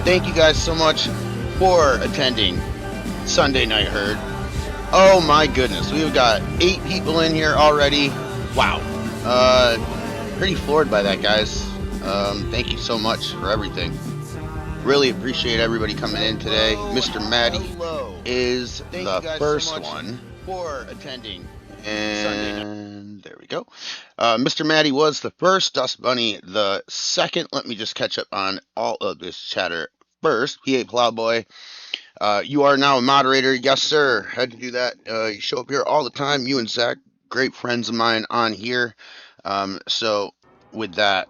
thank you guys so much for attending Sunday Night Herd. Oh my goodness, we've got 8 people in here already. Wow. Pretty floored by that, guys. Thank you so much for everything. Really appreciate everybody coming in today. Mr. Maddie is the first one for attending. And there we go. Mr. Maddie was the first, Dust Bunny the second. Let me just catch up on all of this chatter first. PA Plowboy, you are now a moderator. Yes, sir. Had to do that. You show up here all the time. You and Zach, great friends of mine on here. So with that,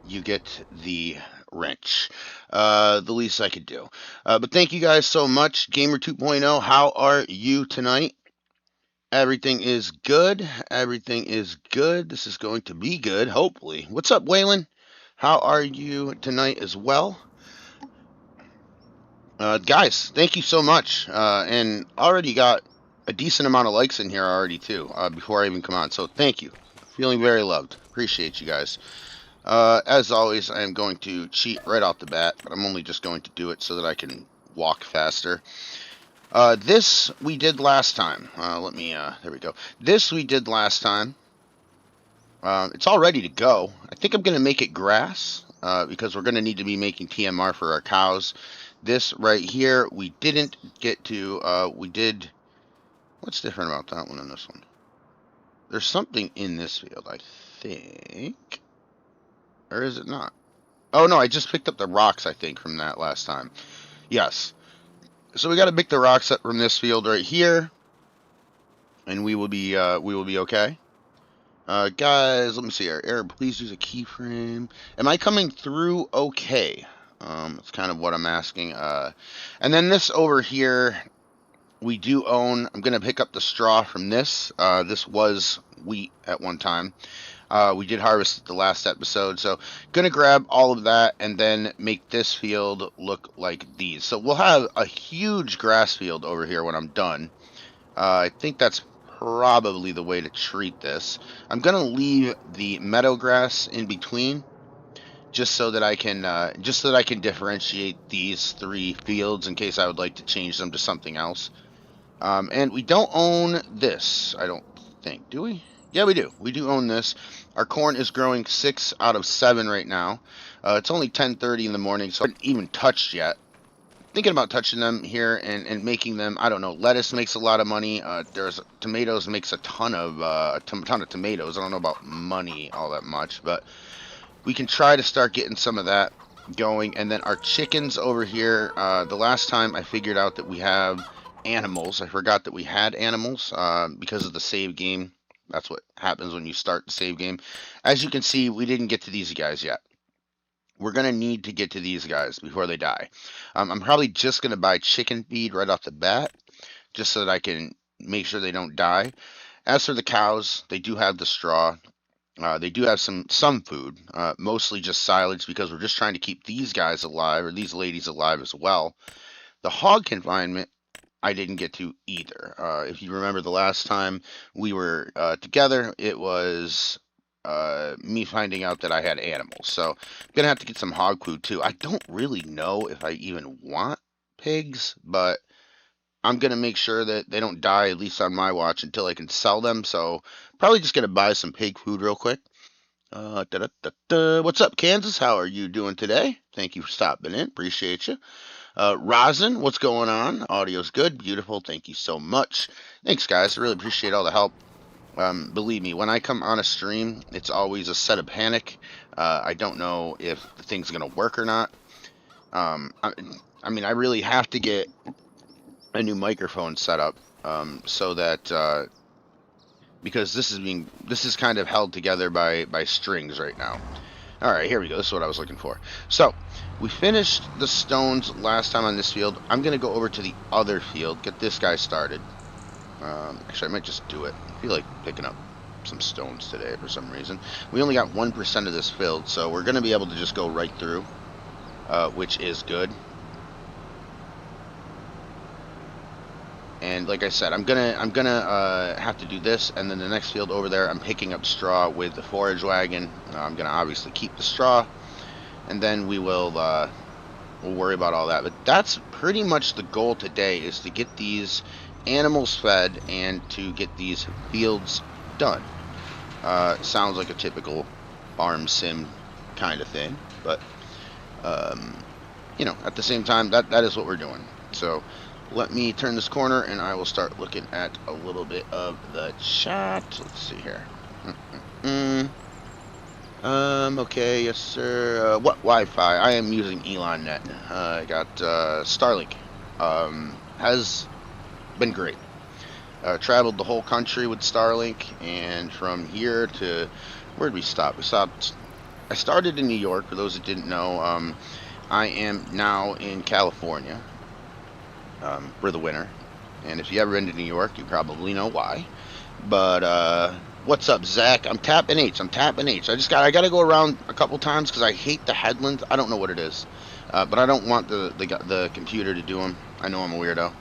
you get the wrench. The least I could do. But thank you guys so much. Gamer 2.0, how are you tonight? Everything is good. Everything is good. This is going to be good, hopefully. What's up, Waylon? How are you tonight as well? Guys, thank you so much. And already got a decent amount of likes in here already, too, before I even come on. So thank you. Feeling very loved. Appreciate you guys. As always, I am going to cheat right off the bat, but I'm only just going to do it so that I can walk faster. This we did last time. There we go. This we did last time. It's all ready to go. I think I'm going to make it grass, because we're going to need to be making TMR for our cows. This right here, we didn't get to, we did, what's different about that one and this one? There's something in this field, I think. Or is it not? Oh, no, I just picked up the rocks, I think, from that last time. Yes. So we got to pick the rocks up from this field right here, and we will be okay. Guys, let me see here. Aaron, please use a keyframe. Am I coming through okay? That's kind of what I'm asking. And then this over here, we do own. I'm going to pick up the straw from this. This was wheat at one time. We did harvest the last episode, so gonna grab all of that and then make this field look like these. So we'll have a huge grass field over here when I'm done. I think that's probably the way to treat this. I'm gonna leave the meadow grass in between, just so that I can differentiate these 3 fields in case I would like to change them to something else. And we don't own this, I don't think, do we? Yeah, we do. We do own this. Our corn is growing 6 out of 7 right now. It's only 10:30 in the morning, so I haven't even touched yet. Thinking about touching them here and making them. I don't know. Lettuce makes a lot of money. There's tomatoes makes a ton of tomatoes. I don't know about money all that much, but we can try to start getting some of that going. And then our chickens over here. The last time I figured out that we have animals. I forgot that we had animals because of the save game. That's what happens when you start the save game. As you can see, we didn't get to these guys yet. We're going to need to get to these guys before they die. I'm probably just going to buy chicken feed right off the bat, just so that I can make sure they don't die. As for the cows, they do have the straw. They do have some food, mostly just silage, because we're just trying to keep these guys alive, or these ladies alive as well. The hog confinement, I didn't get to either. If you remember the last time we were together, it was me finding out that I had animals. So I'm going to have to get some hog food too. I don't really know if I even want pigs, but I'm going to make sure that they don't die, at least on my watch, until I can sell them. So probably just going to buy some pig food real quick. What's up, Kansas? How are you doing today? Thank you for stopping in. Appreciate you. Rosin, what's going on? Audio's good, beautiful. Thank you so much. Thanks, guys. I really appreciate all the help. Believe me, when I come on a stream, it's always a set of panic. I don't know if the thing's gonna work or not. I mean, I really have to get a new microphone set up, so that because this is kind of held together by strings right now. All right, here we go. This is what I was looking for. So we finished the stones last time on this field. I'm going to go over to the other field, get this guy started. Actually, I might just do it. I feel like picking up some stones today for some reason. We only got 1% of this filled, so we're going to be able to just go right through, which is good. And like I said, I'm gonna have to do this, and then the next field over there, I'm picking up straw with the forage wagon. I'm gonna obviously keep the straw, and then we will we'll worry about all that. But that's pretty much the goal today, is to get these animals fed and to get these fields done. Sounds like a typical farm sim kind of thing, but at the same time, that is what we're doing. So let me turn this corner and I will start looking at a little bit of the chat. Let's see here. Okay, yes, sir. What Wi-Fi? I am using ElonNet. I got Starlink. Has been great. Traveled the whole country with Starlink, and from here to where did we stop? I started in New York. For those that didn't know, I am now in California for the winter. And if you ever been to New York, you probably know why. But what's up, Zach? I'm tapping H. I gotta go around a couple times because I hate the headlands. I don't know what it is, but I don't want the computer to do them. I know I'm a weirdo,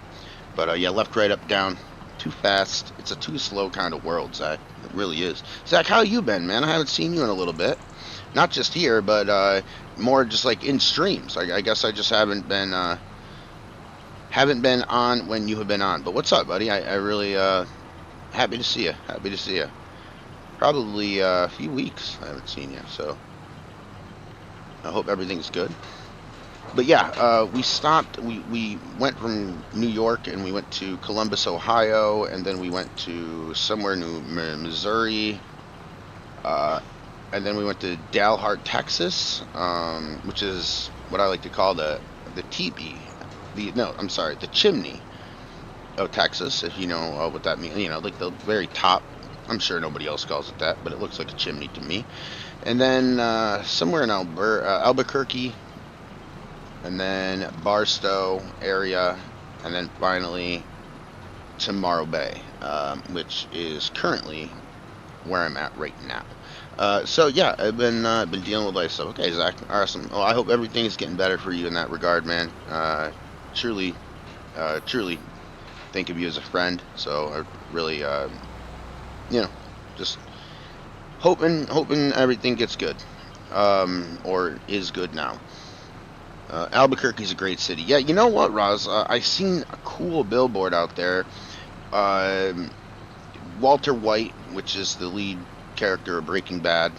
but yeah, left, right, up, down. Too fast. It's a too slow kind of world, Zach. It really is. Zach, how you been, man? I haven't seen you in a little bit. Not just here, but more just like in streams. I guess I just haven't been on when you have been on. But what's up, buddy? I really happy to see you. Happy to see you. Probably a few weeks I haven't seen you, so I hope everything's good. But yeah, we stopped. We went from New York and we went to Columbus, Ohio, and then we went to somewhere new Missouri, and then we went to Dalhart, Texas, which is what I like to call the teepee. The chimney of Texas, if you know what that means. Like the very top. I'm sure nobody else calls it that, but it looks like a chimney to me. And then somewhere in Albuquerque, and then Barstow area, and then finally to Morro Bay, which is currently where I'm at right now. So yeah, I've been dealing with life stuff. Okay, Zach, awesome. Well, I hope everything is getting better for you in that regard, man. Truly think of you as a friend. So I really, just hoping everything gets good, or is good now. Albuquerque's a great city. Yeah, you know what, Roz? I seen a cool billboard out there. Walter White, which is the lead character of Breaking Bad.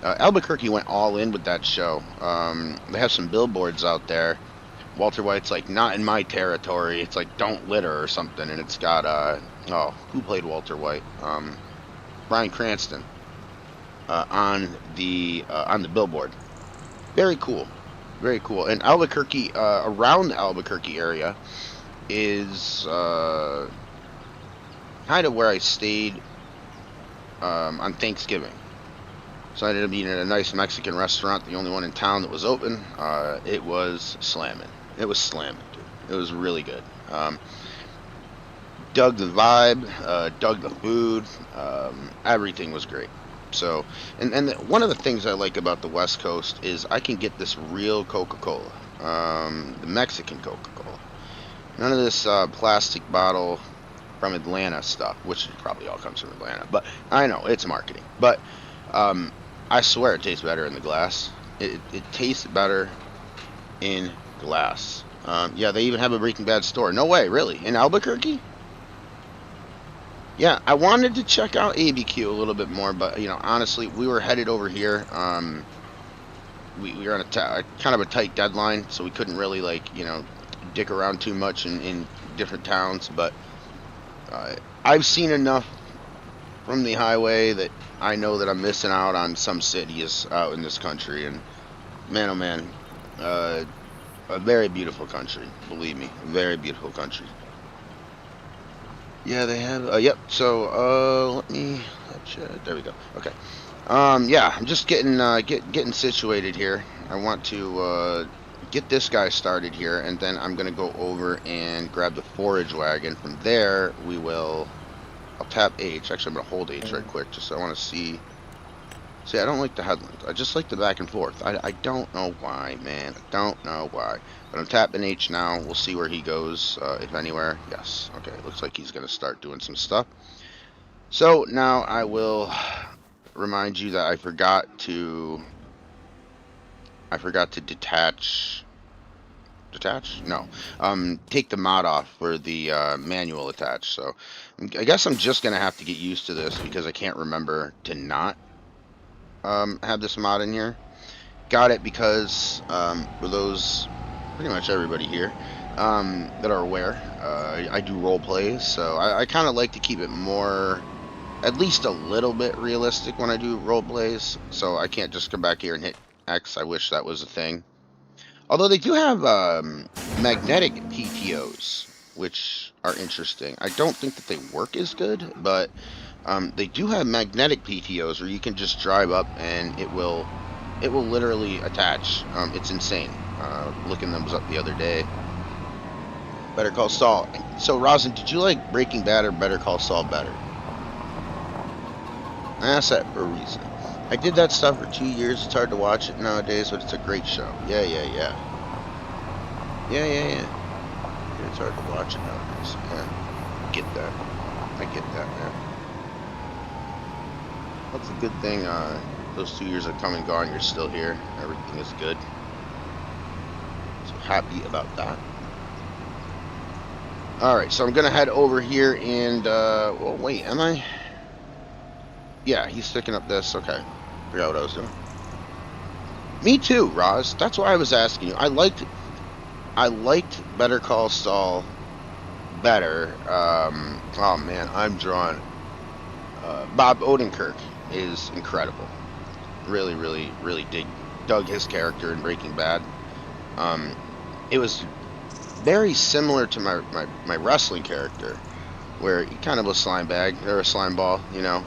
Albuquerque went all in with that show. They have some billboards out there. Walter White's like, not in my territory. It's like, don't litter or something. And it's got, who played Walter White? Bryan Cranston on the billboard. Very cool. Very cool. And Albuquerque, around the Albuquerque area, is kind of where I stayed on Thanksgiving. So I ended up eating at a nice Mexican restaurant, the only one in town that was open. It was slamming. It was slamming, dude. It was really good. Dug the vibe, dug the food. Everything was great. So, and one of the things I like about the West Coast is I can get this real Coca-Cola, the Mexican Coca-Cola. None of this plastic bottle from Atlanta stuff, which probably all comes from Atlanta. But I know it's marketing. But I swear it tastes better in the glass. It tastes better in glass. Yeah, they even have a Breaking Bad store. No way, really? In Albuquerque? Yeah, I wanted to check out ABQ a little bit more, but honestly, we were headed over here. We were on kind of a tight deadline, so we couldn't really dick around too much in different towns. But I've seen enough from the highway that I know that I'm missing out on some cities out in this country. And man, oh man, a very beautiful country. Believe me, a very beautiful country. Yeah, they have. Yep. So, let me. There we go. Okay. Yeah, I'm just getting situated here. I want to get this guy started here, and then I'm gonna go over and grab the forage wagon. From there, I'll tap H. Actually, I'm gonna hold H right quick, just so I want to see. See, I don't like the headlands. I just like the back and forth. I don't know why, man. I don't know why. But I'm tapping H now. We'll see where he goes, if anywhere. Yes. Okay, looks like he's going to start doing some stuff. So, now I will remind you that I forgot to detach detach? No. Take the mod off for the manual attach. So I guess I'm just gonna have to get used to this because I can't remember to not have this mod in here. Got it because for those, pretty much everybody here that are aware, I do role plays, so I kind of like to keep it more, at least a little bit realistic when I do role plays. So I can't just come back here and hit X. I wish that was a thing. Although they do have magnetic PTOs, which are interesting. I don't think that they work as good, but they do have magnetic PTOs where you can just drive up and it will literally attach. It's insane. Looking them up the other day. Better Call Saul. So Rosin, did you like Breaking Bad or Better Call Saul better? I asked that for a reason. I did that stuff for 2 years. It's hard to watch it nowadays, but it's a great show. Yeah. It's hard to watch it nowadays. Yeah. Get that. I get that, man. That's a good thing. Those 2 years have come and gone. You're still here. Everything is good. So happy about that. Alright, so I'm going to head over here and, well, wait, am I? Yeah, he's sticking up this. Okay. Forgot what I was doing. Me too, Roz. That's why I was asking you. I liked Better Call Saul better. Oh man, I'm drawn. Bob Odenkirk is incredible. Really dug his character in Breaking Bad. It was very similar to my wrestling character, where he kind of a slime bag or a slime ball, you know.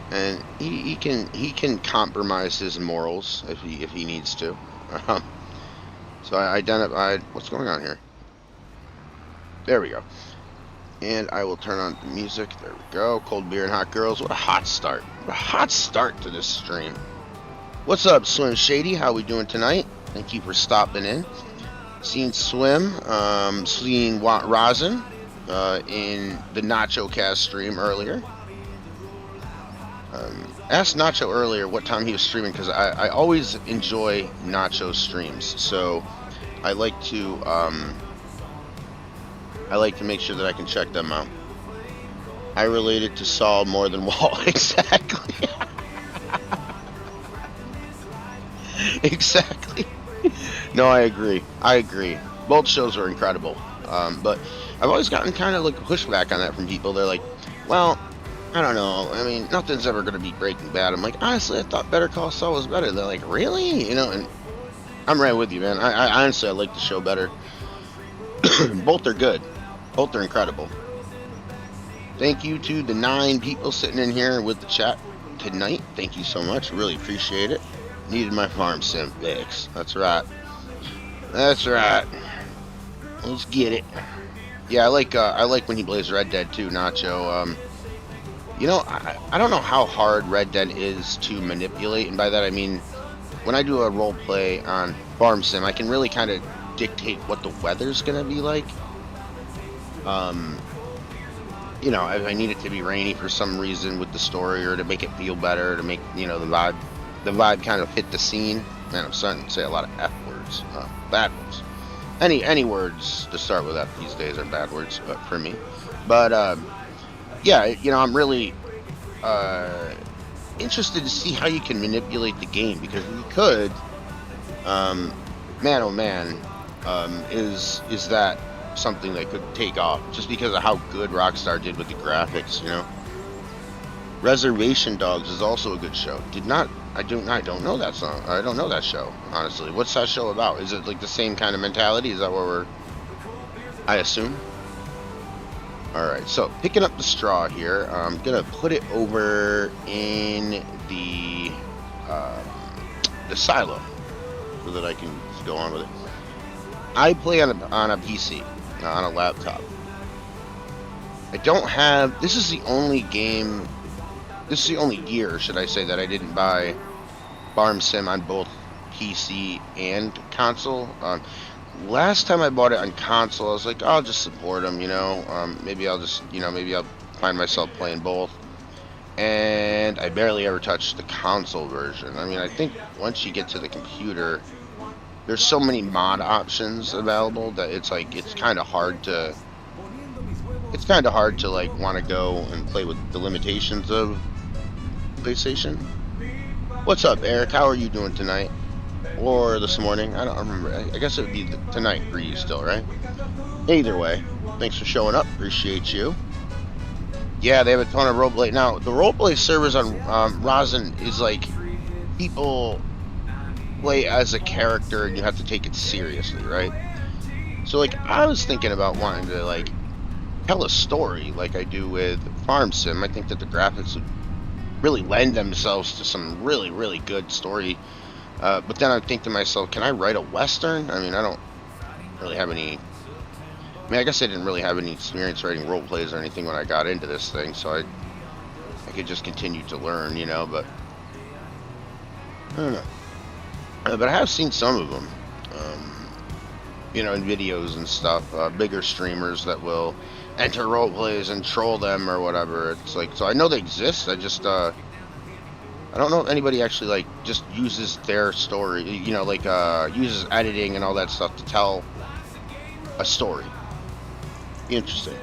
And he can compromise his morals if he needs to. So I identified what's going on here. There we go. And I will turn on the music. There we go. Cold beer and hot girls. What a hot start. What a hot start to this stream. What's up, Swim Shady? How we doing tonight? Thank you for stopping in. Seen Swim. Seen Rosin in the Nacho Cast stream earlier. Asked Nacho earlier what time he was streaming because I always enjoy Nacho's streams, so I like to make sure that I can check them out. I related to Saul more than Walt. Exactly. Exactly. No, I agree. Both shows are incredible, but I've always gotten kind of like pushback on that from people. They're like, well, I don't know. I mean, nothing's ever going to beat Breaking Bad. I'm like, honestly, I thought Better Call Saul was better. They're like, really? You know, and I'm right with you, man. I honestly, I like the show better. Both are good. Both are incredible. Thank you to the 9 people sitting in here with the chat tonight. Thank you so much. Really appreciate it. Needed my farm sim fix. That's right. That's right. Let's get it. Yeah, I like when he plays Red Dead too, Nacho. You know, I don't know how hard Red Dead is to manipulate, and by that I mean, when I do a role play on Farm Sim, I can really kind of dictate what the weather's gonna be like. You know, if I need it to be rainy for some reason with the story, or to make it feel better, to make, you know, the vibe kind of fit the scene. Man, I'm starting to say a lot of F words, bad words. Any words to start with F these days are bad words for me. But yeah, you know, I'm really interested to see how you can manipulate the game, because you could, man oh man, is that something that could take off just because of how good Rockstar did with the graphics, you know. Reservation Dogs is also a good show. I don't know that song. I don't know that show, honestly. What's that show about? Is it like the same kind of mentality? Is that what I assume? Alright, so picking up the straw here, I'm gonna put it over in the silo so that I can just go on with it. I play on a PC, on a laptop. I don't have, this is the only year, should I say, that I didn't buy Farm Sim on both PC and console. Last time I bought it on console, I was like, oh, I'll just support them, you know. Maybe I'll find myself playing both. And I barely ever touched the console version. I mean, I think once you get to the computer, there's so many mod options available that it's like it's kind of hard to like want to go and play with the limitations of PlayStation. What's up, Eric? How are you doing tonight? Or this morning? I don't remember. I guess it would be tonight for you still, right? Either way, thanks for showing up. Appreciate you. Yeah, they have a ton of roleplay. Now, the roleplay servers on Rosin is like people play as a character and you have to take it seriously, right? So, like, I was thinking about wanting to, like, tell a story like I do with Farm Sim. I think that the graphics would really lend themselves to some really, really good story. But then I think to myself, can I write a Western? I mean, I don't really have any... I mean, I guess I didn't really have any experience writing role plays or anything when I got into this thing, so I could just continue to learn, you know, but... I don't know. But I have seen some of them, you know, in videos and stuff. Bigger streamers that will enter role plays and troll them or whatever. It's like, so I know they exist, I just... I don't know if anybody actually, like, just uses their story, you know, like, uses editing and all that stuff to tell a story. Interesting.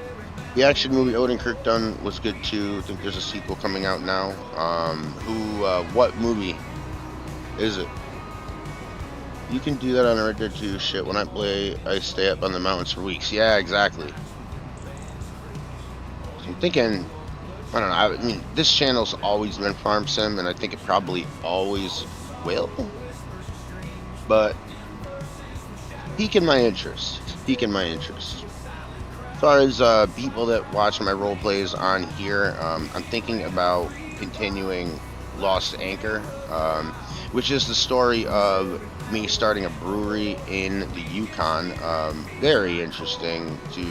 The action movie Odenkirk done was good, too. I think there's a sequel coming out now. What movie is it? You can do that on a Red Dead 2 shit. When I play, I stay up on the mountains for weeks. Yeah, exactly. So I'm thinking... I don't know, I mean, this channel's always been Farm Sim, and I think it probably always will. But, piquing my interest. As far as people that watch my role plays on here, I'm thinking about continuing Lost Anchor, which is the story of me starting a brewery in the Yukon. Very interesting to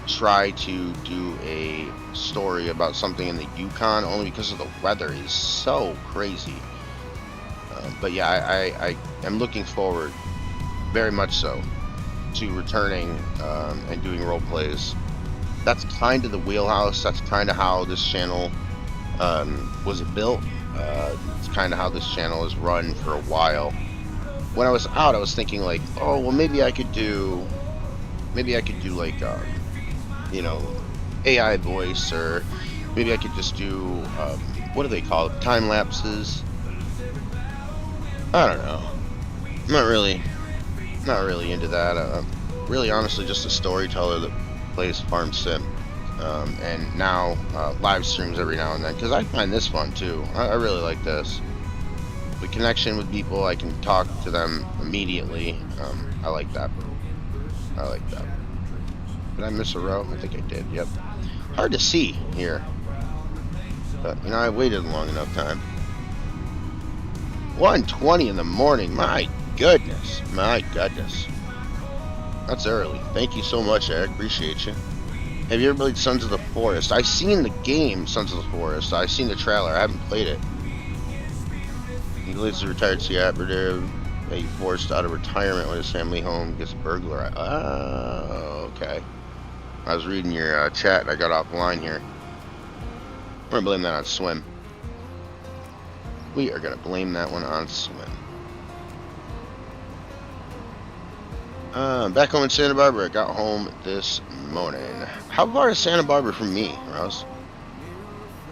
try to do a story about something in the Yukon, only because of the weather is so crazy. But yeah, I am looking forward, very much so, to returning and doing role plays. That's kind of the wheelhouse. That's kind of how this channel was built. It's kind of how this channel is run for a while. When I was out, I was thinking like, oh well, maybe I could do like you know, AI voice, or maybe I could just do what do they call it, time lapses. I don't know. I'm not really into that. Really, honestly, just a storyteller that plays Farm Sim, and now live streams every now and then, because I find this fun too. I really like this. The connection with people, I can talk to them immediately. I like that. Did I miss a row? I think I did, yep. Hard to see here. But, you know, I waited a long enough time. 1:20 in the morning, my goodness. That's early. Thank you so much, Eric, appreciate you. Have you ever played Sons of the Forest? I've seen the game, Sons of the Forest. I've seen the trailer, I haven't played it. He leads a retired sea operative. He forced out of retirement when his family home gets burglarized. Oh, okay. I was reading your chat and I got offline here. We're going to blame that on Swim. We are going to blame that one on Swim. Back home in Santa Barbara. I got home this morning. How far is Santa Barbara from me, Ross?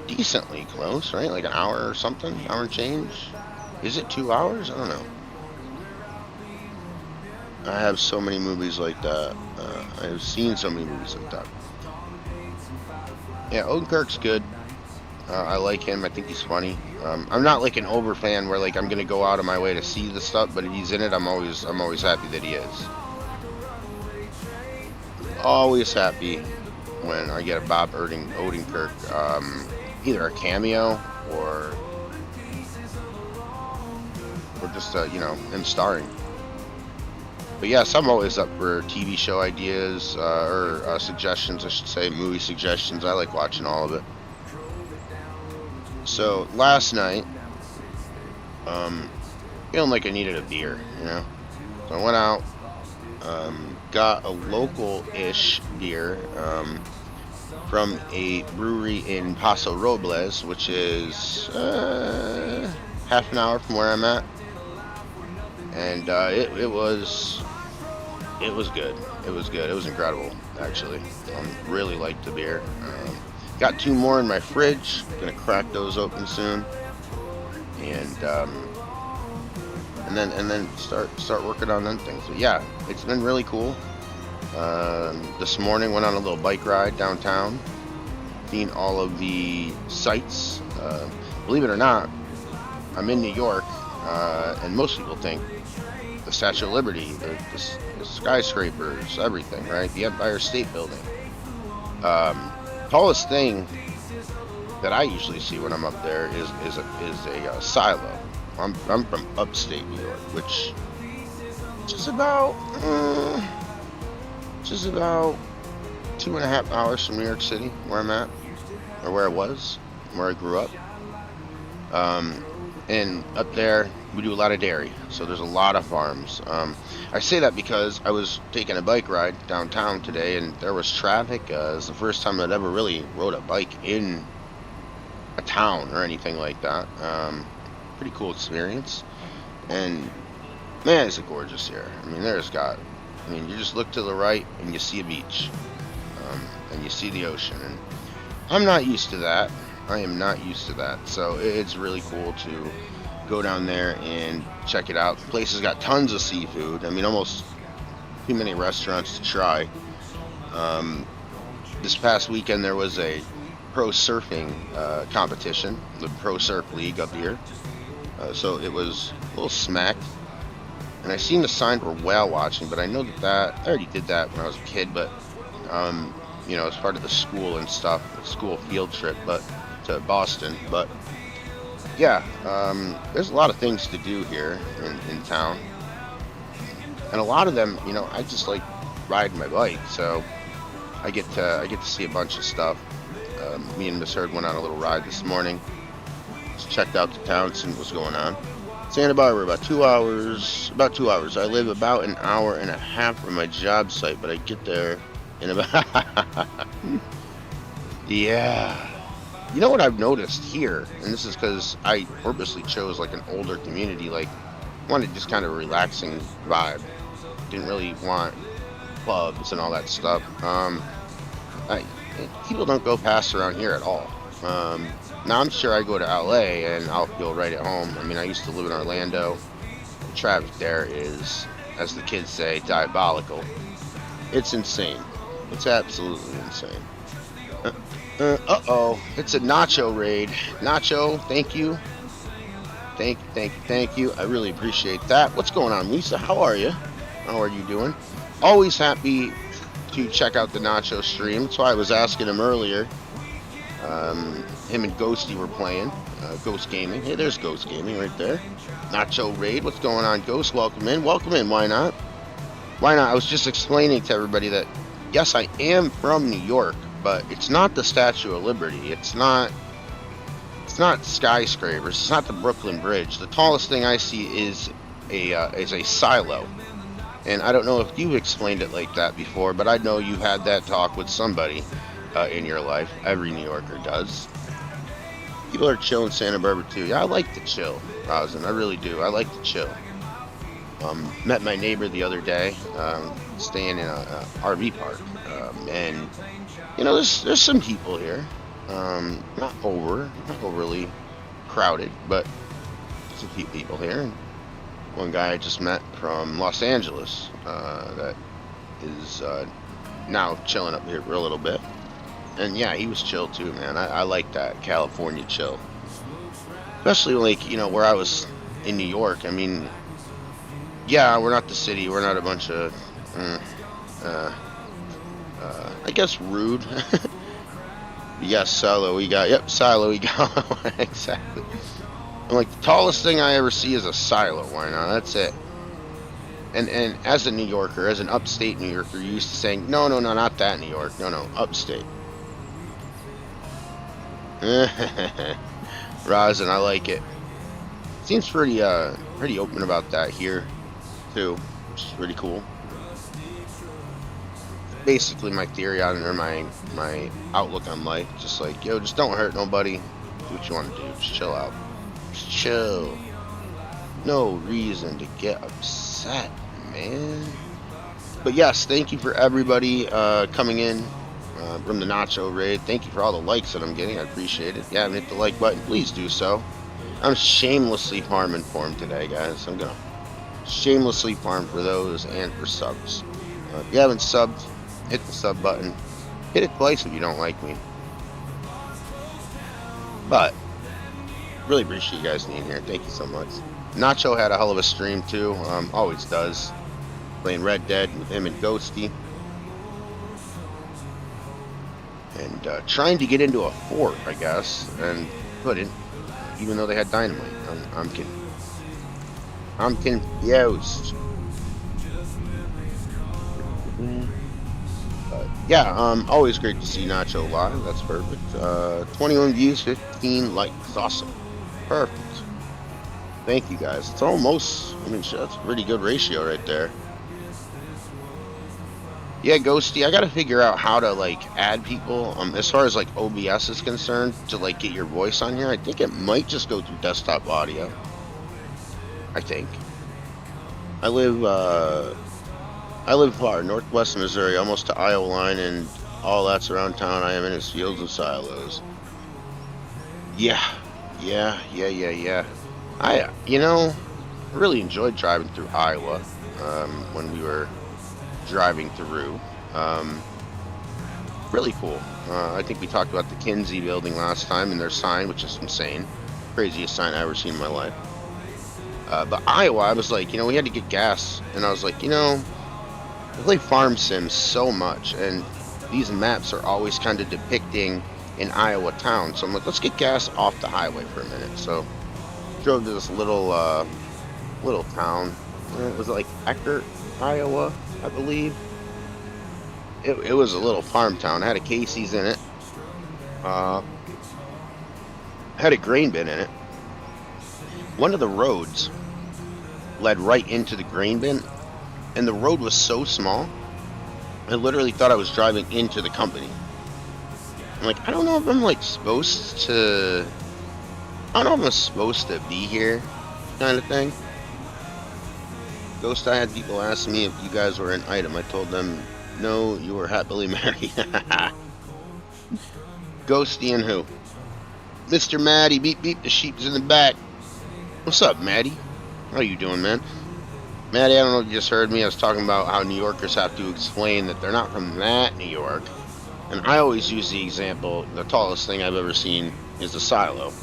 Decently close, right? Like an hour or something? Hour and change? Is it 2 hours? I don't know. I have so many movies like that. I have seen so many movies like that. Yeah, Odenkirk's good. I like him. I think he's funny. I'm not like an over fan where like I'm gonna go out of my way to see the stuff, but if he's in it, I'm always happy that he is. Always happy when I get a Bob Odenkirk, either a cameo or just you know, him starring. But yes, I'm always up for TV show ideas, or suggestions, I should say, movie suggestions. I like watching all of it. So, last night, feeling like I needed a beer, you know? So I went out, got a local-ish beer, from a brewery in Paso Robles, which is, half an hour from where I'm at. and it was good. It was good. It was incredible, actually. Really liked the beer. Got two more in my fridge. Gonna crack those open soon, and then start working on them things. But yeah, it's been really cool. This morning went on a little bike ride downtown, seen all of the sights. Believe it or not, I'm in New York, and most people think the Statue of Liberty, the skyscrapers, everything, right? The Empire State Building. Tallest thing that I usually see when I'm up there is a silo. I'm from upstate New York, which is about 2.5 hours from New York City, where I'm at, or where I was, where I grew up. And up there, we do a lot of dairy, so there's a lot of farms. I say that because I was taking a bike ride downtown today, and there was traffic. It's the first time I'd ever really rode a bike in a town or anything like that. Pretty cool experience. And man, is it gorgeous here. I mean, you just look to the right and you see a beach, and you see the ocean. And I'm not used to that. I am not used to that. So it's really cool to go down there and check it out. The place has got tons of seafood. I mean, almost too many restaurants to try. This past weekend there was a pro surfing competition, the Pro Surf League up here. So it was a little smacked. And I seen the sign for whale watching, but I know that I already did that when I was a kid, but as part of the school and stuff, school field trip, but to Boston. But yeah, there's a lot of things to do here in town, and a lot of them, I just like riding my bike, so I get to see a bunch of stuff. Me and Miss Heard went on a little ride this morning. Just checked out the town, seen what's going on. Santa Barbara, about 2 hours. I live about an hour and a half from my job site, but I get there in about yeah. You know what I've noticed here, and this is because I purposely chose like an older community, like wanted just kind of a relaxing vibe. Didn't really want clubs and all that stuff. People don't go past around here at all. Now I'm sure I go to LA and I'll feel right at home. I mean, I used to live in Orlando. The traffic there is, as the kids say, diabolical. It's insane. It's absolutely insane. It's a Nacho raid. Nacho, thank you. Thank you. I really appreciate that. What's going on, Lisa? How are you? How are you doing? Always happy to check out the Nacho stream. That's why I was asking him earlier. Him and Ghosty were playing. Ghost Gaming. Hey, there's Ghost Gaming right there. Nacho raid. What's going on, Ghost? Welcome in. Welcome in. Why not? Why not? I was just explaining to everybody that, yes, I am from New York, but it's not the Statue of Liberty. It's not skyscrapers. It's not the Brooklyn Bridge. The tallest thing I see is a silo. And I don't know if you explained it like that before, but I know you had that talk with somebody in your life. Every New Yorker does. People are chill in Santa Barbara too. Yeah, I like to chill, Rosin. I really do. I like to chill. Met my neighbor the other day, staying in a RV park, and there's some people here. Not overly crowded, but there's a few people here. And one guy I just met from Los Angeles that is now chilling up here for a little bit. And yeah, he was chill too, man. I like that California chill. Especially like, where I was in New York. I mean, yeah, we're not the city. We're not a bunch of, I guess, rude. Yes, silo we got. Silo we got. Exactly. I'm like, the tallest thing I ever see is a silo. Why not? That's it. And as a New Yorker, as an upstate New Yorker, you're used to saying, no, not that New York. No, upstate. Rosin, I like it. Seems pretty open about that here, too, which is pretty cool. Basically, my theory on it, or my outlook on life, just like, just don't hurt nobody. Do what you want to do. Just chill out. Just chill. No reason to get upset, man. But yes, thank you for everybody coming in from the Nacho Raid. Thank you for all the likes that I'm getting. I appreciate it. If you haven't hit the like button, please do so. I'm shamelessly farming for him today, guys. I'm going to shamelessly farm for those and for subs. If you haven't subbed, hit the sub button. Hit it twice if you don't like me. But really appreciate you guys being here. Thank you so much. Nacho had a hell of a stream too. Always does. Playing Red Dead with him and Ghosty. And trying to get into a fort, I guess, and couldn't, even though they had dynamite. I'm kidding. I'm confused. Yeah, always great to see Nacho live. That's perfect. 21 views, 15 likes. Awesome. Perfect. Thank you, guys. It's almost, I mean, that's a pretty good ratio right there. Yeah, Ghosty, I gotta figure out how to, like, add people, as far as, like, OBS is concerned, to, like, get your voice on here. I think it might just go through desktop audio. I think. I live far, northwest Missouri, almost to Iowa line, and all that's around town. I am in its fields and silos. Yeah. I, really enjoyed driving through Iowa, when we were driving through. Really cool. I think we talked about the Kinsey building last time and their sign, which is insane. Craziest sign I've ever seen in my life. But Iowa, I was like, we had to get gas, and I was like, I play Farm Sims so much, and these maps are always kind of depicting an Iowa town, so I'm like, let's get gas off the highway for a minute. So drove to this little town. Was it like Eckert, Iowa, I believe? It was a little farm town. It had a Casey's in it. Had a grain bin in it. One of the roads led right into the grain bin, and the road was so small, I literally thought I was driving into the company. I'm like, I don't know if I'm like supposed to be here, kind of thing. Ghost, I had people ask me if you guys were an item. I told them, no, you were happily married. Ghosty and who? Mr. Maddie, beep beep, the sheep's in the back. What's up, Maddie? How you doing, man? Maddie, I don't know if you just heard me. I was talking about how New Yorkers have to explain that they're not from that New York. And I always use the example, the tallest thing I've ever seen is the silo.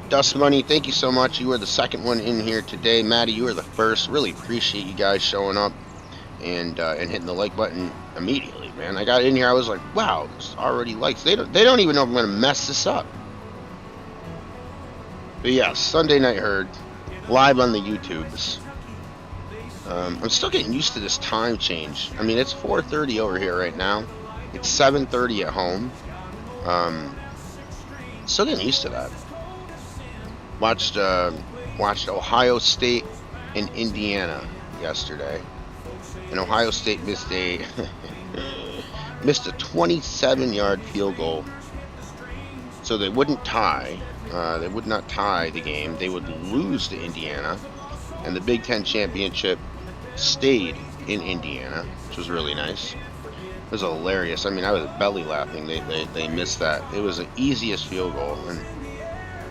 Dust Money, thank you so much. You were the second one in here today. Maddie, you were the first. Really appreciate you guys showing up and hitting the like button immediately, man. I got in here, I was like, wow, there's already likes. They don't even know if I'm going to mess this up. But yeah, Sunday Night Herd, live on the YouTubes. I'm still getting used to this time change. I mean, it's 4:30 over here right now. It's 7:30 at home. Still getting used to that. Watched Ohio State and Indiana yesterday, and Ohio State missed a 27-yard field goal, so they wouldn't tie. They would not tie the game. They would lose to Indiana, and the Big Ten championship stayed in Indiana, which was really nice. It was hilarious. I mean, I was belly laughing. They missed that. It was the easiest field goal, and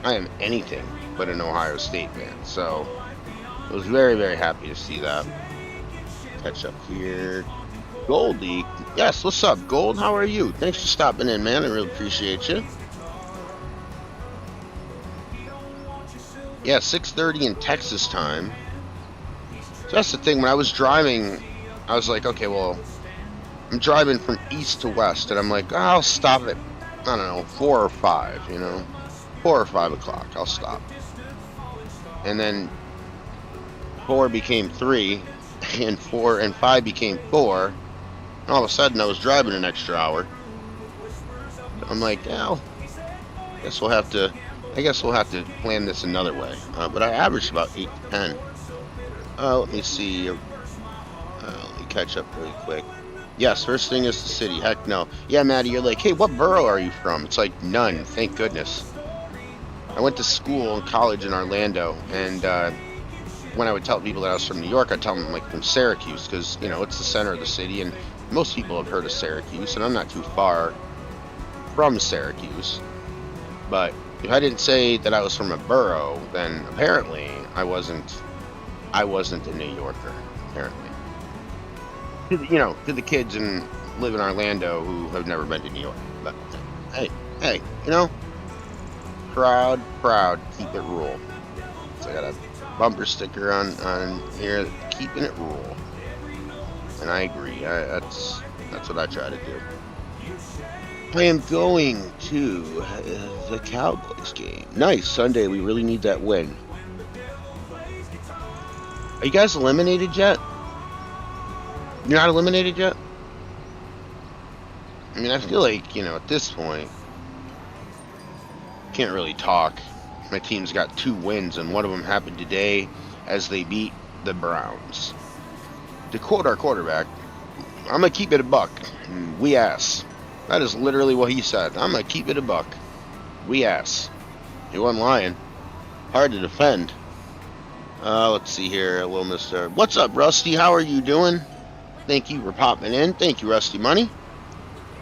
I am anything but an Ohio State fan, so I was very, very happy to see that. Catch up here. Goldie, yes, what's up, Gold? How are you? Thanks for stopping in, man. I really appreciate you. Yeah, 6:30 in Texas time. So that's the thing. When I was driving, I was like, okay, well, I'm driving from east to west, and I'm like, I'll stop at, I don't know, 4 or 5, 4 or 5 o'clock, I'll stop. And then 4 became 3, and 4 and 5 became 4. And all of a sudden, I was driving an extra hour. I'm like, well, I guess we'll have to plan this another way. But I averaged about 8 to 10. Let me see. Let me catch up really quick. Yes, first thing is the city. Heck no. Yeah, Maddie, you're like, hey, what borough are you from? It's like, none. Thank goodness. I went to school and college in Orlando, and when I would tell people that I was from New York, I'd tell them like from Syracuse, because you know it's the center of the city, and most people have heard of Syracuse, and I'm not too far from Syracuse. But if I didn't say that I was from a borough, then apparently I wasn't. I wasn't a New Yorker. Apparently, to the kids and live in Orlando who have never been to New York. But hey, proud, keep it rule. So I got a bumper sticker on here, keeping it rule, and I agree. That's what I try to do. I am going to the Cowboys game. Nice Sunday. We really need that win. Are you guys eliminated yet? You're not eliminated yet? I mean, I feel like, at this point, can't really talk. My team's got 2 wins, and one of them happened today as they beat the Browns. To quote our quarterback, I'm going to keep it a buck. We ass. That is literally what he said. I'm going to keep it a buck. We ass. He wasn't lying. Hard to defend. Let's see here. Hello, Mr. What's up, Rusty? How are you doing? Thank you for popping in. Thank you, Rusty Money.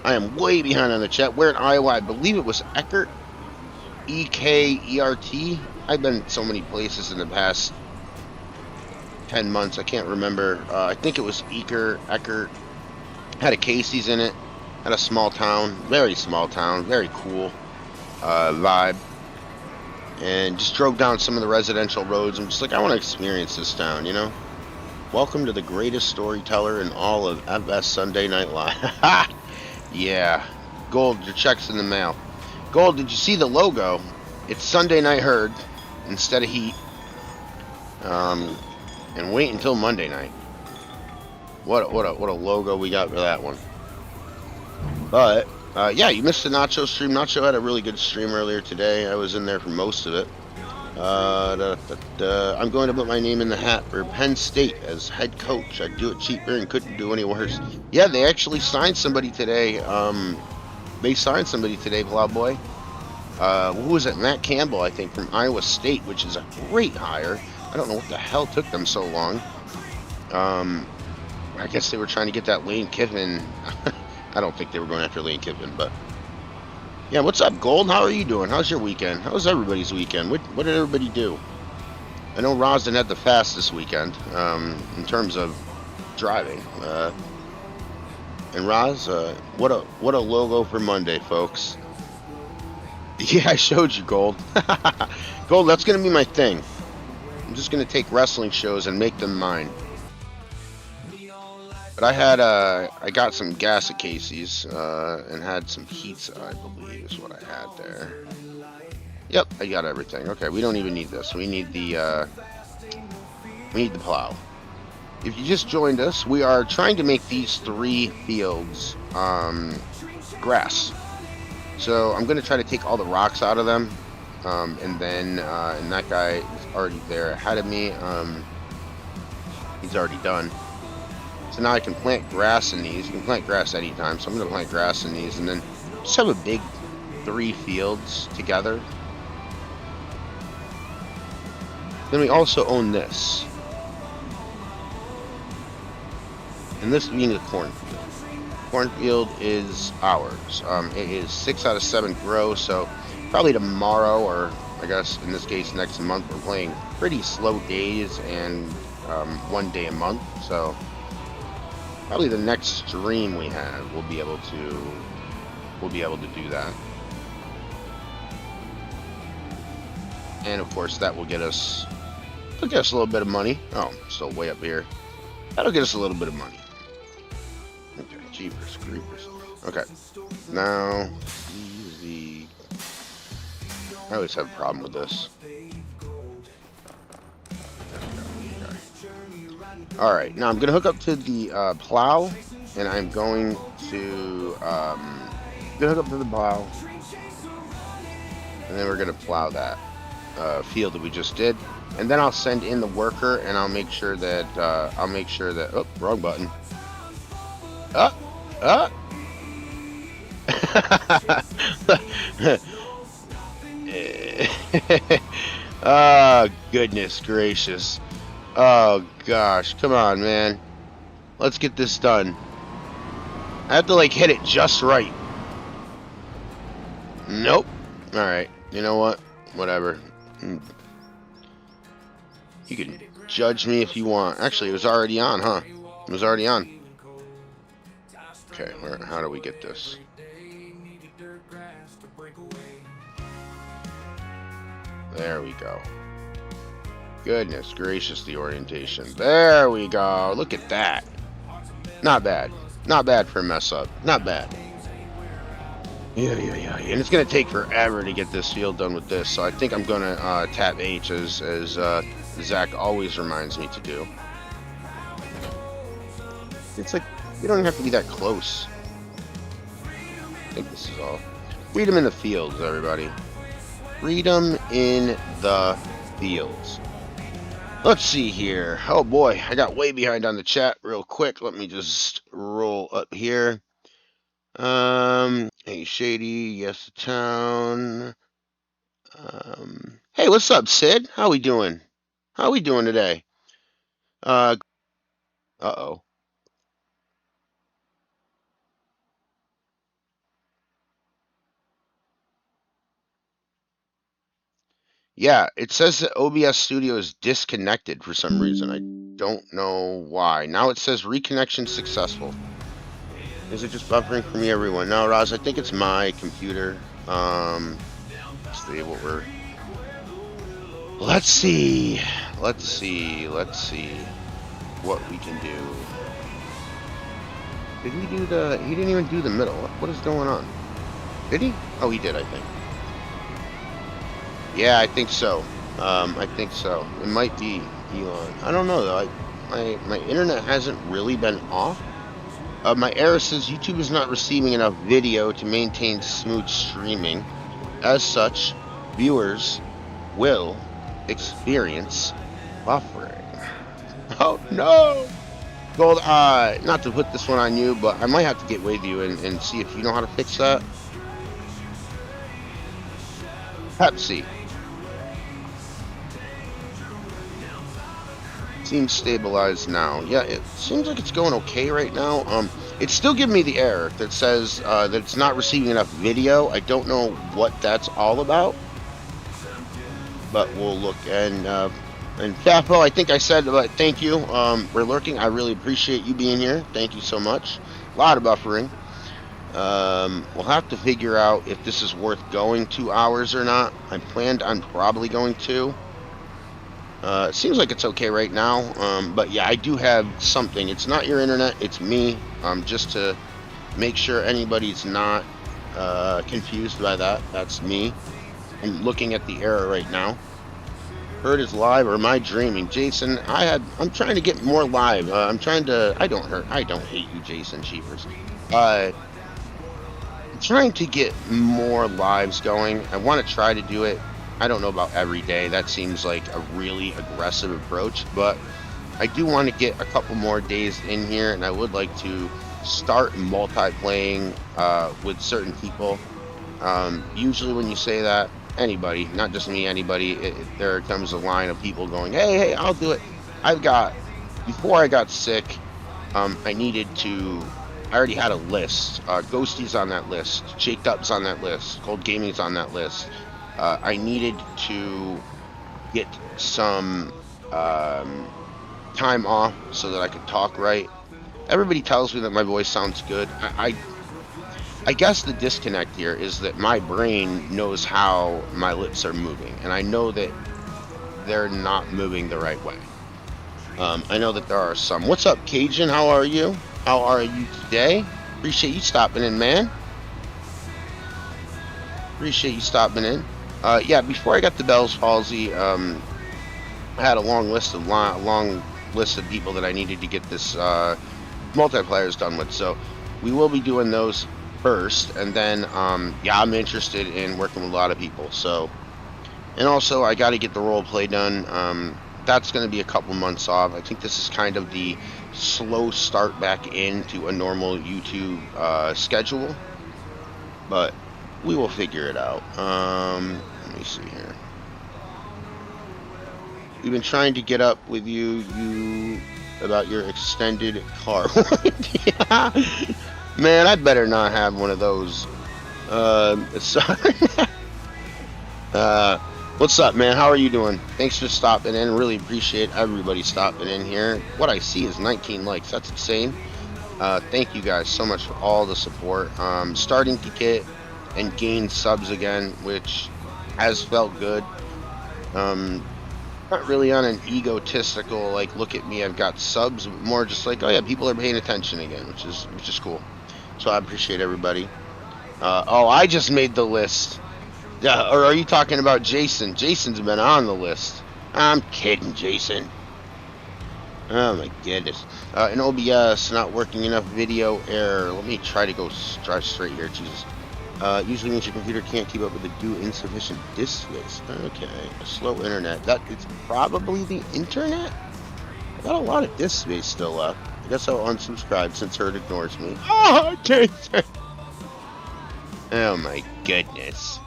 I am way behind on the chat. Where in Iowa? I believe it was Eckert. E-K-E-R-T. I've been so many places in the past 10 months. I can't remember. I think it was Eckert. Had a Casey's in it. Had a small town. Very small town. Very cool vibe. And just drove down some of the residential roads. I'm just like, I want to experience this town, Welcome to the greatest storyteller in all of FS Sunday Night Live. Yeah. Gold, your check's in the mail. Gold, did you see the logo? It's Sunday Night Herd instead of Heat. And wait until Monday night. What a logo we got for that one. But yeah, you missed the Nacho stream. Nacho had a really good stream earlier today. I was in there for most of it. I'm going to put my name in the hat for Penn State as head coach. I'd do it cheaper and couldn't do any worse. Yeah, they actually signed somebody today. They signed somebody today, Plowboy. Who was it? Matt Campbell, I think, from Iowa State, which is a great hire. I don't know what the hell took them so long. I guess they were trying to get that Lane Kiffin. I don't think they were going after Lane Kiffin, but yeah. What's up, Gold? How are you doing? How's your weekend? How's everybody's weekend? What did everybody do? I know Rosden had the fastest weekend in terms of driving. And Roz, what a logo for Monday, folks. Yeah, I showed you, Gold. Gold, that's gonna be my thing. I'm just gonna take wrestling shows and make them mine. But I got some gas at Casey's and had some pizza, I believe is what I had there. Yep, I got everything. Okay, we don't even need this. We need the plow. If you just joined us, we are trying to make these 3 fields grass. So I'm going to try to take all the rocks out of them, and then and that guy is already there ahead of me. He's already done. So now I can plant grass in these. You can plant grass anytime, so I'm going to plant grass in these, and then just have a big 3 fields together. Then we also own this. And this being the cornfield. Cornfield is ours. It is 6 out of 7 grow, so probably tomorrow, or I guess in this case next month, we're playing pretty slow days and 1 day a month. So probably the next stream we have, we'll be able to do that. And of course, that will get us a little bit of money. Oh, still way up here. That'll get us a little bit of money. Okay, jeepers creepers. Okay, now easy. I always have a problem with this. Okay. All right, now I'm gonna hook up to the plow, and I'm going to hook up to the plow, and then we're gonna plow that field that we just did, and then I'll send in the worker, and I'll make sure that oh, wrong button. Oh, goodness gracious. Oh, gosh. Come on, man. Let's get this done. I have to, like, hit it just right. Nope. Alright. You know what? Whatever. You can judge me if you want. Actually, it was already on, huh? It was already on. Okay, how do we get this? There we go. Goodness gracious, the orientation. There we go. Look at that. Not bad. Not bad for a mess up. Not bad. Yeah. And it's going to take forever to get this field done with this, so I think I'm going to tap H as Zach always reminds me to do. It's like, you don't even have to be that close. I think this is all. Read them in the fields, everybody. Read them in the fields. Let's see here. Oh boy, I got way behind on the chat real quick. Let me just roll up here. Hey Shady, yes to town. Hey, what's up, Sid? How we doing? How we doing today? Uh-oh. Yeah, it says that OBS Studio is disconnected for some reason. I don't know why. Now it says reconnection successful. Is it just buffering for me, everyone? No, Roz, I think it's my computer. Let's see what we're... Let's see what we can do. Did he do the... He didn't even do the middle. What is going on? Did he? Oh, he did, I think. Yeah, I think so. I think so. It might be Elon. I don't know, though. My internet hasn't really been off. My error says YouTube is not receiving enough video to maintain smooth streaming. As such, viewers will experience buffering. Oh no! Gold, not to put this one on you, but I might have to get with you and see if you know how to fix that. Pepsi. Seems stabilized now. Yeah, it seems like it's going okay right now. It's still giving me the error that says that it's not receiving enough video. I don't know what that's all about, but we'll look. And Fapo, I think I said, but thank you. We're lurking. I really appreciate you being here. Thank you so much. A lot of buffering. We'll have to figure out if this is worth going 2 hours or not. I planned on probably going 2. It seems like it's okay right now, but yeah, I do have something. It's not your internet, it's me, just to make sure anybody's not confused by that. That's me. I'm looking at the error right now. Herd is live, or am I dreaming? Jason, I'm trying to get more live. I'm trying to, I don't hate you, Jason Cheevers. I'm trying to get more lives going. I want to try to do it. I don't know about every day. That seems like a really aggressive approach, but I do want to get a couple more days in here, and I would like to start multiplaying with certain people. Usually when you say that, anybody, not just me, anybody, there comes a line of people going, hey, I'll do it. Before I got sick, I already had a list. Ghosty's on that list. Shaked Up's on that list. Cold Gaming's on that list. I needed to get some time off so that I could talk right. Everybody tells me that my voice sounds good. I guess the disconnect here is that my brain knows how my lips are moving, and I know that they're not moving the right way. I know that there are some. What's up, Cajun? How are you? How are you today? Appreciate you stopping in, man. Appreciate you stopping in. Yeah, before I got the Bell's palsy, I had a long list of people that I needed to get this multiplayers done with. So we will be doing those first, and then yeah, I'm interested in working with a lot of people. So, and also I got to get the role play done. That's going to be a couple months off. I think this is kind of the slow start back into a normal YouTube schedule, but we will figure it out. Let me see here. We've been trying to get up with you about your extended car. Yeah. Man, I better not have one of those. Sorry. What's up, man? How are you doing? Thanks for stopping in. Really appreciate everybody stopping in here. What I see is 19 likes. That's insane. Thank you guys so much for all the support. Starting to get and gain subs again, which has felt good. Not really on an egotistical, like, look at me, I've got subs, but more just like, oh yeah, people are paying attention again, which is cool. So I appreciate everybody. Oh, I just made the list. Yeah, or are you talking about Jason? Jason's been on the list. I'm kidding, Jason. Oh my goodness. An OBS not working enough, video error. Let me try to drive straight here. Jesus. Usually means your computer can't keep up with the due insufficient disk space. Okay, a slow internet. That it's probably the internet. I got a lot of disk space still left. I guess I'll unsubscribe since Herd ignores me. Oh, Jason. Oh my goodness.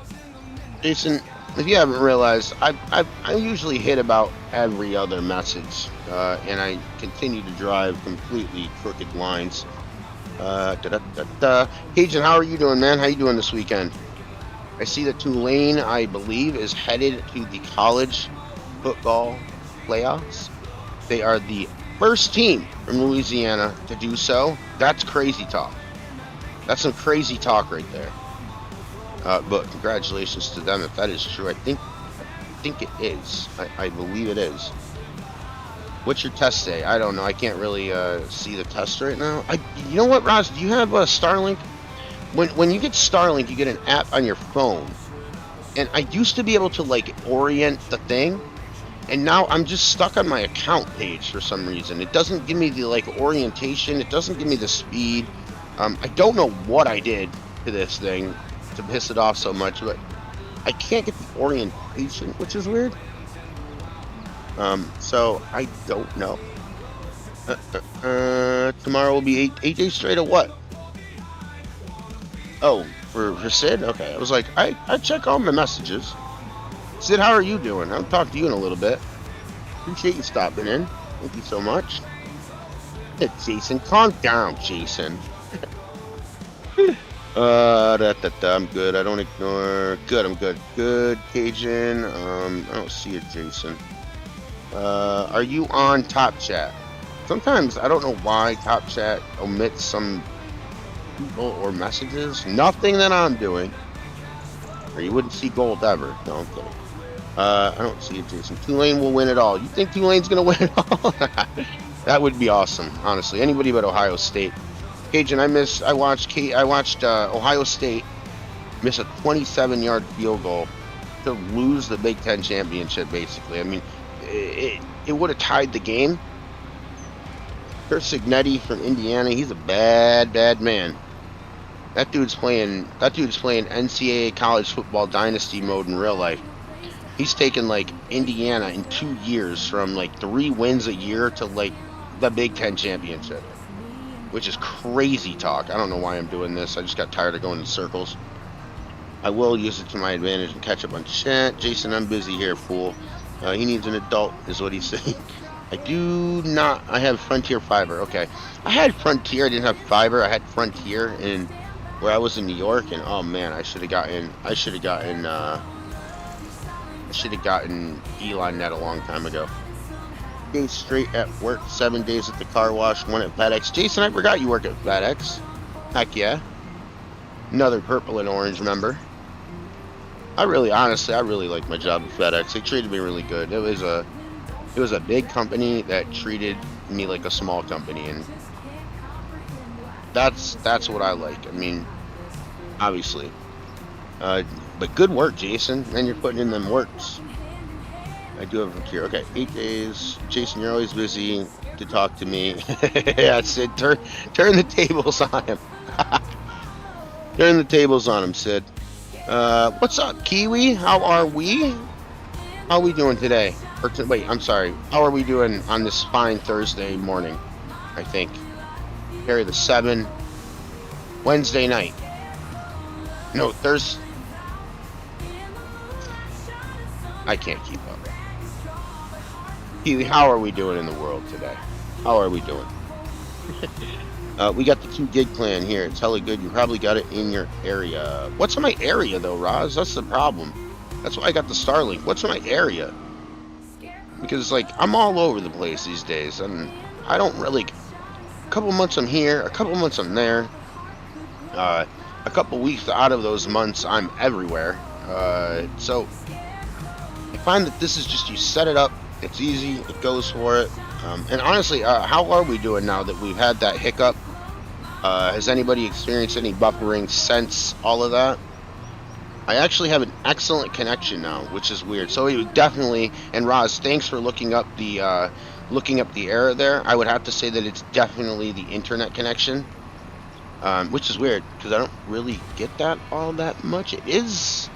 Jason, if you haven't realized, I usually hit about every other message, and I continue to drive completely crooked lines. Cajun, how are you doing, man? How you doing this weekend? I see that Tulane, I believe, is headed to the college football playoffs. They are the first team from Louisiana to do so. That's crazy talk. That's some crazy talk right there. But congratulations to them if that is true. I think it is. I believe it is. What's your test day? I don't know. I can't really see the test right now. You know what, Roz? Do you have Starlink? When you get Starlink, you get an app on your phone. And I used to be able to, like, orient the thing. And now I'm just stuck on my account page for some reason. It doesn't give me the, like, orientation. It doesn't give me the speed. I don't know what I did to this thing to piss it off so much, but I can't get the orientation, which is weird. So I don't know. Tomorrow will be eight days straight of what? Oh, for Sid? Okay, I was like, I check all my messages. Sid, how are you doing? I'll talk to you in a little bit. Appreciate you stopping in. Thank you so much. Hey, Jason, calm down, Jason. I'm good. I don't ignore. Good, I'm good. Good, Cajun. I don't see it, Jason. Are you on Top Chat? Sometimes I don't know why Top Chat omits some people or messages. Nothing that I'm doing. Or you wouldn't see gold ever. No, I'm kidding. I don't see it, Jason. Tulane will win it all. You think Tulane's gonna win it all? That would be awesome, honestly. Anybody but Ohio State. Cajun, I watched Ohio State miss a 27-yard field goal to lose the Big Ten championship, basically. I mean, it would have tied the game. Curt Cignetti from Indiana, he's a bad man. That dude's playing NCAA college football dynasty mode in real life. He's taken, like, Indiana in 2 years from, like, 3 wins a year to, like, the Big Ten championship, which is crazy talk. I don't know why I'm doing this. I just got tired of going in circles. I will use it to my advantage and catch up on chat. Jason, I'm busy here, fool. He needs an adult, is what he's saying. I do not. I have Frontier Fiber. Okay. I had Frontier. I didn't have Fiber. I had Frontier in where I was in New York, and oh man, I should have gotten Elon Net a long time ago. Days straight at work, 7 days at the car wash, 1 at FedEx. Jason, I forgot you work at FedEx. Heck yeah. Another purple and orange member. I really like my job at FedEx. They treated me really good. It was a big company that treated me like a small company, and that's what I like. I mean, obviously. But good work, Jason. And you're putting in them works. I do have a here. Okay, 8 days. Jason, you're always busy to talk to me. Yeah, Sid, turn the tables on him. Turn the tables on him, Sid. What's up, Kiwi? How are we? How are we doing today? Wait, I'm sorry. How are we doing on this fine Thursday morning? I think. Carry the 7. Wednesday night. No, Thursday. I can't keep up. Kiwi, how are we doing in the world today? How are we doing? We got the 2 gig plan here. It's hella good. You probably got it in your area. What's in my area though, Roz? That's the problem. That's why I got the Starlink. What's in my area? Because like I'm all over the place these days, and I don't really. A couple months I'm here, a couple months I'm there. A couple weeks out of those months I'm everywhere. So I find that this is just you set it up. It's easy. It goes for it. And honestly, how are we doing now that we've had that hiccup? Has anybody experienced any buffering since all of that? I actually have an excellent connection now, which is weird. So it would definitely, and Roz, thanks for looking up the error there. I would have to say that it's definitely the internet connection, which is weird because I don't really get that all that much. It is,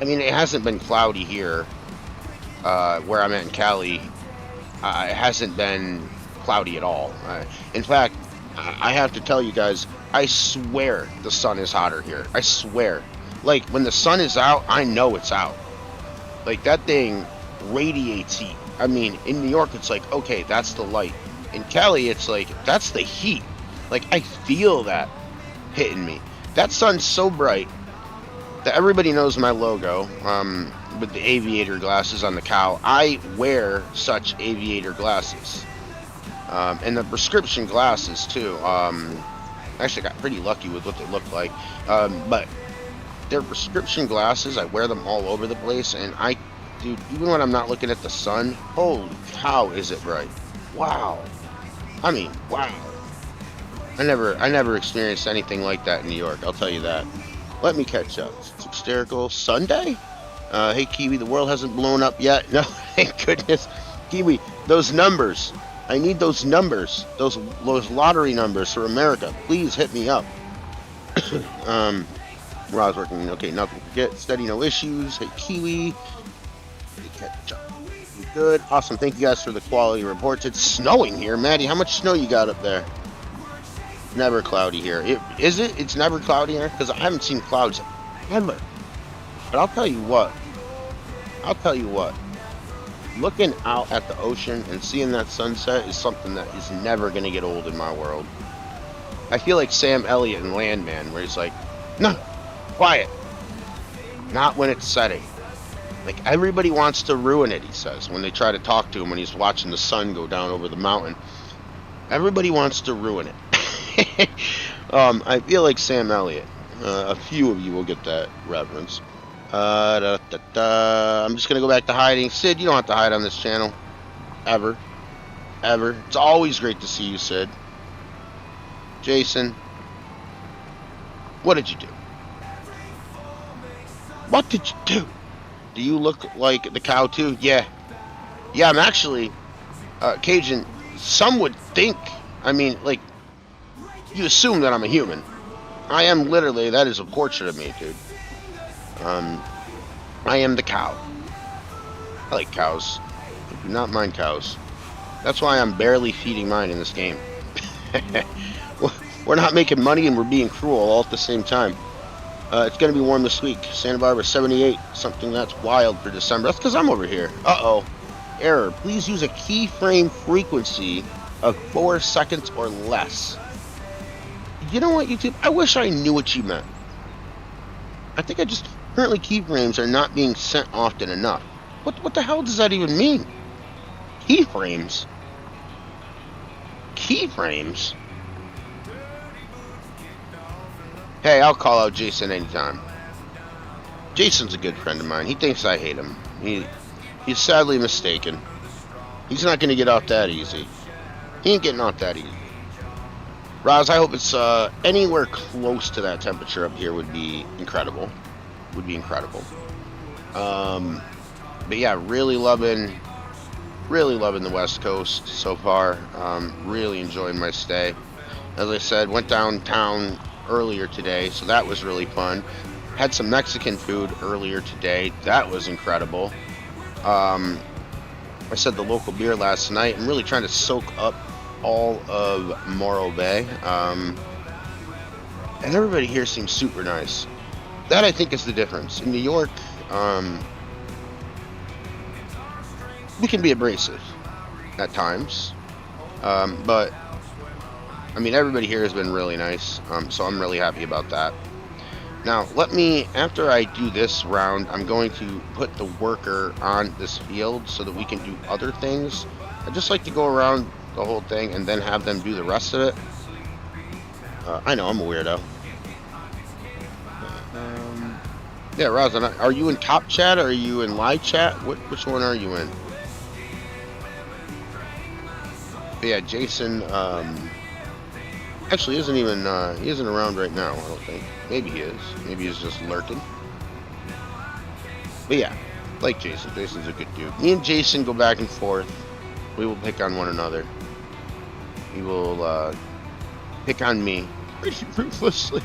I mean, it hasn't been cloudy here where I'm at in Cali. It hasn't been cloudy at all. In fact, I have to tell you guys, I swear the sun is hotter here. I swear. Like, when the sun is out, I know it's out. Like, that thing radiates heat. I mean, in New York, it's like, okay, that's the light. In Cali, it's like, that's the heat. Like, I feel that hitting me. That sun's so bright that everybody knows my logo with the aviator glasses on the cow. I wear such aviator glasses. And the prescription glasses, too. Actually, I got pretty lucky with what they look like. But they're prescription glasses. I wear them all over the place, and dude, even when I'm not looking at the sun, holy cow, is it bright. Wow. I mean, wow. I never experienced anything like that in New York, I'll tell you that. Let me catch up. It's hysterical. Sunday? Hey, Kiwi, the world hasn't blown up yet. No, thank goodness. Kiwi, those numbers. I need those numbers. Those lottery numbers for America. Please hit me up. Rob's working. Okay, nothing to forget. Steady, no issues. Hey, Kiwi. Catch up. Good. Awesome. Thank you guys for the quality reports. It's snowing here. Maddie, how much snow you got up there? Never cloudy here. Is it? It's never cloudy here? Because I haven't seen clouds ever. But I'll tell you what. Looking out at the ocean and seeing that sunset is something that is never going to get old in my world. I feel like Sam Elliott in Landman, where he's like, no, quiet. Not when it's setting. Like, everybody wants to ruin it, he says, when they try to talk to him when he's watching the sun go down over the mountain. Everybody wants to ruin it. I feel like Sam Elliott. A few of you will get that reference. I'm just going to go back to hiding. Sid, you don't have to hide on this channel. Ever. It's always great to see you, Sid. Jason. What did you do? What did you do? Do you look like the cow too? Yeah, I'm actually Cajun. Some would think, I mean, like, you assume that I'm a human. I am literally, that is a portrait of me, dude. I am the cow. I like cows. I do not mind cows. That's why I'm barely feeding mine in this game. We're not making money and we're being cruel all at the same time. It's going to be warm this week. Santa Barbara 78. Something that's wild for December. That's because I'm over here. Uh-oh. Error. Please use a keyframe frequency of 4 seconds or less. You know what, YouTube? I wish I knew what you meant. I think currently keyframes are not being sent often enough. What the hell does that even mean? Keyframes? Keyframes? Hey, I'll call out Jason anytime. Jason's a good friend of mine. He thinks I hate him. He's sadly mistaken. He's not going to get off that easy. He ain't getting off that easy. Roz, I hope it's anywhere close to that temperature up here would be incredible. But yeah, really loving the West Coast so far. Really enjoying my stay. As I said, went downtown earlier today, so that was really fun. Had some Mexican food earlier today. That was incredible. I said the local beer last night. I'm really trying to soak up all of Morro Bay. And everybody here seems super nice. That, I think, is the difference. In New York, we can be abrasive at times. But I mean, everybody here has been really nice, so I'm really happy about that. Now, after I do this round, I'm going to put the worker on this field so that we can do other things. I just like to go around the whole thing and then have them do the rest of it. I know, I'm a weirdo. Yeah, Rosin, are you in top chat or are you in live chat? Which one are you in? But yeah, Jason, actually isn't even, he isn't around right now, I don't think. Maybe he is. Maybe he's just lurking. But yeah, like Jason. Jason's a good dude. Me and Jason go back and forth. We will pick on one another. He will, pick on me pretty ruthlessly.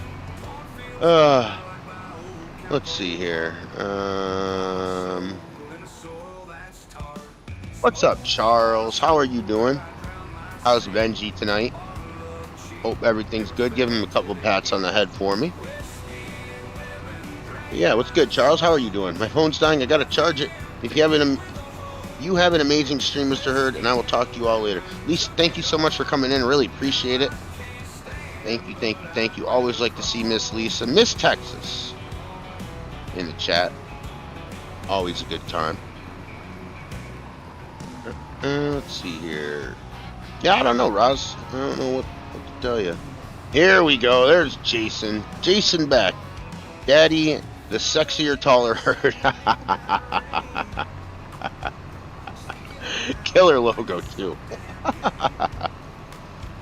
Let's see here. What's up, Charles? How are you doing? How's Benji tonight? Hope everything's good. Give him a couple of pats on the head for me. Yeah, what's good, Charles? How are you doing? My phone's dying. I gotta charge it. If you have an amazing stream, Mr. Herd, and I will talk to you all later. Lisa, thank you so much for coming in. Really appreciate it. Thank you, thank you, thank you. Always like to see Miss Lisa. Miss Texas in the chat. Always a good time. Let's see here. Yeah, I don't know, Roz. I don't know what to tell you. Here we go. There's Jason. Jason back. Daddy, the sexier, taller Herd. Killer logo, too.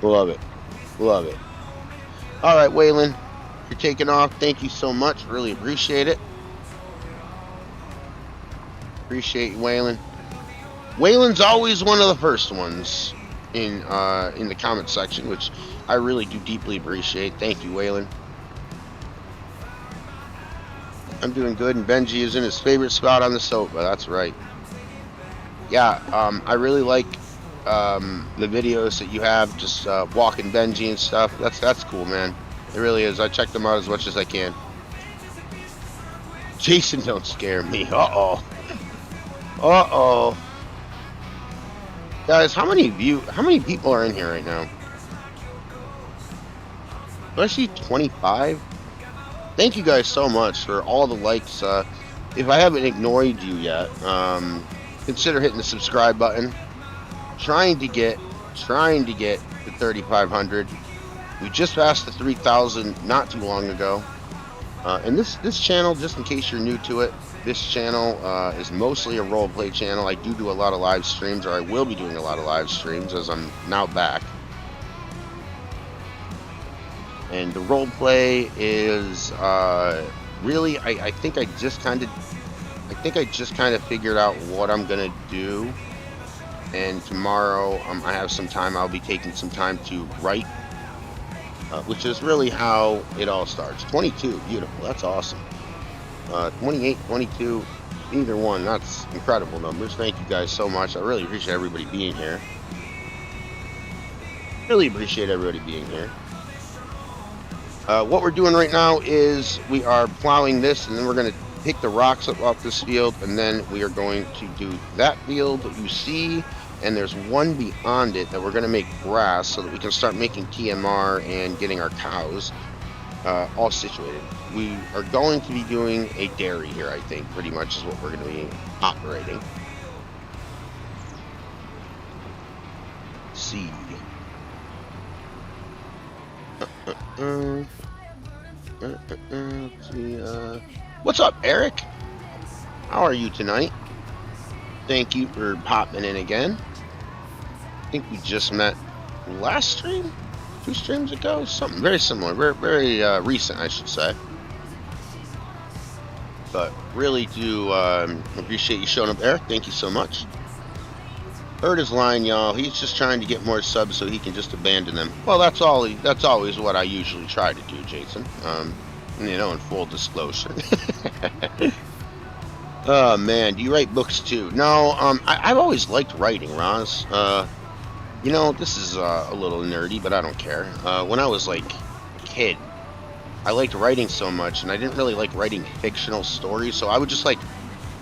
Love it. Love it. All right, Waylon. You're taking off. Thank you so much. Really appreciate it. Appreciate you, Waylon. Waylon's always one of the first ones in the comment section, which I really do deeply appreciate. Thank you, Waylon. I'm doing good, and Benji is in his favorite spot on the sofa. That's right. Yeah, I really like the videos that you have, just walking Benji and stuff. That's cool, man. It really is. I check them out as much as I can. Jason, don't scare me. Uh-oh. Uh-oh. Guys, how many people are in here right now? Do I see 25? Thank you guys so much for all the likes. If I haven't ignored you yet, consider hitting the subscribe button. Trying to get to 3,500. We just passed the 3,000 not too long ago. And this channel, just in case you're new to it, this channel is mostly a roleplay channel. I do a lot of live streams, or I will be doing a lot of live streams as I'm now back. And the roleplay is really, I think I just kind of figured out what I'm gonna do. And tomorrow, I have some time. I'll be taking some time to write, which is really how it all starts. 22, beautiful. That's awesome. 28, 22, either one. That's incredible numbers. Thank you guys so much. I really appreciate everybody being here. Really appreciate everybody being here. What we're doing right now is we are plowing this, and then we're going to pick the rocks up off this field, and then we are going to do that field that you see, and there's one beyond it that we're going to make grass so that we can start making TMR and getting our cows all situated. We are going to be doing a dairy here, I think, pretty much is what we're going to be operating. Seed. Let's see, what's up, Eric? How are you tonight? Thank you for popping in again. I think we just met last stream? 2 streams ago? Something very similar. Very recent, I should say. But really do appreciate you showing up, Eric. Thank you so much. Herd is lying, y'all. He's just trying to get more subs so he can just abandon them. Well, that's always what I usually try to do, Jason. You know, in full disclosure. Oh man, do you write books too? No, I've always liked writing, Roz. You know, this is a little nerdy, but I don't care. When I was like a kid, I liked writing so much, and I didn't really like writing fictional stories, so I would just like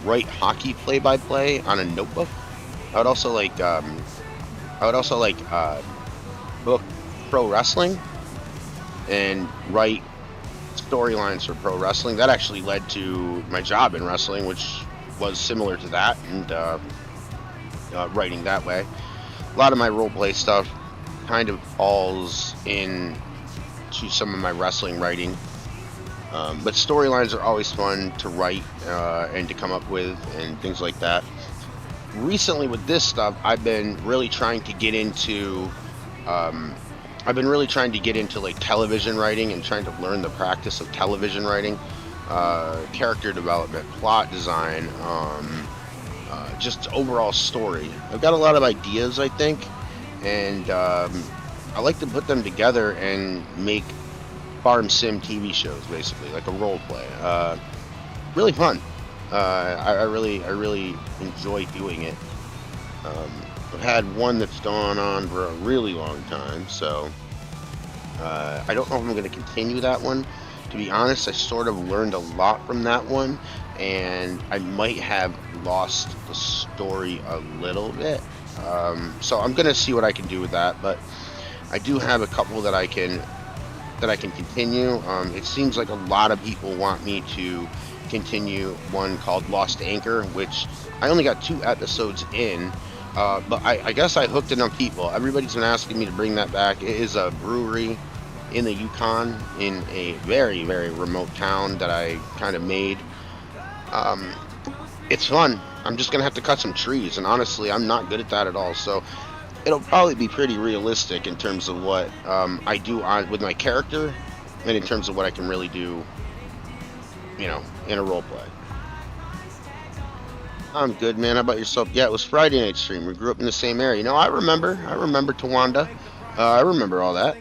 write hockey play-by-play on a notebook. I would also like book pro wrestling and write storylines for pro wrestling. That actually led to my job in wrestling, which was similar to that, and writing that way. A lot of my role play stuff kind of falls in to some of my wrestling writing. But storylines are always fun to write and to come up with and things like that. Recently with this stuff, I've been really trying to get into like television writing and trying to learn the practice of television writing, character development, plot design, just overall story. I've got a lot of ideas, I think, and I like to put them together and make farm sim TV shows, basically, like a role play. Really fun. I really enjoy doing it. I've had one that's gone on for a really long time, so I don't know if I'm going to continue that one. To be honest, I sort of learned a lot from that one, and I might have lost the story a little bit. So I'm going to see what I can do with that, but I do have a couple that I can continue. It seems like a lot of people want me to continue one called Lost Anchor, which I only got 2 episodes in, but I guess I hooked enough people. Everybody's been asking me to bring that back. It is a brewery in the Yukon in a very, very remote town that I kind of made. It's fun. I'm just gonna have to cut some trees, and honestly, I'm not good at that at all, so it'll probably be pretty realistic in terms of what I do with my character, and in terms of what I can really do, in a role play. I'm good, man. How about yourself? Yeah, it was Friday night stream. We grew up in the same area. I remember Tawanda. I remember all that.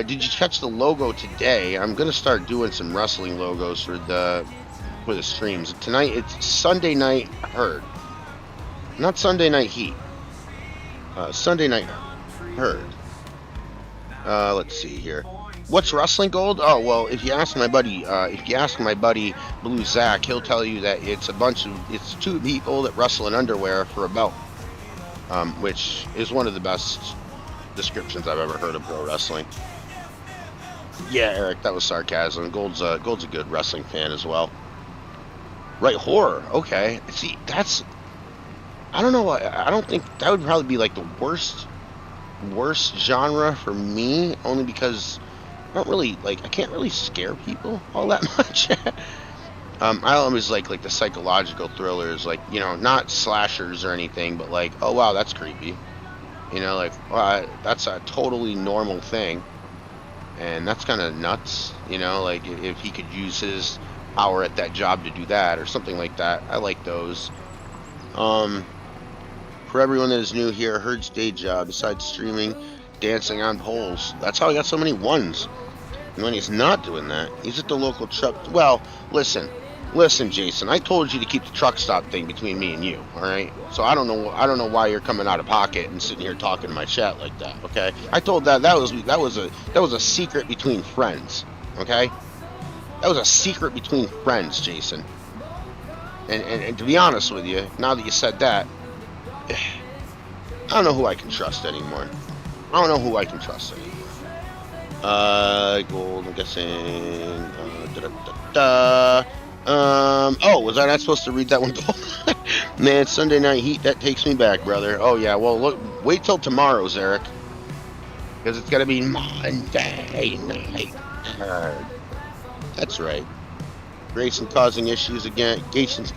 Did you catch the logo today? I'm gonna start doing some wrestling logos for the streams tonight. It's Sunday Night Herd, not Sunday Night Heat. Sunday Night Herd. Let's see here. What's wrestling gold? Oh well, if you ask my buddy Blue Zach, he'll tell you that it's 2 people that wrestle in underwear for a belt, which is one of the best descriptions I've ever heard of pro wrestling. Yeah, Eric, that was sarcasm. Gold's a good wrestling fan as well. Right, horror. Okay, see, I don't know. I don't think that would probably be like the worst genre for me, only because I can't really scare people all that much. I always like the psychological thrillers, not slashers or anything, but like, oh wow, that's creepy. That's a totally normal thing, and that's kind of nuts. If he could use his power at that job to do that or something like that. I like those. For everyone that is new here, Herd's day job, besides streaming, dancing on poles. That's how I got so many ones. And when he's not doing that, he's at the local truck. Well, listen, Jason. I told you to keep the truck stop thing between me and you. All right. So I don't know why you're coming out of pocket and sitting here talking to my chat like that. Okay. I told that was a secret between friends. Okay. That was a secret between friends, Jason. And to be honest with you, now that you said that, I don't know who I can trust anymore. Gold, I'm guessing. Oh, was I not supposed to read that one? Man, Sunday Night Heat, that takes me back, brother. Oh, yeah, well, look, wait till tomorrow's, Eric. Because it's going to be Monday Night Herd. That's right. Grayson causing issues again. Jason's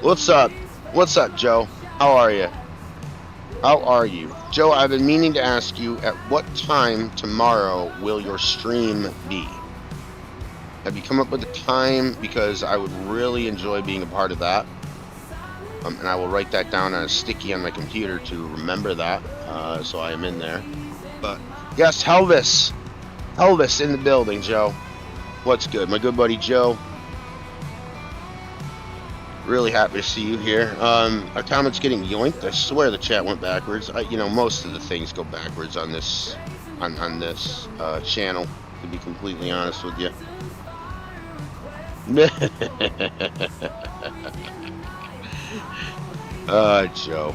What's up? What's up, Joe? How are you? Joe, I've been meaning to ask you, at what time tomorrow will your stream be? Have you come up with a time? Because I would really enjoy being a part of that. And I will write that down on a sticky on my computer to remember that, so I am in there. But yes, Elvis in the building, Joe. What's good, my good buddy Joe? Really happy to see you here. Our comments getting yoinked. I swear the chat went backwards. Most of the things go backwards on this channel, to be completely honest with you. Joe.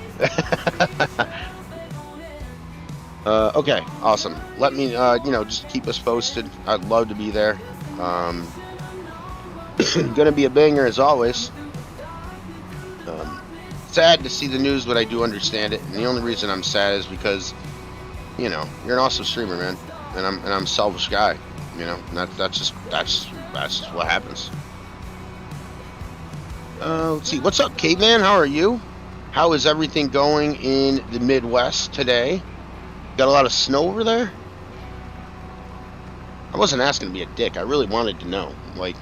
Okay, awesome. Let me, just keep us posted. I'd love to be there. Gonna be a banger as always. Sad to see the news, but I do understand it. And the only reason I'm sad is because, you're an awesome streamer, man, and I'm a selfish guy. And that's just what happens. Let's see. What's up, Caveman? How are you? How is everything going in the Midwest today? Got a lot of snow over there? I wasn't asking to be a dick. I really wanted to know. I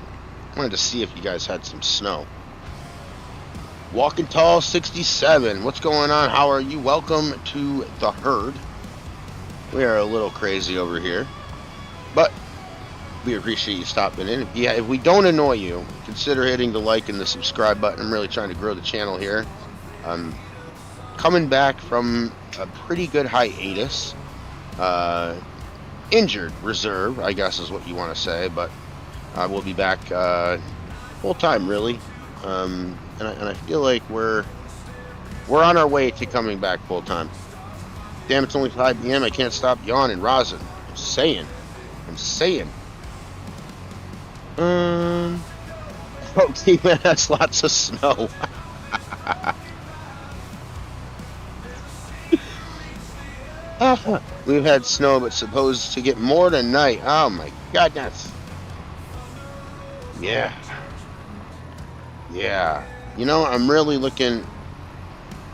wanted to see if you guys had some snow. Walking Tall 67. What's going on? How are you? Welcome to the herd. We are a little crazy over here, but we appreciate you stopping in. If we don't annoy you, consider hitting the like and the subscribe button. I'm really trying to grow the channel here. I'm coming back from a pretty good hiatus. Injured reserve, I guess is what you want to say, but I will be back full time, really. And I feel like we're on our way to coming back full time. Damn, it's only 5 p.m. I can't stop yawning, rosin. I'm saying. Okay, man, that's lots of snow. We've had snow, but supposed to get more tonight. Oh my goodness. Yeah. I'm really looking.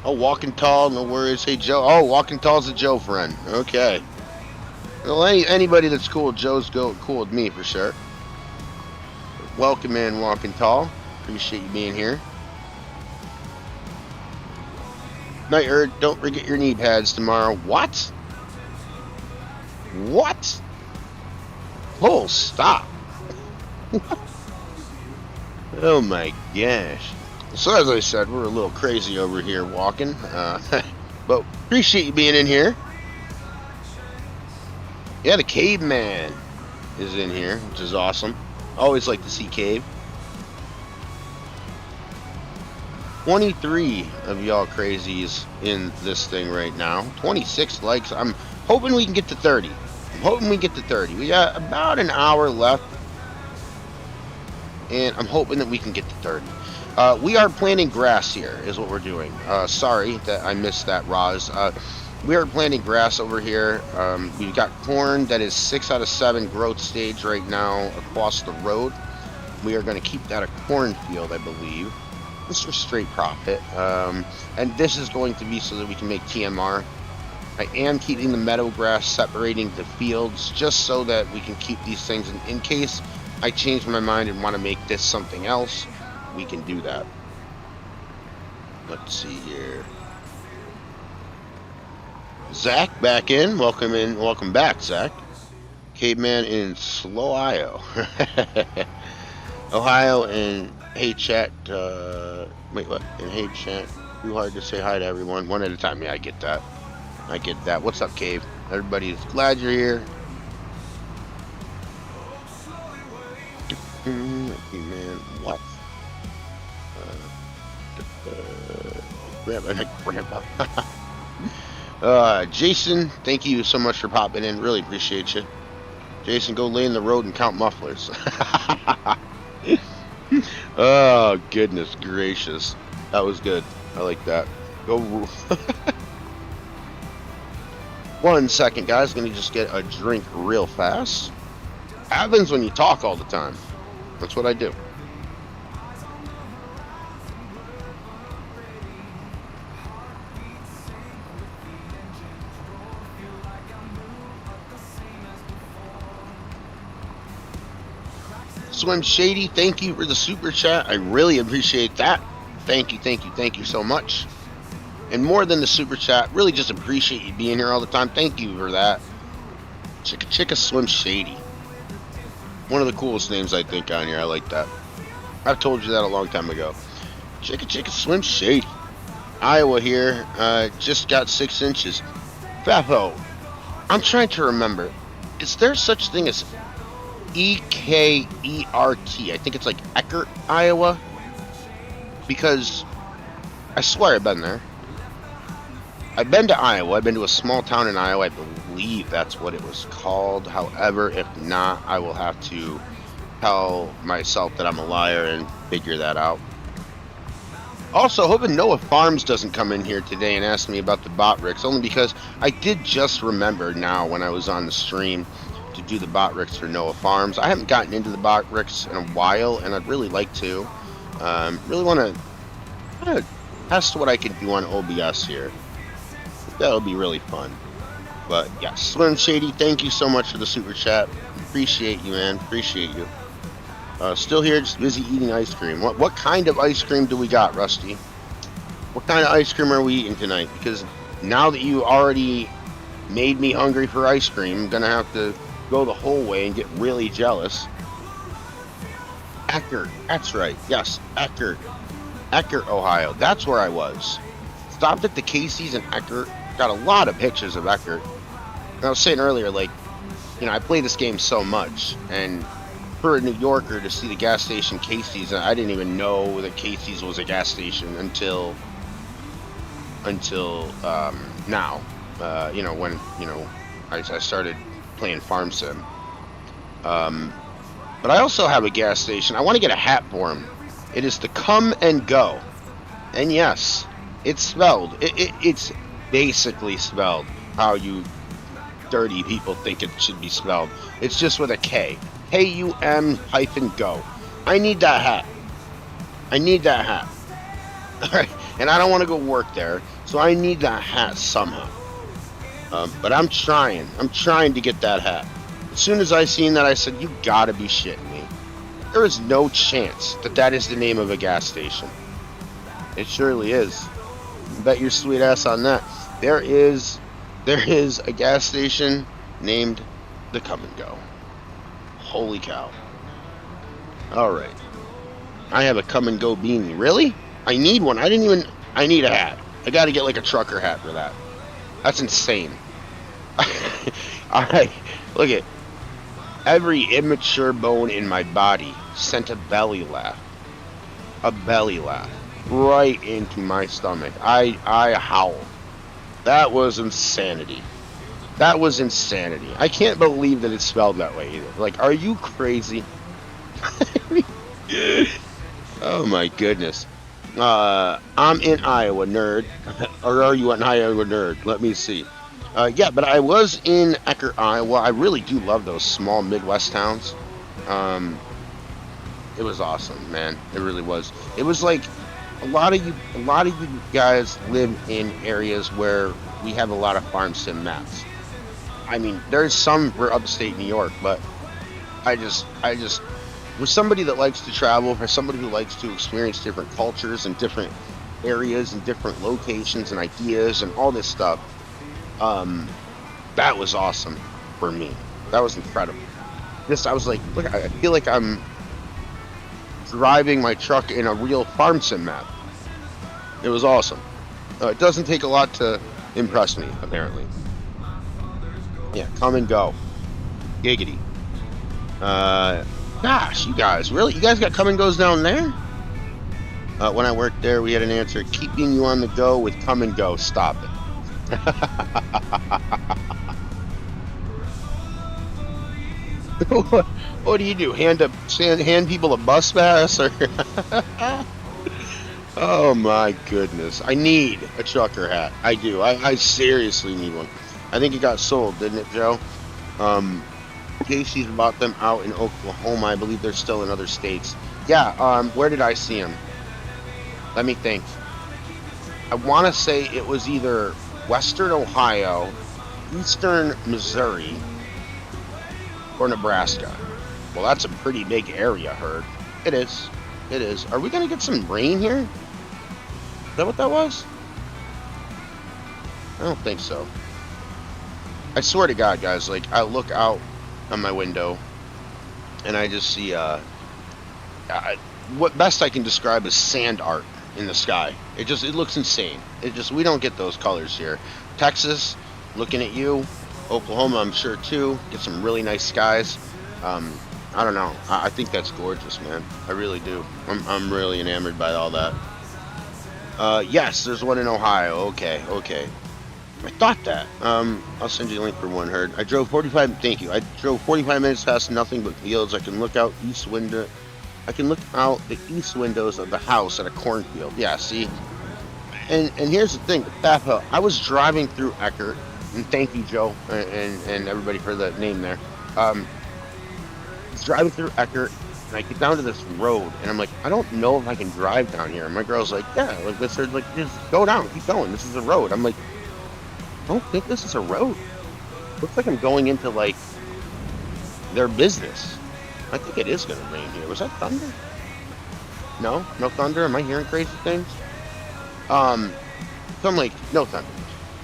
Oh, Walking Tall, no worries. Hey, Joe. Oh, Walking Tall's a Joe friend. Okay. Well, anybody that's cool with Joe's cool with me for sure. Welcome in, Walking Tall. Appreciate you being here. Night Erd, don't forget your knee pads tomorrow. What? Oh, stop. Oh my gosh. So as I said, we're a little crazy over here walking. But appreciate you being in here. Yeah, the Caveman is in here, which is awesome. Always like to see Cave. 23 of y'all crazies in this thing right now. 26 likes. I'm hoping we can get to 30. We got about an hour left, and I'm hoping that we can get to 30. We are planting grass here, is what we're doing. Sorry that I missed that, Roz. We are planting grass over here. We've got corn that is 6 out of 7 growth stage right now across the road. We are going to keep that a cornfield, I believe. This is for straight profit. And this is going to be so that we can make TMR. I am keeping the meadow grass separating the fields just so that we can keep these things in case I change my mind and want to make this something else. We can do that. Let's see here. Zach back in. Welcome back, Zach. Caveman in Slow, Ohio, and hey chat. Wait, what? And hey chat. Too hard to say hi to everyone. One at a time. Yeah, I get that. What's up, Cave? Everybody's glad you're here. Man, what? Grandpa. Jason, thank you so much for popping in. Really appreciate you. Jason, go lay in the road and count mufflers. Oh, goodness gracious. That was good. I like that. Go. 1 second, guys. Gonna just get a drink real fast. Happens when you talk all the time. That's what I do. Swim Shady, thank you for the super chat. I really appreciate that. Thank you so much. And more than the super chat, really just appreciate you being here all the time. Thank you for that. Chicka Swim Shady. One of the coolest names I think on here. I like that. I've told you that a long time ago. Chicka Swim Shady. Iowa here. Just got 6 inches. Fafo, I'm trying to remember. Is there such thing as E-K-E-R-T? I think it's like Eckert, Iowa. Because I swear I've been there. I've been to Iowa. I've been to a small town in Iowa. I believe that's what it was called. However, if not, I will have to tell myself that I'm a liar and figure that out. Also, hoping Noah Farms doesn't come in here today and ask me about the bot rigs, only because I did just remember now when I was on the stream to do the bot rigs for Noah Farms. I haven't gotten into the bot rigs in a while, and I'd really like to. Really want to test what I can do on OBS here. That'll be really fun. But yeah, Slim Shady, thank you so much for the super chat. Appreciate you, man. Appreciate you. Still here, just busy eating ice cream. What kind of ice cream do we got, Rusty? What kind of ice cream are we eating tonight? Because now that you already made me hungry for ice cream, I'm gonna have to go the whole way and get really jealous. Eckerd, that's right. Yes, Eckerd, Ohio. That's where I was. Stopped at the Casey's in Eckerd. Got a lot of pictures of Eckerd. And I was saying earlier, like, you know, I play this game so much, and for a New Yorker to see the gas station Casey's, I didn't even know that Casey's was a gas station until now. You know, when I started playing Farm Sim. But I also have a gas station. I want to get a hat for him. It is the Come and Go, and yes, it's spelled. It's basically spelled how you dirty people think it should be spelled. It's just with a K. KUM-go. I need that hat. I need that hat. Alright, and I don't want to go work there, so I need that hat somehow. But I'm trying. I'm trying to get that hat. As soon as I seen that, I said, you gotta be shitting me. There is no chance that that is the name of a gas station. It surely is. Bet your sweet ass on that. There is a gas station named the Come and Go. Holy cow. Alright. I have a Come and Go beanie. Really? I need one. I need a hat. I gotta get like a trucker hat for that. That's insane. Look at every immature bone in my body sent a belly laugh. A belly laugh. Right into my stomach. I howled. That was insanity. That was insanity. I can't believe that it's spelled that way either. Like, are you crazy? Oh my goodness. I'm in Iowa, nerd. Or are you in Iowa, nerd? Let me see. Yeah, but I was in Eckerd, Iowa. I really do love those small Midwest towns. It was awesome, man. It really was. It was like a lot of you guys live in areas where we have a lot of farm sim maps. I mean, there's some for upstate New York, but I just, for somebody that likes to travel, for somebody who likes to experience different cultures and different areas and different locations and ideas and all this stuff, that was awesome for me. That was incredible. I was like, look, I feel like I'm driving my truck in a real farm sim map. It was awesome. It doesn't take a lot to impress me, apparently. Yeah, Come and Go. Giggity. Gosh, you guys, really? You guys got Come and Goes down there? When I worked there, we had an answer, keeping you on the go with Come and Go. Stop it. What do you do? Hand people a bus pass? Or oh my goodness. I need a trucker hat. I do. I seriously need one. I think it got sold, didn't it, Joe? Casey's bought them out in Oklahoma. I believe they're still in other states. Yeah, where did I see them? Let me think. I want to say it was either Western Ohio, Eastern Missouri, or Nebraska. Well, that's a pretty big area, Herd. It is. It is. Are we going to get some rain here? Is that what that was? I don't think so. I swear to God, guys, like, I look out on my window and I just see what best I can describe as sand art in the sky. It looks insane. We don't get those colors here. Texas, looking at you. Oklahoma, I'm sure too. Get some really nice skies. I don't know. I think that's gorgeous, man. I really do. I'm really enamored by all that. Yes, there's one in Ohio. Okay, okay. I thought that. I'll send you a link for one, Herd. I drove 45. Thank you. I drove 45 minutes past nothing but fields. I can look out east window. I can look out the east windows of the house at a cornfield. Yeah, see. And here's the thing, Bath Hill. I was driving through Eckert, and thank you, Joe, and everybody for the name there. I was driving through Eckert, and I get down to this road, and I'm like, I don't know if I can drive down here. And my girl's like, yeah, like this, like just go down, keep going. This is a road. I'm like, I don't think this is a road. Looks like I'm going into like their business. I think it is gonna rain here. Was that thunder? No, no thunder. Am I hearing crazy things? So I'm like, no thunder.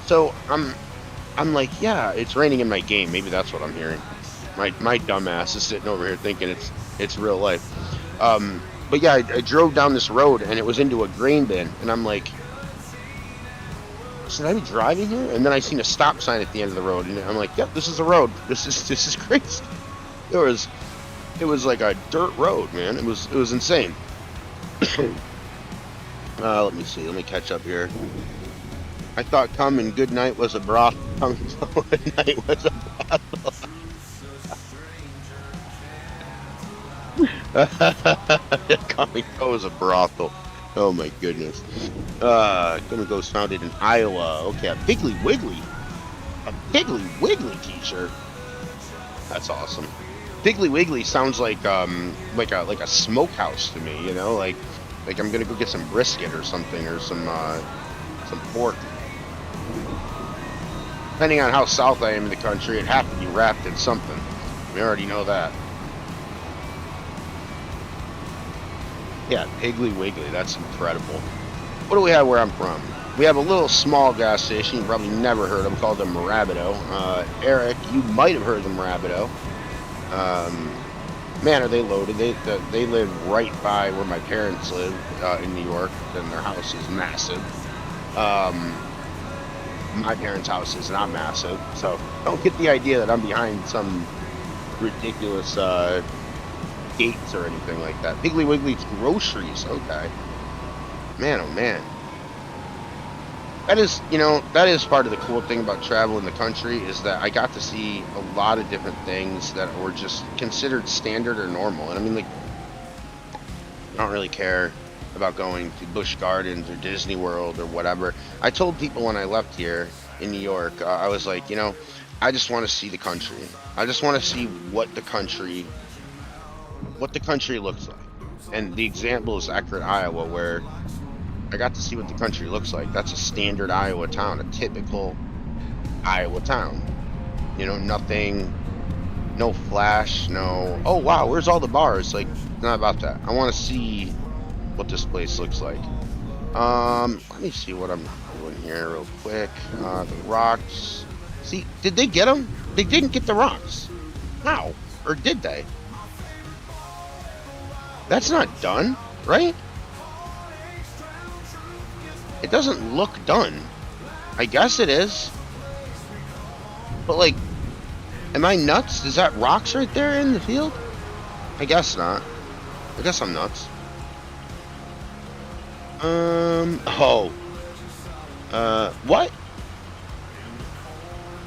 So I'm like, yeah, it's raining in my game. Maybe that's what I'm hearing. My dumbass is sitting over here thinking it's real life. But yeah, I drove down this road and it was into a grain bin, and I'm like, should I be driving here? And then I seen a stop sign at the end of the road, and I'm like, yep, this is a road. This is crazy. It was like a dirt road, man. It was insane. Let me see. Let me catch up here. I thought "Come and Good Night" was a brothel. Come and Good Night was a brothel. Come and Go was a brothel. Oh my goodness. Come and Go's founded in Iowa. Okay, a Piggly Wiggly. A Piggly Wiggly t-shirt. That's awesome. Piggly Wiggly sounds like a smokehouse to me, you know, like I'm gonna go get some brisket or something, or some pork. Depending on how south I am in the country, it'd have to be wrapped in something. We already know that. Yeah, Piggly Wiggly, that's incredible. What do we have where I'm from? We have a little small gas station you probably never heard of, called the Marabido. Eric, you might have heard of the Marabido. Man, are they loaded. They live right by where my parents live in New York, and their house is massive. My parents' house is not massive, so don't get the idea that I'm behind some ridiculous gates or anything like that. Piggly Wiggly's groceries, okay. Man, oh man. That is part of the cool thing about traveling the country, is that I got to see a lot of different things that were just considered standard or normal. And I mean, like, I don't really care about going to Busch Gardens or Disney World or whatever. I told people when I left here in New York, I was like, I just want to see the country. I just want to see what the country looks like. And the example is Eckert, Iowa, where I got to see what the country looks like. That's a standard Iowa town, a typical Iowa town. Nothing, no flash, no, oh wow, where's all the bars? Like, not about that. I want to see what this place looks like. Let me see what I'm doing here real quick. The rocks. See, did they get them? They didn't get the rocks. How? Or did they? That's not done, right? It doesn't look done. I guess it is. But, like, am I nuts? Is that rocks right there in the field? I guess not. I guess I'm nuts. What?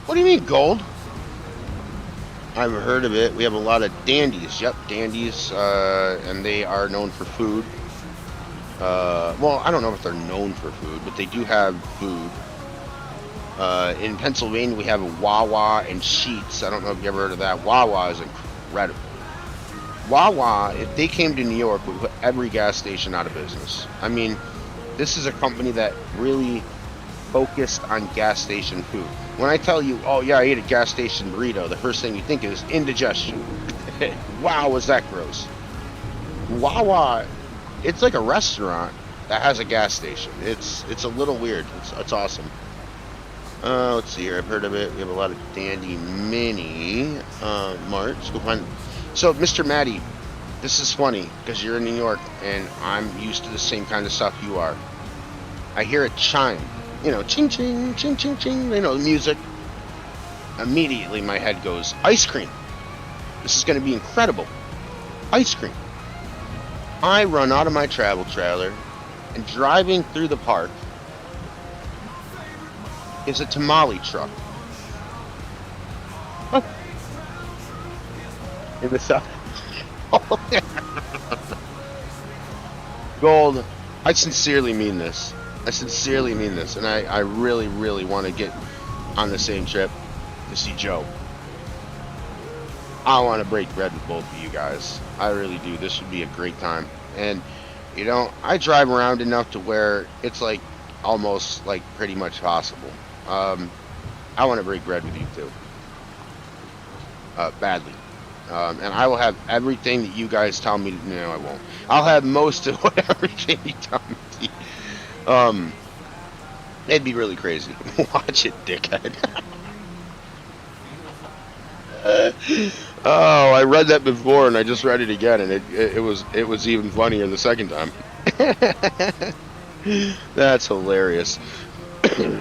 What do you mean gold? I've heard of it. We have a lot of dandies. Yep, dandies, and they are known for food. Well, I don't know if they're known for food, but they do have food. In Pennsylvania, we have Wawa and Sheetz. I don't know if you ever heard of that. Wawa is incredible. Wawa, if they came to New York, would put every gas station out of business. I mean, this is a company that really focused on gas station food. When I tell you, oh yeah, I ate a gas station burrito, the first thing you think is indigestion. Wow, was that gross. Wawa, it's like a restaurant that has a gas station. It's a little weird. It's awesome. Let's see here. I've heard of it. We have a lot of Dandy Mini marts. Go find. So, Mr. Maddie, this is funny because you're in New York and I'm used to the same kind of stuff you are. I hear a chime, ching ching ching ching ching. Music. Immediately, my head goes ice cream. This is going to be incredible. Ice cream. I run out of my travel trailer and driving through the park is a tamale truck. In the south. Gold, I sincerely mean this. I sincerely mean this, and I really, really want to get on the same trip to see Joe. I want to break bread with both of you guys. I really do. This would be a great time. And, you know, I drive around enough to where it's like almost like pretty much possible. I want to break bread with you too. Badly. And I will have everything that you guys tell me. No, I won't. I'll have most of everything you tell me. It'd be really crazy. Watch it, dickhead. Oh, I read that before, and I just read it again, and it was even funnier the second time. That's hilarious.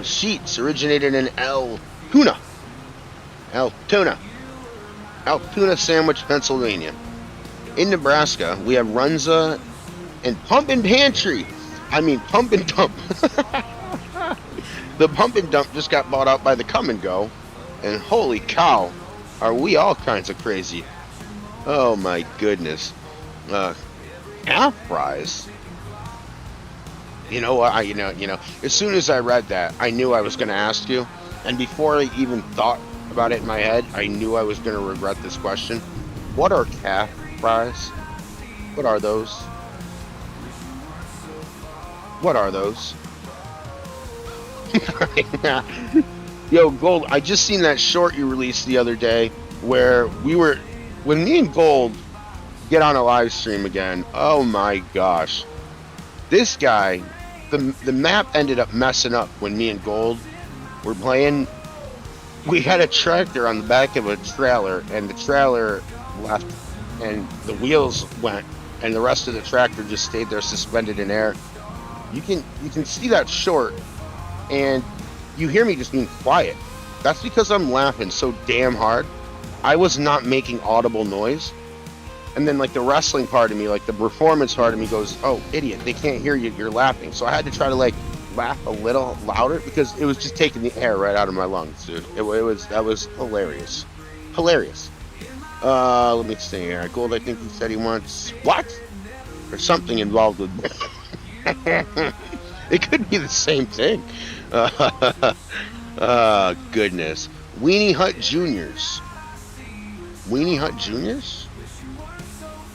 Sheets originated in Altoona, Altoona Sandwich, Pennsylvania. In Nebraska, we have Runza and Pump and Pantry. I mean, Pump and Dump. The Pump and Dump just got bought out by the Come and Go, and holy cow, are we all kinds of crazy. Oh my goodness. Half fries. You know what? You know. As soon as I read that, I knew I was going to ask you, and before I even thought about it in my head, I knew I was going to regret this question. What are calf fries? What are those? What are those? Yo, Gold, I just seen that short you released the other day where when me and Gold get on a live stream again, oh my gosh. This guy, the map ended up messing up when me and Gold were playing. We had a tractor on the back of a trailer, and the trailer left, and the wheels went, and the rest of the tractor just stayed there suspended in air. You can see that short, and you hear me just being quiet. That's because I'm laughing so damn hard. I was not making audible noise. And then, like, the wrestling part of me, like, the performance part of me goes, oh, idiot, they can't hear you, you're laughing. So I had to try to, like, laugh a little louder because it was just taking the air right out of my lungs, dude. That was hilarious. Hilarious. Let me see here. Gold, I think he said he wants... What? There's something involved with... It could be the same thing. Goodness. Weenie Hut Juniors. Weenie Hut Juniors?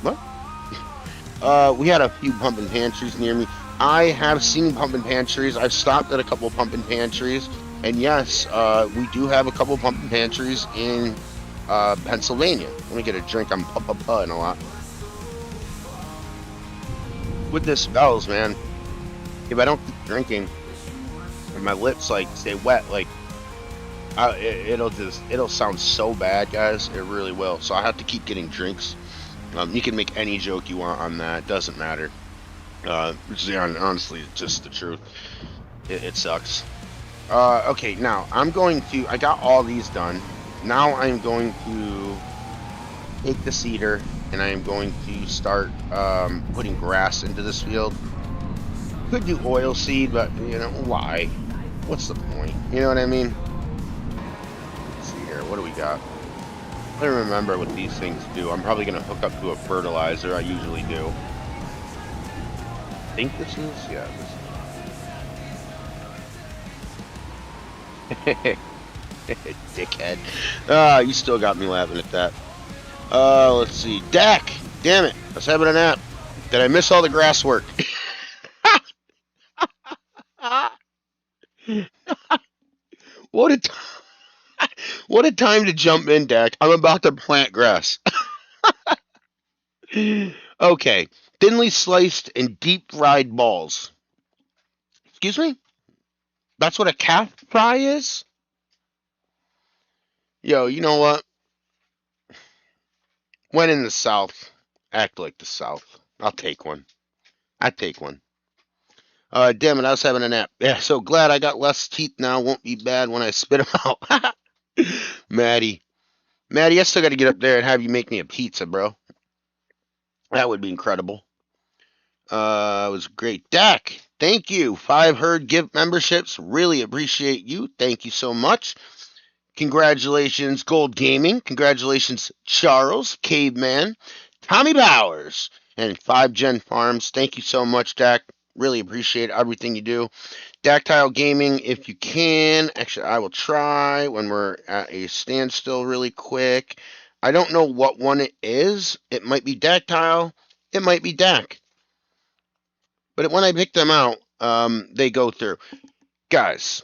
What? We had a few pumping pantries near me. I have seen pumping pantries. I've stopped at a couple pumping pantries. And yes, we do have a couple pumping pantries in Pennsylvania. Let me get a drink. I'm putting a lot. With the spells, man, if I don't keep drinking and my lips like stay wet, like it'll sound so bad, guys. It really will. So I have to keep getting drinks. You can make any joke you want on that. It doesn't matter. Which is honestly just the truth. It sucks. Okay, now I got all these done. Now I'm going to take the seeder and I am going to start putting grass into this field. Could do oil seed, but you know, why? What's the point? You know what I mean? Let's see here. What do we got? I don't remember what these things do. I'm probably going to hook up to a fertilizer. I usually do. I think this is? Yeah, this is. Dickhead. You still got me laughing at that. Let's see. Dak! Damn it. I was having a nap. Did I miss all the grass work? What a what a time to jump in, Dak. I'm about to plant grass. Okay. Thinly sliced and deep fried balls. Excuse me? That's what a calf fry is? Yo, you know what? When in the South, act like the South. I'll take one. I take one. Damn it, I was having a nap. Yeah, so glad I got less teeth now. Won't be bad when I spit them out. Maddie, I still got to get up there and have you make me a pizza, bro. That would be incredible. It was great. Dak, thank you. 5 herd gift memberships. Really appreciate you. Thank you so much. Congratulations, Gold Gaming. Congratulations, Charles, Caveman, Tommy Bowers, and 5 Gen Farms. Thank you so much, Dak. Really appreciate everything you do. Dactyle Gaming, if you can. Actually, I will try when we're at a standstill really quick. I don't know what one it is. It might be Dactyle. It might be Dak. But when I pick them out, they go through. Guys,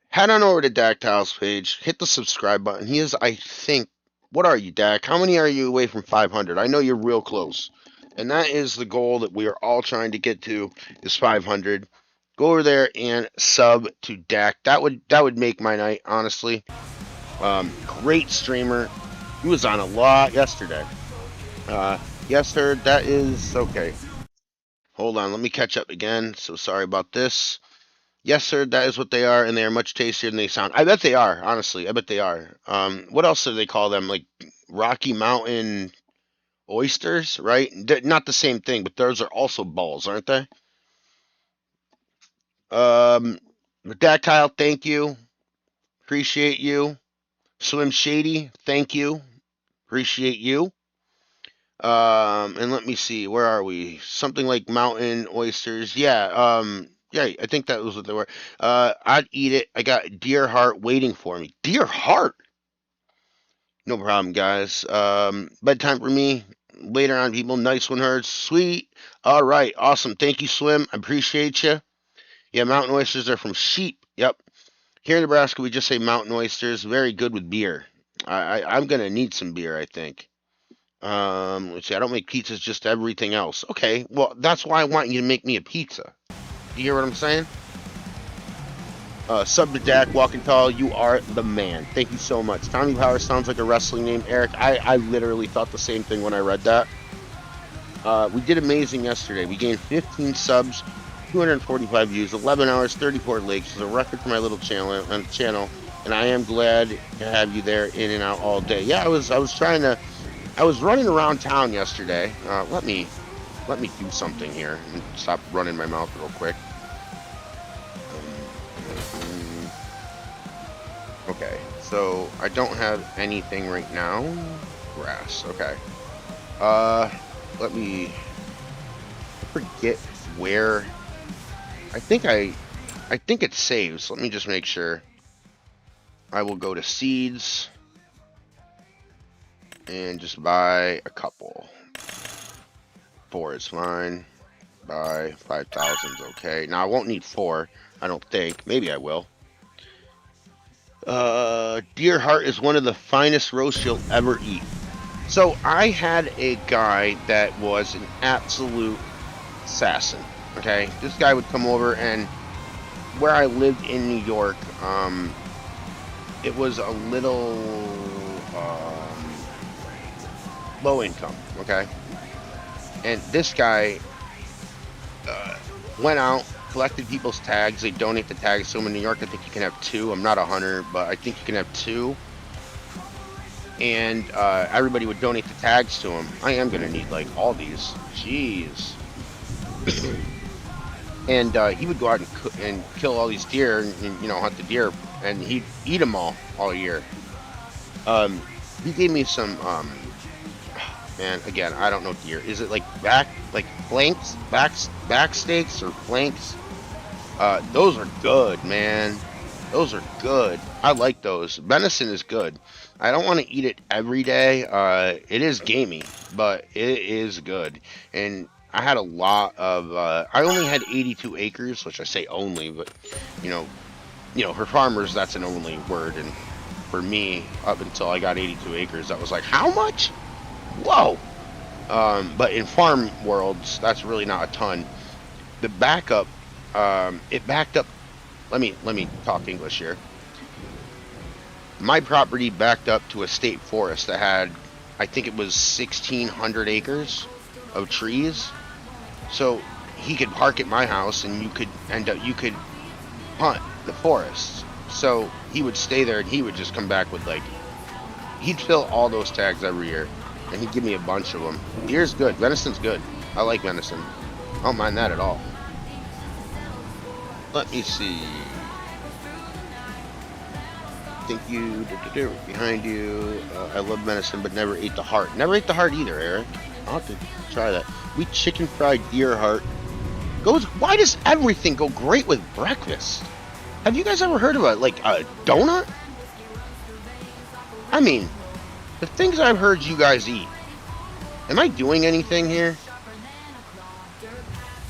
head on over to Dactyle's page. Hit the subscribe button. He is, I think, what are you, Dak? How many are you away from 500? I know you're real close. And that is the goal that we are all trying to get to, is 500. Go over there and sub to Dak. That would make my night, honestly. Great streamer. He was on a lot yesterday. Yes, sir. That is okay. Hold on, let me catch up again. So sorry about this. Yes, sir. That is what they are, and they are much tastier than they sound. I bet they are. Honestly, I bet they are. What else do they call them? Like Rocky Mountain oysters, right? Not the same thing, but those are also balls, aren't they? Dactyle, thank you. Appreciate you. Slim Shady, thank you. Appreciate you. And let me see, where are we? Something like mountain oysters. Yeah, yeah, I think that was what they were. I'd eat it. I got Deer Heart waiting for me. Deer Heart? No problem, guys. Bedtime for me. Later on, people. Nice one, Herd. Sweet. All right. Awesome. Thank you, Slim. I appreciate you. Yeah, mountain oysters are from sheep. Yep. Here in Nebraska, we just say mountain oysters. Very good with beer. I'm going to need some beer, I think. Let's see. I don't make pizzas, just everything else. Okay. Well, that's why I want you to make me a pizza. You hear what I'm saying? Sub to Dak, walking tall, you are the man. Thank you so much. Tommy Power sounds like a wrestling name. Eric, I literally thought the same thing when I read that. We did amazing yesterday. We gained 15 subs, 245 views, 11 hours, 34 likes. It was a record for my little channel, and I am glad to have you there in and out all day. Yeah, I was running around town yesterday. Let me do something here and stop running my mouth real quick. Okay, so I don't have anything right now. Grass, okay. Let me forget where. I think it saves. Let me just make sure. I will go to seeds and just buy a couple. 4 is fine. Buy 5,000 is okay. Now I won't need 4. I don't think. Maybe I will. Deer Heart is one of the finest roasts you'll ever eat. So I had a guy that was an absolute assassin. Okay, this guy would come over, and where I lived in New York, it was a little low income. Okay, and this guy went out, collected people's tags. They donate the tags to him. In New York, I think you can have 2. I'm not a hunter, but I think you can have 2. And everybody would donate the tags to him. I am gonna need like all these. Jeez. And he would go out and kill all these deer, and hunt the deer, and he'd eat them all year. He gave me some. Man, again, I don't know deer. Is it like flanks, back steaks or flanks? Those are good, man. Those are good. I like those. Venison is good. I don't want to eat it every day. It is gamey, but it is good. And I had a lot of. I only had 82 acres, which I say only, but for farmers that's an only word, and for me, up until I got 82 acres, that was like, how much? Whoa! But in farm worlds, that's really not a ton. The backup, it backed up. Let me talk English here. My property backed up to a state forest that had, I think it was 1,600 acres of trees. So he could park at my house, and you could hunt the forest. So he would stay there, and he would just come back with he'd fill all those tags every year, and he'd give me a bunch of them. Deer's good. Venison's good. I like venison. I don't mind that at all. Let me see. Thank you. Behind you. I love medicine, but never ate the heart. Never ate the heart either, Eric. I'll have to try that. We chicken fried deer heart. Why does everything go great with breakfast? Have you guys ever heard of like a donut? I mean, the things I've heard you guys eat. Am I doing anything here?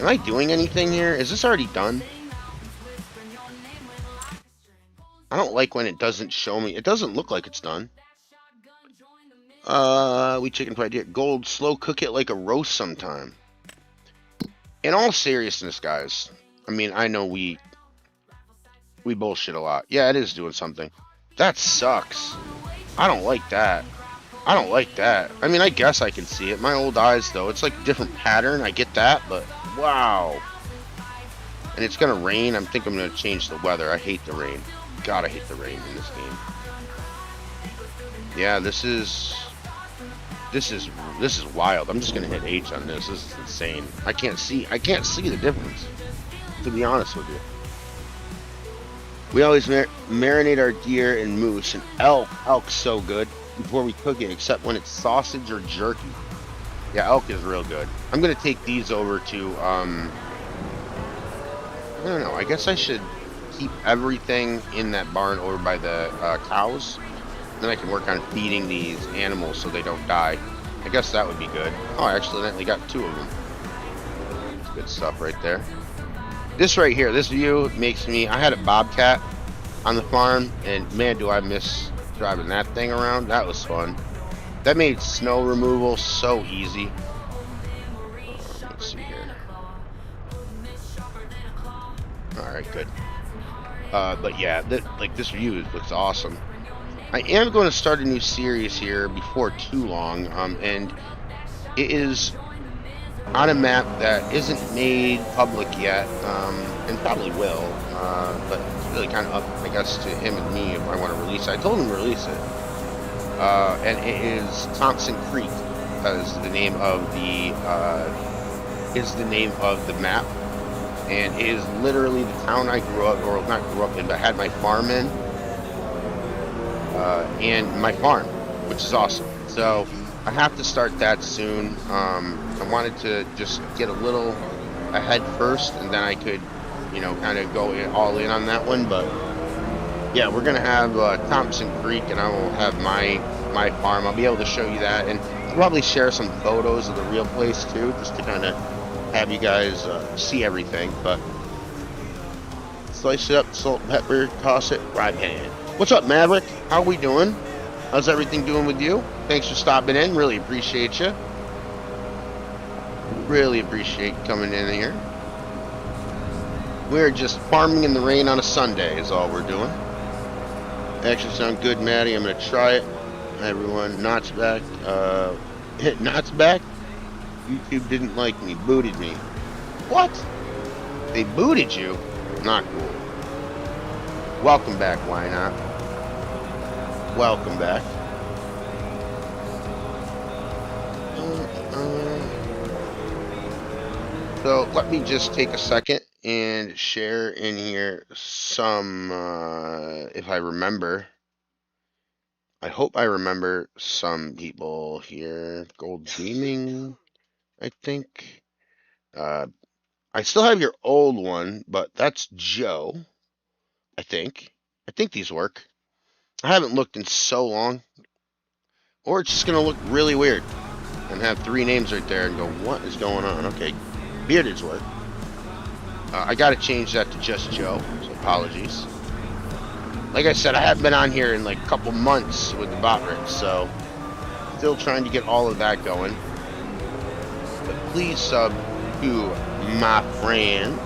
Am I doing anything here? Is this already done? I don't like when it doesn't show me. It doesn't look like it's done. We chicken fried deer. Gold, slow cook it like a roast sometime. In all seriousness, guys. I mean, I know we bullshit a lot. Yeah, it is doing something. That sucks. I don't like that. I don't like that. I mean, I guess I can see it. My old eyes, though. It's like a different pattern. I get that, but wow. And it's going to rain. I think I'm going to change the weather. I hate the rain. God, I hate the rain in this game. Yeah, this is wild. I'm just going to hit H on this. This is insane. I can't see the difference, to be honest with you. We always marinate our deer and moose and elk. Elk's so good before we cook it, except when it's sausage or jerky. Yeah, elk is real good. I'm gonna take these over to I don't know. I guess I should keep everything in that barn over by the cows. Then I can work on feeding these animals so they don't die. I guess that would be good. Oh, I accidentally got 2 of them. That's good stuff right there. This right here, this view makes me... I had a Bobcat on the farm, and man, do I miss driving that thing around. That was fun. That made snow removal so easy. Let's see here. Alright, good. But yeah, this view looks awesome. I am going to start a new series here before too long, and it is on a map that isn't made public yet, and probably will, but it's really kind of up, I guess, to him and me if I want to release it. I told him to release it, and it is Thompson Creek, is the name of the map, and it is literally the town I grew up, or not grew up in, but had my farm in, and my farm, which is awesome. So I have to start that soon. I wanted to just get a little ahead first, and then I could, kind of go all in on that one. But yeah, we're gonna have Thompson Creek, and I will have my farm. I'll be able to show you that, and probably share some photos of the real place too, just to kind of have you guys see everything. But slice it up, salt, pepper, toss it, fry pan. What's up, Maverick? How we doing? How's everything doing with you? Thanks for stopping in. Really appreciate you. Really appreciate coming in here. We're just farming in the rain on a Sunday is all we're doing. Actually sound good, Maddie. I'm going to try it. Hi, everyone. Knott's back. Knott's back? YouTube didn't like me. Booted me. What? They booted you? Not cool. Welcome back, why not? Welcome back. So let me just take a second and share in here some, if I remember. I hope I remember some people here. Gold Gaming, I think. I still have your old one, but that's Joe, I think. I think these work. I haven't looked in so long. Or it's just going to look really weird and have 3 names right there and go, what is going on? Okay, beardeds work. I got to change that to just Joe, so apologies. Like I said, I haven't been on here in like a couple months with the bot rig, so still trying to get all of that going. But please sub to my friends.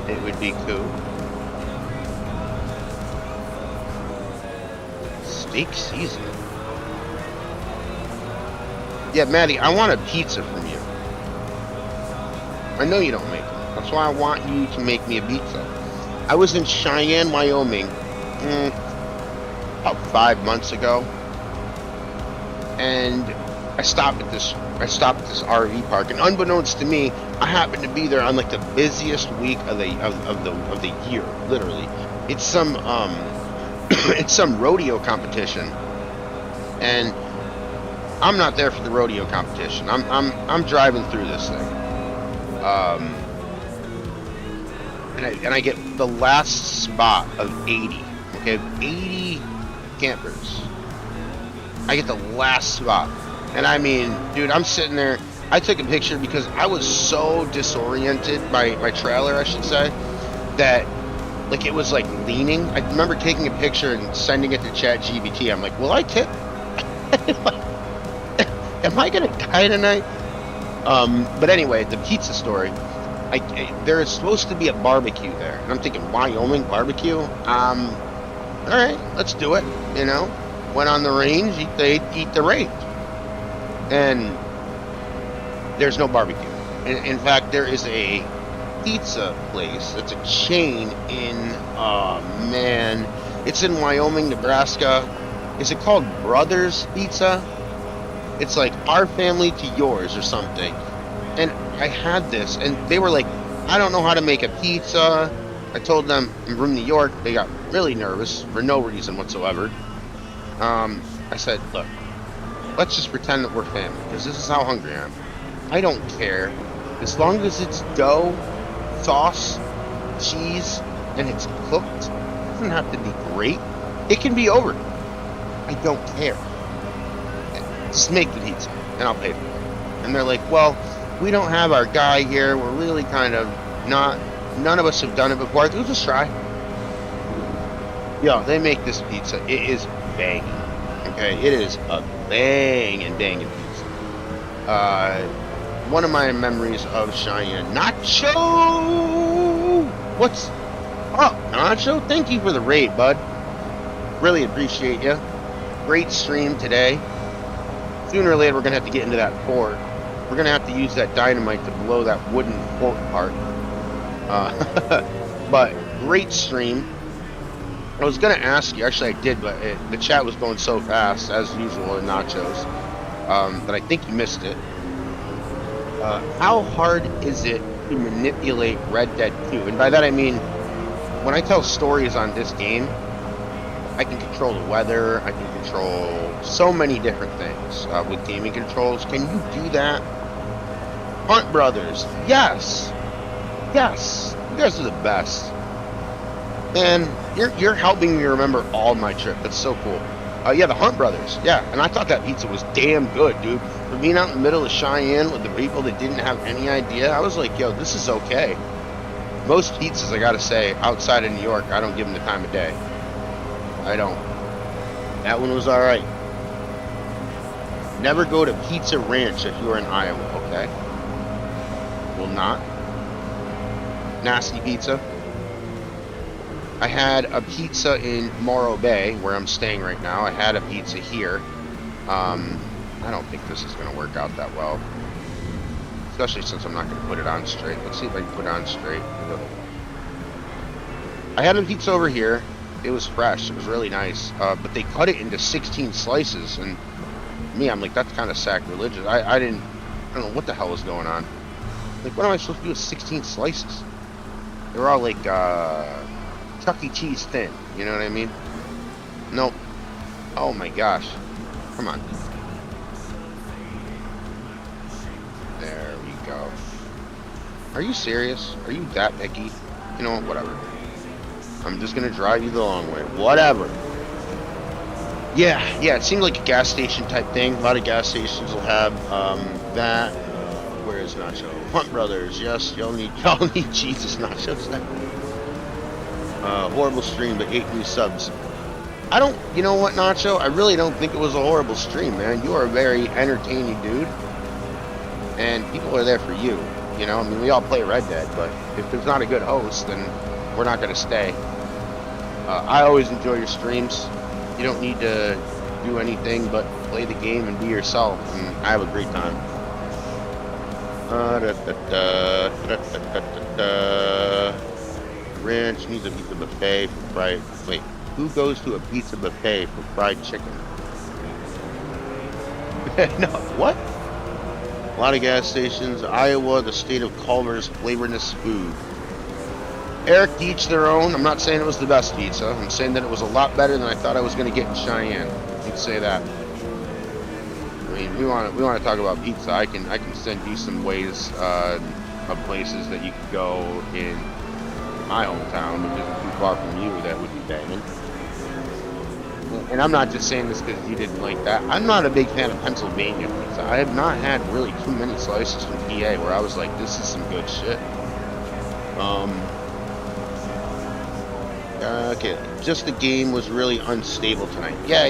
It would be cool. Steak season. Yeah, Maddie, I want a pizza from you. I know you don't make them. That's why I want you to make me a pizza. I was in Cheyenne, Wyoming, about 5 months ago, and I stopped at this I stopped at this RV park, and unbeknownst to me, I happened to be there on like the busiest week of the year. Literally, it's some it's some rodeo competition, and I'm not there for the rodeo competition. I'm driving through this thing, and I get the last spot of 80. Okay, 80 campers. I get the last spot. And I mean, dude, I'm sitting there. I took a picture because I was so disoriented by my trailer, I should say, that like it was like leaning. I remember taking a picture and sending it to ChatGPT. I'm like, will I tip? Am I gonna die tonight? But anyway, the pizza story. There is supposed to be a barbecue there, and I'm thinking Wyoming barbecue. All right, let's do it. You know, went on the range, eat the range. And there's no barbecue. In fact, there is a pizza place. It's a chain in, oh man, it's in Wyoming, Nebraska. Is it called Brothers Pizza? It's like Our Family to Yours or something. And I had this, and they were like, I don't know how to make a pizza. I told them I'm from New York. They got really nervous for no reason whatsoever. I said, look, let's just pretend that we're family, because this is how hungry I am. I don't care. As long as it's dough, sauce, cheese, and it's cooked, it doesn't have to be great. It can be over. I don't care. Just make the pizza, and I'll pay for it. And they're like, well, we don't have our guy here. We're really kind of not, none of us have done it before. I go, just try. Yo, they make this pizza. It is banging. Okay, it is a banging pizza. One of my memories of Cheyenne. Nacho! What's up, Nacho? Thank you for the raid, bud. Really appreciate you. Great stream today. Sooner or later, we're going to have to get into that fort. We're going to have to use that dynamite to blow that wooden fort apart. But great stream. I was going to ask you, actually I did, but the chat was going so fast, as usual in Nachos, that I think you missed it. How hard is it to manipulate Red Dead 2? And by that I mean, when I tell stories on this game, I can control the weather, I can control so many different things with gaming controls. Can you do that? Hunt Brothers, yes! Yes! You guys are the best. And you're helping me remember all my trip. That's so cool. Yeah, the Hunt Brothers. Yeah, and I thought that pizza was damn good, dude. For being out in the middle of Cheyenne with the people that didn't have any idea, I was like, yo, this is okay. Most pizzas, I gotta say, outside of New York, I don't give them the time of day. I don't. That one was alright. Never go to Pizza Ranch if you're in Iowa, okay? Will not. Nasty pizza. I had a pizza in Morro Bay, where I'm staying right now. I had a pizza here. I don't think this is going to work out that well. Especially since I'm not going to put it on straight. Let's see if I can put it on straight. I had a pizza over here. It was fresh. It was really nice. But they cut it into 16 slices. And me, I'm like, that's kind of sacrilegious. I don't know what the hell was going on. Like, what am I supposed to do with 16 slices? They were all like, Chuck E. Cheese thin, you know what I mean? Nope. Oh my gosh. Come on. There we go. Are you serious? Are you that picky? You know what? Whatever. I'm just gonna drive you the long way. Whatever. Yeah, it seemed like a gas station type thing. A lot of gas stations will have that. Where is Nacho? Hunt Brothers. Yes, y'all need Jesus nachos. Horrible stream, but 8 new subs. I don't, you know what, Nacho? I really don't think it was a horrible stream, man. You are a very entertaining dude. And people are there for you. You know, I mean, we all play Red Dead, but if there's not a good host, then we're not going to stay. I always enjoy your streams. You don't need to do anything but play the game and be yourself, and I have a great time. Ranch needs a pizza buffet for fried... Wait, who goes to a pizza buffet for fried chicken? No, what? A lot of gas stations. Iowa, the state of Culver's flavorless food. Eric, to each their own. I'm not saying it was the best pizza. I'm saying that it was a lot better than I thought I was going to get in Cheyenne. You can say that. I mean, we want to talk about pizza. I can send you some ways of places that you could go in my hometown, which isn't too far from you, that would be banging. And I'm not just saying this because you didn't like that. I'm not a big fan of Pennsylvania pizza. I have not had really too many slices from PA where I was like, this is some good shit. Okay, just the game was really unstable tonight. Yeah.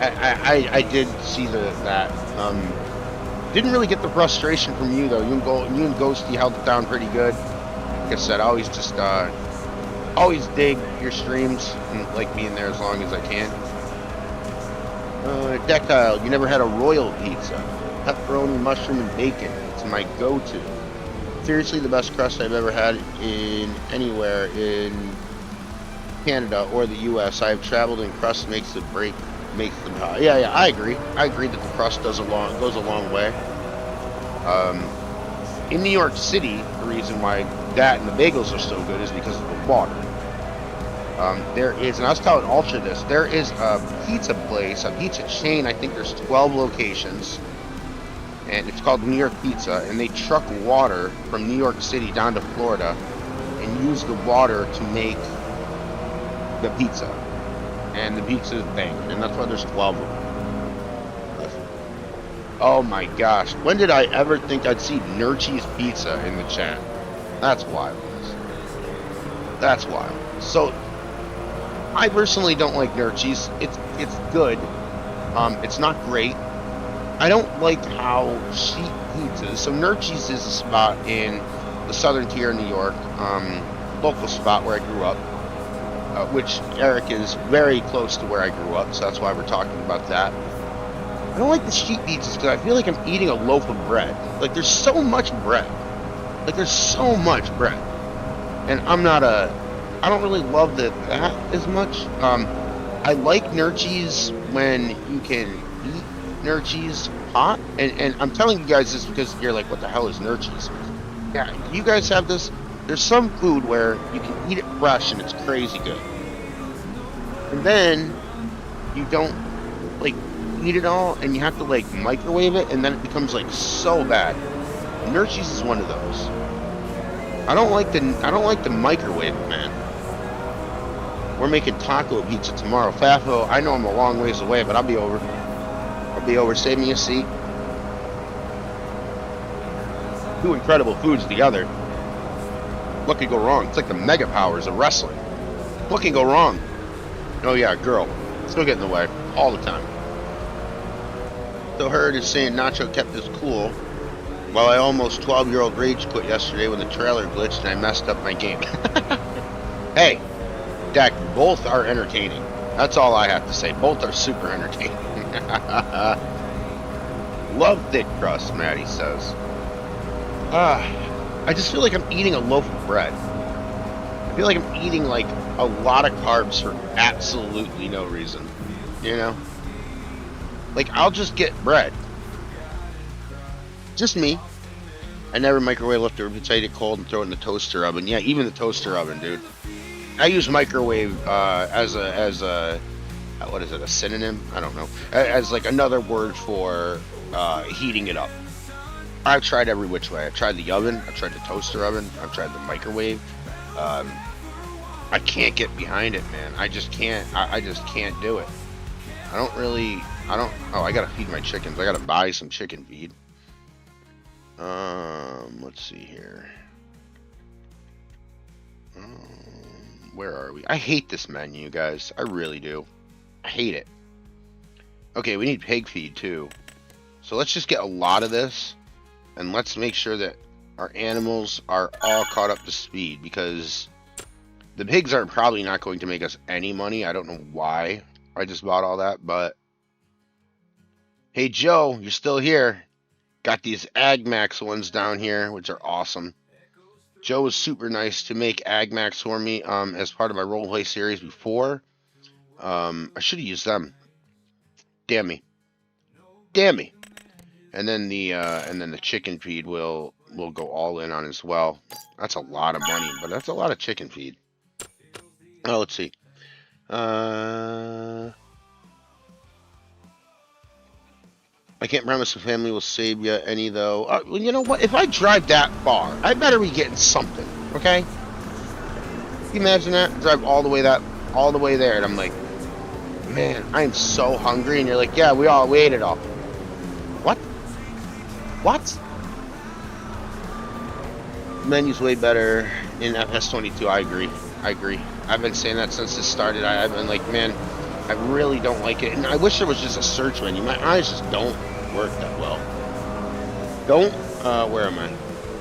I did see that. Didn't really get the frustration from you though. You and Ghosty held it down pretty good. Like I said, I always just always dig your streams and like being there as long as I can. Dectile, you never had a royal pizza. Pepperoni, mushroom, and bacon. It's my go-to. Seriously, the best crust I've ever had in anywhere in Canada or the U.S. I have traveled, and crust makes the Yeah, I agree. I agree that the crust goes a long way. In New York City, the reason why that and the bagels are so good is because of the water. There is, and I was telling Ultra this, there is a pizza place, a pizza chain, I think there's 12 locations, and it's called New York Pizza, and they truck water from New York City down to Florida and use the water to make the pizza. And the pizza is banging, and that's why there's 12 of them. Oh my gosh, when did I ever think I'd see Nurchie's Pizza in the chat? That's wild. That's wild. So, I personally don't like Nurchie's. It's good. It's not great. I don't like how she pizzas. So Nurchie's is a spot in the southern tier of New York, local spot where I grew up, which Eric is very close to where I grew up, so that's why we're talking about that. I don't like the sheet pizzas because I feel like I'm eating a loaf of bread. Like there's so much bread. And I don't really love that as much. I like Nurchie's when you can eat Nurchie's hot. And I'm telling you guys this because you're like, what the hell is Nurchie's? Yeah, you guys have this. There's some food where you can eat it fresh and it's crazy good. And then you don't like eat it all and you have to like microwave it and then it becomes like so bad. Nurchie's is one of those. I don't like the microwave, man. We're making taco pizza tomorrow. Fafo, I know I'm a long ways away, but I'll be over. Save me a seat. Two incredible foods together. What could go wrong? It's like the mega powers of wrestling. What can go wrong? Oh yeah, girl. Still get in the way. All the time. So Herd is saying Nacho kept his cool while I almost 12-year-old rage quit yesterday when the trailer glitched and I messed up my game. Hey, Dak, both are entertaining. That's all I have to say. Both are super entertaining. Love thick crust, Maddie says. I just feel like I'm eating a loaf of bread. I feel like I'm eating like a lot of carbs for absolutely no reason. You know? Like, I'll just get bread. Just me. I never microwave leftover pizza. I eat it cold and throw it in the toaster oven. Yeah, even the toaster oven, dude. I use microwave as a what is it, a synonym? I don't know. As like another word for heating it up. I've tried every which way. I've tried the oven. I've tried the toaster oven. I've tried the microwave. I can't get behind it, man. I just can't. I just can't do it. Oh, I gotta feed my chickens. I gotta buy some chicken feed. Let's see here. Where are we? I hate this menu, guys. I really do. I hate it. Okay, we need pig feed too. So let's just get a lot of this, and let's make sure that our animals are all caught up to speed, because the pigs are probably not going to make us any money. I don't know why I just bought all that, but hey, Joe, you're still here. Got these AgMax ones down here, which are awesome. Joe was super nice to make AgMax for me as part of my roleplay series before. I should have used them. Damn me. And and then the chicken feed will go all in on as well. That's a lot of money, but that's a lot of chicken feed. Oh, let's see. I can't promise the family will save you any, though. Well, you know what? If I drive that far, I better be getting something, okay? Can you imagine that? Drive all the way there, and I'm like, man, I am so hungry. And you're like, yeah, we ate it all. What? What? Menu's way better in FS22. I agree. I've been saying that since this started. I've been like, man, I really don't like it. And I wish there was just a search menu. My eyes just don't work that well. Where am I?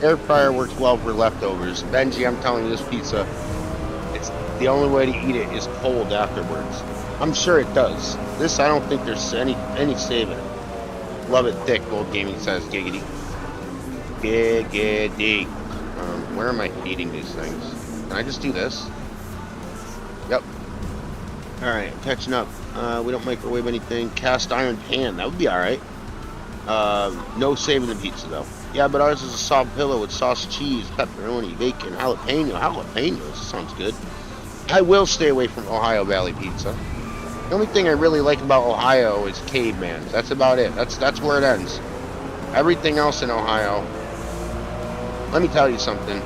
Air fryer works well for leftovers. Benji, I'm telling you, this pizza, it's the only way to eat it is cold afterwards. I'm sure it does. This, I don't think there's any saving it. Love it thick, Gold Gaming says. Giggity. Giggity. Where am I feeding these things? Can I just do this? Yep. Alright, I'm catching up. We don't microwave anything. Cast iron pan, that would be alright. No saving the pizza though. Yeah, but ours is a soft pillow with sauce, cheese, pepperoni, bacon, jalapeno. Jalapenos, sounds good. I will stay away from Ohio Valley Pizza. The only thing I really like about Ohio is Caveman. That's about it. That's where it ends. Everything else in Ohio. Let me tell you something.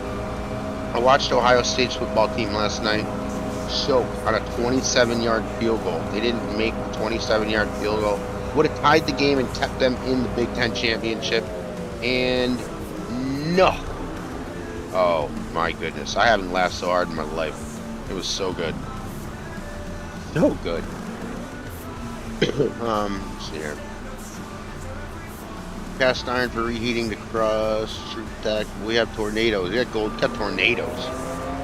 I watched Ohio State's football team last night choke on a 27-yard field goal. They didn't make the 27-yard field goal. Would have tied the game and kept them in the Big Ten championship. And no. Oh my goodness. I haven't laughed so hard in my life. It was so good. So good. Let's see here. Cast iron for reheating the crust. True tech. We have tornadoes. Yeah, Gold kept tornadoes.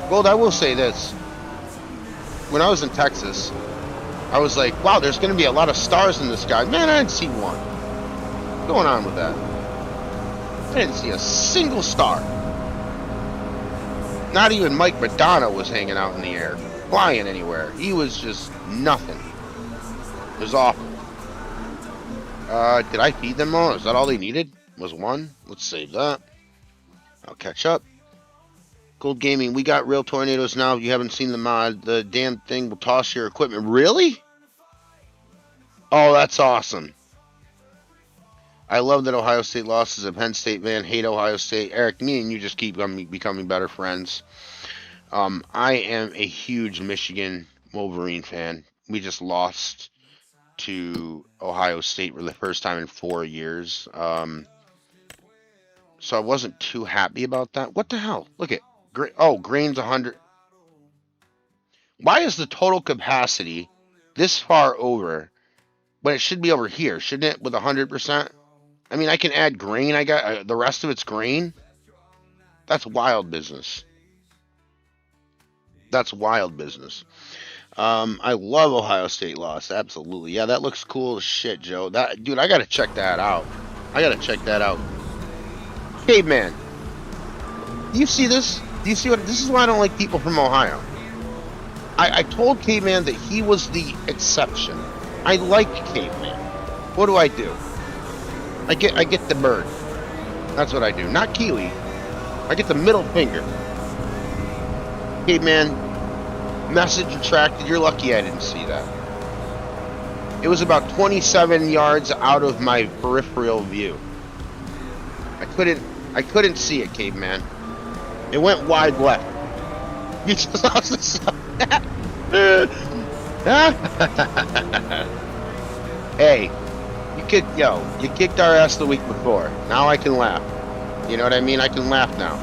Gold, I will say this. When I was in Texas, I was like, wow, there's going to be a lot of stars in the sky. Man, I didn't see one. What's going on with that? I didn't see a single star. Not even Mike Madonna was hanging out in the air, flying anywhere. He was just nothing. It was awful. Did I feed them all? Is that all they needed? Was one? Let's save that. I'll catch up. Gold Gaming, we got real tornadoes now. If you haven't seen the mod, the damn thing will toss your equipment. Really? Oh, that's awesome. I love that Ohio State lost as a Penn State fan. Hate Ohio State. Eric, me and you just keep becoming better friends. I am a huge Michigan Wolverine fan. We just lost to Ohio State for the first time in 4 years. So I wasn't too happy about that. What the hell? Look at grain's 100. Why is the total capacity this far over when it should be over here? Shouldn't it with 100%? I mean, I can add grain. I got the rest of it's grain. That's wild business. That's wild business. I love Ohio State loss. Absolutely. Yeah, that looks cool as shit, Joe. Dude, I gotta check that out. Caveman. Do you see this? Do you see what? This is why I don't like people from Ohio. I told Caveman that he was the exception. I like Caveman. What do? I get the bird. That's what I do. Not Kiwi. I get the middle finger. Caveman, message retracted. You're lucky I didn't see that. It was about 27 yards out of my peripheral view. I couldn't see it, Caveman. It went wide left. You just lost the Hey, you kicked our ass the week before. Now I can laugh. You know what I mean? I can laugh now.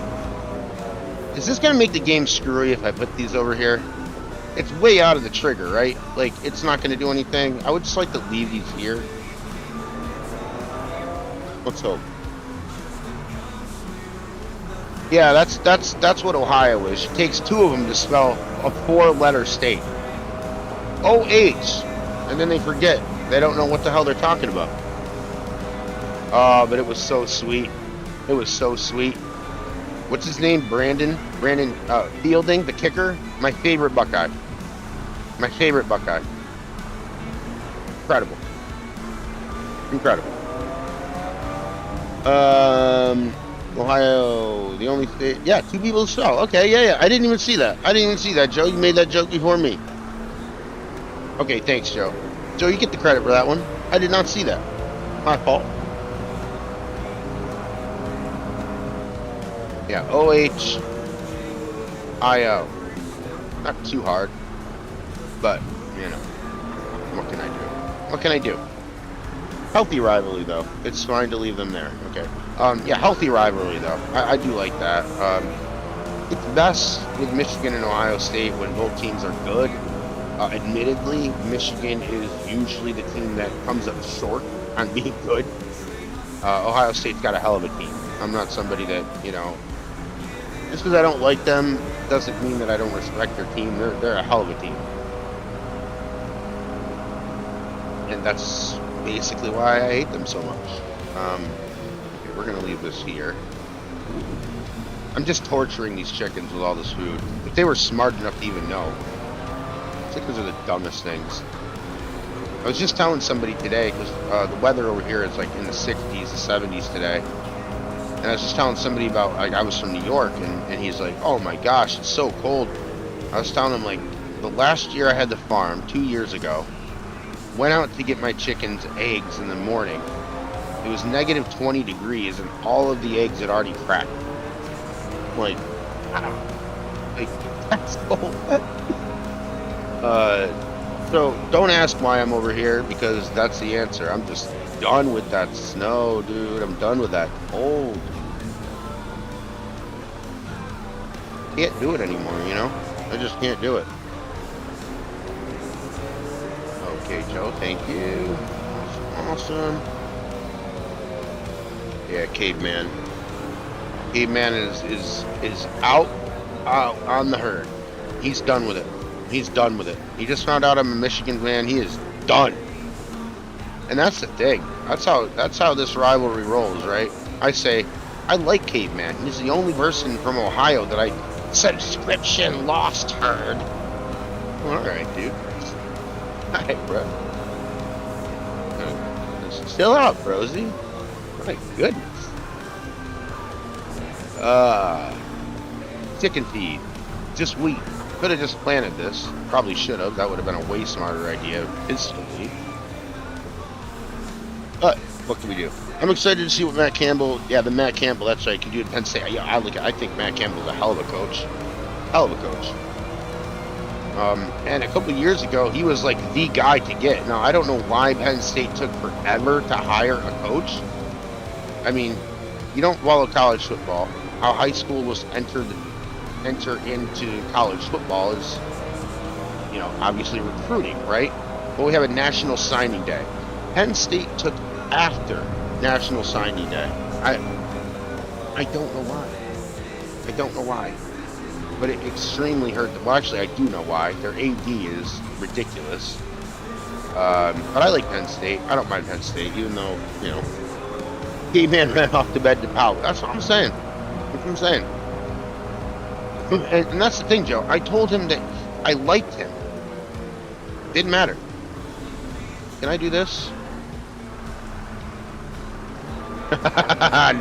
Is this gonna make the game screwy if I put these over here? It's way out of the trigger, right? Like, it's not gonna do anything. I would just like to leave these here. Let's hope. Yeah, that's what Ohio is. It takes two of them to spell a 4-letter state. OH. And then they forget. They don't know what the hell they're talking about. Oh, but it was so sweet. It was so sweet. What's his name? Brandon Fielding, the kicker. My favorite Buckeye. Incredible. Ohio, the only state. Yeah, 2 people saw. Okay, yeah. I didn't even see that. I didn't even see that, Joe. You made that joke before me. Okay, thanks, Joe. Joe, you get the credit for that one. I did not see that. My fault. Yeah, OHIO. Not too hard, but, you know, what can I do? What can I do? Healthy rivalry, though. It's fine to leave them there. Okay. Yeah, healthy rivalry, though. I do like that. It's best with Michigan and Ohio State when both teams are good. Admittedly, Michigan is usually the team that comes up short on being good. Ohio State's got a hell of a team. I'm not somebody that, you know, just because I don't like them doesn't mean that I don't respect their team. They're a hell of a team. And that's basically why I hate them so much. Okay, we're going to leave this here. I'm just torturing these chickens with all this food. If they were smart enough to even know. Chickens are the dumbest things. I was just telling somebody today, because the weather over here is like in the 60s, the 70s today. And I was just telling somebody about, like, I was from New York, and he's like, oh my gosh, it's so cold. I was telling him, like, the last year I had the farm, 2 years ago, went out to get my chickens eggs in the morning. It was negative 20 degrees, and all of the eggs had already cracked. Like, wow. Like, that's cold. So don't ask why I'm over here, because that's the answer. I'm just done with that snow, dude. I'm done with that cold. Can't do it anymore, you know? I just can't do it. Okay, Joe, thank you. Awesome. Yeah, Caveman. Caveman is out on the herd. He's done with it. He's done with it. He just found out I'm a Michigan fan. He is done. And that's the thing. That's how this rivalry rolls, right? I say, I like Caveman. He's the only person from Ohio that I subscription lost herd. Well, all right, dude. All right, bro. Chill out, Brosy. My goodness. Chicken feed. Just wheat. Could have just planted this. Probably should have. That would have been a way smarter idea instantly. But what can we do? I'm excited to see what Matt Campbell. Yeah, the Matt Campbell. That's right. Can do at Penn State. Yeah, I think Matt Campbell's a hell of a coach. Hell of a coach. And a couple of years ago, he was like the guy to get. Now, I don't know why Penn State took forever to hire a coach. I mean, you don't follow college football. How high school was enter into college football is, you know, obviously recruiting, right? But we have a National Signing Day. Penn State took after National Signing Day. I don't know why. I don't know why. But it extremely hurt them. Well, actually, I do know why. Their AD is ridiculous. But I like Penn State. I don't mind Penn State, even though, you know, Caveman ran off the bed to pout. That's what I'm saying. That's what I'm saying. And that's the thing, Joe. I told him that I liked him. Didn't matter. Can I do this?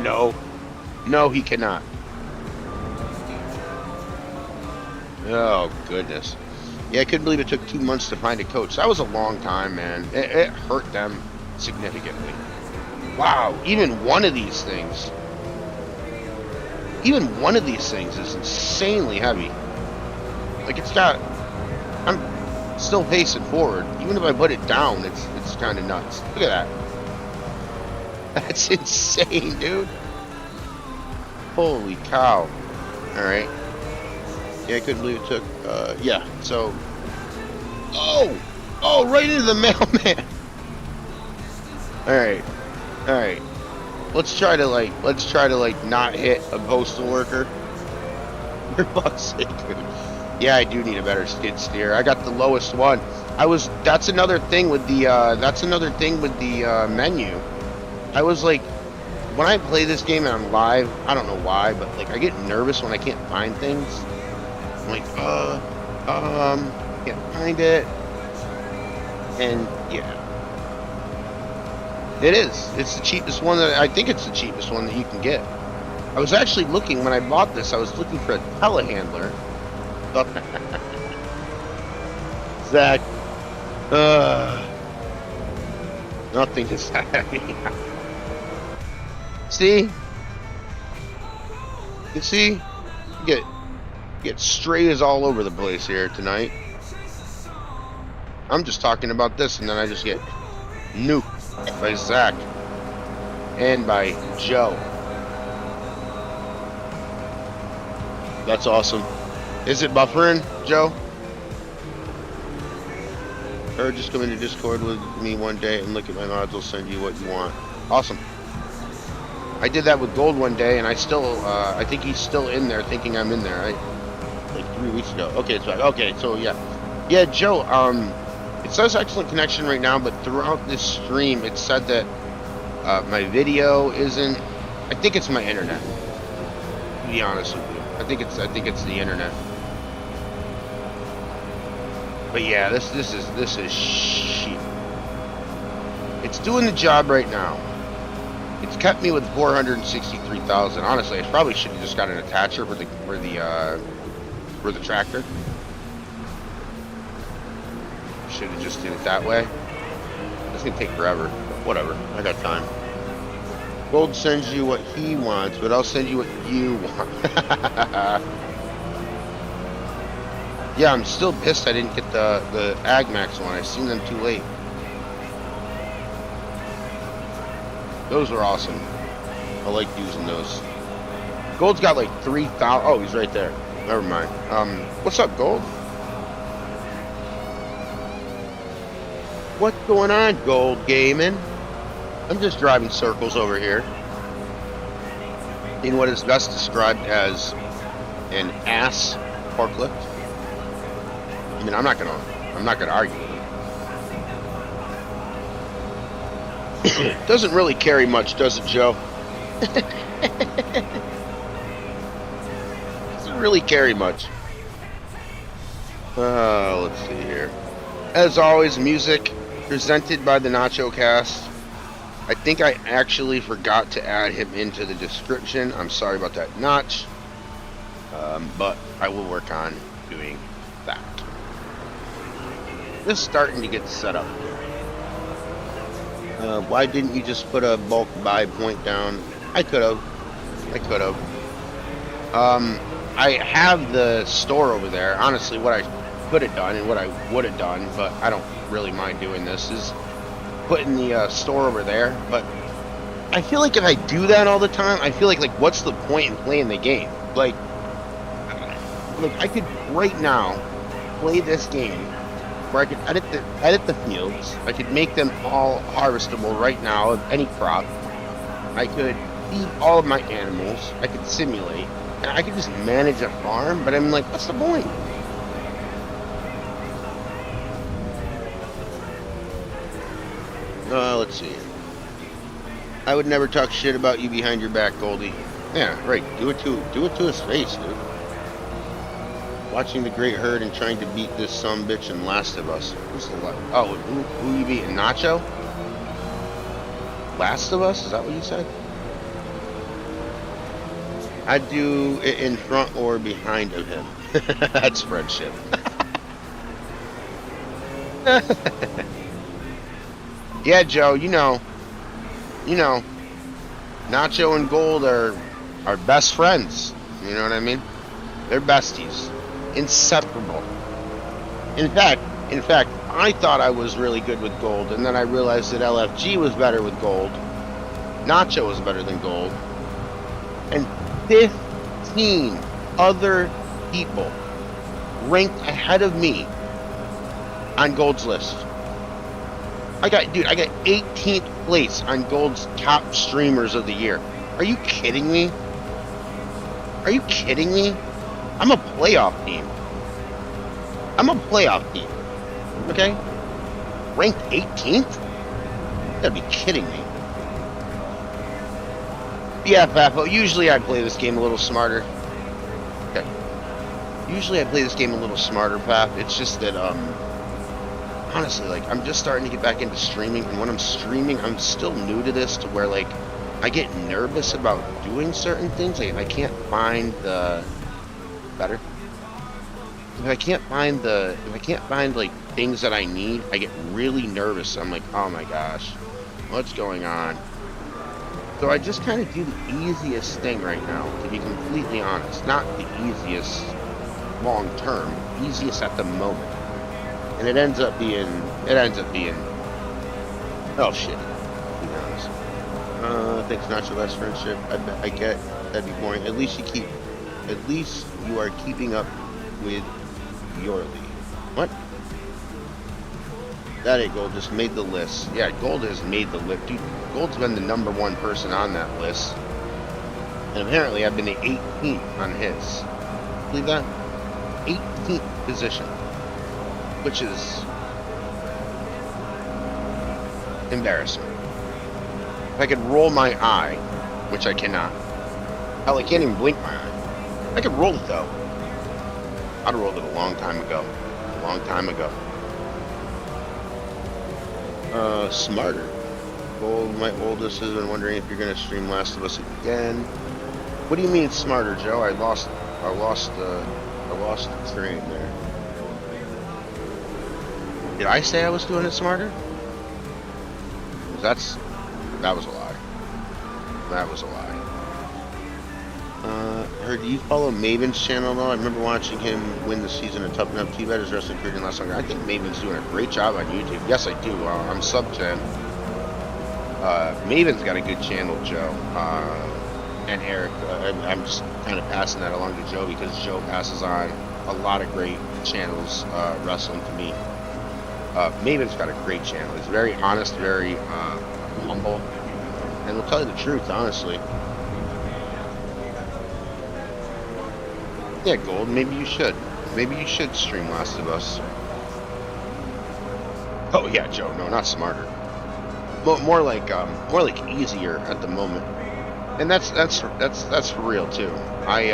No. No, he cannot. Oh, goodness. Yeah, I couldn't believe it took 2 months to find a coach. That was a long time, man. It hurt them significantly. Wow, even one of these things is insanely heavy. Like, it's got... I'm still pacing forward. Even if I put it down, it's kind of nuts. Look at that. That's insane, dude. Holy cow. Alright. Yeah, I couldn't believe it took, yeah, so... Oh, right into the mailman! Alright. Alright. Let's try to, like, not hit a postal worker. For fuck's sake, dude. Yeah, I do need a better skid steer. I got the lowest one. That's another thing with the, menu. I was like, when I play this game and I'm live, I don't know why, but, like, I get nervous when I can't find things. I'm like, can't find it. And, yeah. It is. It's the cheapest one I think it's the cheapest one that you can get. I was actually looking, when I bought this, I was looking for a telehandler. Zach. Nothing is happening. See? You see? You get strays all over the place here tonight. I'm just talking about this, and then I just get nuked by Zach and by Joe. That's awesome. Is it buffering, Joe? Or just come into Discord with me one day and look at my mods. I'll send you what you want. Awesome. I did that with Gold one day, and I think he's still in there thinking I'm in there, right? Like 3 weeks ago. Okay, it's back. Okay, so yeah. Yeah, Joe, it says excellent connection right now, but throughout this stream, it said that my video isn't... I think it's my internet, to be honest with you. I think it's the internet. But yeah, this is shit. It's doing the job right now. It's kept me with 463,000. Honestly, I probably should have just got an attacher for the tractor. Should have just did it that way. It's gonna take forever, but whatever. I got time. Gold sends you what he wants, but I'll send you what you want. Yeah, I'm still pissed I didn't get the AgMax one. I seen them too late. Those were awesome. I like using those. Gold's got like 3,000. Oh, he's right there. Never mind. What's up, Gold? What's going on, Gold Gaming? I'm just driving circles over here in what is best described as an ass forklift. I mean, I'm not gonna argue with it. Doesn't really carry much, does it, Joe? Doesn't really carry much. Let's see here. As always, music presented by the Nacho Cast. I think I actually forgot to add him into the description. I'm sorry about that, Notch. But I will work on doing that. Just starting to get set up. Why didn't you just put a bulk buy point down? I could have. I have the store over there. Honestly, what I could have done and what I would have done, but I don't really mind doing this, is putting the store over there. But I feel like if I do that all the time, I feel like what's the point in playing the game? Like, look, I could right now play this game where I could edit the fields. I could make them all harvestable right now of any crop. I could feed all of my animals. I could simulate, and I could just manage a farm. But I'm like, what's the point? Let's see. I would never talk shit about you behind your back, Goldie. Yeah, right. Do it to his face, dude. Watching the Great Herd and trying to beat this sumbitch in Last of Us. Who's the who you beating? Nacho? Last of Us? Is that what you said? I'd do it in front or behind of him. That's friendship. Yeah, Joe, you know, Nacho and Gold are best friends. You know what I mean? They're besties. Inseparable. In fact, I thought I was really good with Gold, and then I realized that LFG was better with Gold. Nacho was better than Gold. And 15 other people ranked ahead of me on Gold's list. I got 18th place on Gold's top streamers of the year. Are you kidding me? I'm a playoff team. Okay? Ranked 18th? You gotta be kidding me. Yeah, Papo, usually I play this game a little smarter. Okay. Pap. It's just that, honestly, like, I'm just starting to get back into streaming, and when I'm streaming, I'm still new to this, to where, like, I get nervous about doing certain things. Like, if I can't find the better, if I can't find like things that I need, I get really nervous. I'm like, oh my gosh, what's going on? So I just kind of do the easiest thing right now, to be completely honest. Not the easiest long term, easiest at the moment. And it ends up being, oh shit, to be honest. Thanks, not your last friendship. I get that'd be boring. At least you are keeping up with your league. What? That ain't Gold just made the list. Yeah, Gold has made the list. Dude, Gold's been the #1 person on that list. And apparently I've been the 18th on his. Believe that? 18th position. Which is embarrassing. If I could roll my eye, which I cannot. Hell, I can't even blink my eye. I could roll it though. I'd rolled it a long time ago. Smarter. Gold, my oldest, has been wondering if you're gonna stream Last of Us again. What do you mean smarter, Joe? I lost the train there. Did I say I was doing it smarter? That was a lie. That was a lie. Heard you follow Maven's channel though? I remember watching him win the season of Tough Enough. T-Bet his wrestling career last summer. I think Maven's doing a great job on YouTube. Yes, I do. I'm sub to him. Maven's got a good channel, Joe. And Eric. I'm just kind of passing that along to Joe, because Joe passes on a lot of great channels wrestling to me. Maven's got a great channel. He's very honest, very humble, and will tell you the truth, honestly. Yeah, Gold, maybe you should. Maybe you should stream Last of Us. Oh yeah, Joe, no, not smarter. More like easier at the moment. And that's for real too. I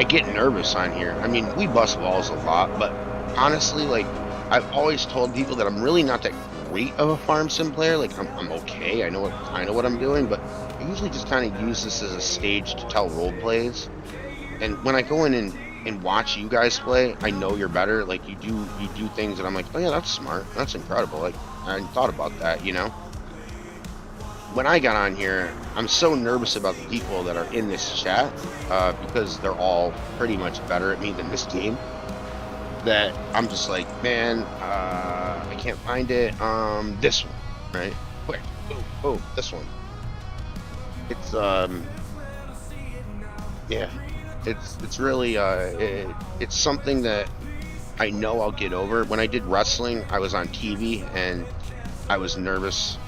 get nervous on here. I mean, we bust walls a lot, but honestly, like, I've always told people that I'm really not that great of a farm sim player. Like, I'm okay. I know what I'm doing, but I usually just kind of use this as a stage to tell role plays. And when I go in and watch you guys play, I know you're better. Like, you do things that I'm like, oh yeah, that's smart. That's incredible. Like, I hadn't thought about that, you know? When I got on here, I'm so nervous about the people that are in this chat, because they're all pretty much better at me than this game, that I'm just like, man, I can't find it. This one, right? Quick, oh, this one. It's yeah, it's really it's something that I know I'll get over. When I did wrestling, I was on TV and I was nervous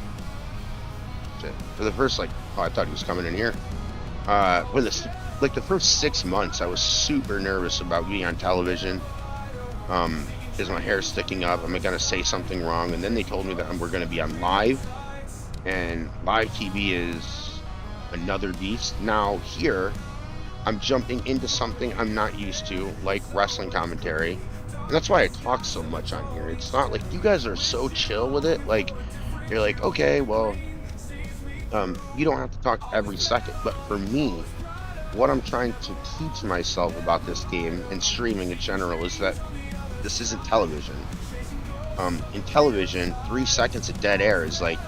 for the first, like, oh, I thought he was coming in here. For this, like, the first 6 months, I was super nervous about being on television. Is my hair sticking up? Am I gonna say something wrong? And then they told me that we're gonna be on live, and live TV is another beast. Now here, I'm jumping into something I'm not used to, like wrestling commentary, and that's why I talk so much on here. It's not like you guys are so chill with it. Like, you're like, okay, well, you don't have to talk every second. But for me, what I'm trying to teach myself about this game and streaming in general is that this isn't television. In television, 3 seconds of dead air is like,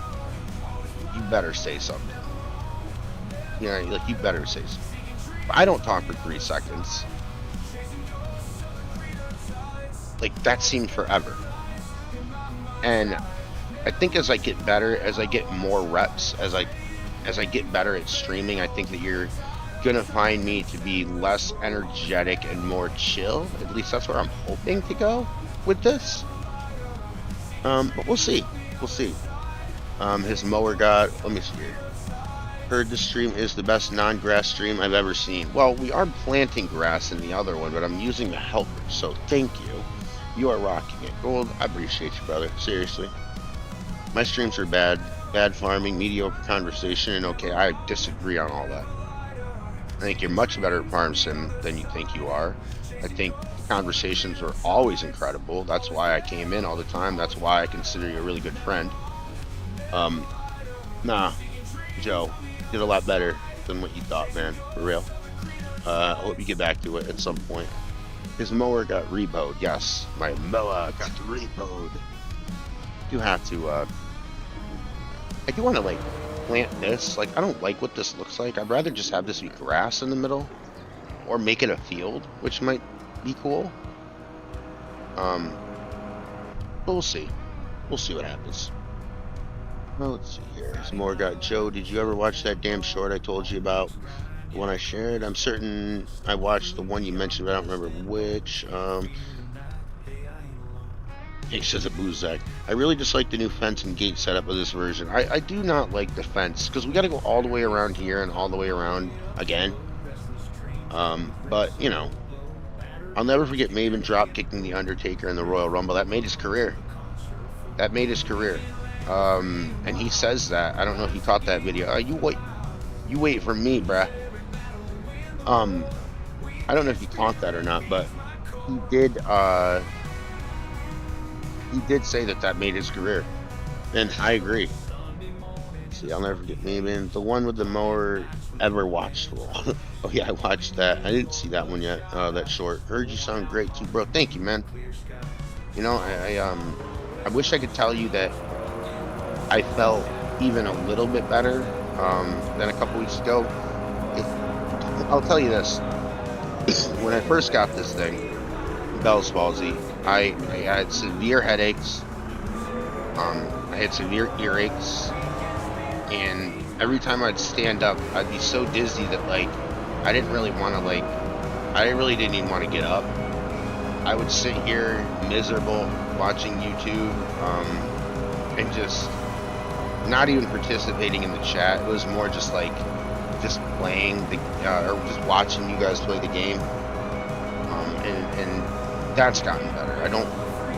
you better say something. You know, like, you better say something. But I don't talk for 3 seconds. Like, that seemed forever. And I think as I get better, as I get more reps, as I get better at streaming, I think that you're gonna find me to be less energetic and more chill. At least that's where I'm hoping to go with this. But we'll see. His mower got, let me see here. Heard the stream is the best non-grass stream I've ever seen. Well, we are planting grass in the other one, but I'm using the helper, so thank you. You are rocking it. Gold, I appreciate you, brother. Seriously. My streams are bad. Bad farming, mediocre conversation, and okay, I disagree on all that. I think you're much better at farm sim than you think you are. I think conversations are always incredible. That's why I came in all the time. That's why I consider you a really good friend. Um, nah, Joe, did a lot better than what you thought, man. For real. I hope you get back to it at some point. His mower got repoed. Yes, my mower got repoed. You have to. I do want to like plant this. Like, I don't like what this looks like. I'd rather just have this be grass in the middle, or make it a field, which might be cool. But we'll see. We'll see what happens. Well, let's see here. Some more got Joe. Did you ever watch that damn short I told you about? The one I shared? I'm certain I watched the one you mentioned, but I don't remember which. He says a Boozak. I really dislike the new fence and gate setup of this version. I do not like the fence, because we got to go all the way around here and all the way around again. But, you know, I'll never forget Maven drop kicking The Undertaker in the Royal Rumble. That made his career. That made his career. And he says that. I don't know if you caught that video. You wait for me, bruh. I don't know if you caught that or not, but he did say that made his career, and I agree. See, I'll never forget Maven. The one with the mower ever watched. Oh yeah, I watched that. I didn't see that one yet. That short. Heard you sound great too, bro. Thank you, man. You know, I wish I could tell you that I felt even a little bit better than a couple weeks ago. I'll tell you this. When I first got this thing, Bell's palsy, I had severe headaches. I had severe earaches, and every time I'd stand up, I'd be so dizzy that like I didn't really want to I really didn't even want to get up. I would sit here miserable watching YouTube, and just not even participating in the chat. It was more just like just playing or just watching you guys play the game, and that's gotten better. I don't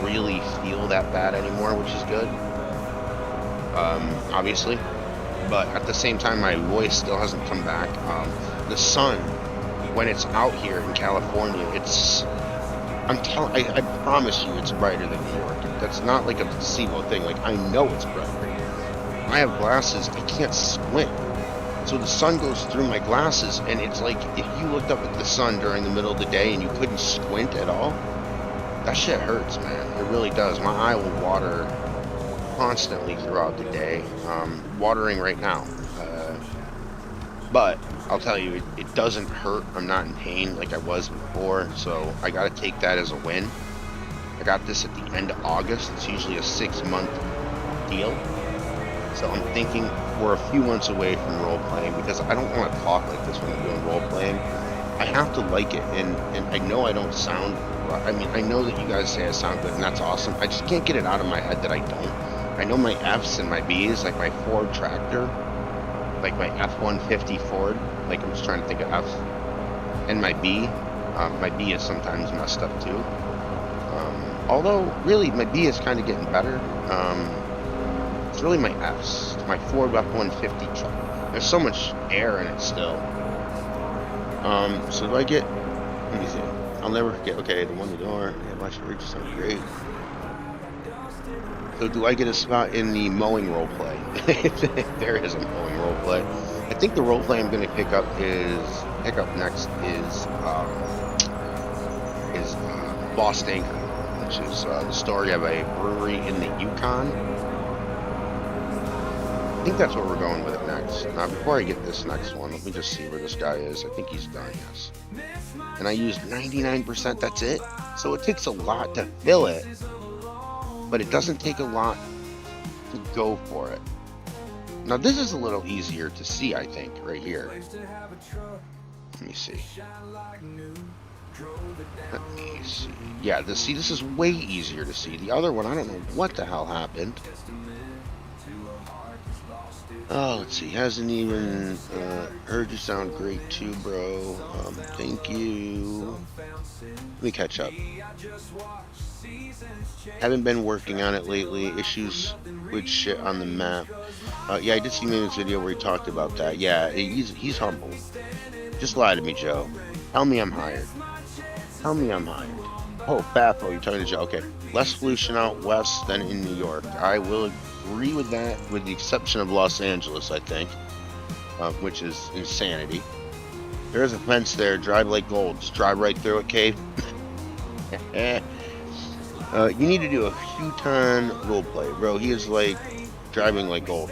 really feel that bad anymore, which is good, obviously, but at the same time my voice still hasn't come back. The sun, when it's out here in California, I promise you it's brighter than New York. That's not like a placebo thing. Like, I know it's brighter. I have glasses, I can't squint. So the sun goes through my glasses, and it's like if you looked up at the sun during the middle of the day and you couldn't squint at all, that shit hurts, man. It really does. My eye will water constantly throughout the day. Watering right now. But I'll tell you, it doesn't hurt. I'm not in pain like I was before, so I gotta take that as a win. I got this at the end of August. It's usually a 6-month deal. So I'm thinking we're a few months away from role playing, because I don't want to talk like this when I'm doing role playing. I have to like it, and I know I don't sound. I mean, I know that you guys say I sound good, and that's awesome. I just can't get it out of my head that I don't. I know my F's and my B's, like my Ford tractor, like my F-150 Ford. Like, I'm just trying to think of F, and my B. My B is sometimes messed up too. Although, really, my B is kind of getting better. It's really my F's. My Ford F-150 truck. There's so much air in it still. So do I get... Let me see. I'll never forget. Okay, the one door. Yeah, watch it reach sound great. So do I get a spot in the mowing roleplay? If there is a mowing roleplay. I think the roleplay I'm going to pick up next is Lost Anchor, which is the story of a brewery in the Yukon. I think that's what we're going with next. Now, before I get this next one, let me just see where this guy is. I think he's done, yes. And I used 99%, that's it? So it takes a lot to fill it, but it doesn't take a lot to go for it. Now, this is a little easier to see, I think, right here. Let me see. Let me see. Yeah, this is way easier to see. The other one, I don't know what the hell happened. Oh, let's see. Hasn't even heard you sound great too, bro. Thank you. Let me catch up. Haven't been working on it lately. Issues with shit on the map. Yeah, I did see Maven's video where he talked about that. Yeah, he's humble. Just lie to me, Joe. Tell me I'm hired. Tell me I'm hired. Oh, Bafo, you're talking to Joe. Okay. Less pollution out west than in New York. I will agree with that, with the exception of Los Angeles, I think, which is insanity. There's a fence there. Drive like gold. Just drive right through it, Cave. You need to do a Huton roleplay, bro. He is like driving like gold.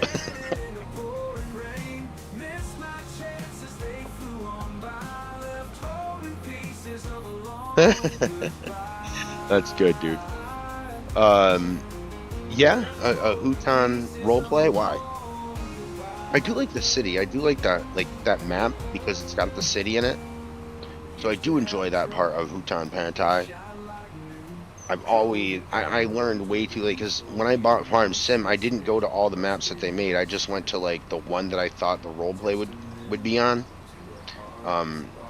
That's good, dude. Yeah, a Huton roleplay. Why? I do like the city. I do like that map because it's got the city in it. So I do enjoy that part of Huton Pantai. I learned way too late because when I bought Farm Sim, I didn't go to all the maps that they made. I just went to like the one that I thought the roleplay would be on.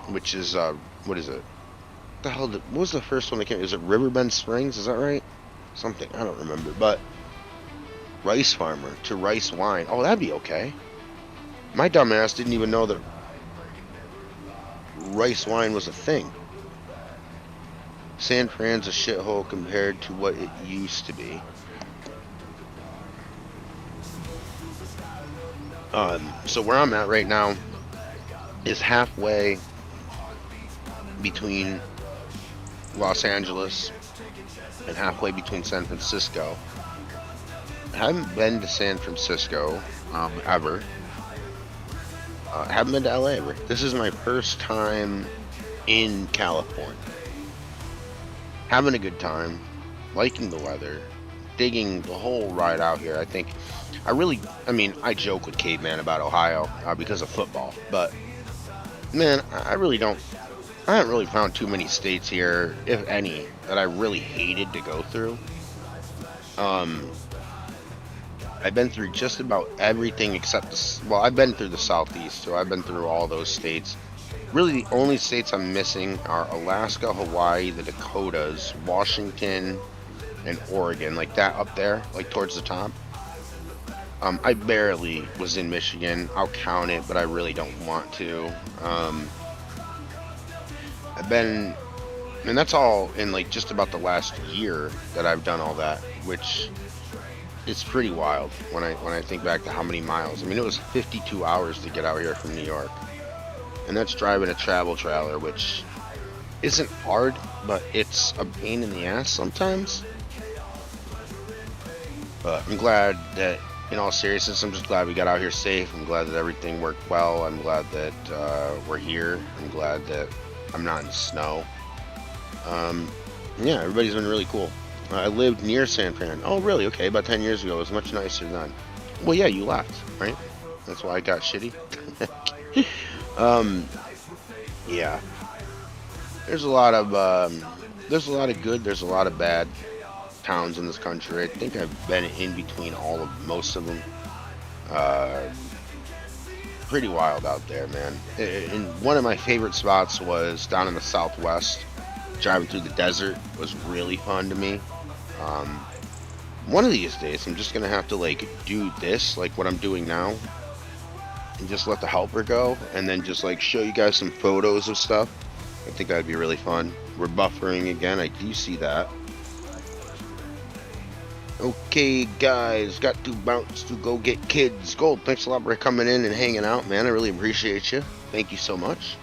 Which is what is it? What the hell? What was the first one that came? Is it Riverbend Springs? Is that right? Something I don't remember. But Rice Farmer to Rice Wine. Oh, that'd be okay. My dumbass didn't even know that rice wine was a thing. San Fran's a shithole compared to what it used to be. So where I'm at right now is halfway between Los Angeles and halfway between San Francisco. I haven't been to San Francisco ever. I haven't been to LA ever. This is my first time in California. Having a good time, liking the weather, digging the whole ride out here. I joke with Caveman about Ohio because of football, but man, I haven't really found too many states here, if any, that I really hated to go through. I've been through just about everything except I've been through the Southeast, so I've been through all those states. Really, the only states I'm missing are Alaska, Hawaii, the Dakotas, Washington, and Oregon, like that up there, like towards the top. I barely was in Michigan. I'll count it, but I really don't want to. And that's all in like just about the last year that I've done all that, which it's pretty wild when I think back to how many miles. I mean, it was 52 hours to get out here from New York. And that's driving a travel trailer, which isn't hard, but it's a pain in the ass sometimes. But I'm glad that, in all seriousness, I'm just glad we got out here safe. I'm glad that everything worked well. I'm glad that we're here. I'm glad that I'm not in snow. Yeah, everybody's been really cool. I lived near San Fran. Oh, really? Okay, about 10 years ago. It was much nicer then. Well, yeah, you left, right? That's why I got shitty. Yeah. There's a lot of good, there's a lot of bad towns in this country. I think I've been in between most of them. Pretty wild out there, man. And one of my favorite spots was down in the Southwest. Driving through the desert was really fun to me. One of these days, I'm just gonna have to like do this, like what I'm doing now, and just let the helper go, and then just like show you guys some photos of stuff. I think that'd be really fun. We're buffering again. I do see that. Okay, guys, got to bounce to go get kids. Gold, thanks a lot for coming in and hanging out, man. I really appreciate you. Thank you so much.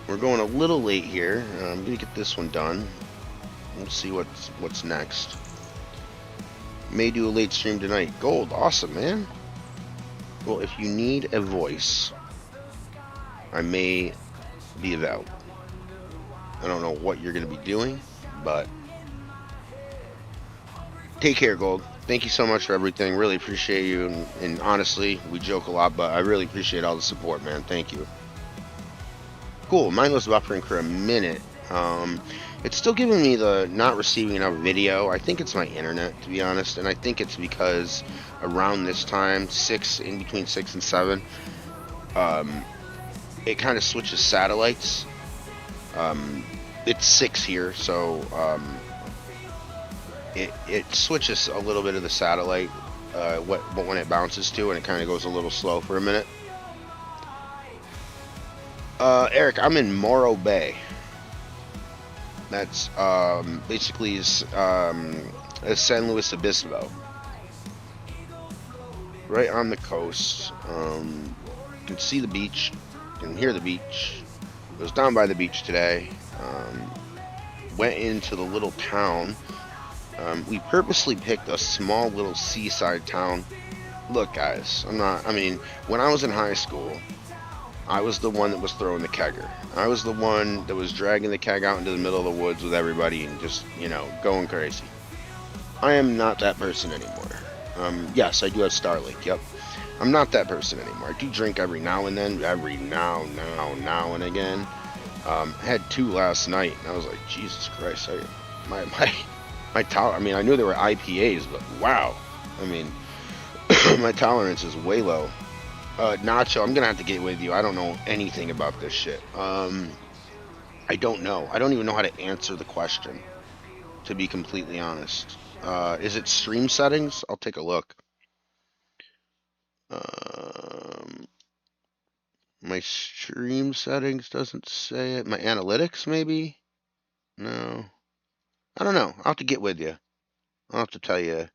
We're going a little late here. I'm gonna get this one done. We'll see what's next. May do a late stream tonight. Gold, awesome, man. Well, if you need a voice, I may be available. I don't know what you're gonna be doing, but take care, Gold. Thank you so much for everything. Really appreciate you. And honestly, we joke a lot, but I really appreciate all the support, man. Thank you. Cool. Mine was buffering for a minute. It's still giving me the not receiving enough video. I think it's my internet, to be honest, and I think it's because around this time, in between 6 and 7, it kind of switches satellites. It's 6 here, so it switches a little bit of the satellite, but when it bounces to, and it kind of goes a little slow for a minute. Eric, I'm in Morro Bay. That's basically San Luis Obispo, right on the coast. You can see the beach, you can hear the beach. I was down by the beach today. Went into the little town. We purposely picked a small little seaside town. Look, guys, I mean, when I was in high school, I was the one that was throwing the kegger. I was the one that was dragging the keg out into the middle of the woods with everybody and just, going crazy. I am not that person anymore. Yes, I do have Starlink, yep. I'm not that person anymore. I do drink every now and then, now and again. I had 2 last night, and I was like, Jesus Christ, my tolerance, I mean, I knew there were IPAs, but wow. I mean, my tolerance is way low. Nacho, I'm gonna have to get with you. I don't know anything about this shit. I don't know. I don't even know how to answer the question, to be completely honest. Is it stream settings? I'll take a look. My stream settings doesn't say it. My analytics, maybe? No. I don't know. I'll have to get with you. I'll have to tell you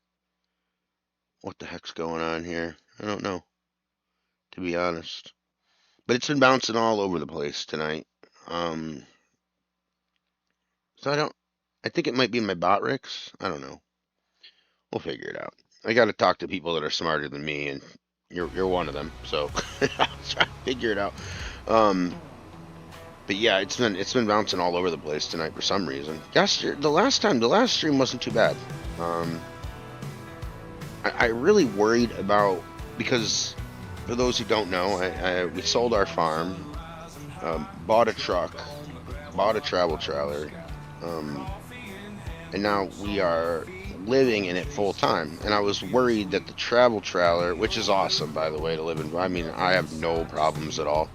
what the heck's going on here. I don't know, to be honest. But it's been bouncing all over the place tonight. So I think it might be my bot Ricks. I don't know. We'll figure it out. I got to talk to people that are smarter than me, and you're one of them. So I'll try to figure it out. But yeah, it's been bouncing all over the place tonight for some reason. The last stream wasn't too bad. I really worried about, because for those who don't know, we sold our farm, bought a truck, bought a travel trailer, and now we are living in it full time. And I was worried that the travel trailer, which is awesome, by the way, to live in. I mean, I have no problems at all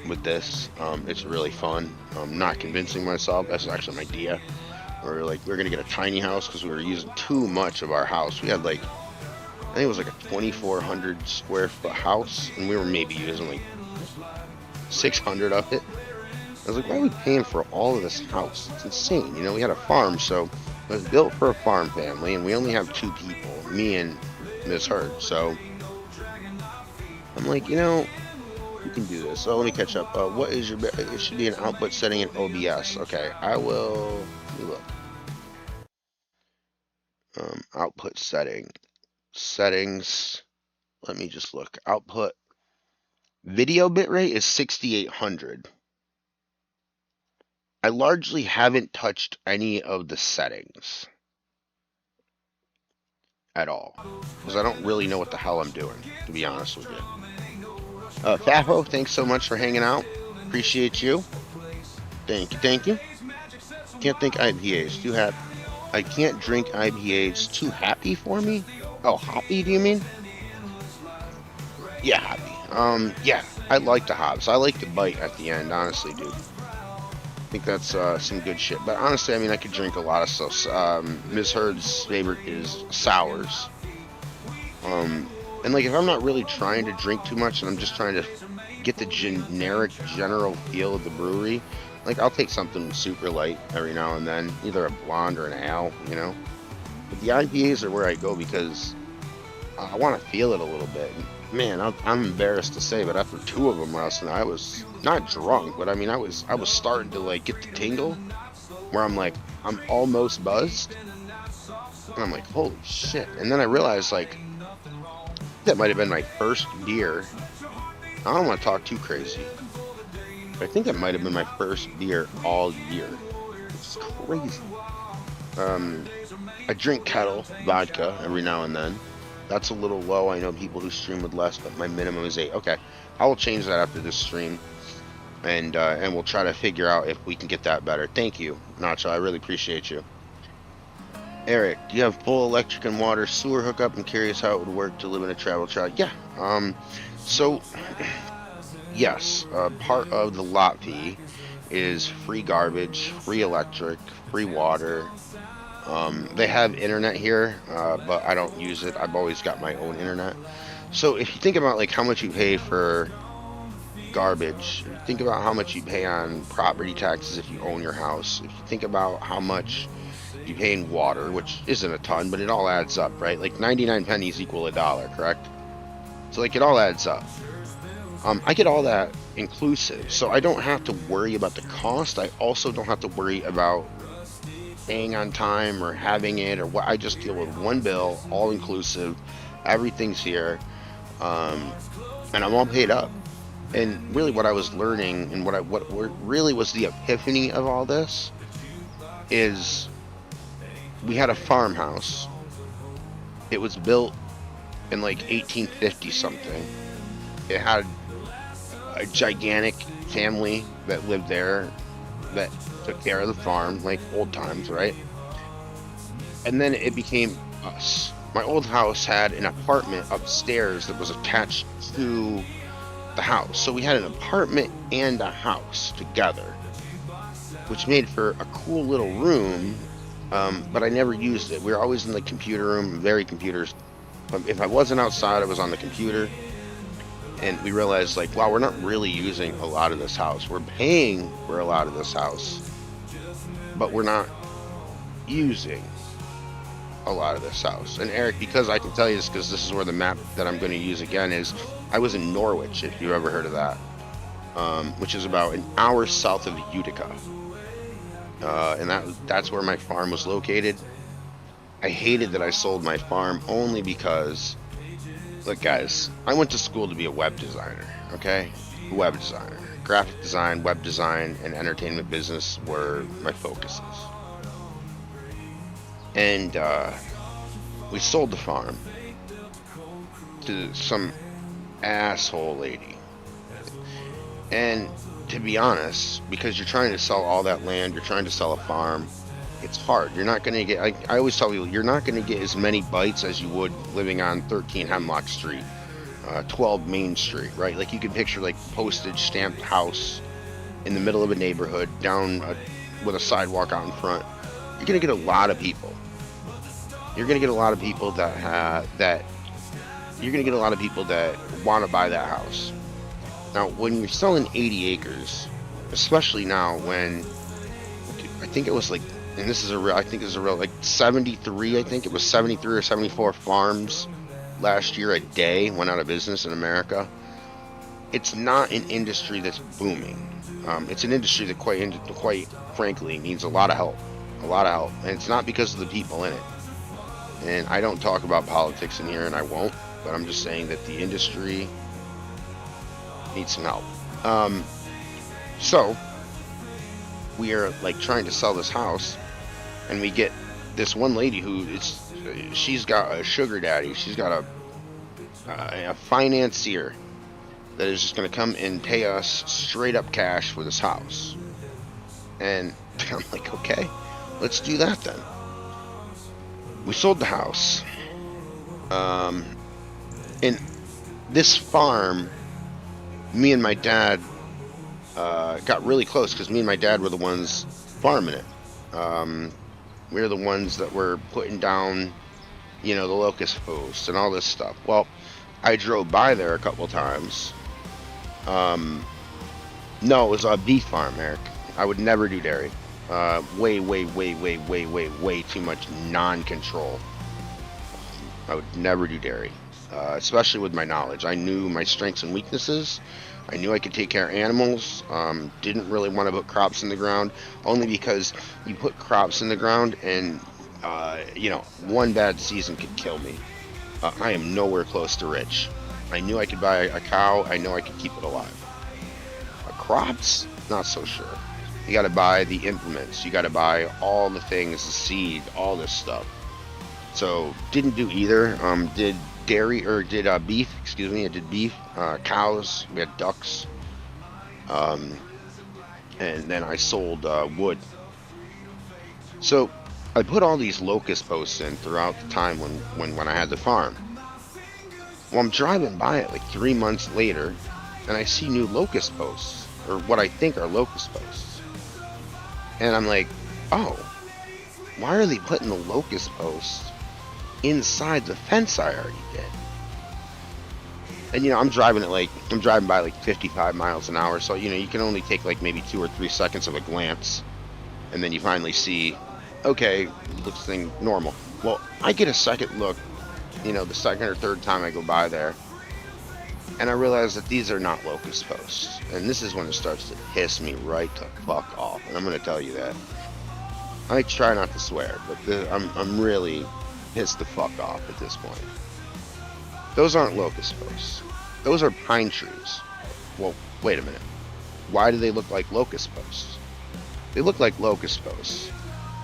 with this. It's really fun. I'm not convincing myself. That's actually my idea. We're gonna get a tiny house because we were using too much of our house. We had I think it was like a 2,400 square foot house, and we were maybe using like 600 of it. I was like, why are we paying for all of this house? It's insane. We had a farm, so it was built for a farm family, and we only have 2 people, me and Ms. Hurd. So I'm like, we can do this. So let me catch up. What is it should be an output setting in OBS. Okay, let me look. Output settings. Let me just look. Output video bitrate is 6,800. I largely haven't touched any of the settings at all, because I don't really know what the hell I'm doing, to be honest with you. Fafo, thanks so much for hanging out. Appreciate you. Thank you. Can't think IPAs. Too happy. I can't drink IPAs. Too happy for me? Oh, hoppy, do you mean? Yeah, hoppy. Yeah, I like the hops. I like the bite at the end, honestly, dude. I think that's some good shit. But honestly, I mean, I could drink a lot of stuff. Ms. Hurd's favorite is sours. And if I'm not really trying to drink too much and I'm just trying to get the general feel of the brewery, I'll take something super light every now and then, either a blonde or an ale, But the IPAs are where I go because I want to feel it a little bit. Man, I'm embarrassed to say, but after 2 of them last night, I was not drunk, but I mean, I was starting to get the tingle, where I'm almost buzzed, and I'm like, holy shit! And then I realized that might have been my first beer. I don't want to talk too crazy, but I think that might have been my first beer all year. It's crazy. I drink Kettle vodka every now and then. That's a little low. I know people who stream with less, but my minimum is 8. Okay, I will change that after this stream, and we'll try to figure out if we can get that better. Thank you, Nacho. I really appreciate you. Eric, do you have full electric and water sewer hookup? I'm curious how it would work to live in a travel trailer. Yeah. So, yes, part of the lot fee is free garbage, free electric, free water. They have internet here, but I don't use it. I've always got my own internet. So if you think about how much you pay for garbage, if you think about how much you pay on property taxes if you own your house, if you think about how much you pay in water, which isn't a ton, but it all adds up, right? Like 99 pennies equal a dollar, correct? So like it all adds up. I get all that inclusive, so I don't have to worry about the cost. I also don't have to worry about paying on time or having it or what. I just deal with one bill, all inclusive. Everything's here, and I'm all paid up. And really, what I was learning and what really was the epiphany of all this is we had a farmhouse. It was built in like 1850 something. It had a gigantic family that lived there that took care of the farm, like old times, right? And then it became us. My old house had an apartment upstairs that was attached to the house. So we had an apartment and a house together, which made for a cool little room, but I never used it. We were always in the computer room, very computers. If I wasn't outside, I was on the computer. And we realized, like, wow, we're not really using a lot of this house. We're paying for a lot of this house, but we're not using a lot of this house. And Eric, because I can tell you this, because this is where the map that I'm going to use again is, I was in Norwich, if you ever heard of that, which is about an hour south of Utica. And that's where my farm was located. I hated that I sold my farm only because, look guys, I went to school to be a web designer, okay? Web designer. Graphic design, web design, and entertainment business were my focuses. And we sold the farm to some asshole lady. And to be honest, because you're trying to sell all that land, you're trying to sell a farm, it's hard. You're not going to get, I always tell people, you're not going to get as many bites as you would living on 13 Hemlock Street, 12 Main Street, right? Like you can picture like postage stamped house in the middle of a neighborhood down with a sidewalk out in front. You're going to get a lot of people. You're going to get a lot of people that you're going to get a lot of people that want to buy that house. Now, when you're selling 80 acres, especially now when I think it was like, and this is a real, I think it's a real, like 73, I think it was 73 or 74 farms last year a day went out of business in America. It's not an industry that's booming. It's an industry that quite frankly needs a lot of help. And it's not because of the people in it. And I don't talk about politics in here, and I won't, but I'm just saying that the industry needs some help. So we are like trying to sell this house, and we get this one lady who she's got a sugar daddy. She's got a financier that is just going to come and pay us straight up cash for this house. And I'm like, okay, let's do that then. We sold the house. And this farm, me and my dad got really close because me and my dad were the ones farming it. We were the ones that were putting down, the locust posts and all this stuff. Well, I drove by there a couple times. No, it was a beef farm, Eric. I would never do dairy. Way too much non-control. I would never do dairy, especially with my knowledge. I knew my strengths and weaknesses. I knew I could take care of animals. Didn't really want to put crops in the ground, only because you put crops in the ground and, one bad season could kill me. I am nowhere close to rich. I knew I could buy a cow. I know I could keep it alive. Crops, not so sure. You got to buy the implements. You got to buy all the things, the seed, all this stuff. So didn't do either. Did dairy or did beef? Excuse me. I did beef, cows. We had ducks, and then I sold wood. So I put all these locust posts in throughout the time when I had the farm. Well, I'm driving by it like 3 months later, and I see new locust posts, or what I think are locust posts. And I'm like, oh, why are they putting the locust posts inside the fence I already did? And I'm driving by like 55 miles an hour, so you can only take like maybe 2 or 3 seconds of a glance, and then you finally see, okay, looks thing normal. Well, I get a second look, the second or third time I go by there, and I realize that these are not locust posts, and this is when it starts to piss me right to fuck off, and I'm gonna tell you that. I try not to swear, but I'm really pissed the fuck off at this point. Those aren't locust posts. Those are pine trees. Well, wait a minute. Why do they look like locust posts? They look like locust posts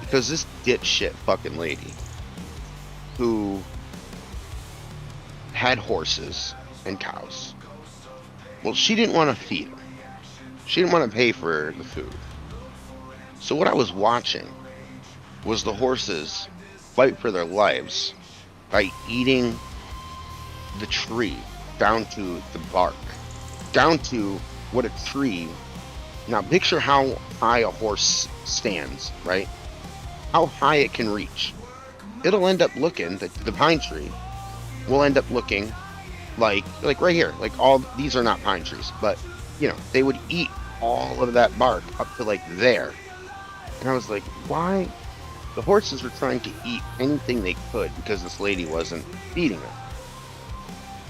because this dipshit fucking lady who had horses and cows, well, she didn't want to feed them. She didn't want to pay for the food. So what I was watching was the horses fight for their lives by eating the tree down to the bark, down to what a tree. Now picture how high a horse stands, right? How high it can reach. It'll end up looking, the pine tree will end up looking like right here. Like all these are not pine trees, but they would eat all of that bark up to like there. And I was like, why? The horses were trying to eat anything they could because this lady wasn't feeding them.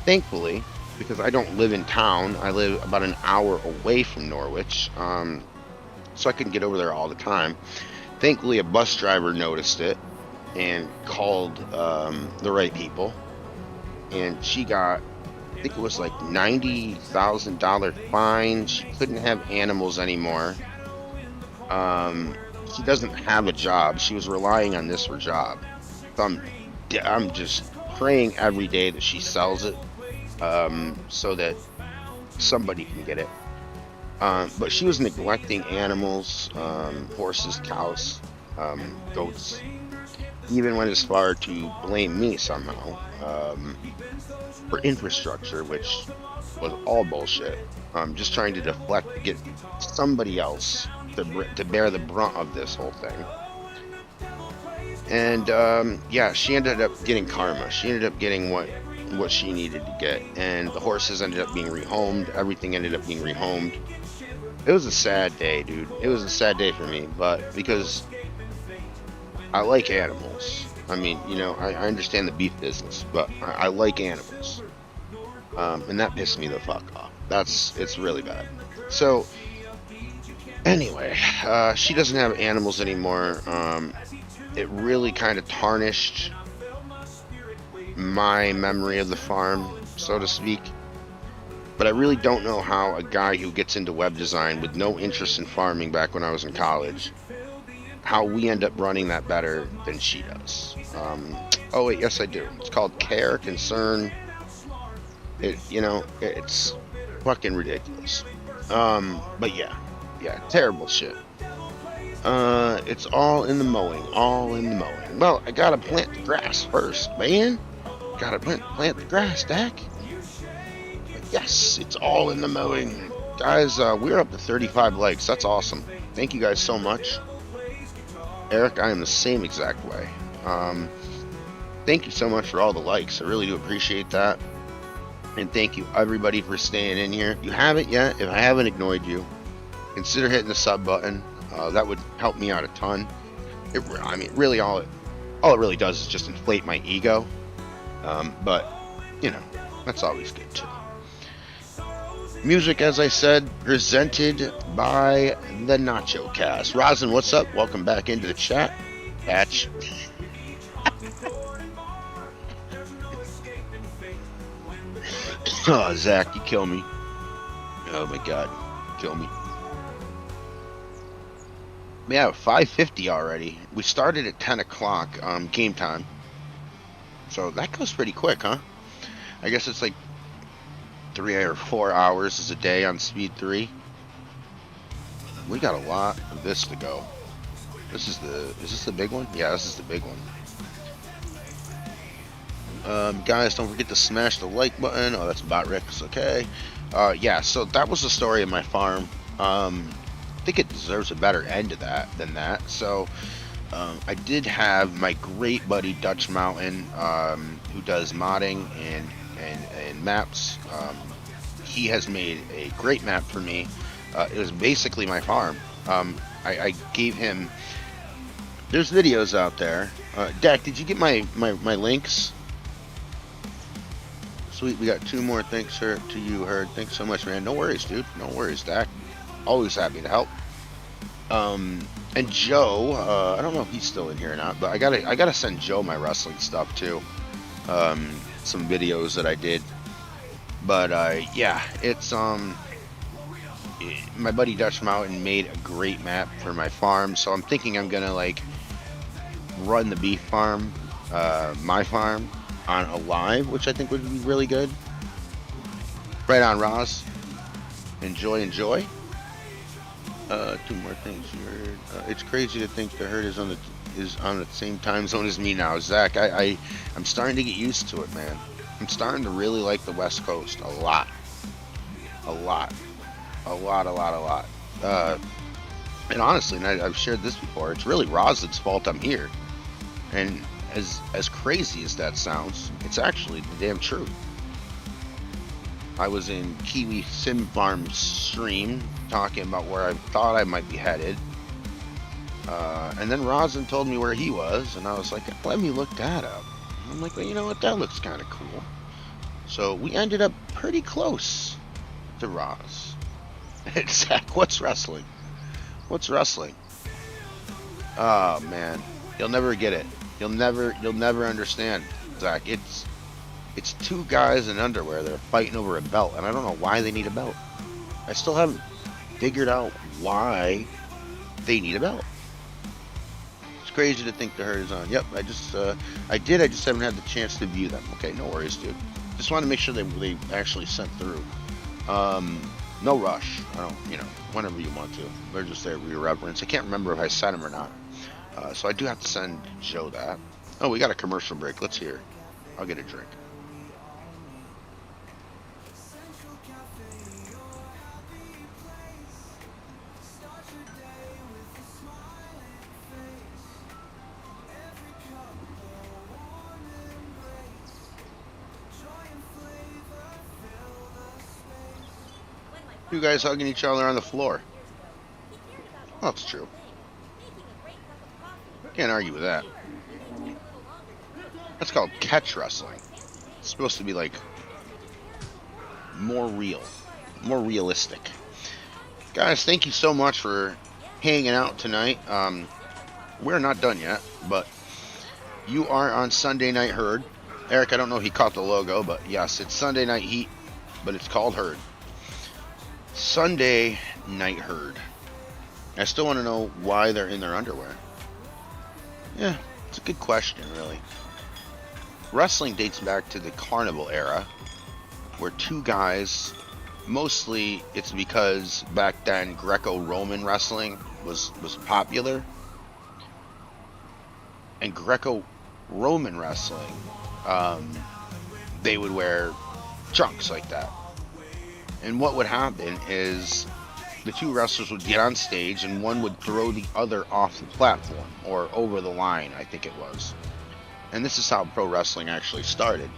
Thankfully, because I don't live in town, I live about an hour away from Norwich, so I couldn't get over there all the time. Thankfully, a bus driver noticed it and called the right people, and she got, I think it was like $90,000 fine. She couldn't have animals anymore. She doesn't have a job. She was relying on this for a job. So I'm just praying every day that she sells it, so that somebody can get it. But she was neglecting animals, horses, cows, goats. Even went as far to blame me somehow for infrastructure, which was all bullshit. Just trying to deflect to get somebody else to bear the brunt of this whole thing. And yeah, she ended up getting karma. She ended up getting what she needed to get, and the horses ended up being rehomed. Everything ended up being rehomed. It was a sad day, dude. It was a sad day for me, but because I like animals. I mean, I understand the beef business, but I like animals. And that pissed me the fuck off. It's really bad. So, anyway, she doesn't have animals anymore. It really kind of tarnished my memory of the farm, so to speak. But I really don't know how a guy who gets into web design with no interest in farming back when I was in college, how we end up running that better than she does. Oh wait, yes I do. It's called Care, Concern. It's fucking ridiculous. But yeah, terrible shit. It's all in the mowing, Well, I gotta plant the grass first, man. Gotta plant the grass, Dak. Yes, it's all in the mowing. Guys, we're up to 35 likes. That's awesome. Thank you guys so much. Eric, I am the same exact way. Thank you so much for all the likes. I really do appreciate that. And thank you everybody for staying in here. If you haven't yet, if I haven't ignored you, consider hitting the sub button. That would help me out a ton. Really all it really does is just inflate my ego. But that's always good too. Music, as I said, presented by the Nacho Cast. Rosin, what's up? Welcome back into the chat. Patch. Oh, Zach, you kill me. Oh my God, kill me. Yeah, 5:50 already. We started at 10 o'clock game time. So that goes pretty quick, huh? I guess it's like 3 or 4 hours is a day on speed 3. We got a lot of this to go. Is this the big one? Yeah, this is the big one. Guys, don't forget to smash the like button. Oh, that's about Rick's. Okay. Yeah, so that was the story of my farm. I think it deserves a better end to that than that. So I did have my great buddy Dutch Mountain, who does modding, and and maps. He has made a great map for me. It was basically my farm. I gave him. There's videos out there. Dak, did you get my links? Sweet, we got 2 more. Thanks to you, Herd. Thanks so much, man. No worries, dude. No worries, Dak. Always happy to help. And Joe, I don't know if he's still in here or not, but I gotta send Joe my wrestling stuff too. Some videos that I did. But yeah, it's my buddy Dutch Mountain made a great map for my farm, so I'm thinking I'm gonna like run the beef farm, my farm, on a live, which I think would be really good. Right on, Roz. Enjoy. 2 more things here. It's crazy to think the Herd is on the same time zone as me now, Zach. I'm starting to get used to it, man. I'm starting to really like the West Coast a lot. And honestly, and I've shared this before, it's really Roz's fault I'm here. And as crazy as that sounds, it's actually the damn truth. I was in Kiwi Sim Farm stream talking about where I thought I might be headed. And then Rosin told me where he was, and I was like, let me look that up. And I'm like, well, you know what, that looks kind of cool. So we ended up pretty close to Roz. Zach, what's wrestling? What's wrestling? Oh man, you'll never get it. You'll never understand, Zach. It's 2 guys in underwear that are fighting over a belt, and I don't know why they need a belt. I still haven't figured out why they need a belt. It's crazy to think the Herd is on. Yep, I just haven't had the chance to view them. Okay, no worries, dude. Just want to make sure they actually sent through. No rush. I don't, whenever you want to. They're just there for your reverence. I can't remember if I sent them or not. So I do have to send Joe that. Oh, we got a commercial break. Let's hear. I'll get a drink. You guys hugging each other on the floor. Well, that's true. Can't argue with that. That's called catch wrestling. It's supposed to be like more real, more realistic. Guys, thank you so much for hanging out tonight. We're not done yet, but you are on Sunday Night Herd. Eric, I don't know if he caught the logo, but yes, it's Sunday Night Heat, but it's called Herd. Sunday Night Herd. I still want to know why they're in their underwear. Yeah, it's a good question, really. Wrestling dates back to the Carnival era, where 2 guys, mostly it's because back then Greco-Roman wrestling was popular. And Greco-Roman wrestling, they would wear trunks like that. And what would happen is the 2 wrestlers would get on stage and one would throw the other off the platform or over the line, I think it was. And this is how pro wrestling actually started.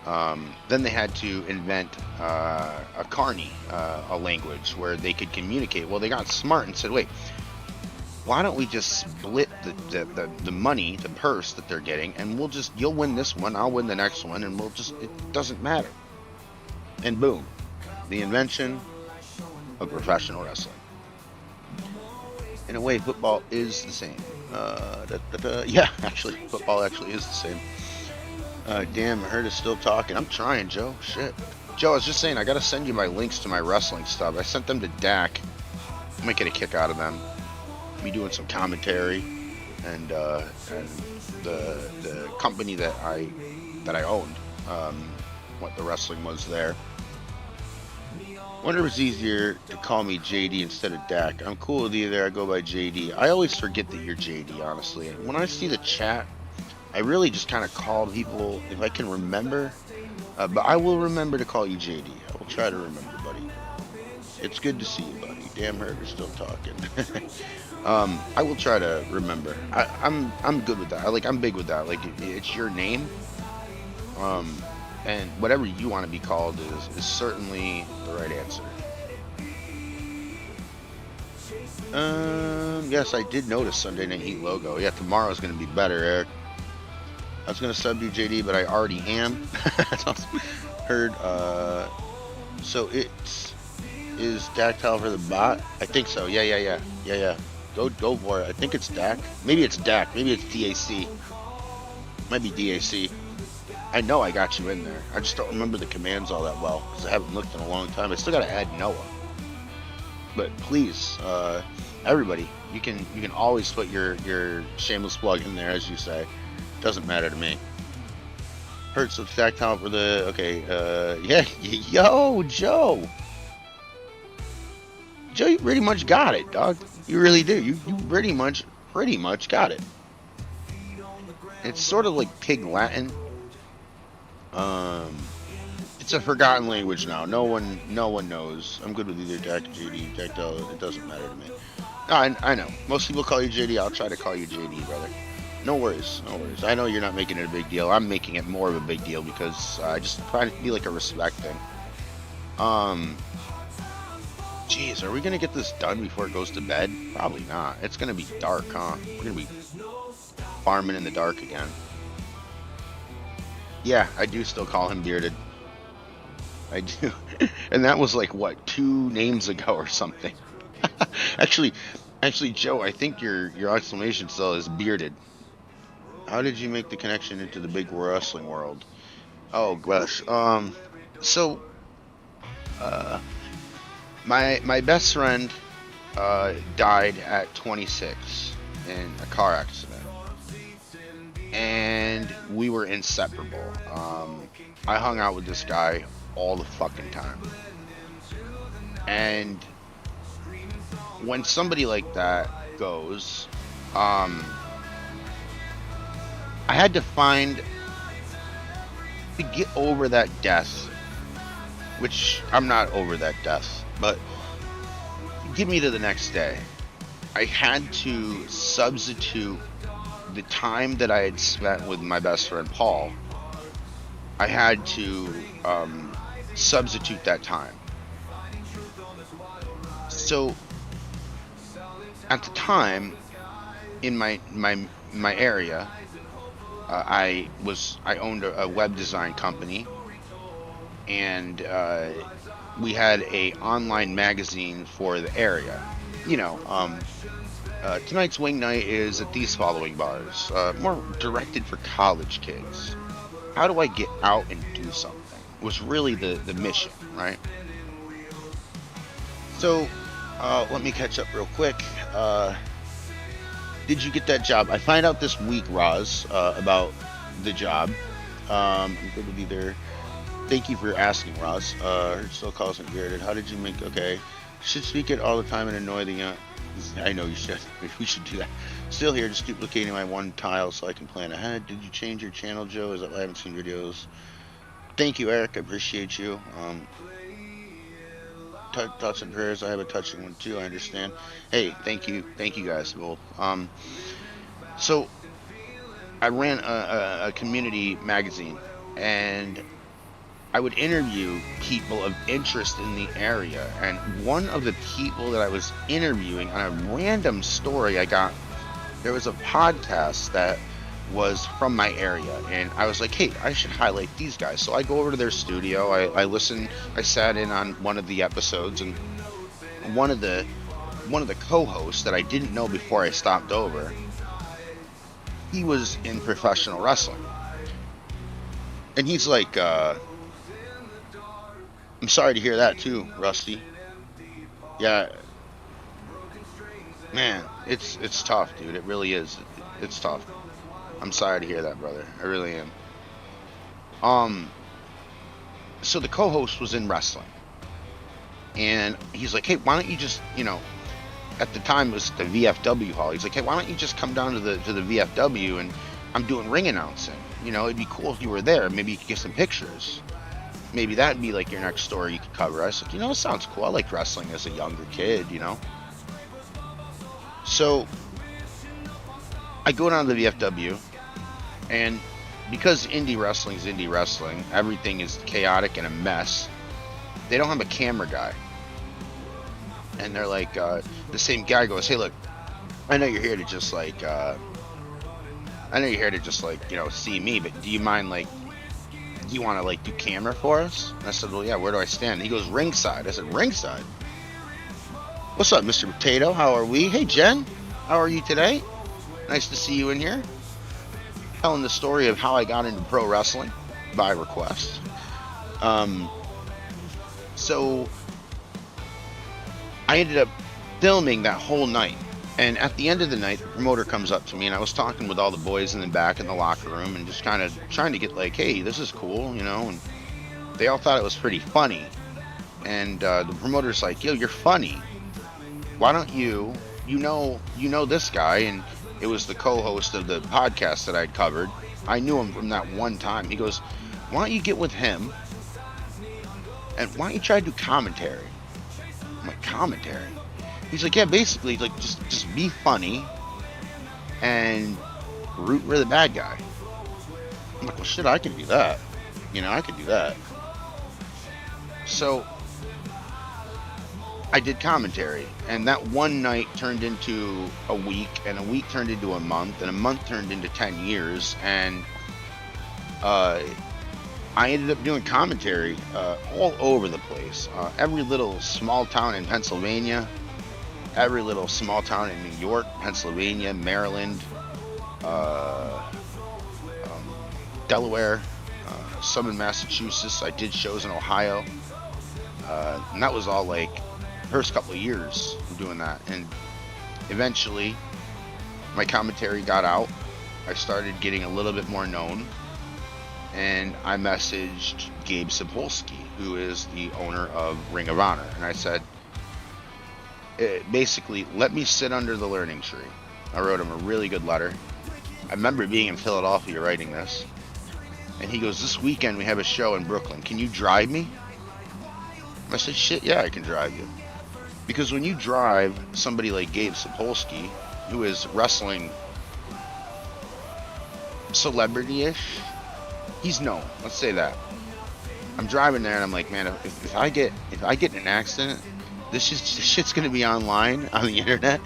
Then they had to invent a carny, a language where they could communicate. Well, they got smart and said, wait, why don't we just split the money, the purse that they're getting, and you'll win this one, I'll win the next one, and it doesn't matter. And boom, the invention of professional wrestling. In a way, football is the same. Yeah, actually, football actually is the same. Damn, I heard it's still talking. I'm trying, Joe. Shit. Joe, I was just saying, I gotta send you my links to my wrestling stuff. I sent them to Dak. I might get a kick out of them. Me doing some commentary, and the company that I owned, what the wrestling was there. Wonder if it's easier to call me JD instead of Dak. I'm cool with either. I go by JD. I always forget that you're JD, honestly. When I see the chat, I really just kind of call people if I can remember. But I will remember to call you JD. I will try to remember, buddy. It's good to see you, buddy. Damn, Herd is still talking. I will try to remember. I'm good with that. I'm big with that. Like, it's your name. And whatever you want to be called is certainly the right answer. Yes, I did notice Sunday Night Heat logo. Yeah, tomorrow's going to be better, Eric. I was going to sub you, JD, but I already am. Heard, so is Dactyl for the bot? I think so. Yeah. Go for it. I think it's Dak. Maybe it's Dak. Maybe it's DAC. Might be DAC. I know I got you in there. I just don't remember the commands all that well because I haven't looked in a long time. I still got to add Noah. But please, everybody, you can always put your shameless plug in there, as you say. Doesn't matter to me. Hurts with Dactyl for the yeah, yo, Joe. Joe, you pretty much got it, dog. You really do. You pretty much got it. It's sort of like Pig Latin. It's a forgotten language now. No one knows. I'm good with either Dak, JD, Dactyl. It doesn't matter to me. I know. Most people call you JD. I'll try to call you JD, brother. No worries. I know you're not making it a big deal. I'm making it more of a big deal because I just try to be like a respect thing. Jeez, are we gonna get this done before it goes to bed? Probably not. It's gonna be dark, huh? We're gonna be farming in the dark again. Yeah, I do still call him Bearded. I do. And that was like, what, 2 names ago or something? Actually, Joe, I think your exclamation still is Bearded. How did you make the connection into the big wrestling world? Oh, gosh. My best friend died at 26 in a car accident. And we were inseparable. I hung out with this guy all the fucking time. And when somebody like that goes, I had to get over that death, which I'm not over that death, but get me to the next day. I had to substitute the time that I had spent with my best friend Paul. I had to substitute that time. So at the time in my area, I owned a web design company, and we had a online magazine for the area. Tonight's wing night is at these following bars, more directed for college kids. How do I get out and do something? Was really the mission, right? So let me catch up real quick. Did you get that job? I find out this week, Roz, about the job. I'm good with either. Thank you for asking, Roz. Her still calls me Bearded. How did you make? Okay, should speak it all the time and annoy the young. I know you should. We should do that. Still here, just duplicating my one tile so I can plan ahead. Did you change your channel, Joe? Is that why I haven't seen videos? Thank you, Eric. I appreciate you. Thoughts and prayers. I have a touching one too. I understand. Hey, thank you guys both. So I ran a community magazine, and I would interview people of interest in the area. And one of the people that I was interviewing, on a random story I got, there was a podcast that was from my area, and I was like, hey, I should highlight these guys. So I go over to their studio, I listen, I sat in on one of the episodes, and one of the co-hosts that I didn't know before I stopped over, he was in professional wrestling. And he's like, I'm sorry to hear that too, Rusty. Yeah, man, it's tough, dude. It really is. It's tough. I'm sorry to hear that, brother. I really am. So the co-host was in wrestling, and he's like, hey, why don't you just, at the time it was the VFW hall. He's like, hey, why don't you just come down to the VFW, and I'm doing ring announcing. It'd be cool if you were there. Maybe you could get some pictures. Maybe that'd be like your next story you could cover. I was like, it sounds cool. I liked wrestling as a younger kid, So I go down to the VFW, and because indie wrestling is indie wrestling, everything is chaotic and a mess. They don't have a camera guy, and they're like, the same guy goes, "Hey, look, I know you're here to just like, see me, but do you mind like, do you want to like do camera for us?" And I said, "Well, yeah. Where do I stand?" And he goes, "Ringside." I said, "Ringside? What's up, Mr. Potato? How are we? Hey, Jen, how are you today? Nice to see you in here." Telling the story of how I got into pro wrestling by request. So I ended up filming that whole night. And at the end of the night, the promoter comes up to me, and I was talking with all the boys in the back in the locker room and just kind of trying to get like, "Hey, this is cool," you know, and they all thought it was pretty funny. And the promoter's like, "Yo, you're funny. Why don't you know this guy?" And it was the co-host of the podcast that I'd covered. I knew him from that one time. He goes, "Why don't you get with him, and why don't you try to do commentary?" I'm like, "Commentary?" He's like, "Yeah, basically, like, just be funny and root for the bad guy." I'm like, "Well, shit, I can do that. You know, I can do that." So I did commentary, and that one night turned into a week, and a week turned into a month, and a month turned into 10 years, and I ended up doing commentary all over the place. Every little small town in Pennsylvania, every little small town in New York, Pennsylvania, Maryland, Delaware, some in Massachusetts. I did shows in Ohio, and that was all like first couple of years of doing that. And eventually my commentary got out. I started getting a little bit more known, and I messaged Gabe Sapolsky, who is the owner of Ring of Honor, and I said, basically, let me sit under the learning tree. I wrote him a really good letter. I remember being in Philadelphia writing this, and he goes, "This weekend we have a show in Brooklyn. Can you drive me?" I said, "Shit, yeah, I can drive you." Because when you drive somebody like Gabe Sapolsky, who is wrestling celebrity-ish, he's known. Let's say that. I'm driving there and I'm like, man, if I get in an accident, this shit's gonna be online on the internet.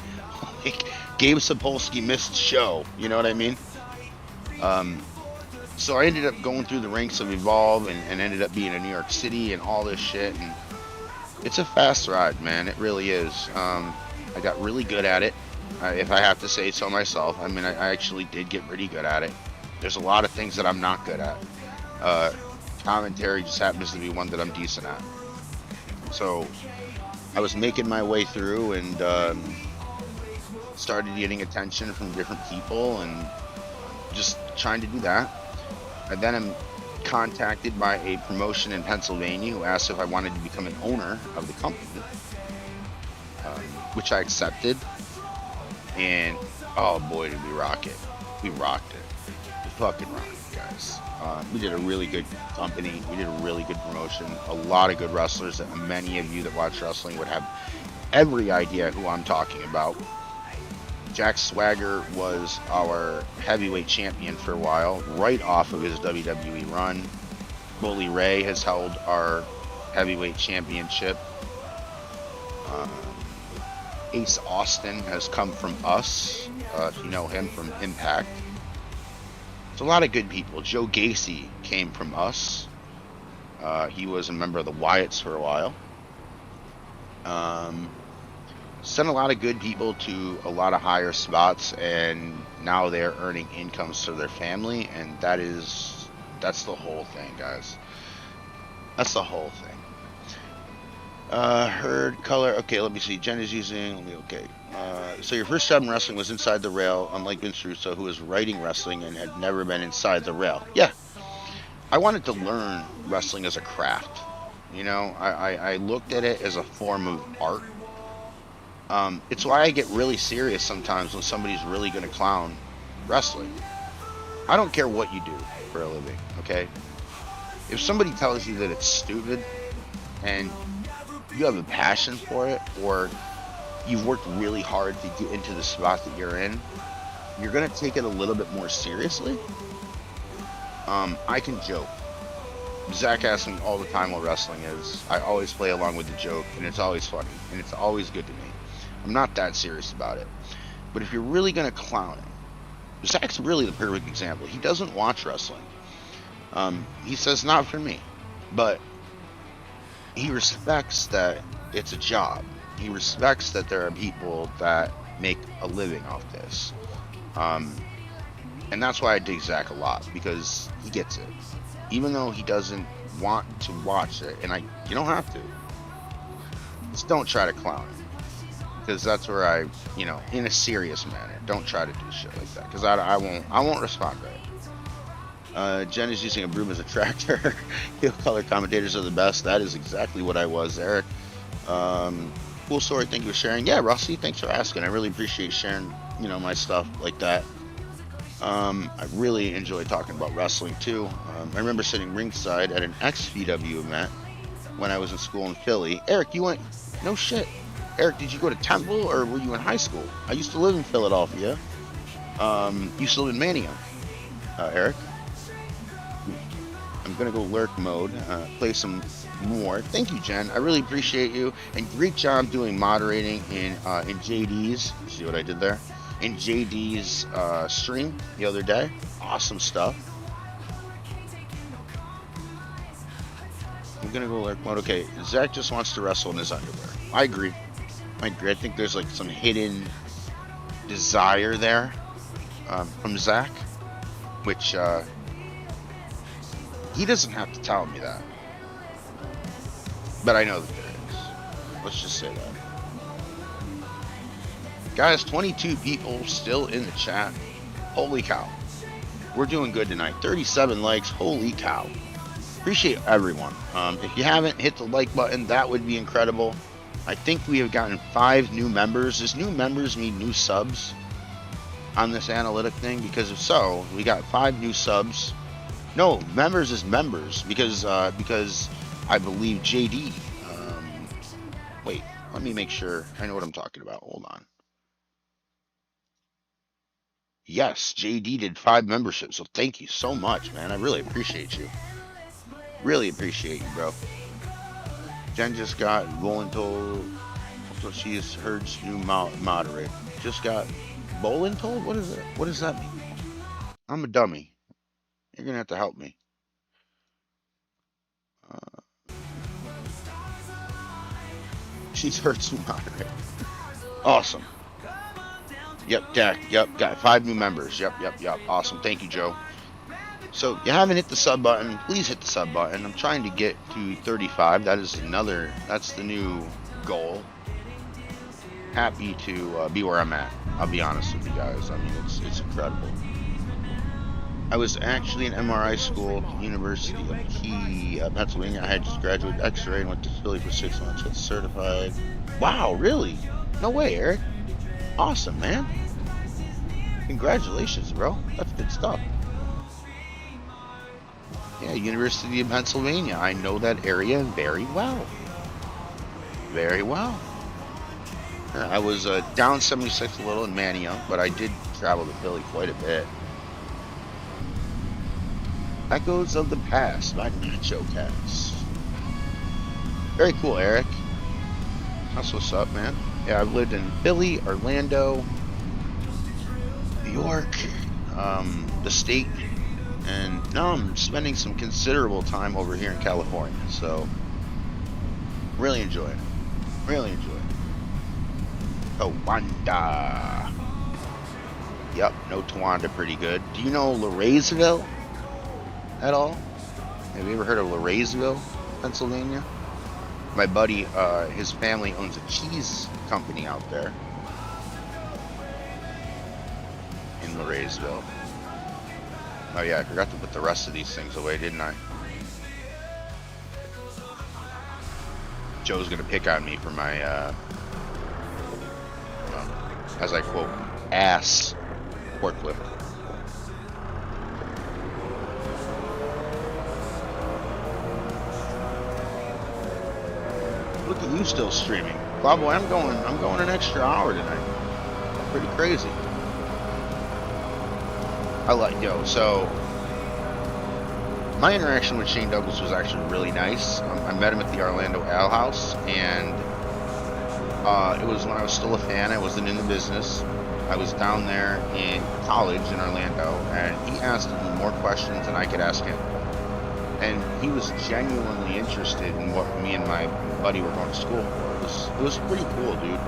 Like, Gabe Sapolsky missed show. You know what I mean? So I ended up going through the ranks of Evolve and ended up being in New York City and all this shit. And it's a fast ride, man. It really is. I got really good at it, if I have to say so myself. I mean, I actually did get pretty good at it. There's a lot of things that I'm not good at. Commentary just happens to be one that I'm decent at. So I was making my way through and started getting attention from different people and just trying to do that. And then I'm contacted by a promotion in Pennsylvania who asked if I wanted to become an owner of the company, which I accepted. And oh boy, did we rock it! We rocked it. We fucking rocked it, guys. We did a really good company. We did a really good promotion. A lot of good wrestlers that many of you that watch wrestling would have every idea who I'm talking about. Jack Swagger was our heavyweight champion for a while, right off of his WWE run. Bully Ray has held our heavyweight championship. Ace Austin has come from us, if you know him from Impact. There's a lot of good people. Joe Gacy came from us. He was a member of the Wyatts for a while. Sent a lot of good people to a lot of higher spots, and now they're earning incomes for their family, and that's the whole thing, guys. That's the whole thing. Herd color. Okay, let me see. Jen is using. Okay. So your first job in wrestling was inside the rail, unlike Vince Russo, who was writing wrestling and had never been inside the rail. Yeah. I wanted to learn wrestling as a craft. You know, I looked at it as a form of art. It's why I get really serious sometimes when somebody's really going to clown wrestling. I don't care what you do for a living, okay? If somebody tells you that it's stupid and you have a passion for it, or you've worked really hard to get into the spot that you're in, you're going to take it a little bit more seriously. I can joke. Zach asks me all the time what wrestling is. I always play along with the joke, and it's always funny, and it's always good to me. I'm not that serious about it. But if you're really gonna clown it, Zach's really the perfect example. He doesn't watch wrestling. He says not for me, but he respects that it's a job. He respects that there are people that make a living off this. And that's why I dig Zach a lot, because he gets it. Even though he doesn't want to watch it, and you don't have to. Just don't try to clown it, because that's where in a serious manner, don't try to do shit like that, because I won't respond to it. Jen is using a broom as a tractor. Heel color commentators are the best. That is exactly what I was, Eric. Cool story. Thank you for sharing. Yeah, Rusty, thanks for asking. I really appreciate sharing, my stuff like that. I really enjoy talking about wrestling too. I remember sitting ringside at an XPW event when I was in school in Philly. Eric, you went? No shit. Eric, did you go to Temple or were you in high school? I used to live in Philadelphia. Used to live in Manningham. Eric, I'm gonna go lurk mode. Play some more. Thank you, Jen. I really appreciate you, and great job doing moderating in JD's. See what I did there? In JD's stream the other day. Awesome stuff. I'm gonna go lurk mode. Okay, Zach just wants to wrestle in his underwear. I agree. I think there's like some hidden desire there from Zach, which he doesn't have to tell me that, but I know that there is. Let's just say that. Guys, 22 people still in the chat. Holy cow. We're doing good tonight. 37 likes. Holy cow. Appreciate everyone. If you haven't hit the like button, that would be incredible. I think we have gotten 5 new members. Does new members mean new subs on this analytic thing? Because if so, we got 5 new subs. No, members is members because I believe JD. Wait, let me make sure I know what I'm talking about. Hold on. Yes, JD did 5 memberships, so thank you so much, man. I really appreciate you. Really appreciate you, bro. Jen just got Voluntold, so she's Herd's new moderator. Just got Voluntold? What is it? What does that mean? I'm a dummy. You're gonna have to help me. She's Herd's new moderator. Awesome. Yep, Dak. Yep, got 5 new members. Yep. Awesome. Thank you, Joe. So, if you haven't hit the sub button, please hit the sub button. I'm trying to get to 35. That's the new goal. Happy to be where I'm at. I'll be honest with you guys. I mean, it's incredible. I was actually in MRI school at the University of Key, Pennsylvania. I had just graduated X-ray and went to Philly for 6 months. Got certified. Wow, really? No way, Eric. Awesome, man. Congratulations, bro. That's good stuff. Yeah, University of Pennsylvania. I know that area very well. Very well. I was down 76 a little in Manningham, but I did travel to Philly quite a bit. Echoes of the Past by Nacho Cast. Very cool, Eric. That's what's up, man. Yeah, I've lived in Philly, Orlando, New York, the state, and now I'm spending some considerable time over here in California. So, really enjoy it. Really enjoy it. Towanda. Yep, no Towanda, pretty good. Do you know Laraysville at all? Have you ever heard of Laraysville, Pennsylvania? My buddy, his family owns a cheese company out there in Laraysville. Oh yeah, I forgot to put the rest of these things away, didn't I? Joe's gonna pick on me for my, as I quote, ass forklift. Look at you still streaming. Boy, I'm going an extra hour tonight. Pretty crazy. So My interaction with Shane Douglas was actually really nice. I met him at the Orlando Ale House, and it was when I was still a fan. I wasn't in the business. I was down there in college in Orlando, and he asked me more questions than I could ask him. And he was genuinely interested in what me and my buddy were going to school for. It was pretty cool, dude.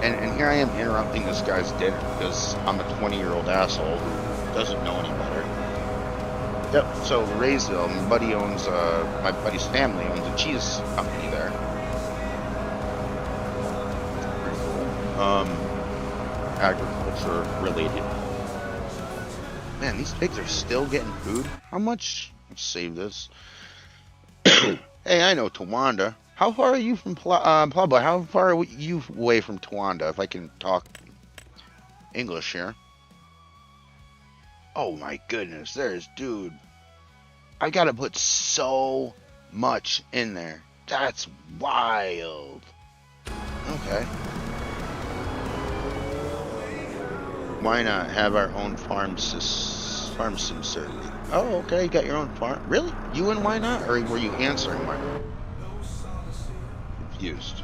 And here I am interrupting this guy's dinner because I'm a 20-year-old asshole who doesn't know any better. Yep. So Raysville, my buddy's family owns a cheese company there. Pretty cool. Agriculture related. Man, these pigs are still getting food. How much? Let's save this. Hey, I know Towanda. How far are you from Pueblo? How far are you away from Towanda? If I can talk English here. Oh my goodness, dude. I gotta put so much in there. That's wild. Okay. Why not have our own farm sim server? Oh, okay, you got your own farm. Really? You and why not? Or were you answering my? Confused.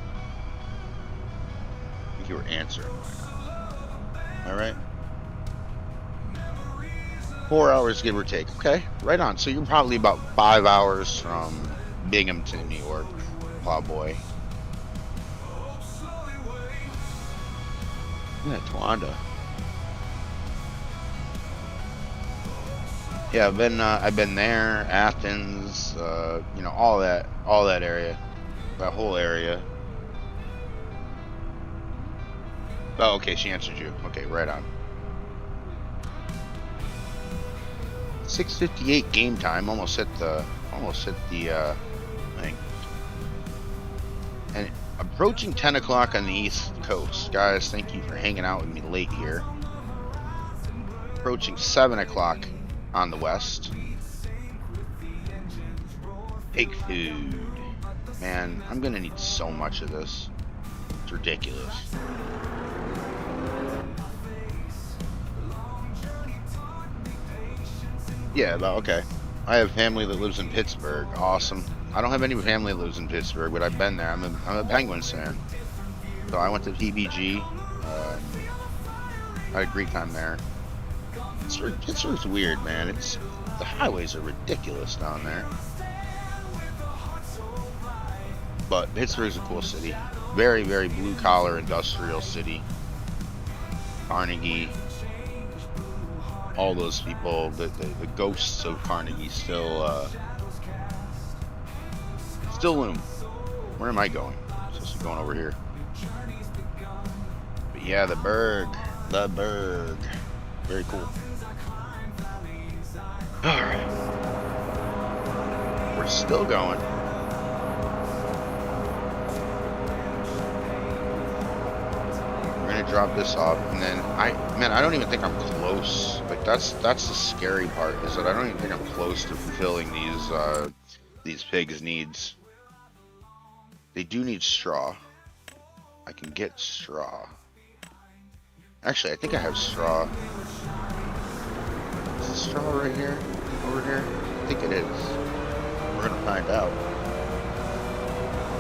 I think you were answering why not. All right. 4 hours, give or take. Okay, right on. So you're probably about 5 hours from Binghamton, New York, Plowboy. Yeah, Towanda. Yeah, I've been there, Athens, you know, all that area, that whole area. Oh, okay, she answered you. Okay, right on. 6:58 game time. Almost hit the thing. And approaching 10 o'clock on the East Coast, guys. Thank you for hanging out with me late here. Approaching 7 o'clock on the West. Pig food. Man, I'm gonna need so much of this. It's ridiculous. Yeah, okay. I have family that lives in Pittsburgh. Awesome. I don't have any family that lives in Pittsburgh, but I've been there. I'm a Penguins fan. So I went to PBG. I had a great time there. Pittsburgh's weird, man. The highways are ridiculous down there. But Pittsburgh's a cool city. Very, very blue-collar industrial city. Carnegie. All those people, the ghosts of Carnegie still loom. Where am I going? I'm supposed to be going over here. But yeah, the Berg. Very cool. Alright. We're still going. We're gonna drop this off, and then I don't even think I'm close. Like that's the scary part, is that I don't even think I'm close to fulfilling these pigs' needs. They do need straw. I can get straw. Actually, I think I have straw. Is the straw right here? Over here? I think it is. We're gonna find out.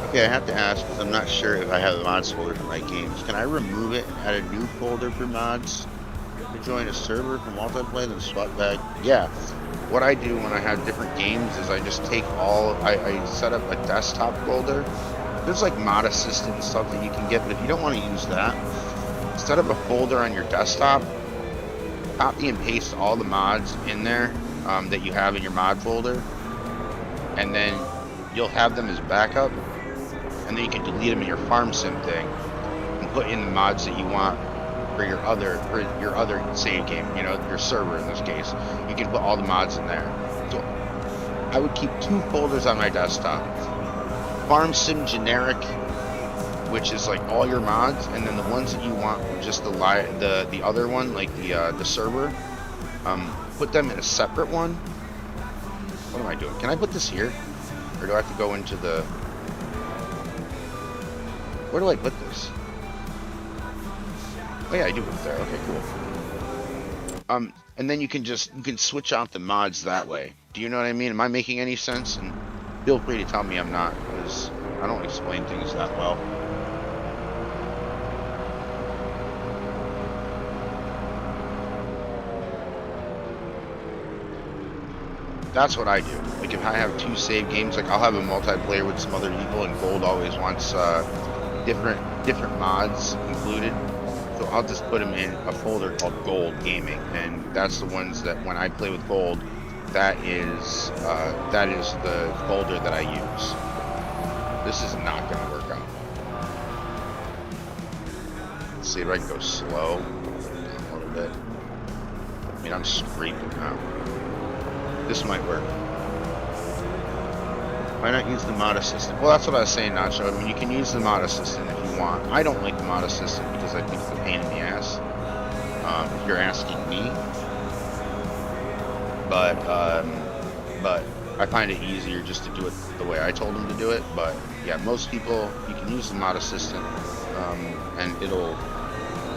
Okay, I have to ask because I'm not sure if I have the mods folder for my games. Can I remove it and add a new folder for mods? To join a server for multiplayer then swap back? Yeah. What I do when I have different games is I just take I set up a desktop folder. There's like mod assistant and stuff that you can get, but if you don't want to use that, set up a folder on your desktop, copy and paste all the mods in there that you have in your mod folder, and then you'll have them as backup, and then you can delete them in your farm sim thing and put in the mods that you want for your other save game, you know, your server in this case. You can put all the mods in there. So I would keep 2 folders on my desktop. Farm sim generic, which is like all your mods, and then the ones that you want, just the other one, like the server, put them in a separate one. What am I doing? Can I put this here, or do I have to go into the? Where do I put this? Oh yeah, I do put it there. Okay, cool. And then you can switch out the mods that way. Do you know what I mean? Am I making any sense? And feel free to tell me I'm not, because I don't explain things that well. That's what I do. Like if I have 2 save games, like I'll have a multiplayer with some other people, and Gold always wants different mods included. So I'll just put them in a folder called Gold Gaming, and that's the ones that when I play with Gold, that is the folder that I use. This is not going to work out. Let's see if I can go slow a little bit. I mean, I'm screaming now. This might work. Why not use the mod assistant? Well, that's what I was saying, Nacho. I mean, you can use the mod assistant if you want. I don't like the mod assistant because I think it's a pain in the ass. If you're asking me. But I find it easier just to do it the way I told them to do it. But yeah, most people, you can use the mod assistant, and it'll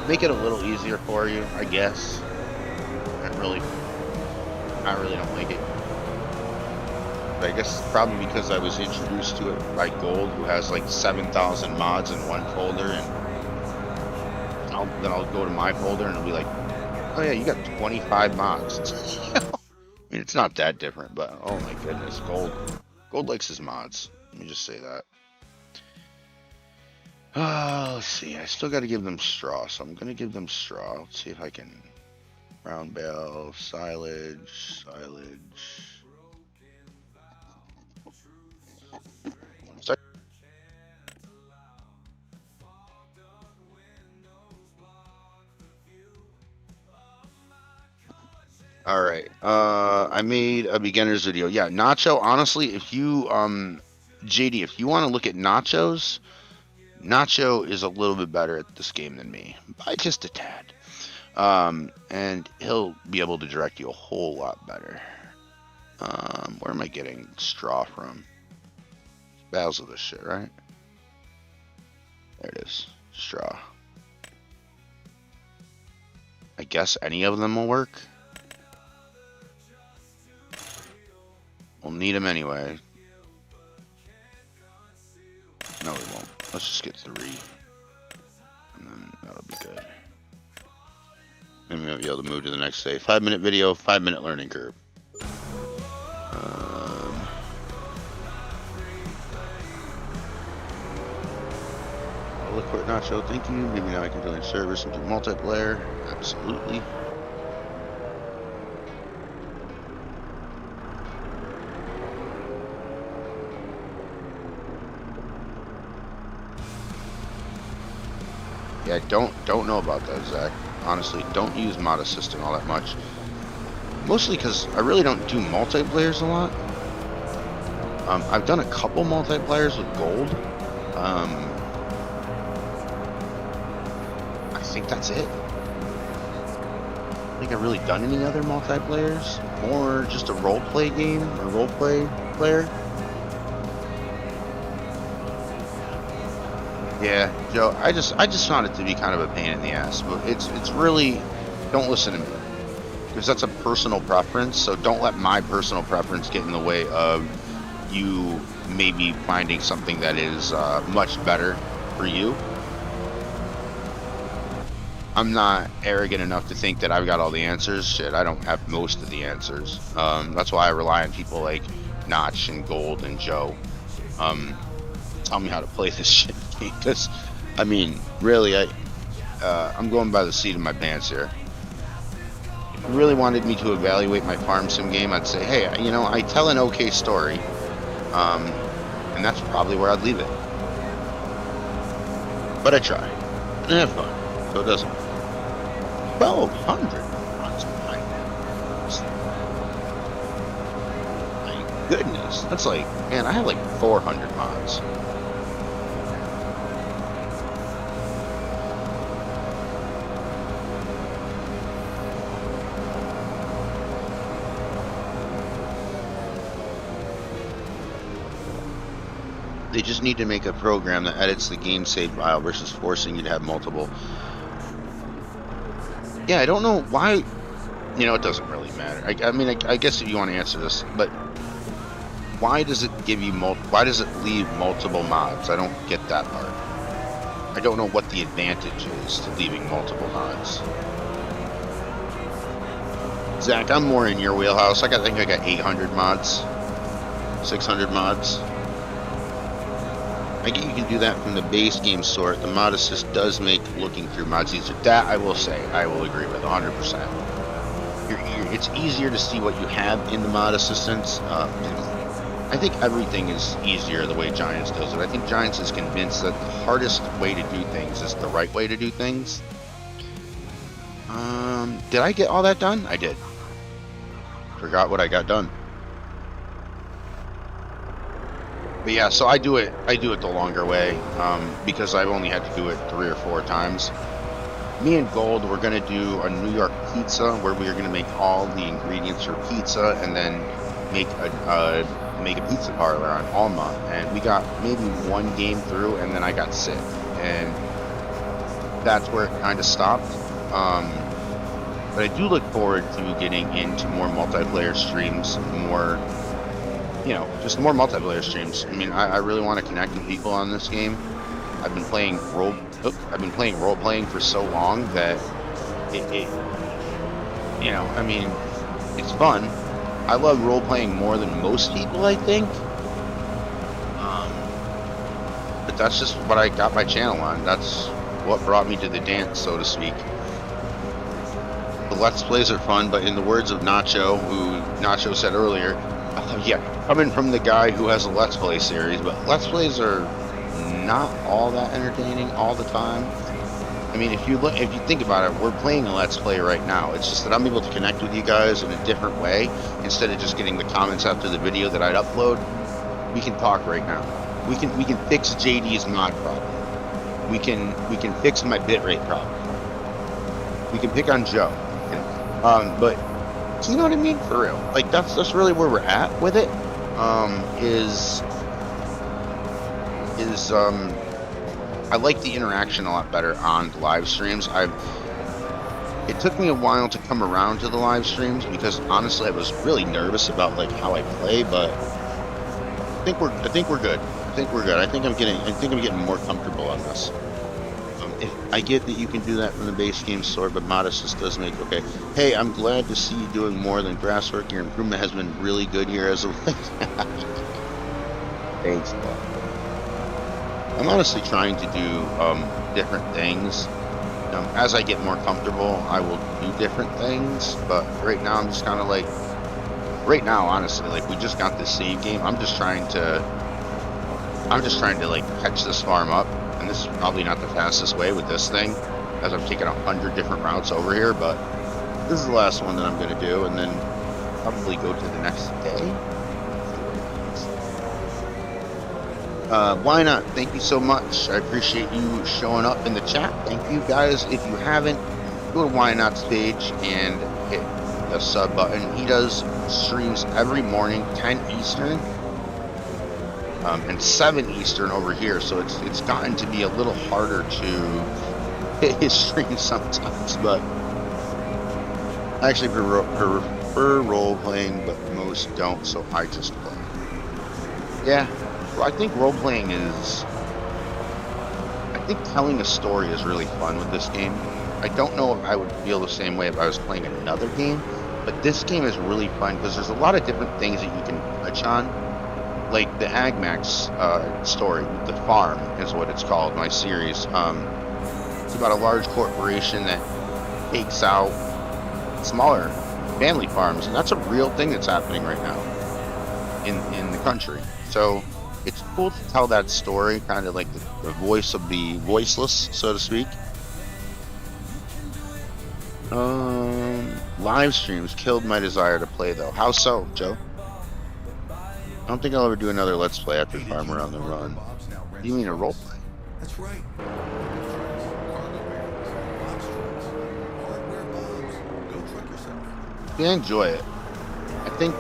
make it a little easier for you, I guess. I really don't like it. But I guess probably because I was introduced to it by Gold, who has like 7,000 mods in one folder, and then I'll go to my folder and it'll be like, oh yeah, you got 25 mods. I mean, it's not that different, but oh my goodness, Gold likes his mods. Let me just say that. Let's see, I still got to give them straw, so I'm going to give them straw. Let's see if I can. Brown bale, silage. All right. I made a beginner's video. Yeah, Nacho. Honestly, if you JD, if you want to look at Nacho is a little bit better at this game than me, by just a tad. And he'll be able to direct you a whole lot better. Where am I getting straw from? Bales of this shit, right? There it is. Straw. I guess any of them will work. We'll need them anyway. No, we won't. Let's just get 3. And then that'll be good. And we'll be able to move to the next day. 5-minute video, 5-minute learning curve. Look for it, Nacho. Thank you. Maybe now I can join service and do multiplayer. Absolutely. Yeah, don't know about that, Zach. Honestly, don't use mod assistant all that much. Mostly because I really don't do multiplayers a lot. I've done a couple multiplayers with Gold. I think that's it. I don't think I've really done any other multiplayers. More just a roleplay game or roleplay player. Yeah, Joe, I just found it to be kind of a pain in the ass, but it's really, don't listen to me, because that's a personal preference, so don't let my personal preference get in the way of you maybe finding something that is much better for you. I'm not arrogant enough to think that I've got all the answers. Shit, I don't have most of the answers. That's why I rely on people like Notch and Gold and Joe. Tell me how to play this shit. Because, I mean, really, I'm going by the seat of my pants here. If you really wanted me to evaluate my farm sim game, I'd say, hey, you know, I tell an okay story, and that's probably where I'd leave it. But I try, and I have fun, so it doesn't. 1,200 mods behind that. My goodness, that's like, man, I have like 400 mods. They just need to make a program that edits the game save file versus forcing you to have multiple. Yeah, I don't know why. You know, it doesn't really matter. I mean, I guess if you want to answer this, but why does it give you why does it leave multiple mods? I don't get that part. I don't know what the advantage is to leaving multiple mods. Zach, I'm more in your wheelhouse. I think I got 800 mods, 600 mods. I get you can do that from the base game sort. The mod assist does make looking through mods easier. That I will say, I will agree with 100%. It's easier to see what you have in the mod assistance. I think everything is easier the way Giants does it. I think Giants is convinced that the hardest way to do things is the right way to do things. Did I get all that done? I did. Forgot what I got done. But yeah, so I do it the longer way, because I've only had to do it 3 or 4 times. Me and Gold, we're gonna do a New York pizza where we are gonna make all the ingredients for pizza and then make a pizza parlor on Alma. And we got maybe 1 game through, and then I got sick, and that's where it kind of stopped. But I do look forward to getting into more multiplayer streams, more, you know, just more multiplayer streams. I mean, I really want to connect with people on this game. I've been playing role playing for so long that it you know, I mean, it's fun. I love role playing more than most people, I think. But that's just what I got my channel on. That's what brought me to the dance, so to speak. The Let's Plays are fun, but in the words of Nacho, who Nacho said earlier, yeah, coming from the guy who has a Let's Play series, but Let's Plays are not all that entertaining all the time. I mean, if you think about it, we're playing a Let's Play right now. It's just that I'm able to connect with you guys in a different way. Instead of just getting the comments after the video that I'd upload, we can talk right now. We can fix JD's mod problem. We can fix my bitrate problem. We can pick on Joe. You know? But you know what I mean? For real. Like that's really where we're at with it. I like the interaction a lot better on the live streams. It took me a while to come around to the live streams because honestly I was really nervous about like how I play, but I think we're good. I think I'm getting more comfortable on this. I get that you can do that from the base game sort, but mod assist does make okay. Hey, I'm glad to see you doing more than grasswork. Your improvement has been really good here as of late. Thanks, man. I'm honestly trying to do different things. As I get more comfortable, I will do different things. But right now, I'm just kind of like, honestly, like we just got this save game. I'm just trying to like catch this farm up. And this is probably not the fastest way with this thing, as I'm taking 100 different routes over here. But this is the last one that I'm going to do, and then probably go to the next day. Why not? Thank you so much. I appreciate you showing up in the chat. Thank you guys. If you haven't, go to Why Not's page and hit the sub button. He does streams every morning, 10 Eastern, and 7 Eastern over here. So it's gotten to be a little harder to hit his stream sometimes. But I actually prefer role playing, but most don't. So I just play. Yeah. I think role-playing I think telling a story is really fun with this game. I don't know if I would feel the same way if I was playing another game, but this game is really fun because there's a lot of different things that you can touch on. Like the AgMax story, The Farm is what it's called, my series. It's about a large corporation that takes out smaller family farms, and that's a real thing that's happening right now in the country. So it's cool to tell that story, kind of like the voice of the voiceless, so to speak. Live streams killed my desire to play, though. How so, Joe? I don't think I'll ever do another Let's Play after Farmer on the Run. What do you mean a role play? That's right. Yeah, enjoy it. I think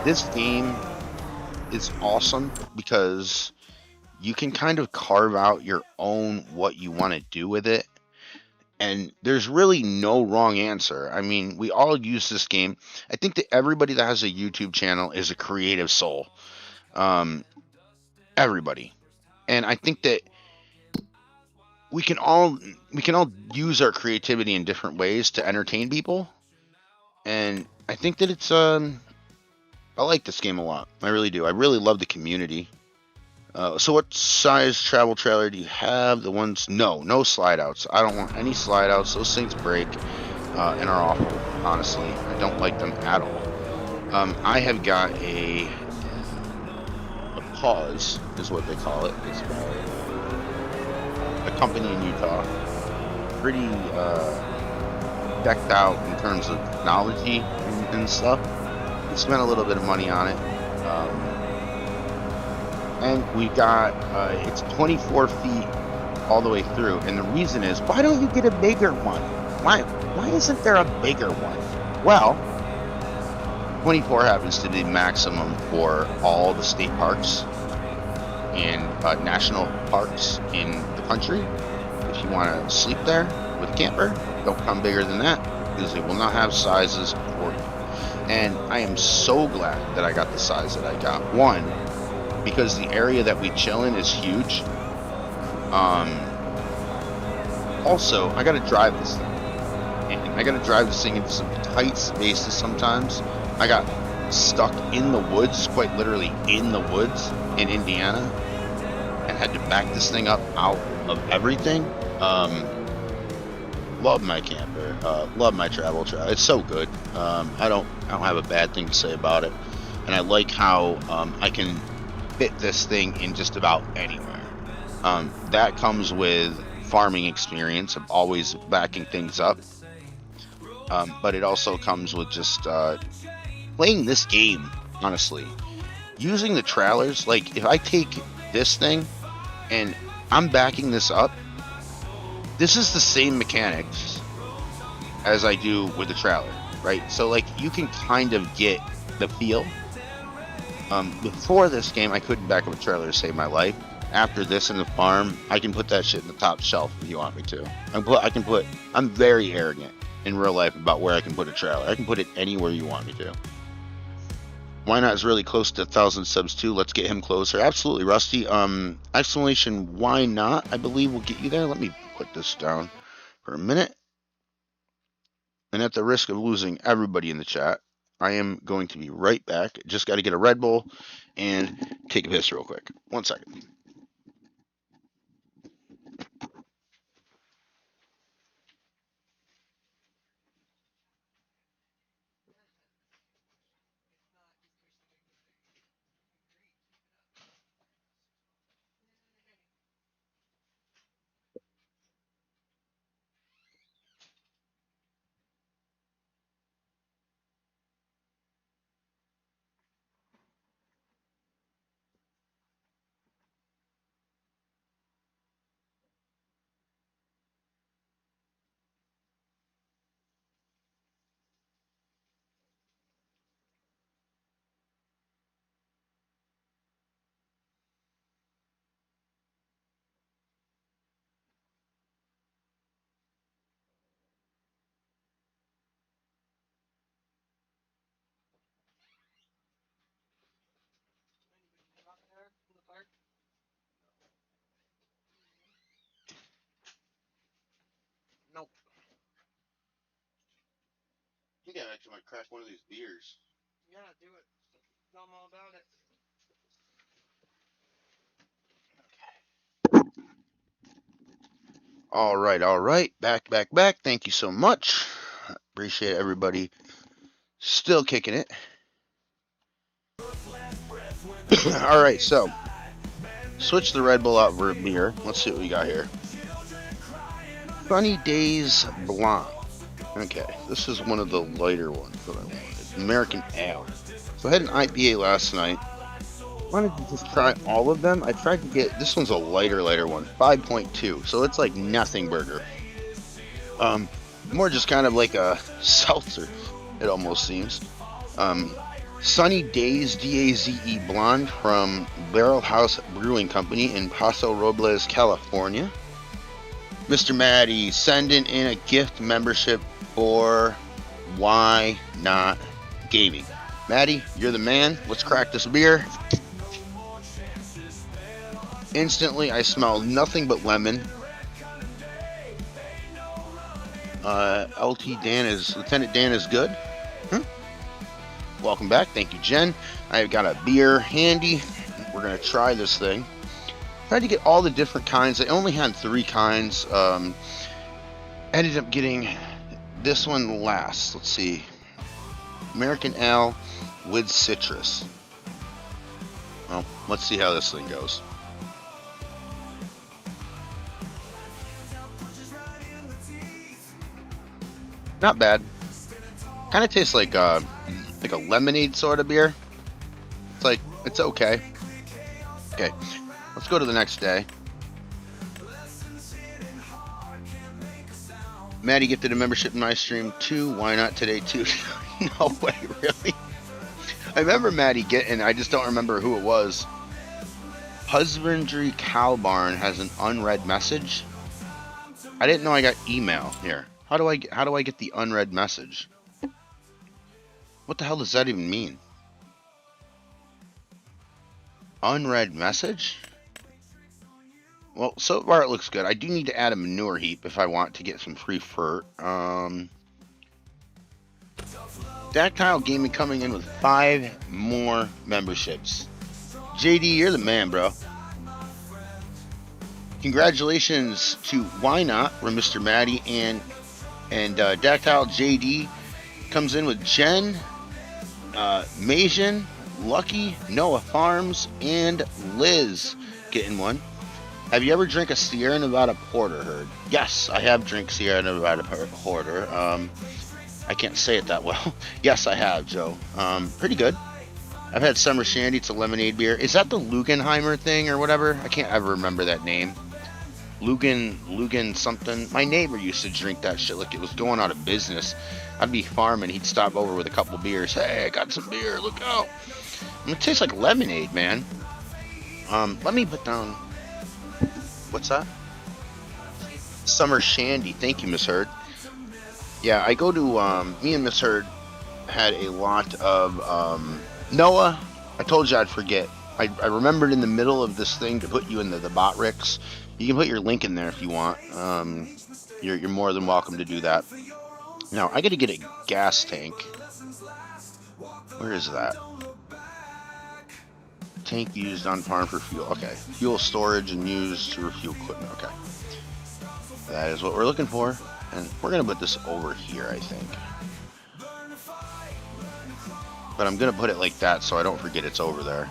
this game is awesome because you can kind of carve out your own what you want to do with it. And there's really no wrong answer. I mean, we all use this game. I think that everybody that has a YouTube channel is a creative soul. Um, everybody. And I think that we can all we can all use our creativity in different ways to entertain people. And I think that I like this game a lot. I really do. I really love the community. So what size travel trailer do you have? The ones, no slide outs. I don't want any slide outs. Those things break and are awful, honestly. I don't like them at all. I have got a Pause is what they call it. It's a company in Utah. Pretty decked out in terms of technology and stuff. We spent a little bit of money on it. And we got, it's 24 feet all the way through. And the reason is, why don't you get a bigger one? Why isn't there a bigger one? Well, 24 happens to be maximum for all the state parks and national parks in the country. If you want to sleep there with a camper, don't come bigger than that, because they will not have sizes for you. And I am so glad that I got the size that I got. One, because the area that we chill in is huge. Also, I gotta drive this thing. And I gotta drive this thing into some tight spaces sometimes. I got stuck in the woods, quite literally in the woods in Indiana, and had to back this thing up out of everything. Love my camper. Love my travel trailer. It's so good. I don't have a bad thing to say about it. And I like how I can fit this thing in just about anywhere. That comes with farming experience of always backing things up. But it also comes with just playing this game, honestly. Using the trailers, like if I take this thing and I'm backing this up, this is the same mechanics as I do with the trailer, right? So like you can kind of get the feel. Before this game, I couldn't back up a trailer to save my life. After this in the farm, I can put that shit in the top shelf if you want me to. I'm very arrogant in real life about where I can put a trailer. I can put it anywhere you want me to. Why Not is really close to 1,000 subs too. Let's get him closer. Absolutely, Rusty. Exclamation Why Not, I believe, will get you there. Let me put this down for a minute. And at the risk of losing everybody in the chat, I am going to be right back. Just got to get a Red Bull and take a piss real quick. 1 second. Nope. I think I actually might crack one of these beers. Yeah, do it. Tell them all about it. All right. Back. Thank you so much. Appreciate everybody still kicking it. All right, so switch the Red Bull out for a beer. Let's see what we got here. Sunny Days Blonde. Okay, this is one of the lighter ones that I wanted. American Ale. So I had an IPA last night. Wanted to just try all of them. I tried to get, this one's a lighter one, 5.2. So it's like nothing burger. More just kind of like a seltzer, it almost seems. Sunny Days DAZE Blonde from Barrel House Brewing Company in Paso Robles, California. Mr. Maddie sending in a gift membership for Why Not Gaming. Maddie, you're the man. Let's crack this beer. Instantly, I smell nothing but lemon. Lieutenant Dan is good. Welcome back. Thank you, Jen. I've got a beer handy. We're going to try this thing. Tried to get all the different kinds. I only had 3 kinds. Ended up getting this one last. Let's see. American Ale with citrus. Well, let's see how this thing goes. Not bad. Kind of tastes like a lemonade sort of beer. It's okay. Okay, let's go to the next day. Maddie gifted a membership in my stream too. Why not today too? No way, really? I remember Maddie getting, I just don't remember who it was. Husbandry Cow Barn has an unread message. I didn't know I got email here. How do I get the unread message? What the hell does that even mean? Unread message? Well, so far it looks good. I do need to add a manure heap if I want to get some free fur. Dactyle Gaming coming in with 5 more memberships. JD, you're the man, bro. Congratulations to Why Not, where Mr. Maddie and Dactyle JD comes in with Jen, Majan, Lucky, Noah Farms, and Liz getting one. Have you ever drank a Sierra Nevada Porter, Herd? Yes, I have drank Sierra Nevada Porter. I can't say it that well. Yes, I have, Joe. Pretty good. I've had Summer Shandy. It's a lemonade beer. Is that the Lugenheimer thing or whatever? I can't ever remember that name. Lugen something. My neighbor used to drink that shit like it was going out of business. I'd be farming. He'd stop over with a couple beers. Hey, I got some beer. Look out. It tastes like lemonade, man. Let me put down... What's that? Summer Shandy. Thank you, Miss Hurd. Yeah, I go to... me and Miss Hurd had a lot of... Noah, I told you I'd forget. I remembered in the middle of this thing to put you in the bot Ricks. You can put your link in there if you want. You're more than welcome to do that. Now, I got to get a gas tank. Where is that? Tank used on farm for fuel. Okay. Fuel storage and used to refuel equipment. Okay. That is what we're looking for. And we're going to put this over here, I think. But I'm going to put it like that so I don't forget it's over there.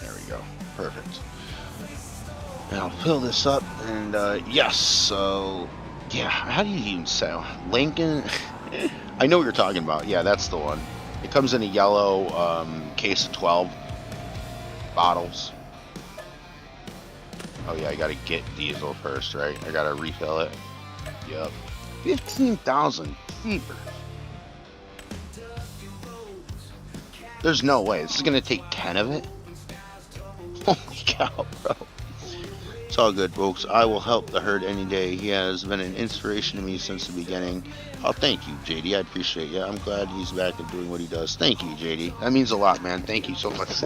There we go. Perfect. And I'll fill this up. And, yes. So, yeah. How do you even say Lincoln? I know what you're talking about. Yeah, that's the one. It comes in a yellow case of 12 bottles. Oh, yeah. I got to get diesel first, right? I got to refill it. Yep. 15,000 fever. There's no way. This is going to take 10 of it? Holy cow, bro. It's all good, folks. I will help the herd any day. He has been an inspiration to me since the beginning. Oh, thank you, JD. I appreciate you. I'm glad he's back and doing what he does. Thank you, JD. That means a lot, man. Thank you so much.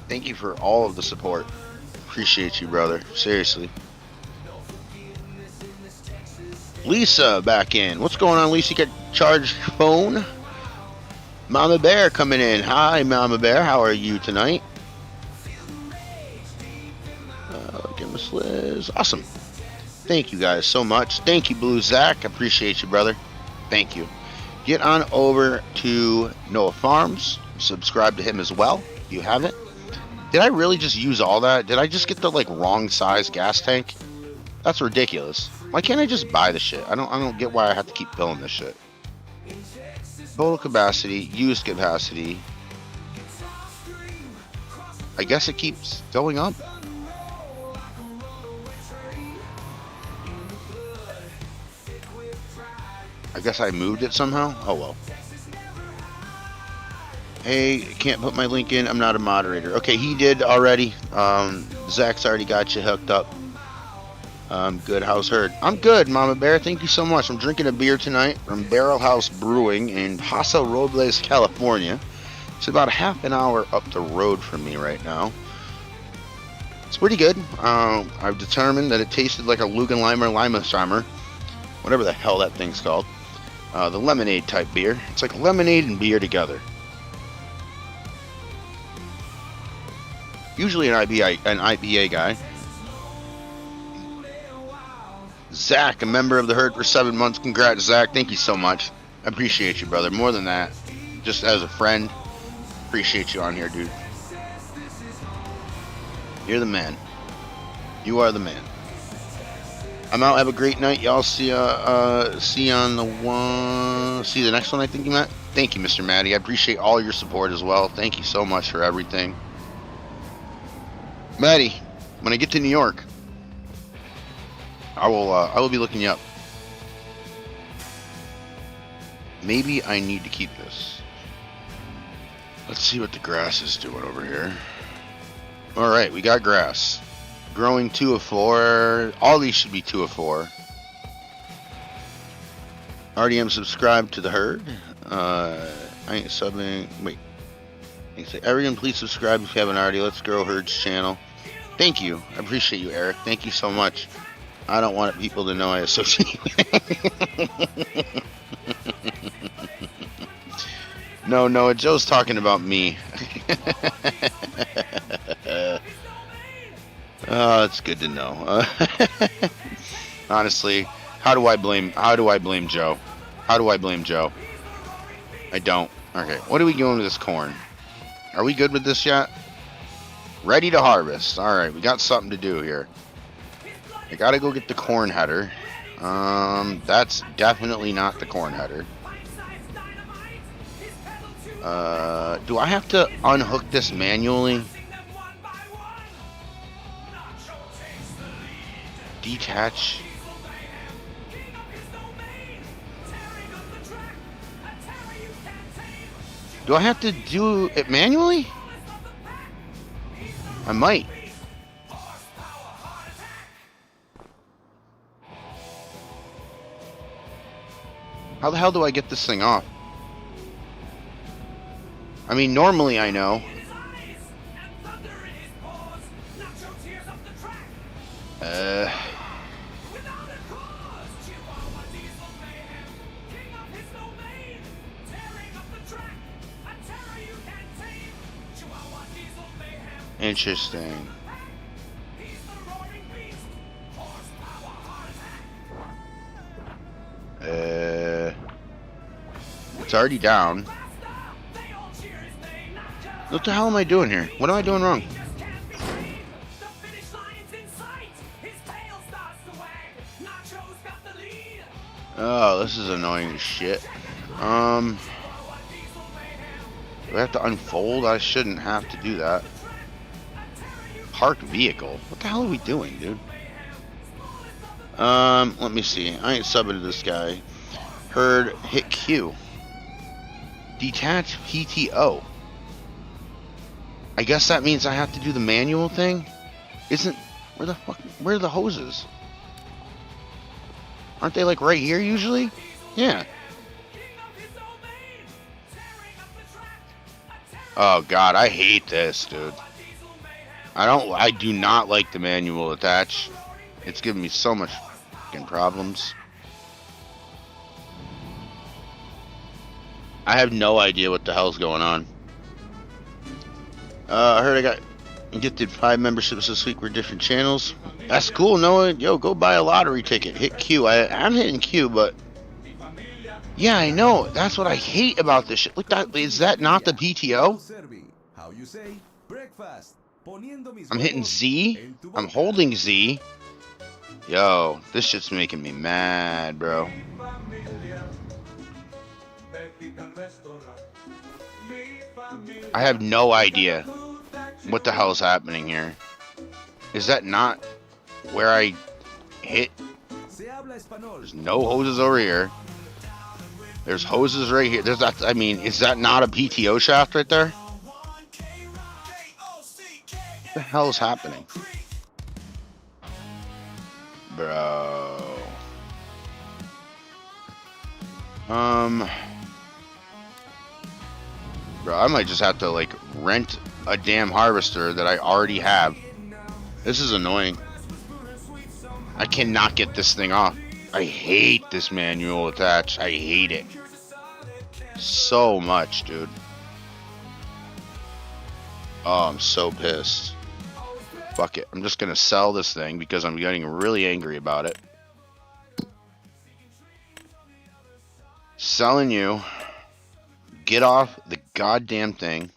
Thank you for all of the support. Appreciate you, brother. Seriously. Lisa back in. What's going on, Lisa? You got charged phone? Mama Bear coming in. Hi, Mama Bear. How are you tonight? Give us Liz. Awesome. Thank you guys so much. Thank you, Blue Zach. Appreciate you, brother. Thank you. Get on over to Noah Farms. Subscribe to him as well if you haven't. Did I really just use all that? Did I just get the wrong size gas tank? That's ridiculous. Why can't I just buy the shit? I don't get why I have to keep filling this shit. Total capacity, used capacity. I guess it keeps going up. I guess I moved it somehow. Oh well. Hey, can't put my link in. I'm not a moderator. Okay, he did already. Zach's already got you hooked up. Good. How's Herd? I'm good, Mama Bear. Thank you so much. I'm drinking a beer tonight from Barrel House Brewing in Paso Robles, California. It's about a half an hour up the road from me right now. It's pretty good. I've determined that it tasted like a Lugenlimer Limesheimer, whatever the hell that thing's called. The lemonade type beer. It's like lemonade and beer together. Usually an IPA guy. Zach, a member of the Herd for 7 months. Congrats, Zach. Thank you so much. I appreciate you, brother. More than that, just as a friend, appreciate you on here, dude. You're the man. You are the man. I'm out. Have a great night. Y'all see on the one. See the next one. I think you meant. Thank you, Mr. Maddie. I appreciate all your support as well. Thank you so much for everything, Maddie. When I get to New York, I will be looking you up. Maybe I need to keep this. Let's see what the grass is doing over here. All right, we got grass. Growing 2 of 4. All these should be 2 of 4. Already am subscribed to the Herd. I ain't subbing. Wait. I say, everyone, please subscribe if you haven't already. Let's grow Herd's channel. Thank you. I appreciate you, Eric. Thank you so much. I don't want people to know I associate with it. No, Joe's talking about me. Oh, it's good to know. Honestly, how do I blame Joe? How do I blame Joe? I don't. Okay, what are we doing with this corn? Are we good with this yet? Ready to harvest. All right, we got something to do here. I gotta go get the corn header. That's definitely not the corn header. Do I have to unhook this manually? Detach. Do I have to do it manually? I might. How the hell do I get this thing off? I mean, normally I know. Interesting. It's already down. What the hell am I doing here? What am I doing wrong? Oh, this is annoying as shit. Do I have to unfold? I shouldn't have to do that. Parked vehicle? What the hell are we doing, dude? Let me see. I ain't subbing to this guy. Herd, hit Q. Detach PTO. I guess that means I have to do the manual thing? Where are the hoses? Aren't they like right here usually? Yeah. Oh god, I hate this, dude. I do not like the manual attach. It's giving me so much fucking problems. I have no idea what the hell's going on. I heard I got gifted 5 memberships this week for different channels. That's cool, Noah. Yo, go buy a lottery ticket. Hit Q. I'm hitting Q, but yeah, I know. That's what I hate about this shit. Look, is that not the PTO? I'm hitting Z. I'm holding Z. Yo, this shit's making me mad, bro. I have no idea what the hell is happening here. Is that not where I hit? There's no hoses over here. There's hoses right here. There's that. I mean, is that not a PTO shaft right there? What the hell is happening? Bro. Bro, I might just have to, like, rent a damn harvester that I already have. This is annoying. I cannot get this thing off. I hate this manual attach. I hate it so much, dude. Oh, I'm so pissed. Fuck it. I'm just gonna sell this thing because I'm getting really angry about it. Selling you. Get off the goddamn thing.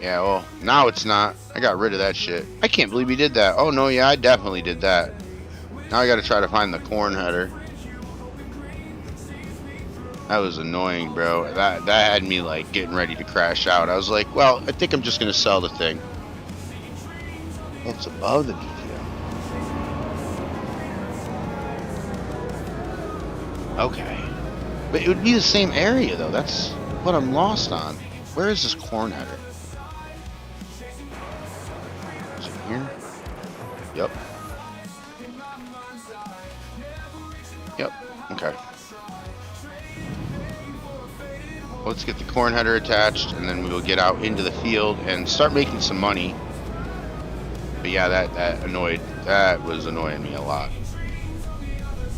Yeah, well, now it's not. I got rid of that shit. I can't believe he did that. Oh, no, yeah, I definitely did that. Now I gotta try to find the corn header. That was annoying, bro. That had me, like, getting ready to crash out. I was like, well, I think I'm just gonna sell the thing. Oh, it's above the BTO. Okay. But it would be the same area, though. That's what I'm lost on. Where is this corn header? Is it here? Yep. Yep. Okay. Let's get the corn header attached, and then we will get out into the field and start making some money. But yeah, that was annoying me a lot.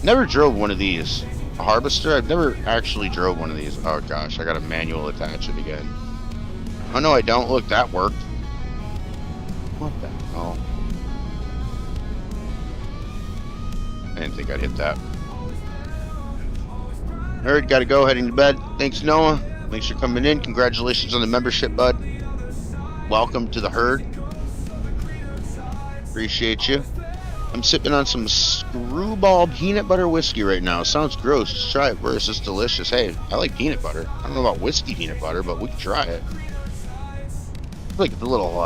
Never drove one of these. A harvester? I've never actually drove one of these. Oh gosh, I gotta manual attach it again. Oh no, I don't. Look, that worked. What the hell? I didn't think I'd hit that. Alright, gotta go, heading to bed. Thanks, Noah. Thanks for coming in. Congratulations on the membership, bud. Welcome to the herd. Appreciate you. I'm sipping on some Screwball peanut butter whiskey right now. Sounds gross. Just try it first. It's delicious. Hey, I like peanut butter. I don't know about whiskey peanut butter, but we can try it. I feel like it's a little,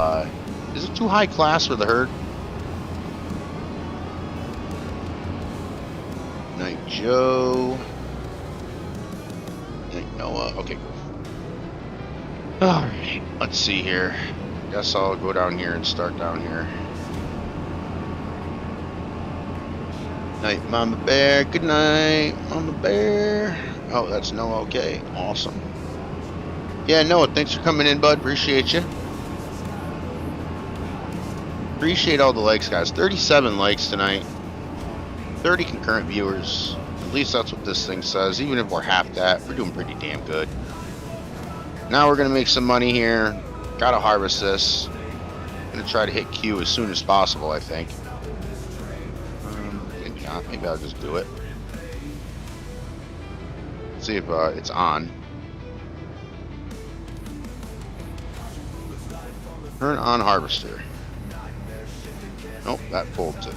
is it too high class for the herd? Night Joe. Night Noah. Okay, cool. Alright, let's see here. Guess I'll go down here and start down here. Night, Mama Bear. Good night, Mama Bear. Oh, that's Noah. Okay, awesome. Yeah, Noah, thanks for coming in, bud. Appreciate you. Appreciate all the likes, guys. 37 likes tonight. 30 concurrent viewers. At least that's what this thing says. Even if we're half that, we're doing pretty damn good. Now we're going to make some money here. Gotta harvest this. Gonna try to hit Q as soon as possible, I think. Maybe not. Maybe I'll just do it. See if it's on. Turn on harvester. Nope, that folds it.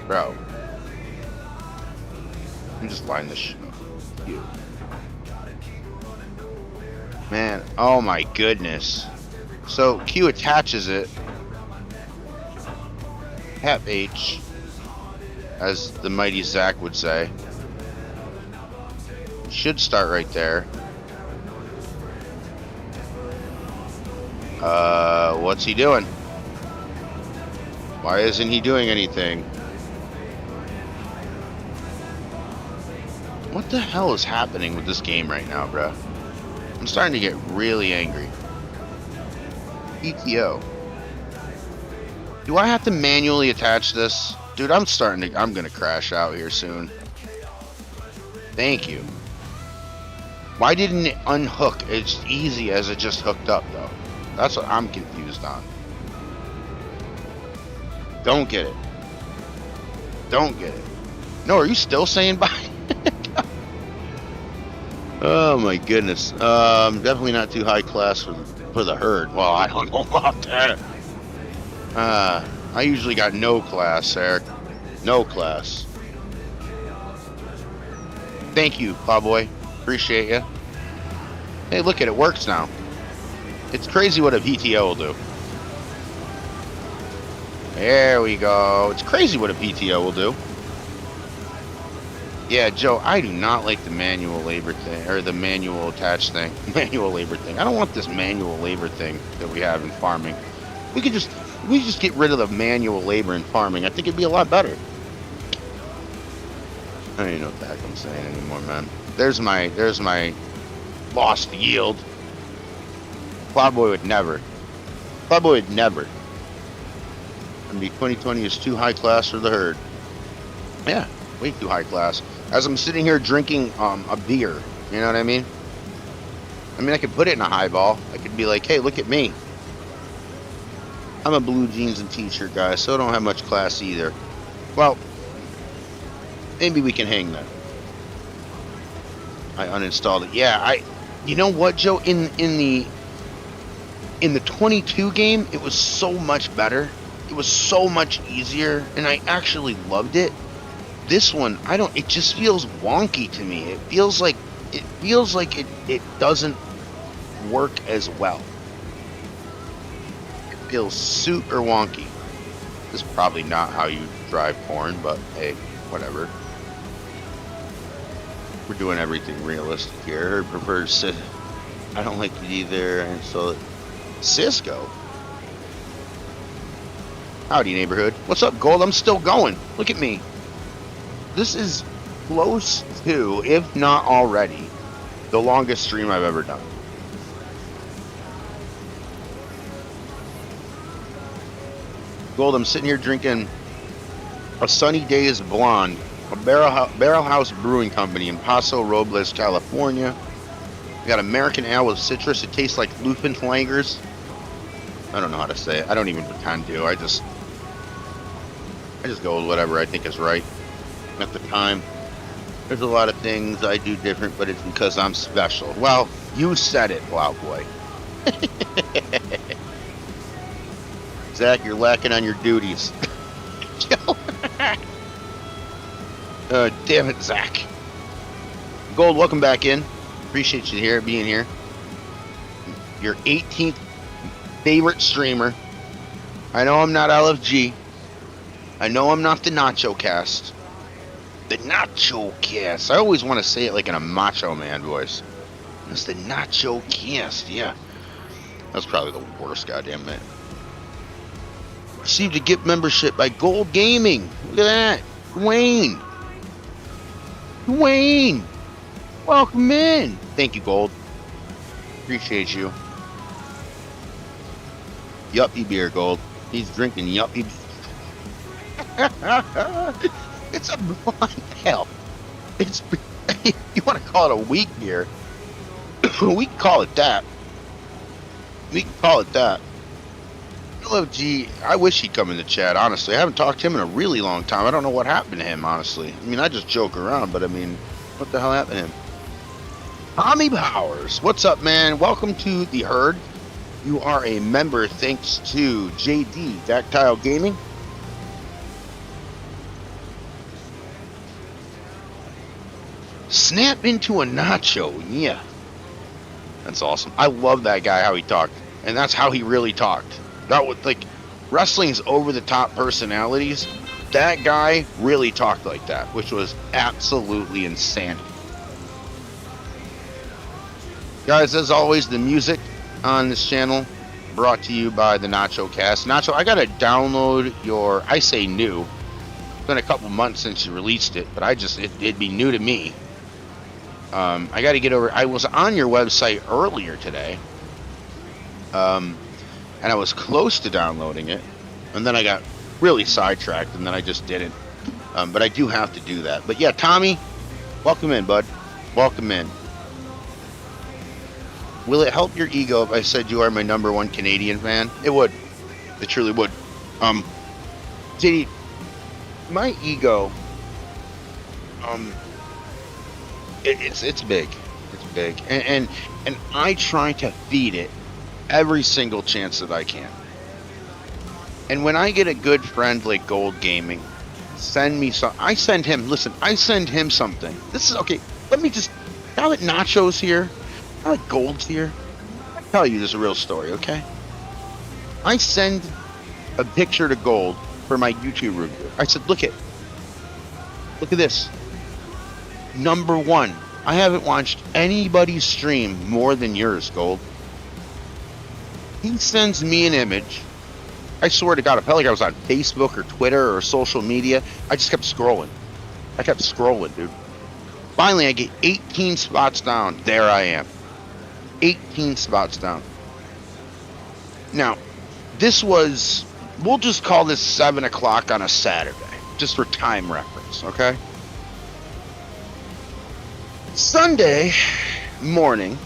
Bro. Let me just line this shit up. Man, oh my goodness. So Q attaches it. Tap H, as the mighty Zach would say. Should start right there. What's he doing? Why isn't he doing anything? What the hell is happening with this game right now, bro? I'm starting to get really angry. PTO. Do I have to manually attach this? Dude, I'm gonna crash out here soon. Thank you. Why didn't it unhook as easy as it just hooked up, though? That's what I'm confused on. Don't get it. Don't get it. No, are you still saying bye? Oh my goodness. Definitely not too high class for the herd. Well, I don't know about that. I usually got no class, Eric. No class. Thank you, Pawboy. Appreciate you. Hey, look at it. Works now. It's crazy what a PTO will do. There we go. It's crazy what a PTO will do. Yeah, Joe, I do not like the manual labor thing, or the manual attach thing. Manual labor thing. I don't want this manual labor thing that we have in farming. We could just get rid of the manual labor in farming. I think it'd be a lot better. I don't even know what the heck I'm saying anymore, man. There's my lost yield. Plowboy would never. Plowboy would never. I mean, 2020 is too high class for the herd. Yeah, way too high class. As I'm sitting here drinking a beer, you know what I mean? I mean, I could put it in a highball. I could be like, hey, look at me. I'm a blue jeans and t-shirt guy, so I don't have much class either. Well, maybe we can hang that. I uninstalled it. Yeah, you know what, Joe? In the 22 game, it was so much better. It was so much easier, and I actually loved it. This one, it just feels wonky to me. It feels like it doesn't work as well. It feels super wonky. This is probably not how you drive corn, but hey, whatever. We're doing everything realistic here. Her prefers Cisco. I don't like it either, and so Cisco. Howdy, neighborhood. What's up, Gold? I'm still going. Look at me. This is close to, if not already, the longest stream I've ever done. Gold, I'm sitting here drinking a Sunny Days Blonde, a Barrel House Brewing Company in Paso Robles, California. We got American Ale with citrus. It tastes like Lupin Langers. I don't know how to say it. I don't even pretend to. I just go with whatever I think is right at the time. There's a lot of things I do different, but it's because I'm special. Well, you said it, Plowboy. Zach, you're lacking on your duties. Damn it, Zach. Gold, welcome back in. Appreciate you being here. Your 18th favorite streamer. I know I'm not LFG. I know I'm not the Nacho Cast. The Nacho Cast. I always want to say it like in a Macho Man voice. It's the Nacho Cast, yeah. That's probably the worst goddamn man. Received a gift membership by Gold Gaming. Look at that. Dwayne. Welcome in. Thank you, Gold. Appreciate you. Yuppie beer, Gold. He's drinking yuppie. It's a blind hell. It's you want to call it a weak beer? We can call it that. LFG, I wish he'd come in the chat, honestly. I haven't talked to him in a really long time. I don't know what happened to him, honestly. I mean, I just joke around, but I mean, what the hell happened to him? Tommy Powers, what's up, man? Welcome to the herd. You are a member thanks to JD Dactyle Gaming. Snap into a nacho, yeah. That's awesome. I love that guy, how he talked. And that's how he really talked. That was like wrestling's over the top personalities. That guy really talked like that, which was absolutely insane. Guys, as always, the music on this channel brought to you by the Nacho Cast. Nacho, I gotta download your, I say new. It's been a couple months since you released it, but it'd be new to me. I gotta get over, I was on your website earlier today. And I was close to downloading it, and then I got really sidetracked, and then I just didn't. But I do have to do that. But yeah, Tommy, welcome in, bud. Welcome in. Will it help your ego if I said you are my #1 Canadian fan? It would. It truly would. JD, my ego, it's big. It's big, and I try to feed it every single chance that I can. And when I get a good friend like Gold Gaming, send me some. I send him something. This is okay. Let me just, now that Nacho's here, now that Gold's here, I'll tell you this real story, okay? I send a picture to Gold for my YouTube review. I said, look at this. Number one. I haven't watched anybody's stream more than yours, Gold. He sends me an image. I swear to God, it felt like I was on Facebook or Twitter or social media. I just kept scrolling. Dude. Finally, I get 18 spots down. There I am. 18 spots down. Now, this was, we'll just call this 7 o'clock on a Saturday, just for time reference, okay? Sunday morning,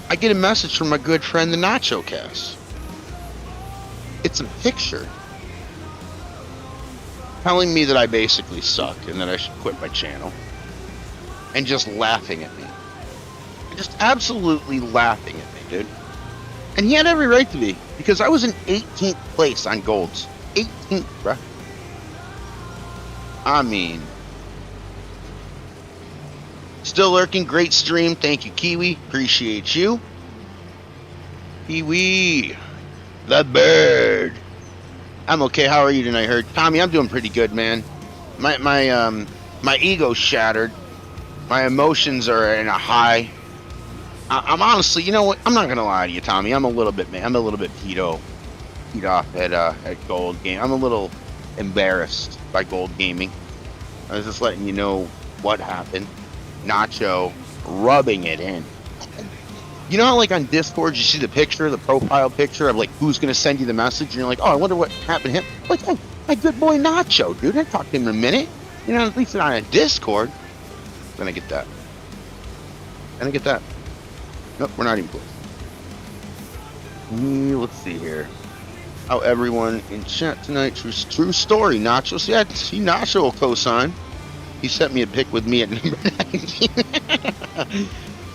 I get a message from my good friend, the Nacho Cast. It's a picture telling me that I basically suck and that I should quit my channel, and just laughing at me. Just absolutely laughing at me, dude. And he had every right to be, because I was in 18th place on Golds. 18th, bruh. I mean, still lurking. Great stream. Thank you, Kiwi. Appreciate you. Kiwi, the bird. I'm okay. How are you tonight, Herd? Tommy, I'm doing pretty good, man. My ego's shattered. My emotions are in a high. I'm honestly, you know what? I'm not gonna lie to you, Tommy. I'm a little bit peed off at Gold Game. I'm a little embarrassed by Gold Gaming. I was just letting you know what happened. Nacho rubbing it in. You know how, like, on Discord you see the picture, the profile picture of, like, who's gonna send you the message, and you're like, oh, I wonder what happened to him. Like, hey, my good boy Nacho, dude. I talked to him in a minute. You know, at least not on Discord. Then I get that. Nope, we're not even close. Let's see here. How everyone in chat tonight. True story, Nacho. See, Nacho will co-sign. He sent me a pic with me at number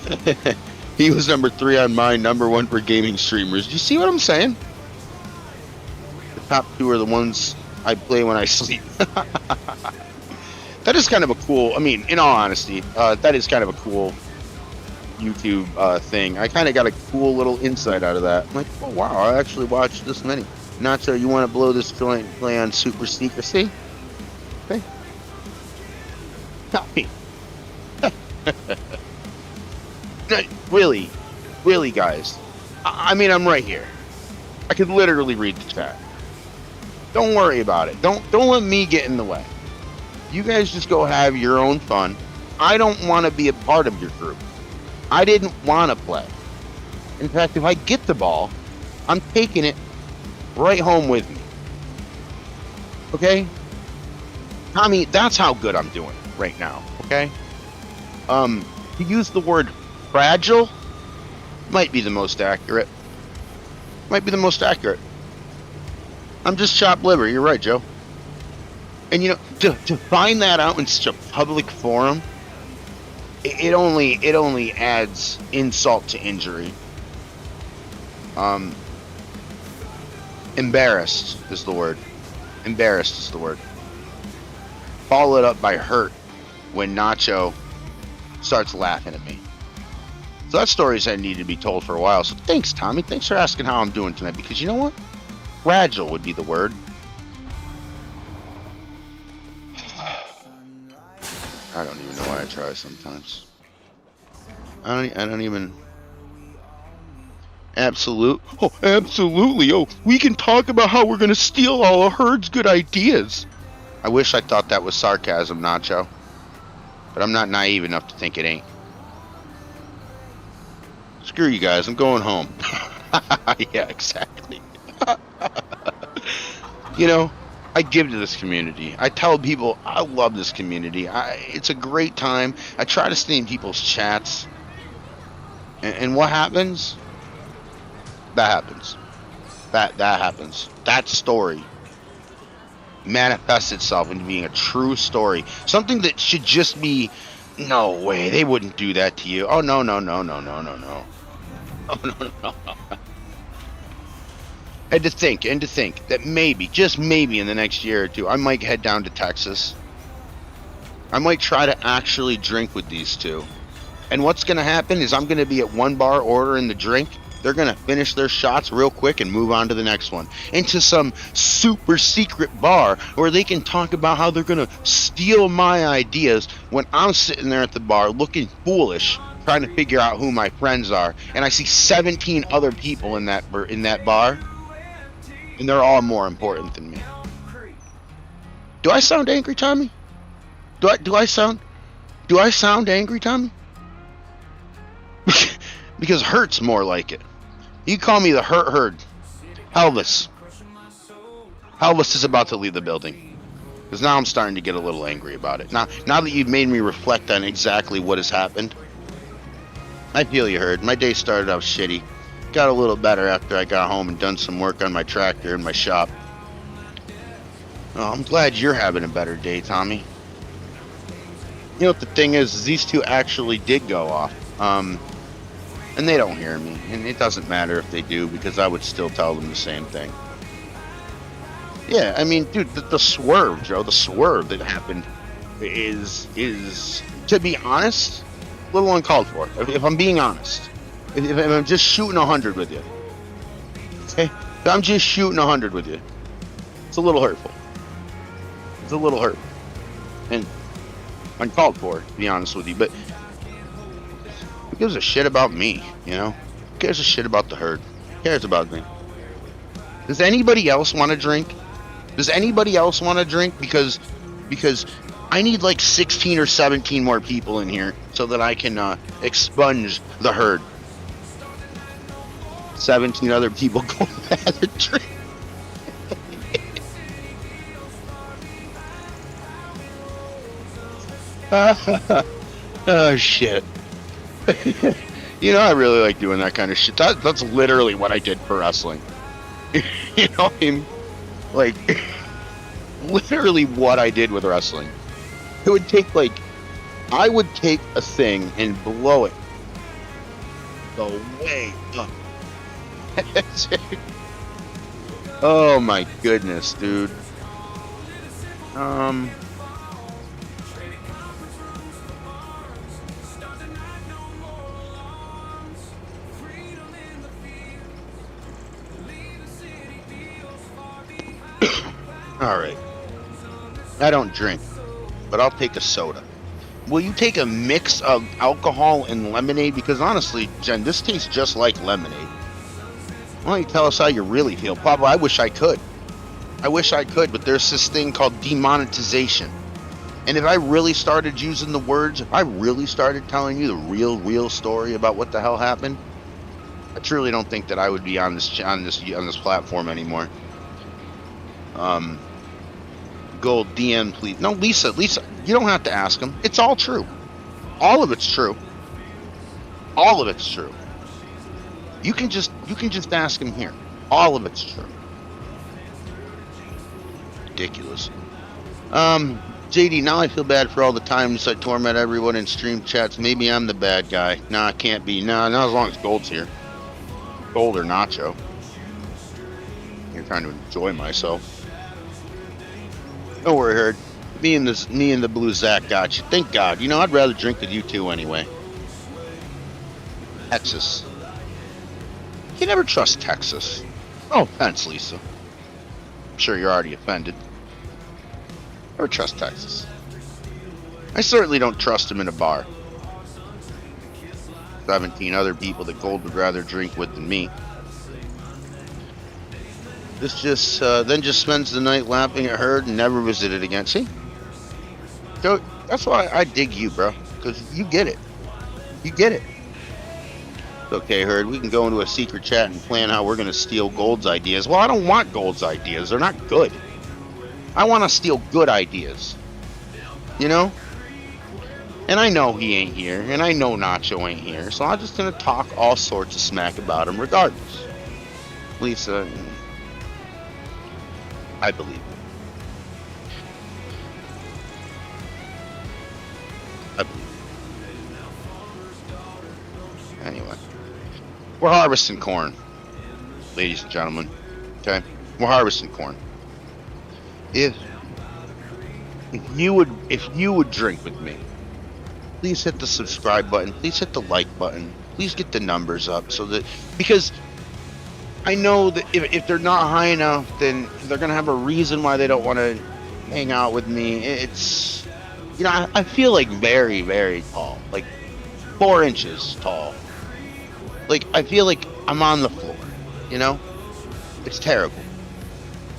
19. He was number 3 on mine, number 1 for gaming streamers. Do you see what I'm saying? The top 2 are the ones I play when I sleep. That is kind of a cool, I mean, in all honesty, that is kind of a cool YouTube thing. I kind of got a cool little insight out of that. I'm like, oh wow, I actually watched this many. Nacho, you want to blow this joint, play on Super Secrecy? Okay. Copy. Really, guys. I mean, I'm right here. I could literally read the chat. Don't worry about it. Don't let me get in the way. You guys just go have your own fun. I don't want to be a part of your group. I didn't want to play. In fact, if I get the ball, I'm taking it right home with me. Okay? Tommy, that's how good I'm doing right now, okay? To use the word fragile might be the most accurate. I'm just chopped liver. You're right, Joe. And you know, to find that out in such a public forum, it only adds insult to injury. Embarrassed is the word. Followed up by hurt when Nacho starts laughing at me. So that story's had needed to be told for a while. So thanks, Tommy. Thanks for asking how I'm doing tonight. Because you know what? Fragile would be the word. I don't even know why I try sometimes. I don't even. Absolutely. Oh, we can talk about how we're gonna steal all of Herd's good ideas. I wish I thought that was sarcasm, Nacho. But I'm not naive enough to think it ain't. Screw you guys, I'm going home. Yeah, exactly. You know, I give to this community. I tell people I love this community. It's a great time. I try to stay in people's chats. And what happens? That happens. That happens. That story manifests itself into being a true story. Something that should just be, no way, they wouldn't do that to you. Oh, no. Oh, no. And to think that maybe, just maybe in the next year or two, I might head down to Texas. I might try to actually drink with these two. And what's going to happen is I'm going to be at one bar ordering the drink, They're going to finish their shots real quick and move on to the next one. Into some super secret bar where they can talk about how they're going to steal my ideas when I'm sitting there at the bar looking foolish, trying to figure out who my friends are. And I see 17 other people in that bar, and they're all more important than me. Do I sound angry, Tommy? Do I sound angry, Tommy? Because Hurt's more like it. You call me the Hurt Herd. Elvis. Elvis is about to leave the building. Because now I'm starting to get a little angry about it. Now that you've made me reflect on exactly what has happened, I feel you, Herd. My day started out shitty. Got a little better after I got home and done some work on my tractor in my shop. Oh, I'm glad you're having a better day, Tommy. You know what the thing is these two actually did go off. And they don't hear me. And it doesn't matter if they do, because I would still tell them the same thing. Yeah, I mean, dude, the swerve, Joe, the swerve that happened is to be honest, a little uncalled for. If I'm being honest. If I'm just shooting 100 with you. Okay? If I'm just shooting 100 with you. It's a little hurtful. It's a little hurtful. And uncalled for, to be honest with you. But who gives a shit about me, you know? Who cares a shit about the Herd? Who cares about me? Does anybody else want to drink? Does anybody else want to drink? Because I need like 16 or 17 more people in here so that I can expunge the Herd. 17 other people go have a drink. Oh shit. You know, I really like doing that kind of shit. That's literally what I did for wrestling. You know, I mean, like, literally what I did with wrestling. It would take, like, I would take a thing and blow it the way up. Oh my goodness, dude. Alright. I don't drink, but I'll take a soda. Will you take a mix of alcohol and lemonade? Because honestly, Jen, this tastes just like lemonade. Why don't you tell us how you really feel? Pablo, I wish I could. I wish I could, but there's this thing called demonetization. And if I really started using the words, if I really started telling you the real story about what the hell happened, I truly don't think that I would be on this platform anymore. Gold DM, please. No, Lisa, you don't have to ask him. It's all true. All of it's true. All of it's true. You can just ask him here. All of it's true. Ridiculous. JD, now I feel bad for all the times I torment everyone in stream chats. Maybe I'm the bad guy. Nah, I can't be. Nah, not as long as Gold's here. Gold or Nacho. You're trying to enjoy myself. Don't worry, Herd. Me and the Blue Zach got you. Thank God. You know, I'd rather drink with you two anyway. Texas. You never trust Texas. No offense, Lisa. I'm sure you're already offended. Never trust Texas. I certainly don't trust him in a bar. 17 other people that Gold would rather drink with than me. This just then spends the night laughing at Herd and never visited again. See? So that's why I dig you, bro. Because you get it. You get it. It's okay, Herd. We can go into a secret chat and plan how we're going to steal Gold's ideas. Well, I don't want Gold's ideas. They're not good. I want to steal good ideas. You know? And I know he ain't here. And I know Nacho ain't here. So I'm just going to talk all sorts of smack about him regardless. Lisa... I believe it. I believe it. Anyway. We're harvesting corn, ladies and gentlemen. Okay? We're harvesting corn. If you would drink with me, please hit the subscribe button. Please hit the like button. please get the numbers up so that, because I know that if they're not high enough, then they're gonna have a reason why they don't want to hang out with me. It's, you know, I feel like very, very tall, like 4 inches tall. Like, I feel like I'm on the floor, you know? It's terrible.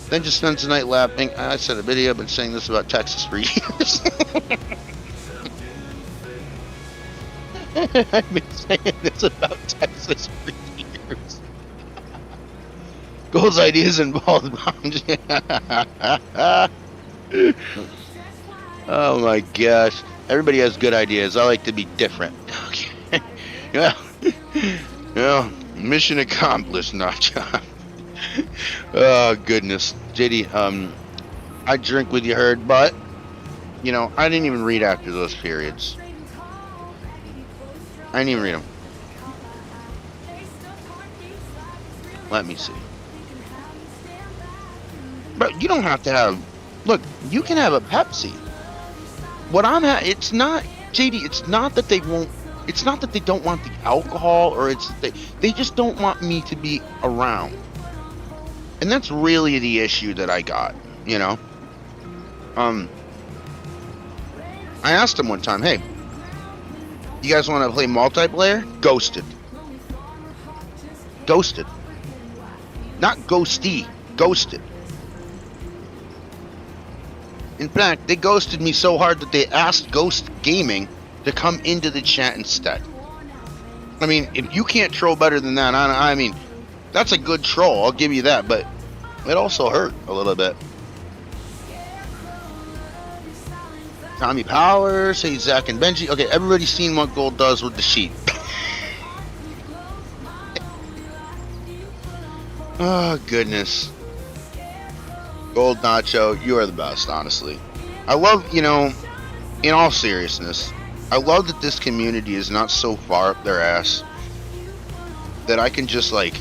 Then just spends the night laughing. I said a video, I've been saying this about Texas for years. I've been saying this about Texas for years. Goals, ideas, and balls. Oh my gosh. Everybody has good ideas. I like to be different. Okay. Yeah. Mission accomplished, Nacho. Oh goodness. JD, I drink with you, Heard, but you know, I didn't even read after those periods. I didn't even read them. Let me see. But you don't have to have. Look, you can have a Pepsi. What it's not, JD. It's not that they won't. It's not that they don't want the alcohol, or it's they just don't want me to be around. And that's really the issue that I got. You know. I asked him one time, hey, you guys want to play multiplayer? Ghosted. Ghosted. Not ghosty. Ghosted. In fact, they ghosted me so hard that they asked Ghost Gaming to come into the chat instead. I mean, if you can't troll better than that, I mean, that's a good troll, I'll give you that, but it also hurt a little bit. Tommy Powers, hey Zach and Benji. Okay, everybody's seen what gold does with the sheep. Oh, goodness. Gold Nacho, you are the best, honestly. I love, you know, in all seriousness, I love that this community is not so far up their ass that I can just, like,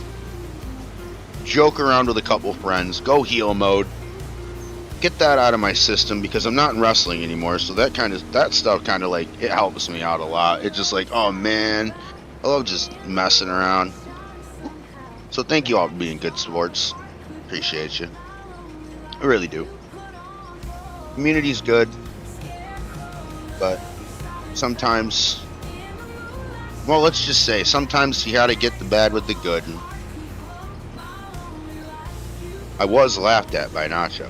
joke around with a couple friends, go heel mode, get that out of my system, because I'm not in wrestling anymore, so that stuff kind of, like, it helps me out a lot. It's just like, oh, man, I love just messing around. So thank you all for being good sports. Appreciate you. I really do. Community's good, but sometimes, well, let's just say, sometimes you gotta get the bad with the good. And I was laughed at by Nacho.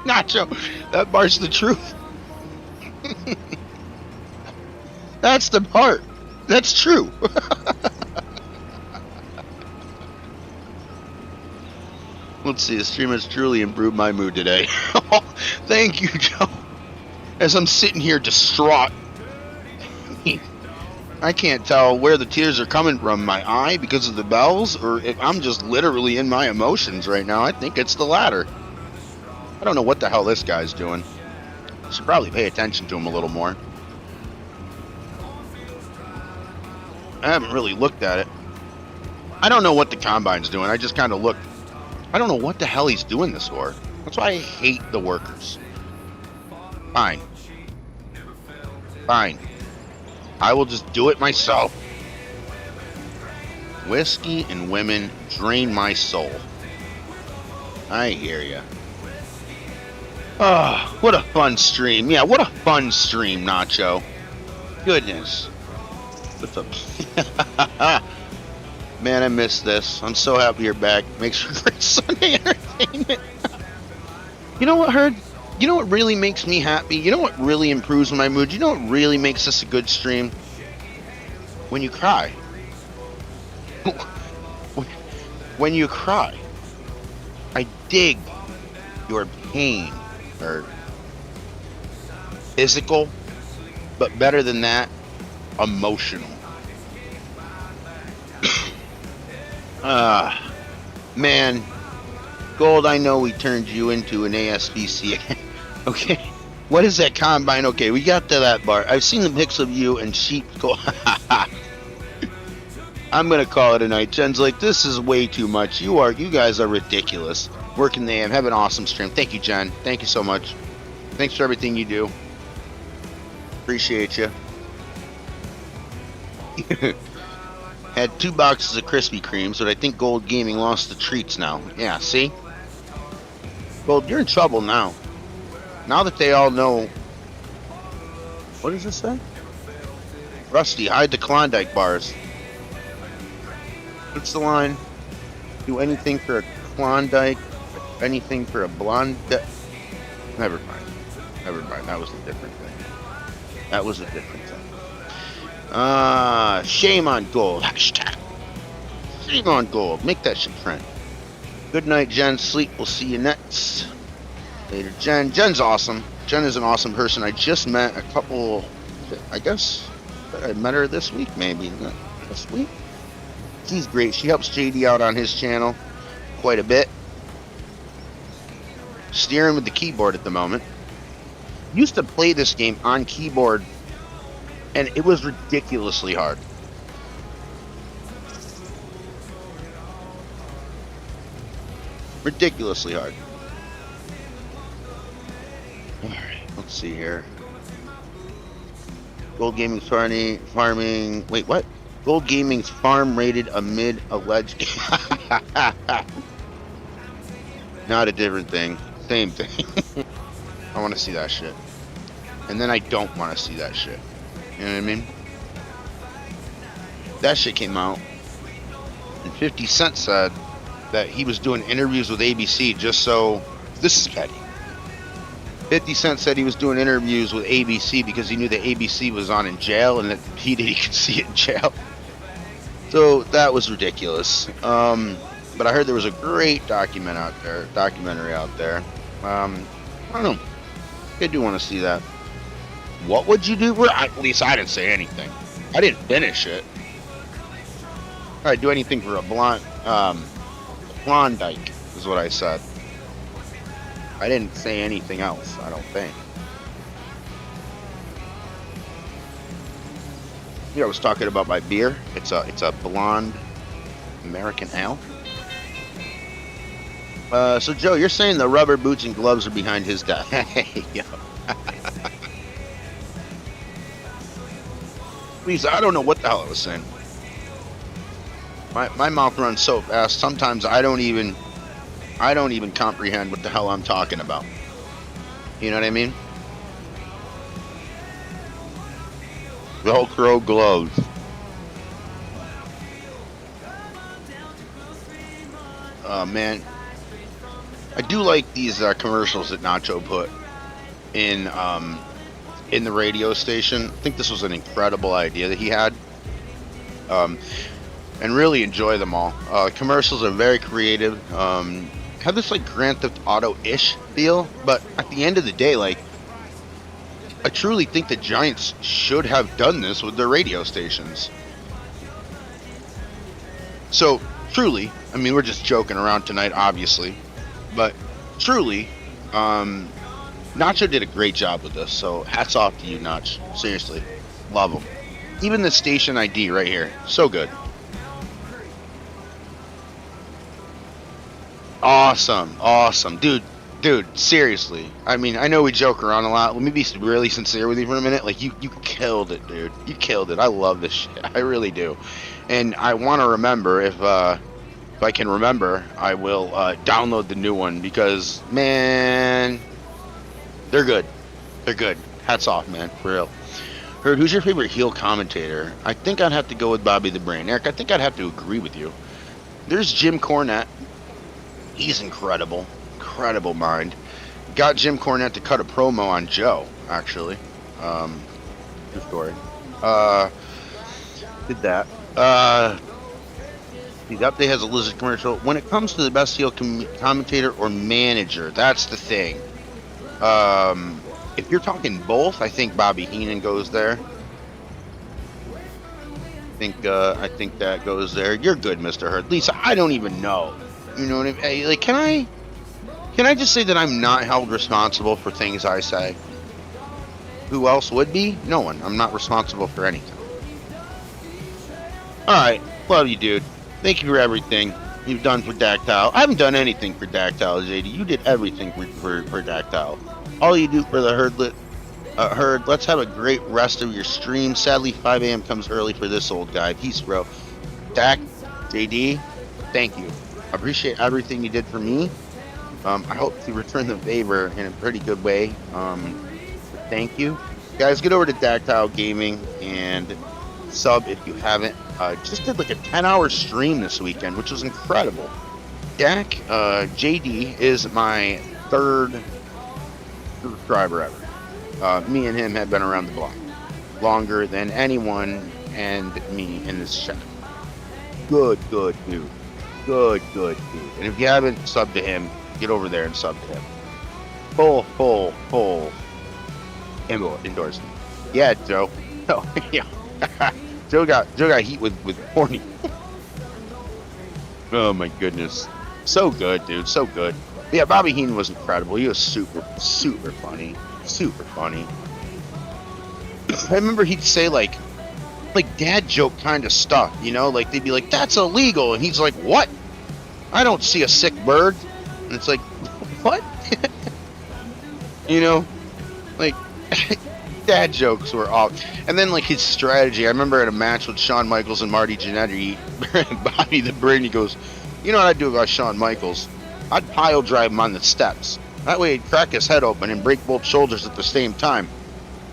Nacho, that part's the truth. That's the part. That's true. Let's see, the stream has truly improved my mood today. Thank you, Joe. As I'm sitting here distraught. I can't tell where the tears are coming from, my eye because of the bells, or if I'm just literally in my emotions right now. I think it's the latter. I don't know what the hell this guy's doing. I should probably pay attention to him a little more. I haven't really looked at it. I don't know what the combine's doing. I just kind of looked. I don't know what the hell he's doing this for. That's why I hate the workers. Fine. Fine. I will just do it myself. Whiskey and women drain my soul. I hear ya. Oh, what a fun stream. Yeah, what a fun stream, Nacho. Goodness. What's up? Man, I missed this. I'm so happy you're back. Makes for great Sunday entertainment. You know what, Heard? You know what really makes me happy? You know what really improves my mood? You know what really makes this a good stream? When you cry. When you cry. I dig your pain. Or physical. But better than that, emotional. Man, Gold, I know we turned you into an ASBC again. Okay, what is that combine? Okay, we got to that part. I've seen the pics of you and sheep go. I'm gonna call it a night. Jen's like, this is way too much. You guys are ridiculous. Working the AM, have an awesome stream. Thank you, Jen. Thank you so much. Thanks for everything you do. Appreciate you. Had 2 boxes of Krispy Kremes, but I think Gold Gaming lost the treats now. Yeah, see? Gold, you're in trouble now. Now that they all know... What does this say? Rusty, hide the Klondike bars. What's the line? Do anything for a Klondike, anything for a blonde... Never mind. Never mind. That was a different thing. That was a different thing. Shame on Gold. Hashtag. Shame on Gold. Make that shit trend. Good night, Jen. Sleep. We'll see you next. Later, Jen. Jen's awesome. Jen is an awesome person. I just met a couple... I guess I met her this week, maybe. Not this week? She's great. She helps JD out on his channel quite a bit. Steering with the keyboard at the moment. Used to play this game on keyboard, and it was ridiculously hard. Ridiculously hard. Alright, let's see here. Gold Gaming's farming... Wait, what? Gold Gaming's farm rated amid alleged... Not a different thing. Same thing. I want to see that shit. And then I don't want to see that shit. You know what I mean? That shit came out. And 50 Cent said that he was doing interviews with ABC just so... This is petty. 50 Cent said he was doing interviews with ABC because he knew that ABC was on in jail and that he could see it in jail. So that was ridiculous. But I heard there was a great documentary out there. I don't know. I do want to see that. What would you do? At least I didn't say anything. I didn't finish it. I'd do anything for a Klondike is what I said. I didn't say anything else, I don't think. Yeah, I was talking about my beer. It's a blonde American ale. So Joe, you're saying the rubber boots and gloves are behind his death? Hey, yo. Please, I don't know what the hell I was saying. My mouth runs so fast. Sometimes I don't even comprehend what the hell I'm talking about. You know what I mean? Velcro gloves. Oh man, I do like these commercials that Nacho put in the radio station. I think this was an incredible idea that he had, and really enjoy them all. Commercials are very creative. Have this like Grand Theft Auto-ish feel, but at the end of the day, like, I truly think the Giants should have done this with their radio stations. So, truly, I mean, we're just joking around tonight, obviously, but truly, Nacho did a great job with this, so hats off to you, Notch. Seriously, love him. Even the station ID right here, so good. Awesome, dude, seriously. I mean, I know we joke around a lot. Let me be really sincere with you for a minute. Like, you killed it, dude. You killed it. I love this shit. I really do. And I want to remember, if I can remember, I will download the new one because, man, they're good. They're good. Hats off, man, for real. Heard, who's your favorite heel commentator? I think I'd have to go with Bobby the Brain. Eric, I think I'd have to agree with you. There's Jim Cornette. He's incredible. Incredible mind. Got Jim Cornette to cut a promo on Joe, actually. Good story. Did that. The update has a Lizard commercial. When it comes to the best heel commentator or manager, that's the thing. If you're talking both, I think Bobby Heenan goes there. I think that goes there. You're good, Mr. Hurd. Lisa, I don't even know. You know what I mean? Like, can I just say that I'm not held responsible for things I say? Who else would be? No one. I'm not responsible for anything. Alright. Love you, dude. Thank you for everything you've done for Dactyl. I haven't done anything for Dactyl, JD. You did everything for Dactyl. All you do for the Herdlet Heard, let's have a great rest of your stream. Sadly, 5 a.m. comes early for this old guy. Peace, bro. Dak, JD, thank you. I appreciate everything you did for me. I hope to return the favor in a pretty good way. Thank you. Guys, get over to Dactile Gaming and sub if you haven't. Just did like a 10-hour stream this weekend, which was incredible. Dak, JD is my third subscriber ever. Me and him have been around the block longer than anyone and me in this chat. Good dude. Good dude. And if you haven't subbed to him, get over there and sub to him. Full endorsement. Yeah, Joe. Oh, yeah. Joe got heat with horny. Oh my goodness. So good, dude. So good. Yeah, Bobby Heenan was incredible. He was super funny. Super funny. I remember he'd say like dad joke kind of stuff, you know, like they'd be like, that's illegal, and he's like, what? I don't see a sick bird. And it's like, what? You know, like dad jokes were off. And then like his strategy, I remember at a match with Shawn Michaels and Marty Jannetty, Bobby the Brain, he goes, you know what I'd do about Shawn Michaels? I'd pile drive him on the steps. That way he'd crack his head open and break both shoulders at the same time.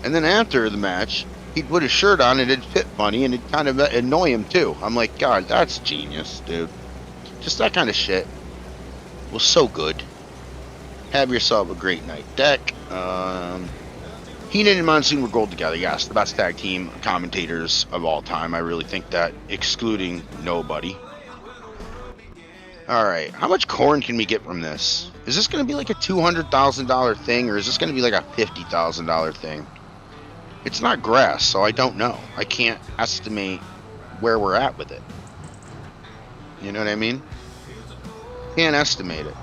And then after the match, he'd put his shirt on and it'd fit funny and it'd kind of annoy him too. I'm like, God, that's genius, dude. Just that kind of shit was so good. Have yourself a great night. Deck. Heenan and Monsoon were gold together. Yes, the best tag team commentators of all time. I really think that, excluding nobody. Alright, how much corn can we get from this? Is this going to be like a $200,000 thing, or is this going to be like a $50,000 thing? It's not grass, so I don't know. I can't estimate where we're at with it. You know what I mean? Can't estimate it.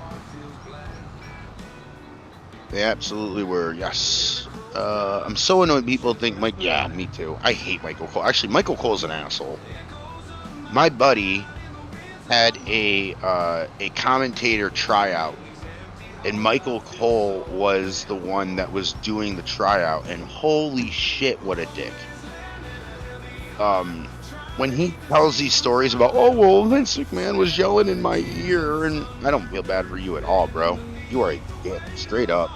They absolutely were, yes. I'm so annoyed people think Mike... Yeah, me too. I hate Michael Cole. Actually, Michael Cole's an asshole. My buddy had a commentator tryout, and Michael Cole was the one that was doing the tryout, and holy shit, what a dick. When he tells these stories about, oh, well, Vince McMahon was yelling in my ear, and I don't feel bad for you at all, bro. You are a dick, straight up.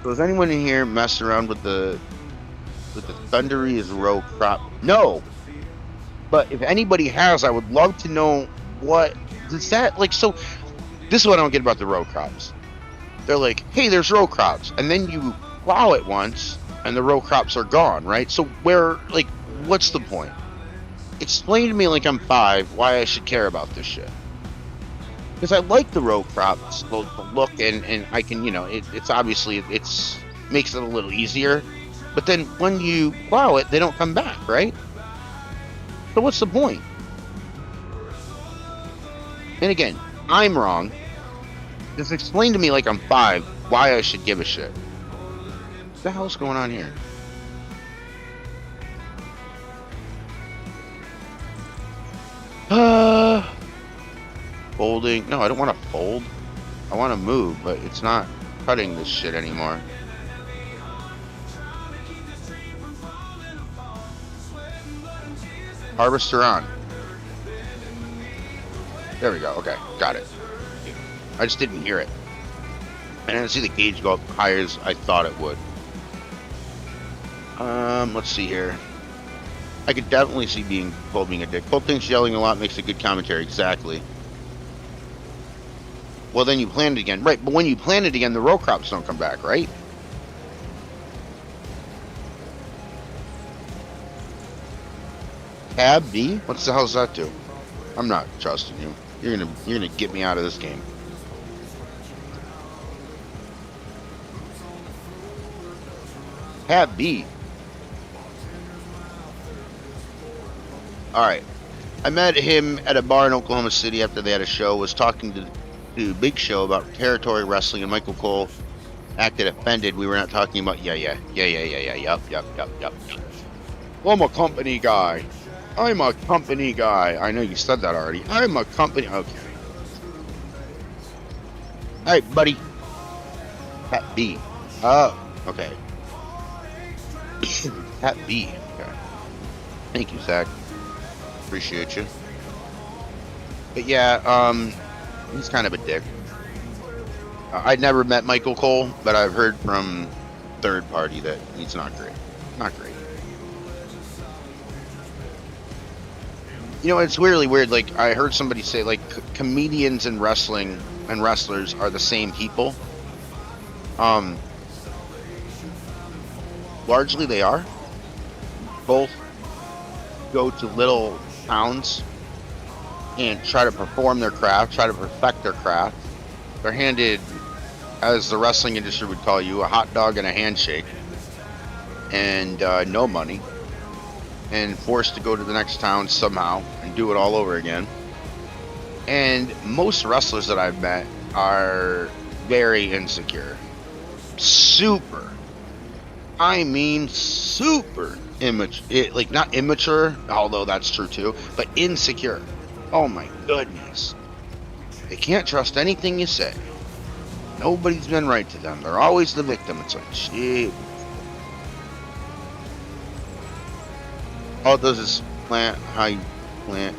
So is anyone in here messing around with the Thundery's row crop? No! But if anybody has, I would love to know what is that like. So this is what I don't get about the row crops. They're like, hey, there's row crops, and then you plow it once and the row crops are gone, right? So where, like, what's the point? Explain to me, like I'm 5, why I should care about this shit. Because I like the row crops, the look, and I can, you know, it's obviously, it's makes it a little easier. But then when you plow it, they don't come back, right? So what's the point? And again, I'm wrong. Just explain to me, like I'm 5, why I should give a shit. What the hell's going on here? Folding. No, I don't want to fold. I want to move, but it's not cutting this shit anymore. Harvester on. There we go. Okay, got it. I just didn't hear it. I didn't see the gauge go up higher as I thought it would. Let's see here. I could definitely see Cole being a dick. Cole thinks yelling a lot makes a good commentary. Exactly. Well, then you plant it again. Right, but when you plant it again, the row crops don't come back, right? Tab B? What the hell does that do? I'm not trusting you. You're gonna get me out of this game. Tab B. Alright. I met him at a bar in Oklahoma City after they had a show, was talking to Big Show about territory wrestling, and Michael Cole acted offended. We were not talking about yup. I'm a company guy. I know you said that already. I'm a company. Okay. Alright, buddy. Pat B. Oh, okay. Pat B. Okay. Thank you, Zach. Appreciate you. But yeah, he's kind of a dick. I'd never met Michael Cole, but I've heard from third party that he's not great. Not great. You know, it's really weird. Like, I heard somebody say, like, comedians and wrestling and wrestlers are the same people. Largely they are. Both go to little towns and try to perform their craft, try to perfect their craft. They're handed, as the wrestling industry would call you, a hot dog and a handshake, and no money, and forced to go to the next town somehow and do it all over again. And most wrestlers that I've met are very insecure. Super. I mean super immature. Like, not immature, although that's true too, but insecure. Oh my goodness. They can't trust anything you say. Nobody's been right to them. They're always the victim. It's like, shit. All it does is plant, hide, plant.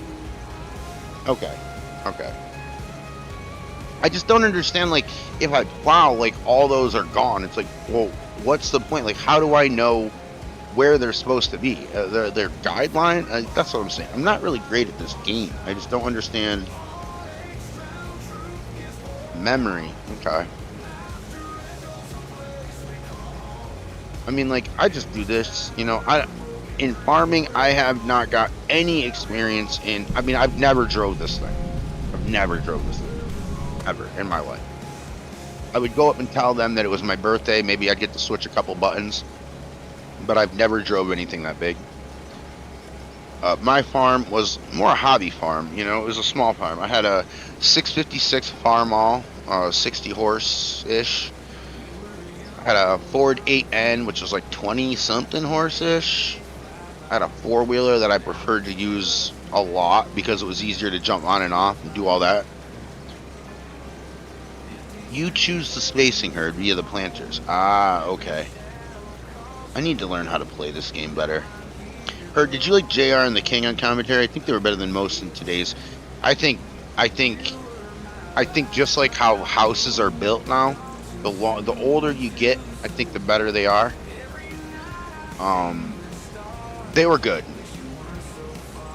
Okay. Okay. I just don't understand, like, if I plow, like, all those are gone. It's like, well, what's the point? Like, how do I know where they're supposed to be? Their guideline? That's what I'm saying. I'm not really great at this game. I just don't understand memory. Okay. I mean, like, I just do this, you know. In farming, I have not got any experience in. I mean, I've never drove this thing. I've never drove this thing. Ever in my life. I would go up and tell them that it was my birthday. Maybe I'd get to switch a couple buttons. But I've never drove anything that big. My farm was more a hobby farm. You know, it was a small farm. I had a 656 Farmall, 60 horse-ish. I had a Ford 8N, which was like 20-something horse-ish. I had a four-wheeler that I preferred to use a lot because it was easier to jump on and off and do all that. You choose the spacing herd via the planters. Ah, okay. I need to learn how to play this game better. Herd, did you like JR and the King on commentary? I think they were better than most in today's. I think just like how houses are built now, the older you get, I think the better they are. They were good.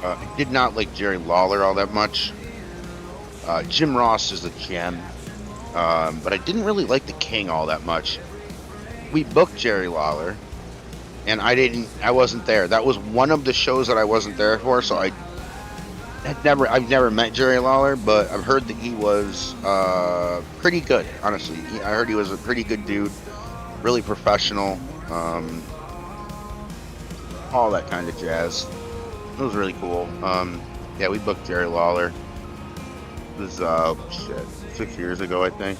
I did not like Jerry Lawler all that much. Jim Ross is a gem. But I didn't really like the King all that much. We booked Jerry Lawler, and I wasn't there. That was one of the shows that I wasn't there for, so I've never met Jerry Lawler, but I've heard that he was pretty good, honestly. I heard he was a pretty good dude, really professional, all that kind of jazz. It was really cool. Yeah, we booked Jerry Lawler. It was, 6 years ago, I think.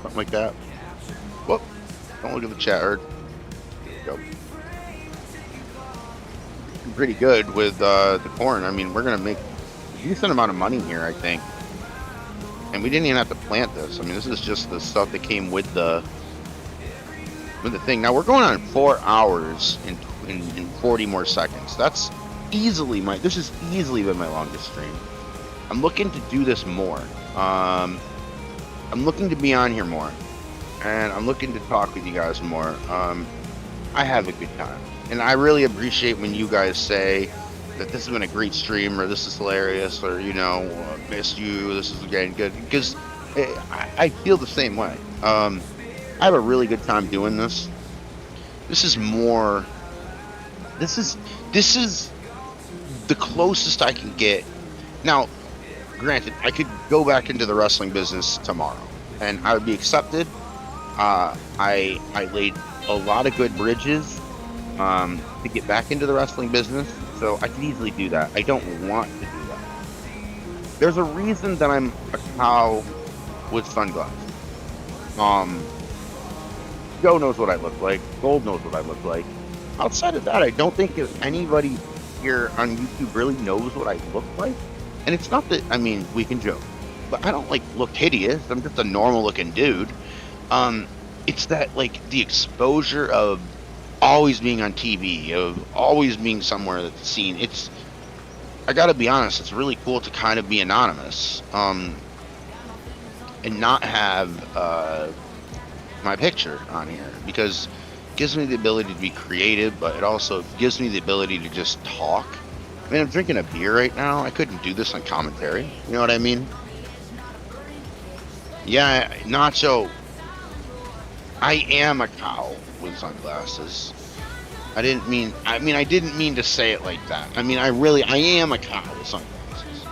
Something like that. Whoop. Don't look at the chat, Herd. Go. Pretty good with the corn. I mean, we're going to make a decent amount of money here, I think. And we didn't even have to plant this. I mean, this is just the stuff that came with the thing. Now, we're going on 4 hours in 40 more seconds. This has easily been my longest stream. I'm looking to do this more. I'm looking to be on here more, and I'm looking to talk with you guys more. I have a good time, and I really appreciate when you guys say that this has been a great stream, or this is hilarious, or, you know, missed you, this is getting good, because I feel the same way. I have a really good time doing this. This is the closest I can get. Now, granted, I could go back into the wrestling business tomorrow, and I would be accepted. I laid a lot of good bridges to get back into the wrestling business, so I could easily do that. I don't want to do that. There's a reason that I'm a cow with sunglasses. Joe knows what I look like. Gold knows what I look like. Outside of that, I don't think anybody here on YouTube really knows what I look like. And it's not that, I mean, we can joke, but I don't, like, look hideous. I'm just a normal looking dude. it's that, like, the exposure of always being on TV, of always being somewhere that's seen. I gotta be honest, it's really cool to kind of be anonymous, and not have my picture on here, because it gives me the ability to be creative, but it also gives me the ability to just talk. I mean, I'm drinking a beer right now. I couldn't do this on commentary. You know what I mean? Yeah, Nacho, I am a cow with sunglasses. I didn't mean to say it like that. I mean, I am a cow with sunglasses.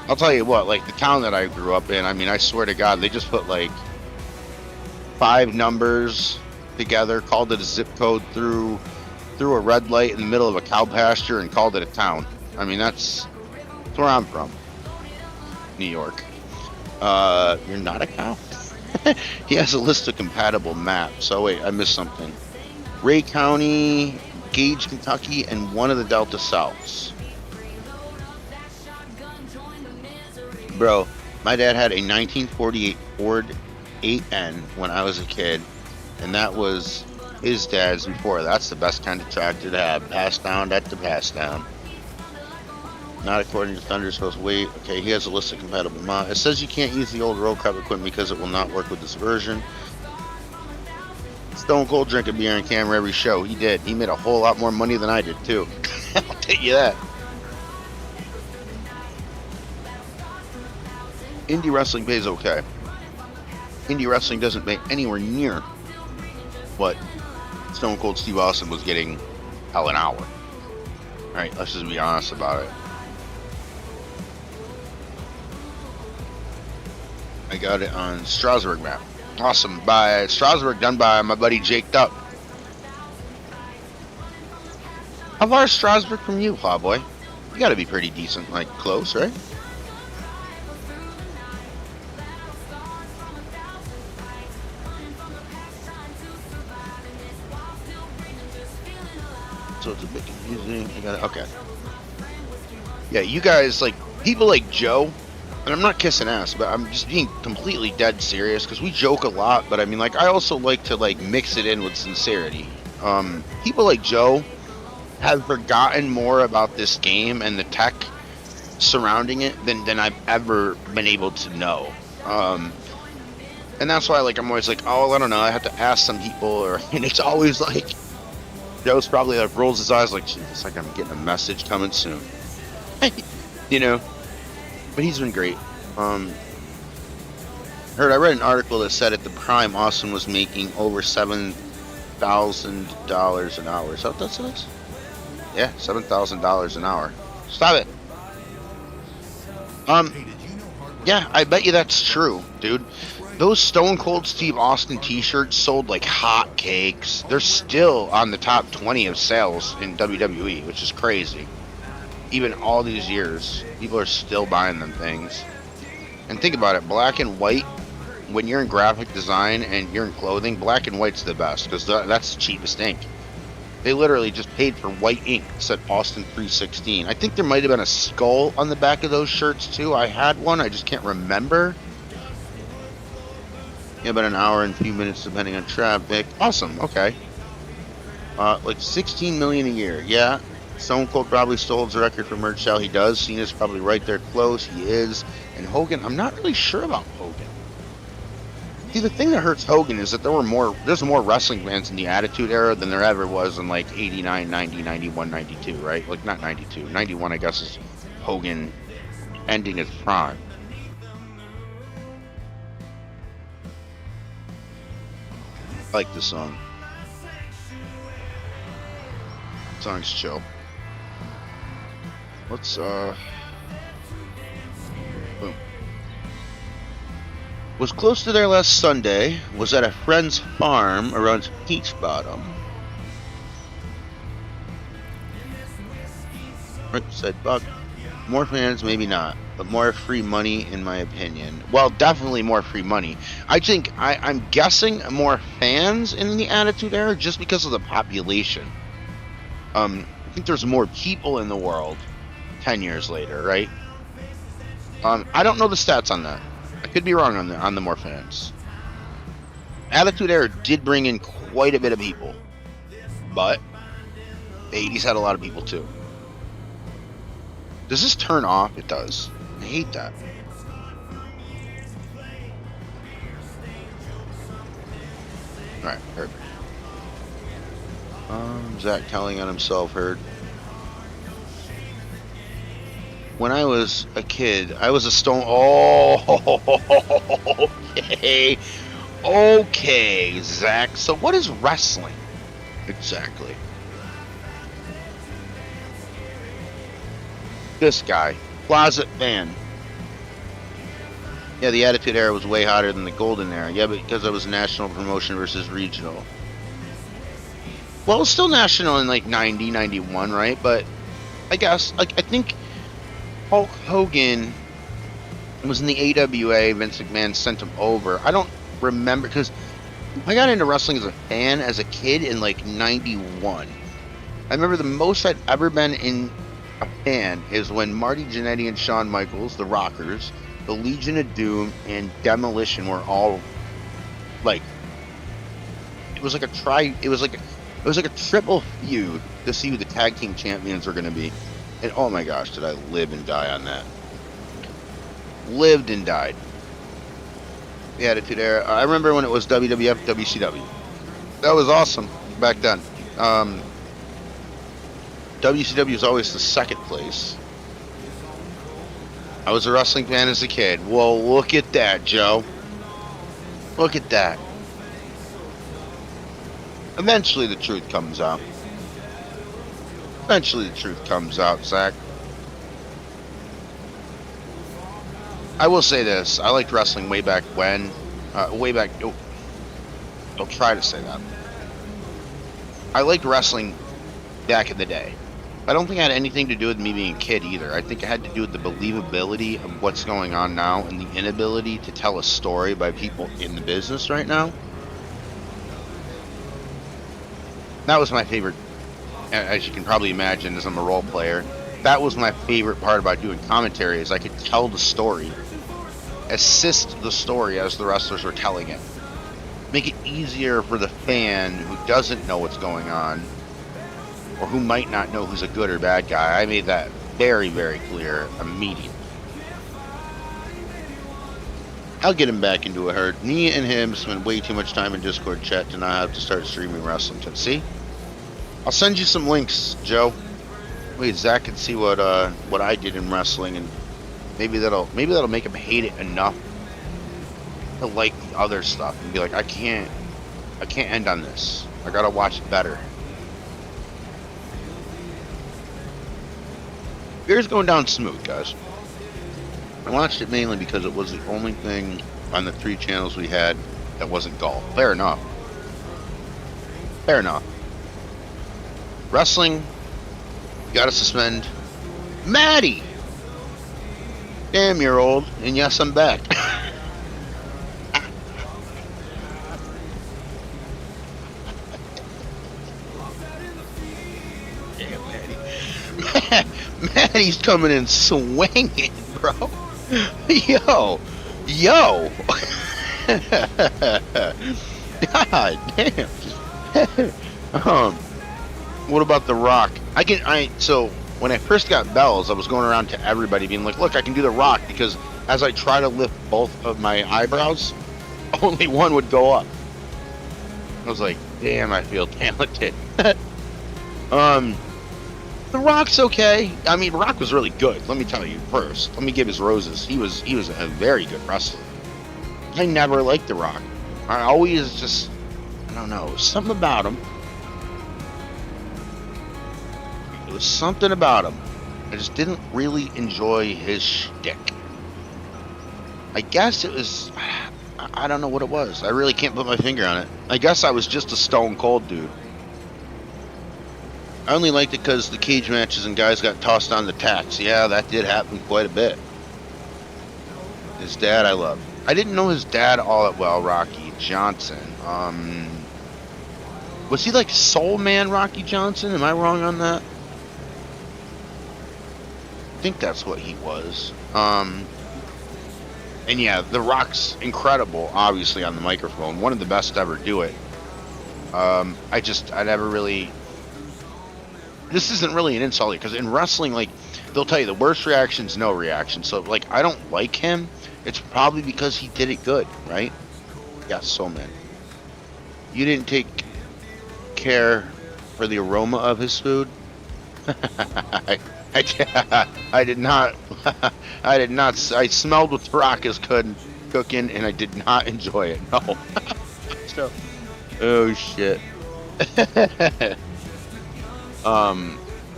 I'll tell you what, like, the town that I grew up in, I mean, I swear to God, they just put, like, 5 numbers together, called it a zip code, through a red light in the middle of a cow pasture, and called it a town. I mean, that's where I'm from. New York. You're not a cow? He has a list of compatible maps. So wait, I missed something. Ray County, Gage, Kentucky, and one of the Delta Souths. Bro, my dad had a 1948 Ford 8N when I was a kid, and that was his dad's before. That's the best kind of tractor to have. Passed down, that's the pass down. Not according to Thunder's host. Wait, okay, he has a list of compatible mods. It says you can't use the old road crop equipment because it will not work with this version. Stone Cold drink a beer on camera every show. He did. He made a whole lot more money than I did, too. I'll tell you that. Indie wrestling pays okay. Indie wrestling doesn't pay anywhere near what Stone Cold Steve Austin was getting hell an hour. Alright, let's just be honest about it. I got it on Strasbourg map. Awesome. By Strasbourg, done by my buddy Jake Duck. How far is Strasbourg from you, Plowboy? You gotta be pretty decent, like, close, right? So it's a bit confusing. I got it. Okay. Yeah, you guys, like, people like Joe, and I'm not kissing ass, but I'm just being completely dead serious, because we joke a lot, but I mean, like, I also like to, like, mix it in with sincerity. People like Joe have forgotten more about this game and the tech surrounding it than I've ever been able to know. And that's why, like, I'm always like, oh, I don't know, I have to ask some people, and it's always like, Joe's probably like rolls his eyes like, Jesus, like I'm getting a message coming soon. You know? But he's been great. I read an article that said at the prime, Austin was making over $7,000 an hour. Is that what that says? Yeah, $7,000 an hour. Stop it. Yeah, I bet you that's true, dude. Those Stone Cold Steve Austin t-shirts sold like hot cakes. They're still on the top 20 of sales in WWE, which is crazy. Even all these years, people are still buying them things. And think about it, black and white, when you're in graphic design and you're in clothing, black and white's the best, because that's the cheapest ink. They literally just paid for white ink, said Austin 316. I think there might have been a skull on the back of those shirts too. I had one, I just can't remember. Yeah, about an hour and a few minutes depending on traffic. Awesome, okay. Like 16 million a year. Yeah, Stone Cold probably still holds the record for merch sale. He does. Cena's probably right there close. He is. And Hogan, I'm not really sure about Hogan. See, the thing that hurts Hogan is that there's more wrestling fans in the Attitude Era than there ever was in like 89, 90, 91, 92, right? Like not 92. 91, I guess, is Hogan ending his prime. I like this song. The song's chill. Let's boom. Was close to there last Sunday. Was at a friend's farm around Peach Bottom. Rick said, "Buck, more fans, maybe not, but more free money, in my opinion." Well, definitely more free money. I think I'm guessing more fans in the Attitude Era just because of the population. I think there's more people in the world 10 years later, right? I don't know the stats on that. I could be wrong on the more fans. Attitude Era did bring in quite a bit of people, but the 80s had a lot of people too. Does this turn off? It does. I hate that. Alright, perfect. Zach telling on himself, heard. When I was a kid, I was a stone. Oh, okay. Okay, Zach. So what is wrestling? Exactly. This guy. Closet fan. Yeah, the Attitude Era was way hotter than the Golden Era. Yeah, but because it was national promotion versus regional. Well, it's still national in like 90, 91, right? But I guess, like, I think Hulk Hogan was in the AWA. Vince McMahon sent him over. I don't remember, because I got into wrestling as a fan as a kid in like 91. I remember the most I'd ever been in a fan is when Marty Jannetty and Shawn Michaels, the Rockers, the Legion of Doom, and Demolition were all like, it was like a triple feud to see who the tag team champions were going to be. And oh my gosh, did I live and die on that. Lived and died. The Attitude Era. I remember when it was WWF, WCW. That was awesome back then. WCW was always the second place. I was a wrestling fan as a kid. Well, look at that, Joe. Look at that. Eventually the truth comes out. Eventually the truth comes out, Zach. I will say this. I liked wrestling way back when. I'll try to say that. I liked wrestling back in the day. I don't think it had anything to do with me being a kid either. I think it had to do with the believability of what's going on now and the inability to tell a story by people in the business right now. That was my favorite, as you can probably imagine, as I'm a role player. That was my favorite part about doing commentary, is I could tell the story, assist the story as the wrestlers were telling it. Make it easier for the fan who doesn't know what's going on, or who might not know who's a good or bad guy. I made that very, very clear immediately. I'll get him back into a herd. Me and him spend way too much time in Discord chat to not have to start streaming wrestling. See? I'll send you some links, Joe. Wait, Zach can see what I did in wrestling, and maybe that'll make him hate it enough to like the other stuff and be like, I can't end on this. I gotta watch it better. Beer's going down smooth, guys. I watched it mainly because it was the only thing on the 3 channels we had that wasn't golf. Fair enough. Fair enough. Wrestling, you gotta suspend. Maddie! Damn, you're old. And yes, I'm back. Damn, Maddie. Maddie's coming in swinging, bro. Yo. God damn. What about The Rock? So when I first got bells, I was going around to everybody being like, look, I can do The Rock, because as I try to lift both of my eyebrows, only one would go up. I was like, damn, I feel talented. The Rock's okay. I mean, Rock was really good. Let me tell you first. Let me give his roses. He was a very good wrestler. I never liked The Rock. I always just, I don't know, something about him. There was something about him. I just didn't really enjoy his shtick. I guess it was, I don't know what it was. I really can't put my finger on it. I guess I was just a stone cold dude. I only liked it because the cage matches and guys got tossed on the tacks. Yeah, that did happen quite a bit. His dad I loved. I didn't know his dad all that well, Rocky Johnson. Was he like Soul Man Rocky Johnson? Am I wrong on that? I think that's what he was. And yeah, The Rock's incredible, obviously, on the microphone. One of the best to ever do it. I never really. This isn't really an insult because in wrestling, like, they'll tell you the worst reaction's no reaction. So, like, I don't like him. It's probably because he did it good, right? Yeah, so man. You didn't take care for the aroma of his food. I did not. I did not. I smelled what The Rock is cooking, and I did not enjoy it. No. So, oh shit.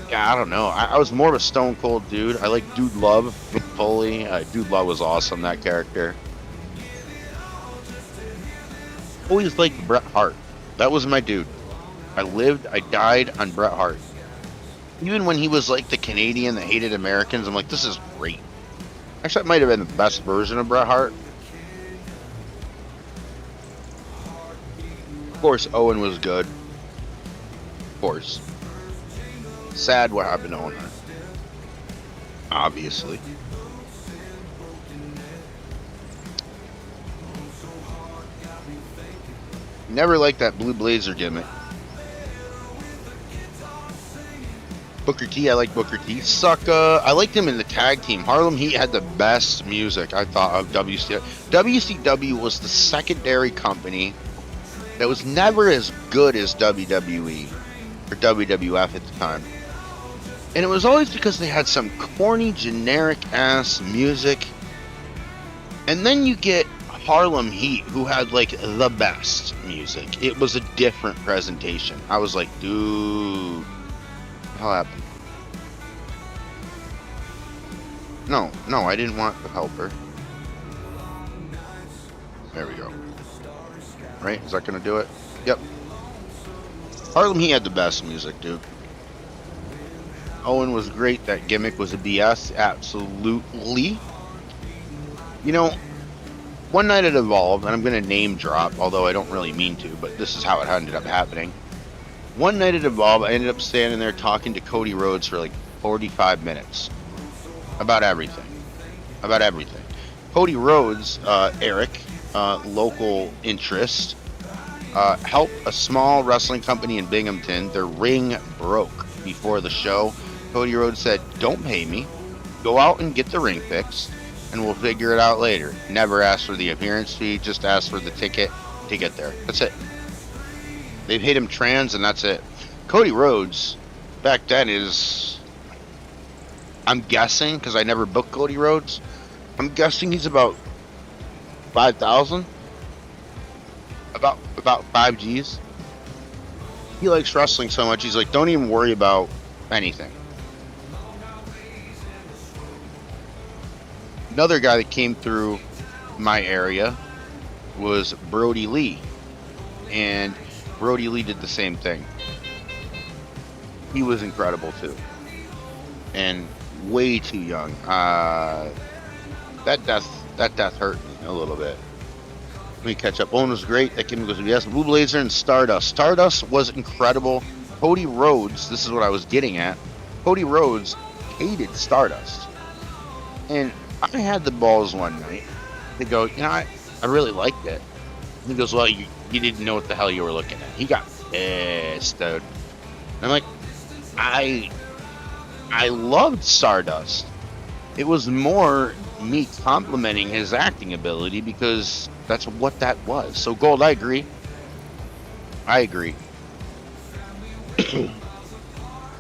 Yeah, I don't know. I was more of a Stone Cold dude. I like Dude Love, Mick Foley. Dude Love was awesome. That character. Always liked Bret Hart. That was my dude. I died on Bret Hart. Even when he was like the Canadian that hated Americans, I'm like, this is great. Actually, that might have been the best version of Bret Hart. Of course, Owen was good. Of course. Sad what happened to Owen Hart. Obviously. Never liked that blue blazer gimmick. Booker T, I like Booker T. Sucka, I liked him in the tag team. Harlem Heat had the best music, I thought, of WCW. WCW was the secondary company that was never as good as WWE or WWF at the time. And it was always because they had some corny, generic-ass music. And then you get Harlem Heat, who had, like, the best music. It was a different presentation. I was like, dude... How happened? No, I didn't want the helper. There we go. Right? Is that gonna do it? Yep. Harlem, he had the best music, dude. Owen was great. That gimmick was a BS. Absolutely. You know, one night at Evolve, and I'm gonna name drop, although I don't really mean to, but this is how it ended up happening. One night at Evolve, I ended up standing there talking to Cody Rhodes for like 45 minutes. About everything. Cody Rhodes, Eric, local interest, helped a small wrestling company in Binghamton. Their ring broke before the show. Cody Rhodes said, don't pay me. Go out and get the ring fixed, and we'll figure it out later. Never asked for the appearance fee, just asked for the ticket to get there. That's it. They paid him trans, and that's it. Cody Rhodes, back then, is... I'm guessing, because I never booked Cody Rhodes, I'm guessing he's about 5,000. About 5 G's. He likes wrestling so much, he's like, don't even worry about anything. Another guy that came through my area was Brody Lee. And Brody Lee did the same thing. He was incredible too, and way too young. That death hurt me a little bit. Let me catch up. Owen was great. That gimmick was yes. Blue Blazer and Stardust. Stardust was incredible. Cody Rhodes. This is what I was getting at. Cody Rhodes hated Stardust, and I had the balls one night to go, you know, I really liked it. He goes, well, you didn't know what the hell you were looking at. He got pissed, dude. And I'm like, I loved Stardust. It was more me complimenting his acting ability because that's what that was. So, Gold, I agree.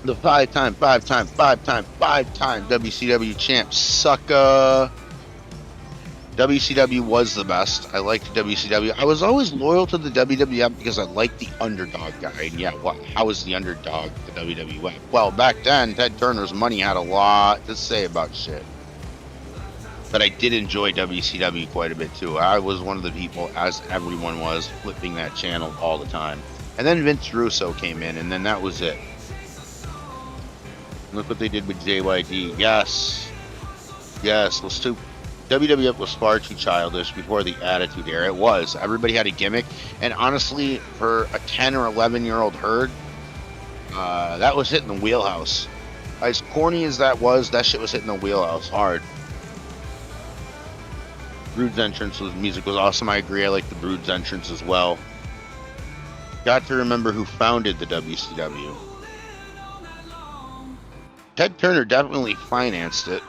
The five-time WCW champ, sucker. WCW was the best. I liked WCW. I was always loyal to the WWF because I liked the underdog guy. And yeah, how was the underdog the WWF? Well, back then, Ted Turner's money had a lot to say about shit. But I did enjoy WCW quite a bit too. I was one of the people, as everyone was, flipping that channel all the time. And then Vince Russo came in, and then that was it. Look what they did with JYD. Yes, let's do. WWF was far too childish before the Attitude Era. It was. Everybody had a gimmick. And honestly, for a 10 or 11-year-old herd, that was hitting the wheelhouse. As corny as that was, that shit was hitting the wheelhouse hard. Brood's entrance music was awesome. I agree. I like the Brood's entrance as well. Got to remember who founded the WCW. Ted Turner definitely financed it.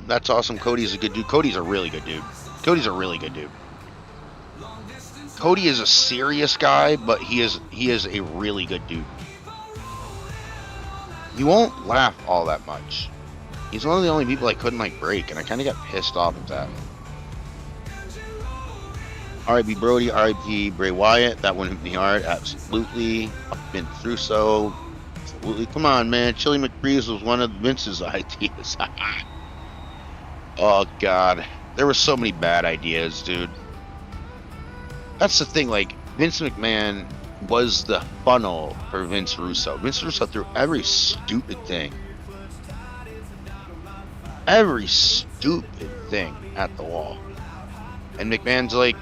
That's awesome. Cody's a good dude. Cody's a really good dude. Cody's a really good dude. Cody is a serious guy, but he is a really good dude. He won't laugh all that much. He's one of the only people I couldn't like break, and I kind of got pissed off at that. R.I.P. Brody, R.I.P. Bray Wyatt. That one hit me hard. Absolutely. Vince Russo. Absolutely. Come on, man. Chili McBreeze was one of Vince's ideas. Oh, God. There were so many bad ideas, dude. That's the thing. Like, Vince McMahon was the funnel for Vince Russo. Vince Russo threw every stupid thing. Every stupid thing at the wall. And McMahon's like,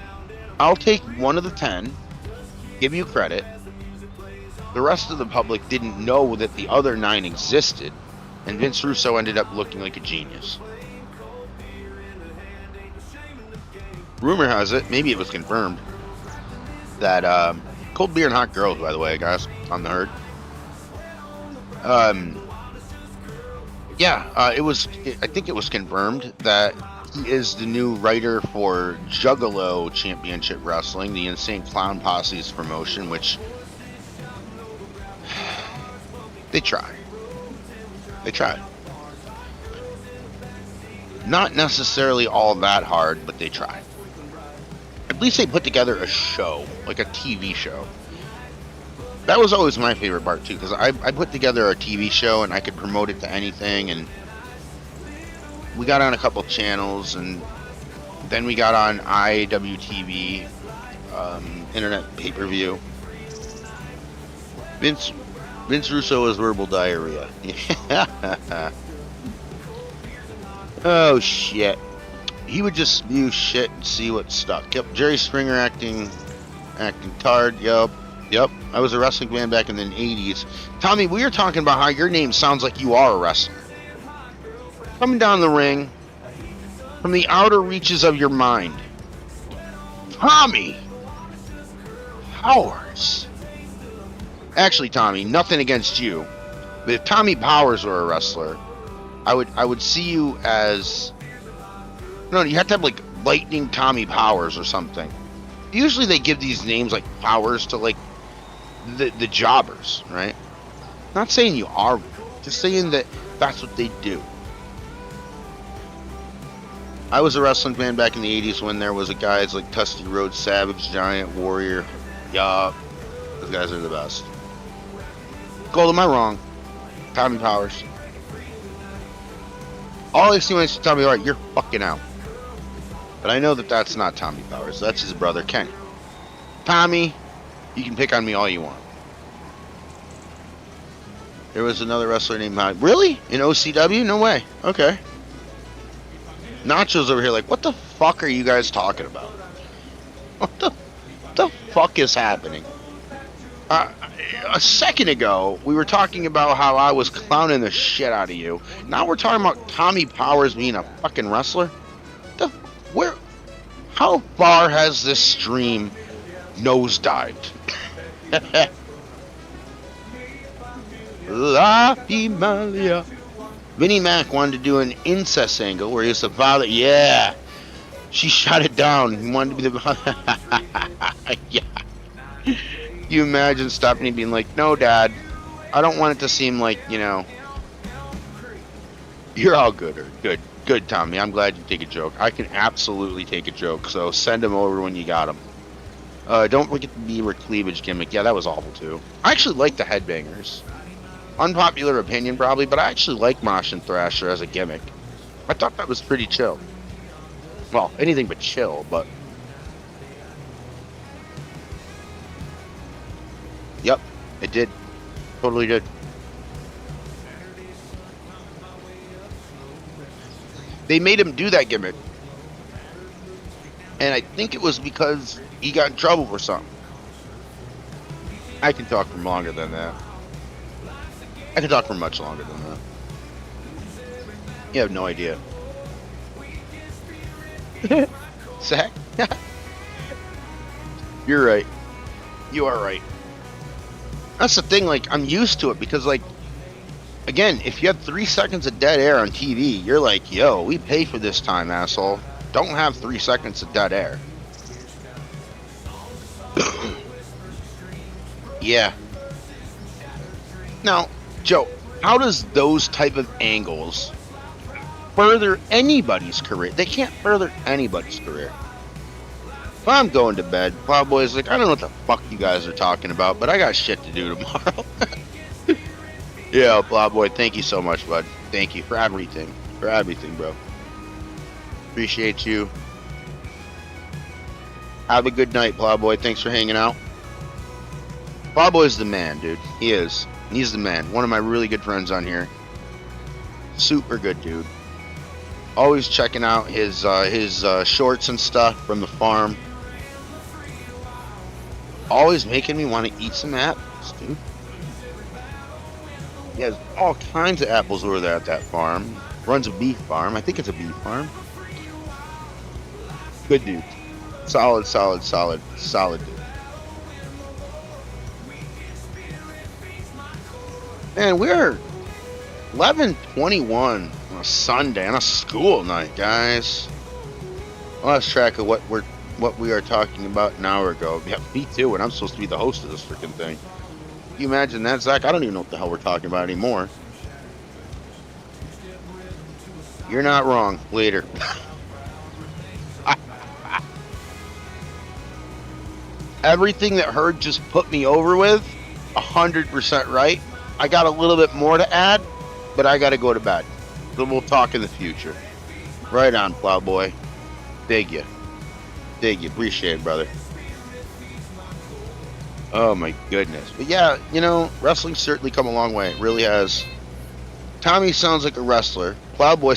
I'll take one of the 10, give you credit. The rest of the public didn't know that the other 9 existed, and Vince Russo ended up looking like a genius. Rumor has it, maybe it was confirmed, that Cold Beer and Hot Girls, by the way, guys, on the herd. I think it was confirmed that he is the new writer for Juggalo Championship Wrestling, the Insane Clown Posse's promotion, which they try. Not necessarily all that hard, but they try. At least they put together a show, like a TV show. That was always my favorite part too, because I put together a TV show and I could promote it to anything, and we got on a couple channels, and then we got on IWTV, internet pay-per-view. Vince Russo is verbal diarrhea. Oh shit. He would just spew shit and see what stuck. Yep, Jerry Springer acting tard. Yep. I was a wrestling fan back in the 80s. Tommy, we were talking about how your name sounds like you are a wrestler. Coming down the ring from the outer reaches of your mind. Tommy Powers. Actually, Tommy, nothing against you, but if Tommy Powers were a wrestler, I would see you as, no, you have to have like Lightning Tommy Powers or something. Usually they give these names like Powers to like the jobbers, right? Not saying you are, just saying that that's what they do. I was a wrestling fan back in the 80s when there was a guys like Dusty Rhodes, Savage, Giant, Warrior. Yup. Those guys are the best. Gold, am I wrong? Tommy Powers. All I see when I see Tommy Powers, you're fucking out. But I know that that's not Tommy Powers. That's his brother, Kenny. Tommy, you can pick on me all you want. There was another wrestler named really? In OCW? No way. Okay. Nacho's over here like, what the fuck are you guys talking about? What the fuck is happening? A second ago, we were talking about how I was clowning the shit out of you. Now we're talking about Tommy Powers being a fucking wrestler? How far has this stream nosedived? La Himalaya. Vinnie Mac wanted to do an incest angle where he was the father. Yeah. She shot it down. He wanted to be the... Yeah. You imagine Stephanie being like, no, Dad. I don't want it to seem like, you know... You're all good. Good, Tommy. I'm glad you take a joke. I can absolutely take a joke, so send him over when you got him. Don't forget the beaver cleavage gimmick. Yeah, that was awful, too. I actually like the headbangers. Unpopular opinion, probably, but I actually like Mosh and Thrasher as a gimmick. I thought that was pretty chill. Well, anything but chill, but... Yep, it did. Totally did. They made him do that gimmick. And I think it was because he got in trouble for something. I can talk for longer than that. I can talk for much longer than that. You have no idea. Zach, you're right. You are right. That's the thing. Like, I'm used to it because, like, again, if you have 3 seconds of dead air on TV, you're like, yo, we pay for this time, asshole. Don't have 3 seconds of dead air. Yeah. Now, Joe, how does those type of angles further anybody's career? They can't further anybody's career. If I'm going to bed, Plowboy's like, I don't know what the fuck you guys are talking about, but I got shit to do tomorrow. Yeah, Plowboy, thank you so much, bud. Thank you for everything. For everything, bro. Appreciate you. Have a good night, Plowboy. Thanks for hanging out. Plowboy's the man, dude. He is. He's the man. One of my really good friends on here. Super good dude. Always checking out his shorts and stuff from the farm. Always making me want to eat some apples, dude. He has all kinds of apples over there at that farm. Runs a beef farm. I think it's a beef farm. Good dude. Solid dude. Man, we're 11:21 on a Sunday on a school night, guys. I lost track of what we are talking about an hour ago. Yeah, me too, and I'm supposed to be the host of this freaking thing. Can you imagine that, Zach? I don't even know what the hell we're talking about anymore. You're not wrong. Later. Everything that Herd just put me over with, 100% right. I got a little bit more to add, but I got to go to bed. So we'll talk in the future. Right on, Plowboy. Dig you. Appreciate it, brother. Oh my goodness. But yeah, you know, wrestling's certainly come a long way. It really has. Tommy sounds like a wrestler. Plowboy.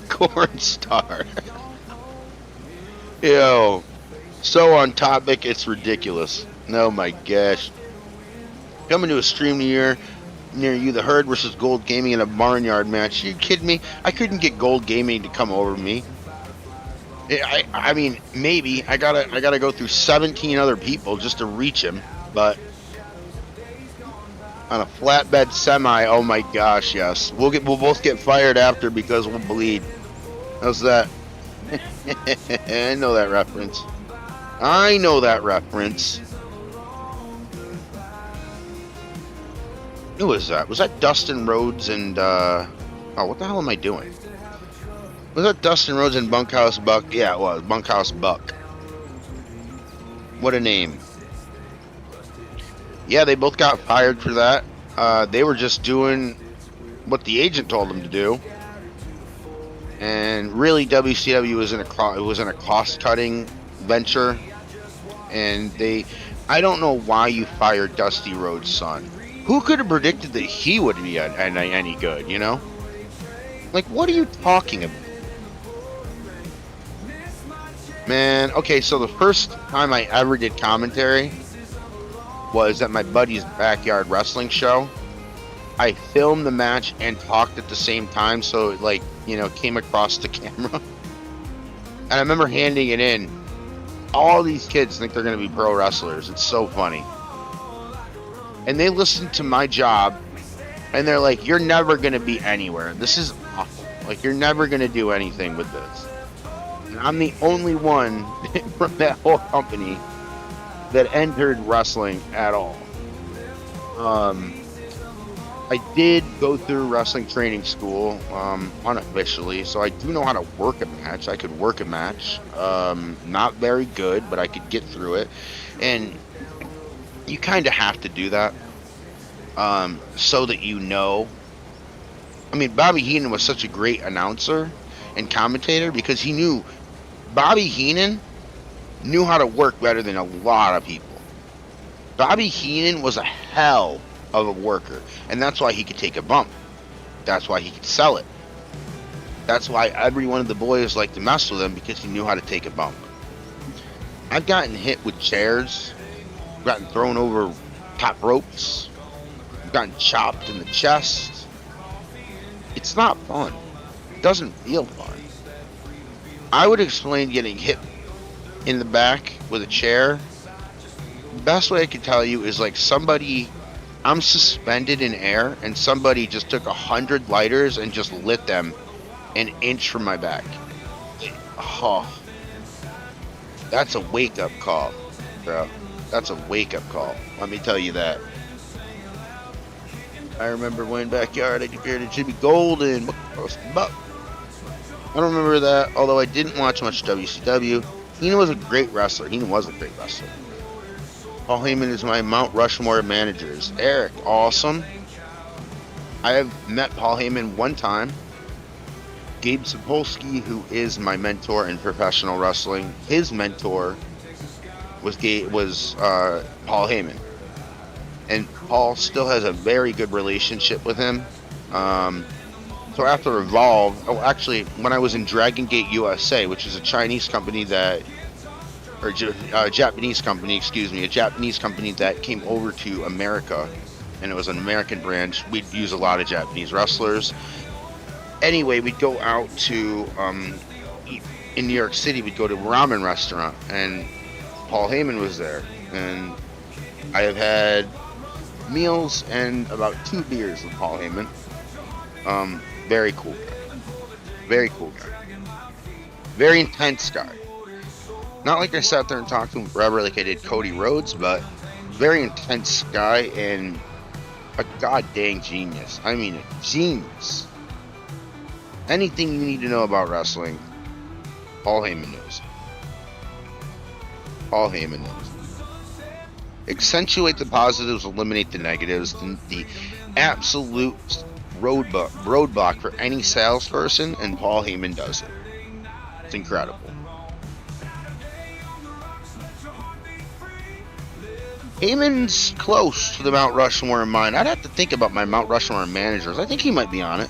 Corn star. Yo, so on topic, it's ridiculous. Oh my gosh. Coming to a stream near you, the Herd versus Gold Gaming in a barnyard match. You kidding me? I couldn't get Gold Gaming to come over me. I mean, maybe I gotta go through 17 other people just to reach him, but on a flatbed semi, oh my gosh, yes. We'll both get fired after because we'll bleed. How's that? I know that reference. Who was that? Was that Dustin Rhodes and oh, what the hell am I doing? Was that Dustin Rhodes and Bunkhouse Buck? Yeah, it was Bunkhouse Buck. What a name. Yeah, they both got fired for that. They were just doing what the agent told them to do. And really, WCW was in a cost-cutting venture. And I don't know why you fired Dusty Rhodes' son. Who could have predicted that he would be any good, you know? Like, what are you talking about? Man, okay, so the first time I ever did commentary was at my buddy's backyard wrestling show. I filmed the match and talked at the same time, so it, like, you know, came across the camera. And I remember handing it in. All these kids think they're going to be pro wrestlers. It's so funny. And they listen to my job, and they're like, you're never going to be anywhere. This is awful. Like, you're never going to do anything with this. And I'm the only one from that whole company that entered wrestling at all. I did go through wrestling training school unofficially, so I do know how to work a match. I could work a match. Not very good, but I could get through it. And you kind of have to do that so that you know. I mean, Bobby Heenan was such a great announcer and commentator because he knew Bobby Heenan knew how to work better than a lot of people. Bobby Heenan was a hell of a worker, and that's why he could take a bump. That's why he could sell it. That's why every one of the boys liked to mess with him, because he knew how to take a bump. I've gotten hit with chairs, gotten thrown over top ropes, gotten chopped in the chest. It's not fun. It doesn't feel fun. I would explain getting hit in the back with a chair. The best way I could tell you is like somebody, I'm suspended in air and somebody just took 100 lighters and just lit them an inch from my back. Oh, that's a wake-up call, bro. That's a wake-up call. Let me tell you that. I remember when Backyard I compared to Jimmy Golden. I don't remember that, although I didn't watch much WCW. Heenan was a great wrestler. Paul Heyman is my Mount Rushmore of managers. Eric, awesome. I have met Paul Heyman one time. Gabe Sapolsky, who is my mentor in professional wrestling, his mentor was Paul Heyman. And Paul still has a very good relationship with him. So after Evolve, when I was in Dragon Gate USA, which is a Japanese company that came over to America, and it was an American brand. We'd use a lot of Japanese wrestlers. Anyway, we'd go out to, in New York City, we'd go to a ramen restaurant, and Paul Heyman was there. And I have had meals and about 2 beers with Paul Heyman. Very cool guy. Very cool guy. Very intense guy. Not like I sat there and talked to him forever like I did Cody Rhodes, but very intense guy and a goddamn genius. I mean, a genius. Anything you need to know about wrestling, Paul Heyman knows. Paul Heyman knows. Accentuate the positives, eliminate the negatives. The absolute roadblock for any salesperson, and Paul Heyman does it. It's incredible. Heyman's close to the Mount Rushmore in mine. I'd have to think about my Mount Rushmore managers. I think he might be on it.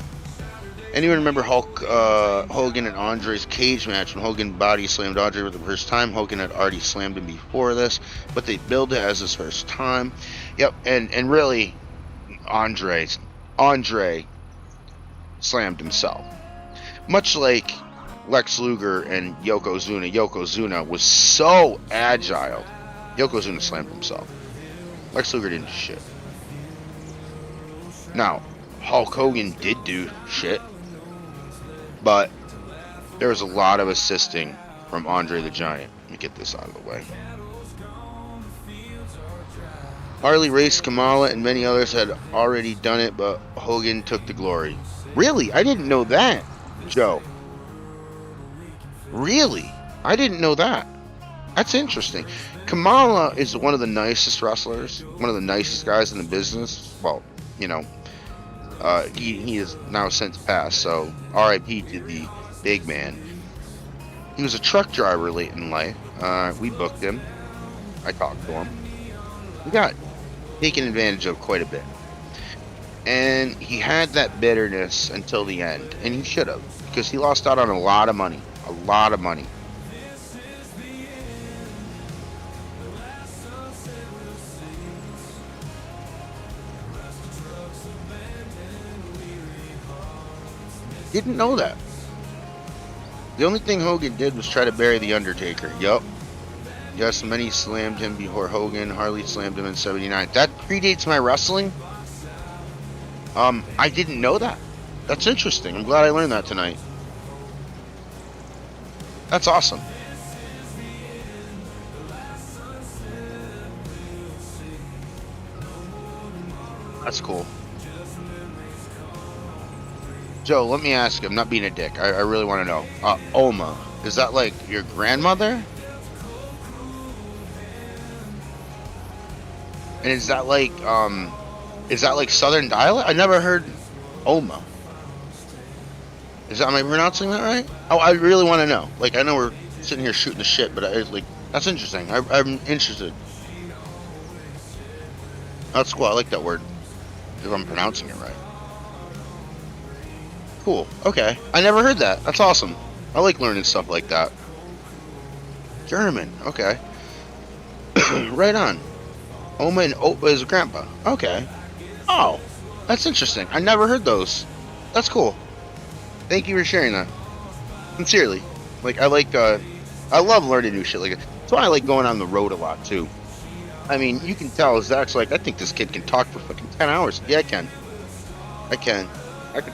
Anyone remember Hogan and Andre's cage match when Hogan body slammed Andre for the first time? Hogan had already slammed him before this, but they billed it as his first time. Yep, and really, Andre slammed himself. Much like Lex Luger and Yokozuna. Yokozuna was so agile. Yokozuna slammed himself. Lex Luger didn't do shit. Now, Hulk Hogan did do shit, but there was a lot of assisting from Andre the Giant. Let me get this out of the way. Harley raced Kamala and many others had already done it, but Hogan took the glory. Really? I didn't know that, Joe. Really? I didn't know that. That's interesting. Kamala is one of the nicest wrestlers, one of the nicest guys in the business. Well, you know, he is now since passed, so R.I.P. to the big man. He was a truck driver late in life. We booked him. I talked to him. We got taken advantage of quite a bit. And he had that bitterness until the end, and he should have, because he lost out on a lot of money. A lot of money. Didn't know that. The only thing Hogan did was try to bury The Undertaker. Yup. Yes, many slammed him before Hogan. Harley slammed him in 79. That predates my wrestling. I didn't know that. That's interesting. I'm glad I learned that tonight. That's awesome. That's cool. Joe, let me ask you, I'm not being a dick. I really want to know. Oma, is that like your grandmother? And is that like Southern dialect? I never heard Oma. Am I pronouncing that right? Oh, I really want to know. Like, I know we're sitting here shooting the shit, but that's interesting. I'm interested. That's cool. I like that word. If I'm pronouncing it right. Cool. Okay. I never heard that. That's awesome. I like learning stuff like that. German. Okay. Right on. Oma and Opa is grandpa. Okay. Oh, that's interesting. I never heard those. That's cool. Thank you for sharing that. Sincerely. Like, I love learning new shit like that. That's why I like going on the road a lot, too. I mean, you can tell Zach's like, I think this kid can talk for fucking 10 hours. Yeah, I can. I can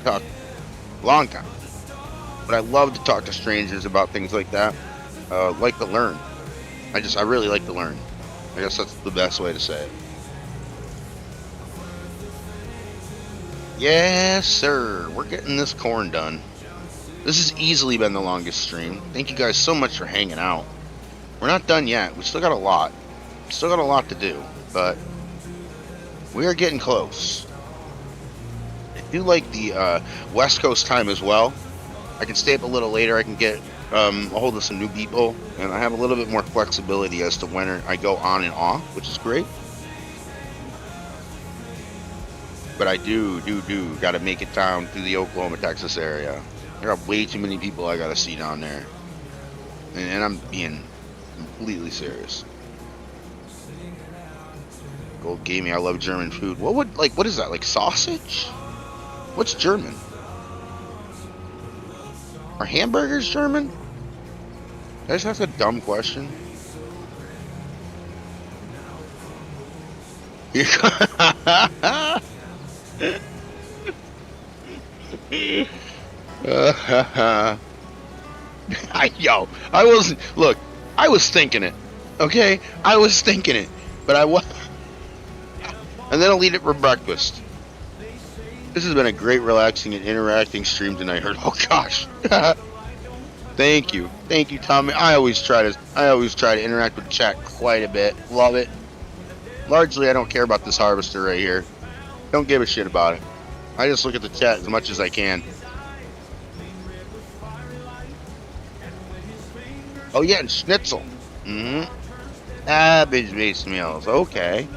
talk a long time. But I love to talk to strangers about things like that. Like to learn. I really like to learn. I guess that's the best way to say it. Yes, sir. We're getting this corn done. This has easily been the longest stream. Thank you guys so much for hanging out. We're not done yet. We still got a lot. Still got a lot to do, but we are getting close. I do like the West Coast time as well. I can stay up a little later. I can get a hold of some new people, and I have a little bit more flexibility as to when I go on and off, which is great. But I do got to make it down to the Oklahoma, Texas area. I got way too many people I got to see down there, and I'm being completely serious. Gold Gaming, I love German food. What is that, like sausage? What's German? Are hamburgers German? I just asked a dumb question. I was thinking it. Okay? I was thinking it. But I was. And then I'll eat it for breakfast. This has been a great, relaxing, and interacting stream tonight. Oh gosh. Thank you, Tommy. I always try to interact with the chat quite a bit. Love it. Largely, I don't care about this harvester right here. Don't give a shit about it. I just look at the chat as much as I can. Oh yeah, and schnitzel. Cabbage-based meals. Okay.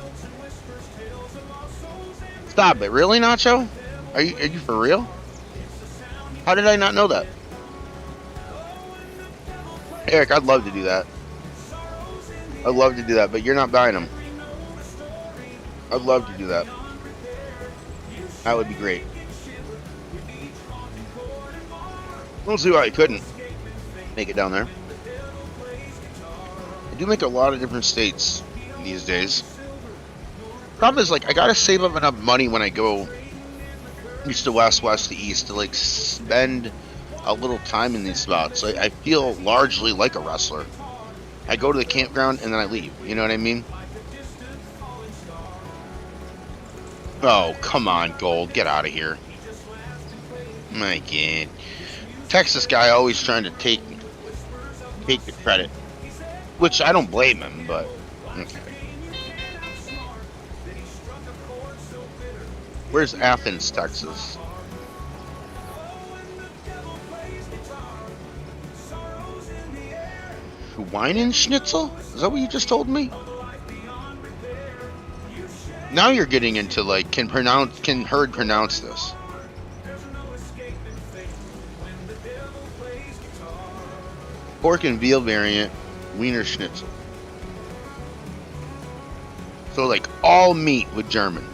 Stop it. Really, Nacho? Are you for real? How did I not know that? Eric, I'd love to do that. I'd love to do that, but you're not buying them. I'd love to do that. That would be great. I don't see why I couldn't make it down there. I do make a lot of different states these days. Problem is, like, I gotta save up enough money when I go east to west, west to east to, like, spend a little time in these spots. I feel largely like a wrestler. I go to the campground and then I leave. You know what I mean? Oh, come on, Gold. Get out of here. My God. Texas guy always trying to take the credit. Which I don't blame him, but okay. Where's Athens, Texas? Weinen Schnitzel? Is that what you just told me? Now you're getting into, like, can Herd pronounce this? Pork and veal variant, Wiener Schnitzel. So, like, all meat with German.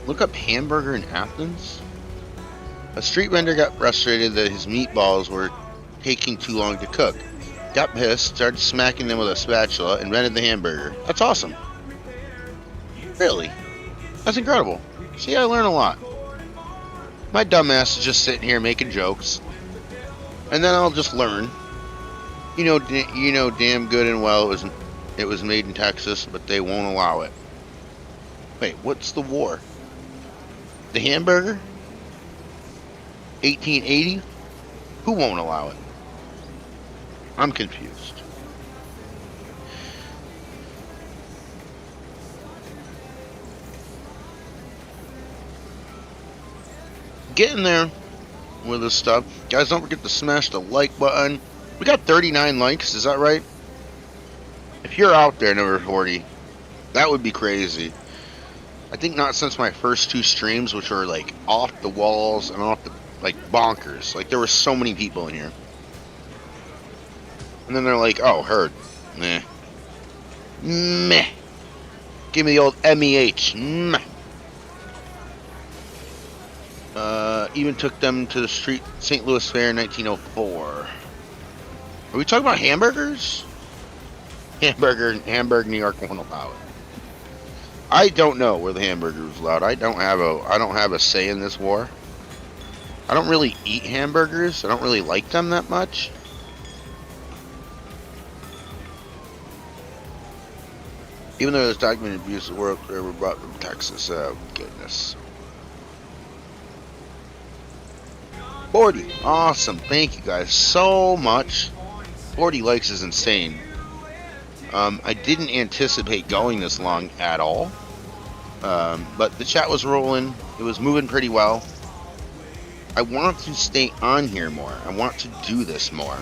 Look up hamburger in Athens. A street vendor got frustrated that his meatballs were taking too long to cook. Got pissed, started smacking them with a spatula, and rented the hamburger. That's awesome. Really? That's incredible. See, I learn a lot. My dumbass is just sitting here making jokes, and then I'll just learn. You know damn good and well it was made in Texas, but they won't allow it. Wait, what's the war? The hamburger? 1880? Who won't allow it? I'm confused. Getting there with this stuff. Guys, don't forget to smash the like button. We got 39 likes, is that right? If you're out there, number 40, that would be crazy. I think not since my first two streams, which were like off the walls and off the like bonkers. Like there were so many people in here. And then they're like, oh, herd. Meh. Meh. Give me the old MEH. Meh. Even took them to the street St. Louis Fair in 1904. Are we talking about hamburgers? Hamburg, New York won't allow it. I don't know where the hamburger was allowed. I don't have a say in this war. I don't really eat hamburgers. I don't really like them that much. Even though there's documented abuse of the world were brought from Texas. Oh goodness. 40. Awesome. Thank you guys so much. 40 likes is insane. I didn't anticipate going this long at all. But the chat was rolling. It was moving pretty well. I want to stay on here more. I want to do this more.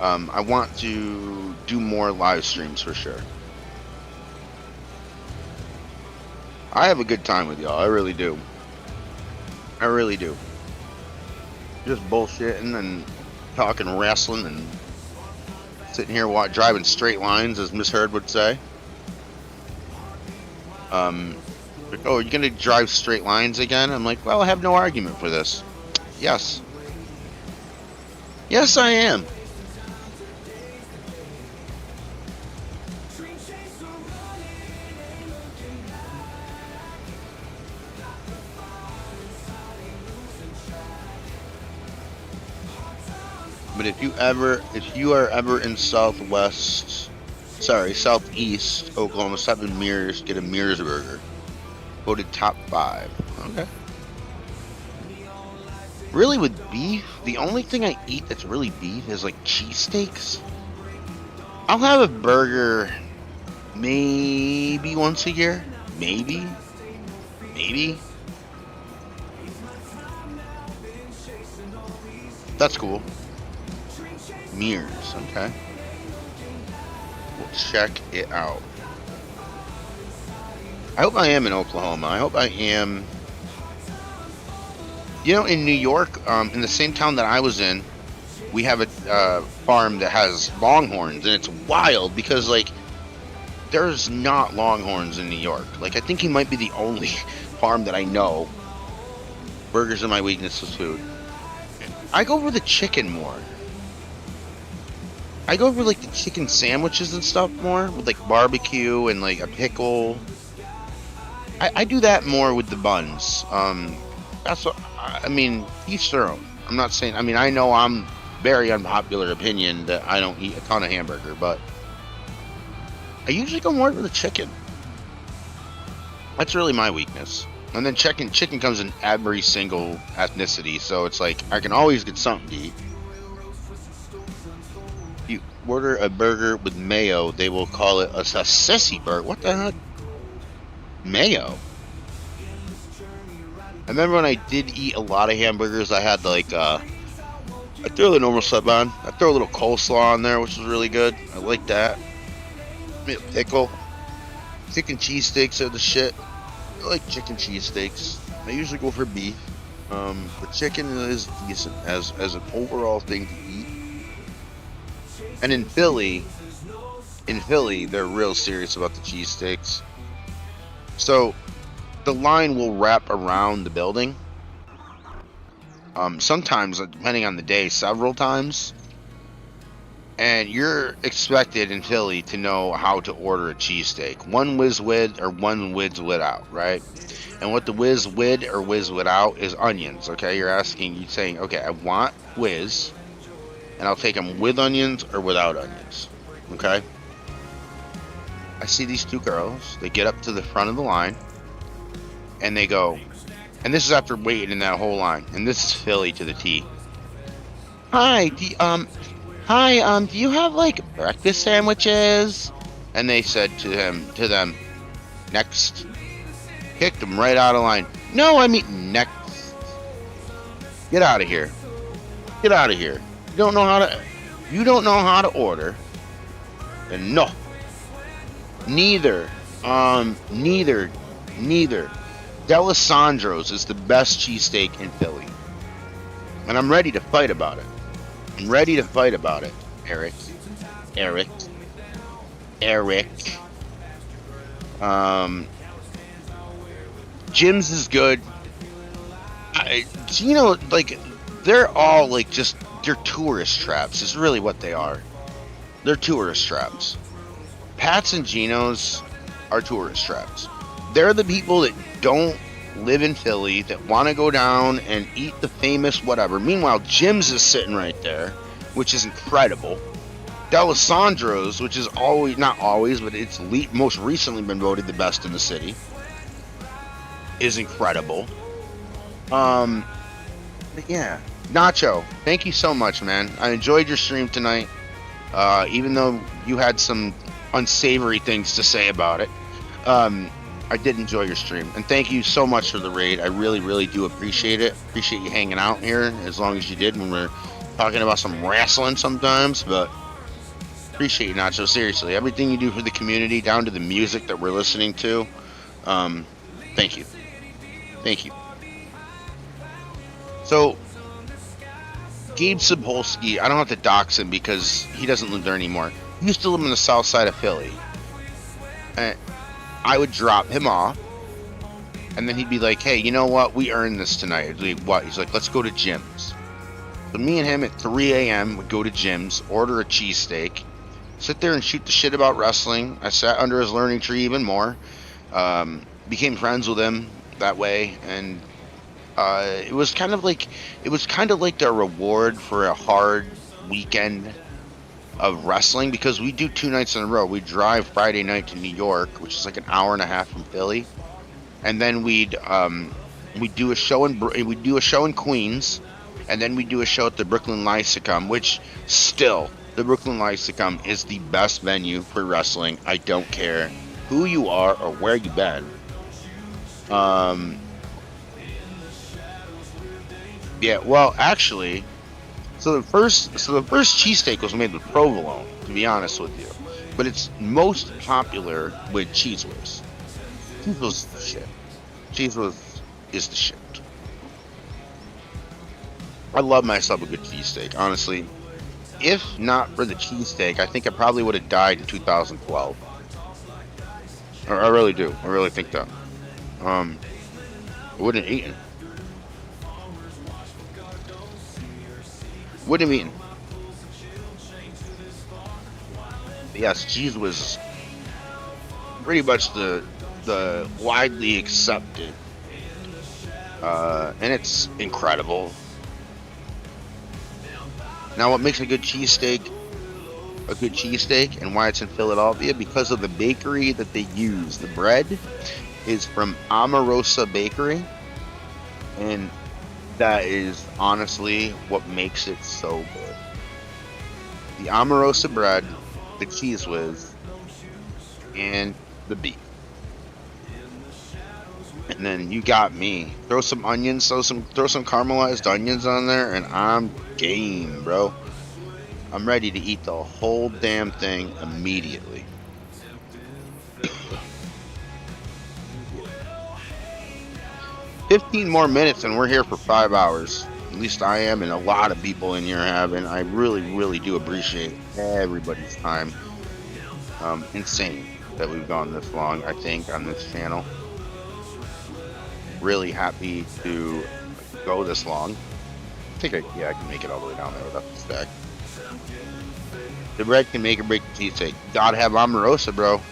I want to do more live streams for sure. I have a good time with y'all. I really do. I really do. Just bullshitting and talking wrestling and sitting here driving straight lines, as Miss Heard would say. Like, oh, you're gonna drive straight lines again? I'm like, well, I have no argument for this. Yes. Yes, I am. But if you are ever in southeast Oklahoma, 7 Mears, get a Mears burger. Voted top 5. Okay. Really, with beef, the only thing I eat that's really beef is like cheesesteaks. I'll have a burger maybe once a year. Maybe. That's cool. Mears, okay. We'll check it out. I hope I am in Oklahoma. I hope I am. You know, in New York, in the same town that I was in, we have a farm that has longhorns, and it's wild because, like, there's not longhorns in New York. Like, I think he might be the only farm that I know. Burgers are my weakness with food. I go for the chicken more. I go for, like, the chicken sandwiches and stuff more, with, like, barbecue and, like, a pickle. I do that more with the buns. That's what, I mean, each their own. I'm not saying, I mean, I know I'm very unpopular opinion that I don't eat a ton of hamburger, but I usually go more for the chicken. That's really my weakness. And then chicken comes in every single ethnicity, so it's like, I can always get something to eat. If you order a burger with mayo, they will call it a sissy burger. What the heck? Mayo? I remember when I did eat a lot of hamburgers, I had like, I threw the normal stuff on. I throw a little coleslaw on there, which was really good. I like that. Pickle. Chicken cheesesteaks are the shit. I like chicken cheesesteaks. I usually go for beef. But chicken is decent as an overall thing to eat. And in Philly, they're real serious about the cheesesteaks. So the line will wrap around the building. Sometimes, depending on the day, several times. And you're expected in Philly to know how to order a cheesesteak. One whiz with or one whiz without, right? And what the whiz with or whiz without is onions, okay? You're saying, okay, I want whiz, and I'll take them with onions or without onions, okay? I see these two girls. They get up to the front of the line, and they go, and this is after waiting in that whole line, and this is Philly to the T. Hi, do you have like breakfast sandwiches? And they said to them, next. Kicked them right out of line. No, I mean next. Get out of here. Get out of here. You don't know how to order. And no. Neither. D'Alessandro's is the best cheesesteak in Philly. And I'm ready to fight about it. I'm ready to fight about it, Eric. Eric. Eric. Jim's is good. Like, they're all like just, they're tourist traps is really what they are. They're tourist traps. Pat's and Geno's are tourist traps. They're the people that don't live in Philly, that want to go down and eat the famous whatever. Meanwhile, Jim's is sitting right there, which is incredible. D'Alessandro's, which is always, not always, but it's most recently been voted the best in the city, is incredible. But yeah, Nacho, thank you so much, man. I enjoyed your stream tonight, even though you had some unsavory things to say about it. I did enjoy your stream, and thank you so much for the raid. I really, really do appreciate it. Appreciate you hanging out here as long as you did when we're talking about some wrestling sometimes, but appreciate you, Nacho. Seriously, everything you do for the community, down to the music that we're listening to. Thank you. Thank you. So, Gabe Sapolsky, I don't have to dox him because he doesn't live there anymore. He used to live on the south side of Philly. And I would drop him off, and then he'd be like, hey, you know what? We earned this tonight. I'd be like, what? He's like, let's go to Jim's. So me and him at 3 a.m. would go to Jim's, order a cheesesteak, sit there and shoot the shit about wrestling. I sat under his learning tree even more. Became friends with him that way, and it was kind of like the reward for a hard weekend of wrestling, because we do 2 nights in a row. We drive Friday night to New York, which is like an hour and a half from Philly, and then we'd do a show in Queens, and then we do a show at the Brooklyn Lyceum, which still, the Brooklyn Lyceum is the best venue for wrestling. I don't care who you are or where you've been. Yeah, well, actually, so the first cheesesteak was made with provolone, to be honest with you, but it's most popular with Cheez Whiz. Cheez Whiz is the shit. Cheez Whiz is the shit. I love myself a good cheesesteak, honestly. If not for the cheesesteak, I think I probably would have died in 2012. I really do. I really think that. I wouldn't have eaten. Wouldn't have eaten. But yes, Cheez was pretty much the widely accepted, and it's incredible. Now, what makes a good cheesesteak and why it's in Philadelphia? Because of the bakery that they use. The bread is from Omarosa Bakery, and that is honestly what makes it so good. The Omarosa bread, the Cheez Whiz, and the beef. And then you got me. Throw some onions, throw some caramelized onions on there, and I'm game, bro. I'm ready to eat the whole damn thing immediately. 15 more minutes and we're here for 5 hours. At least I am, and a lot of people in here have, and I really, really do appreciate everybody's time. Insane that we've gone this long, I think, on this channel. Really happy to go this long. I think I can make it all the way down there without the stack. The bread can make or break the cheesesteak. Gotta have Omarosa, bro.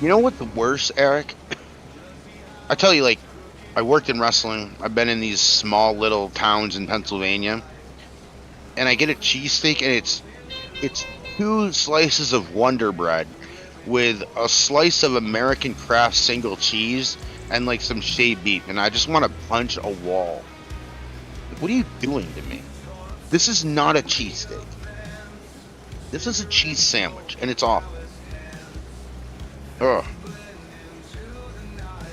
You know what the worst, Eric? I tell you, like, I worked in wrestling. I've been in these small little towns in Pennsylvania, and I get a cheesesteak, and it's 2 slices of Wonder Bread with a slice of American Kraft single cheese and like some shaved beef, and I just want to punch a wall. Like, what are you doing to me? This is not a cheesesteak. This is a cheese sandwich, and it's awful. Ugh.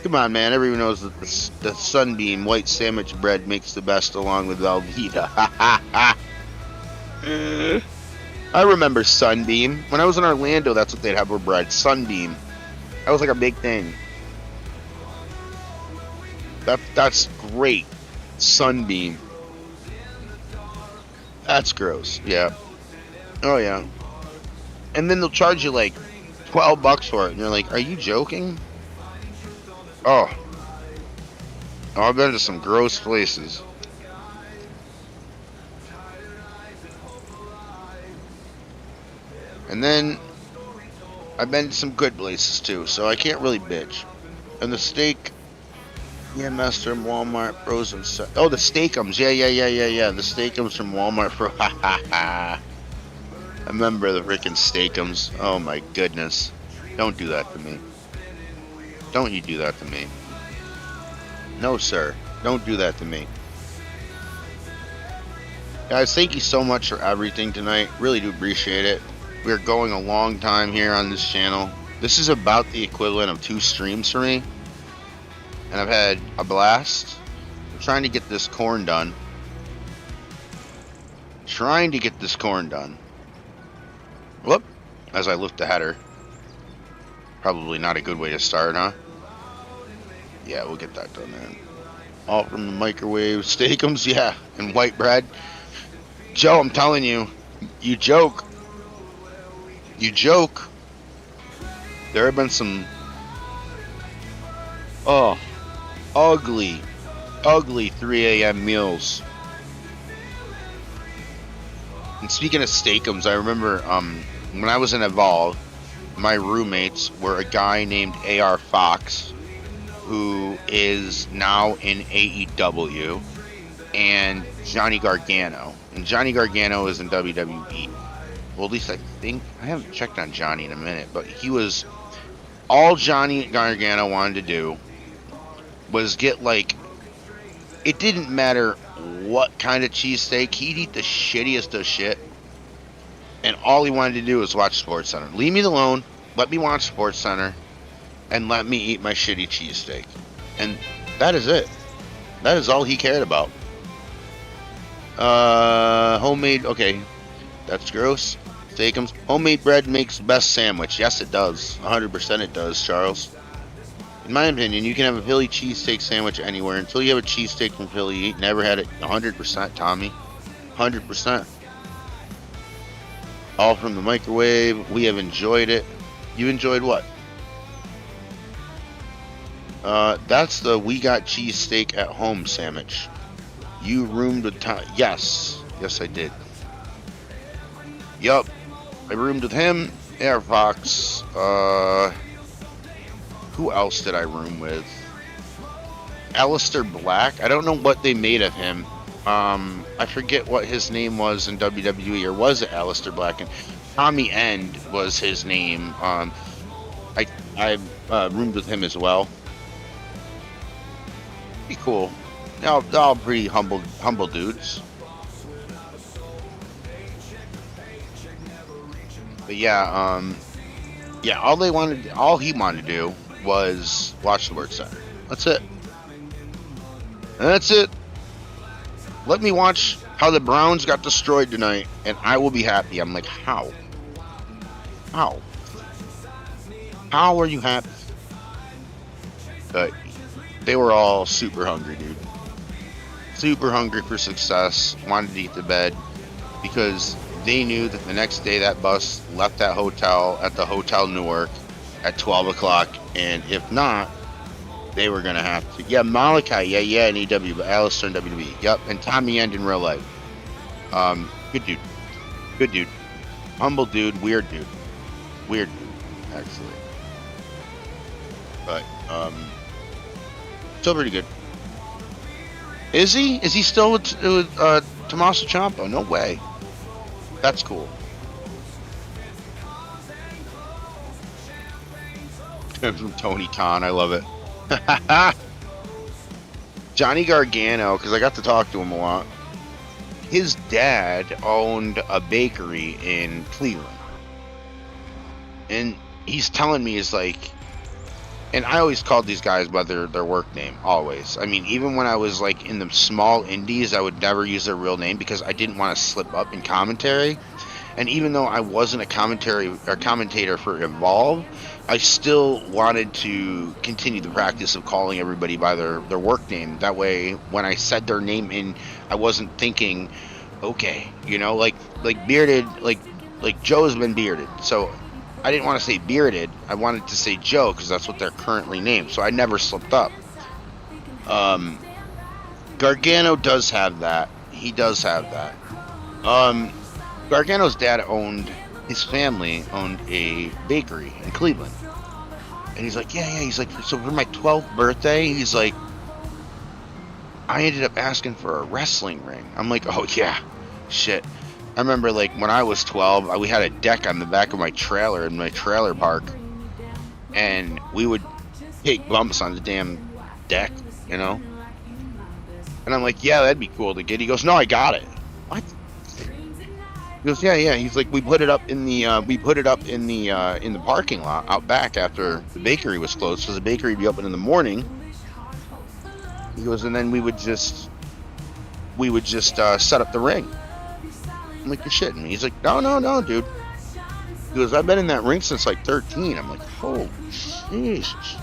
Come on, man. Everyone knows that the Sunbeam white sandwich bread makes the best, along with Velveeta. I remember Sunbeam. When I was in Orlando, that's what they'd have for bread. Sunbeam. That was like a big thing. That's great. Sunbeam. That's gross. Yeah. Oh yeah. And then they'll charge you like $12 for it, and you're like, are you joking? Oh. Oh, I've been to some gross places. And then I've been to some good places too, so I can't really bitch. And the steak, yeah, Master and Walmart frozen. Oh, the Steakums, yeah. The Steakums from Walmart for I remember the freaking Steakums. Oh my goodness! Don't do that to me. Don't you do that to me? No, sir. Don't do that to me. Guys, thank you so much for everything tonight. Really do appreciate it. We're going a long time here on this channel. This is about the equivalent of 2 streams for me. And I've had a blast. I'm trying to get this corn done. Whoop. As I lift the header. Probably not a good way to start, huh? Yeah, we'll get that done, man. All from the microwave. Steakums, yeah. And white bread. Joe, I'm telling you. You joke. You joke. There have been some ugly 3 a.m. meals. And speaking of Steakums, I remember when I was in Evolve, my roommates were a guy named AR Fox, who is now in AEW, and Johnny Gargano. And Johnny Gargano is in WWE. Well, at least I think. I haven't checked on Johnny in a minute, but he was... All Johnny Gargano wanted to do was get, like... It didn't matter what kind of cheesesteak. He'd eat the shittiest of shit. And all he wanted to do was watch SportsCenter. Leave me alone. Let me watch SportsCenter. And let me eat my shitty cheesesteak. And that is it. That is all he cared about. Homemade... Okay. That's gross. Steakums. Homemade bread makes the best sandwich. Yes, it does. 100% it does, Charles. In my opinion, you can have a Philly cheesesteak sandwich anywhere. Until you have a cheesesteak from Philly, you never had it. 100%, Tommy. 100%. All from the microwave. We have enjoyed it. You enjoyed what? That's the We Got Cheesesteak at Home sandwich. You roomed with Tom. Yes. Yes, I did. Yup. I roomed with him, Air Fox. Who else did I room with? Aleister Black. I don't know what they made of him. I forget what his name was in WWE, or was it Aleister Black? And Tommy End was his name. I roomed with him as well. Pretty cool. They're all pretty humble dudes. But yeah, all he wanted to do was watch the SportsCenter. That's it. That's it. Let me watch how the Browns got destroyed tonight, and I will be happy. I'm like, how? How? How are you happy? But they were all super hungry, dude. Super hungry for success. Wanted to eat the bed because they knew that the next day that bus left that hotel at the Hotel Newark at 12 o'clock, and if not, they were going to have to. Yeah, Malachi, yeah, in EW, but Aleister in WWE. Yep, and Tommy End in real life. Good dude. Good dude. Humble dude, weird dude. Weird dude, actually. But, still pretty good. Is he? Is he still with Tommaso Ciampa? No way. That's cool. From Tony Khan, I love it. Johnny Gargano, because I got to talk to him a lot. His dad owned a bakery in Cleveland. And he's telling me, is like, and I always called these guys by their work name, always. I mean, even when I was like in the small indies, I would never use their real name because I didn't want to slip up in commentary. And even though I wasn't a commentator for Evolve, I still wanted to continue the practice of calling everybody by their work name. That way, when I said their name in, I wasn't thinking, okay, like bearded, like Joe's been bearded. So I didn't want to say bearded. I wanted to say Joe because that's what they're currently named. So I never slipped up. Gargano does have that. He does have that. Gargano's dad his family owned a bakery in Cleveland. And he's like, yeah. He's like, so for my 12th birthday, he's like, I ended up asking for a wrestling ring. I'm like, oh yeah, shit. I remember like when I was 12, we had a deck on the back of my trailer in my trailer park. And we would take bumps on the damn deck, And I'm like, yeah, that'd be cool to get. He goes, no, I got it. What? He goes, yeah. He's like, we put it up in the in the parking lot out back after the bakery was closed, because the bakery would be open in the morning. He goes, and then we would just set up the ring. I'm like, you're shitting me. He's like, no, dude. He goes, I've been in that ring since like 13. I'm like, holy Jesus.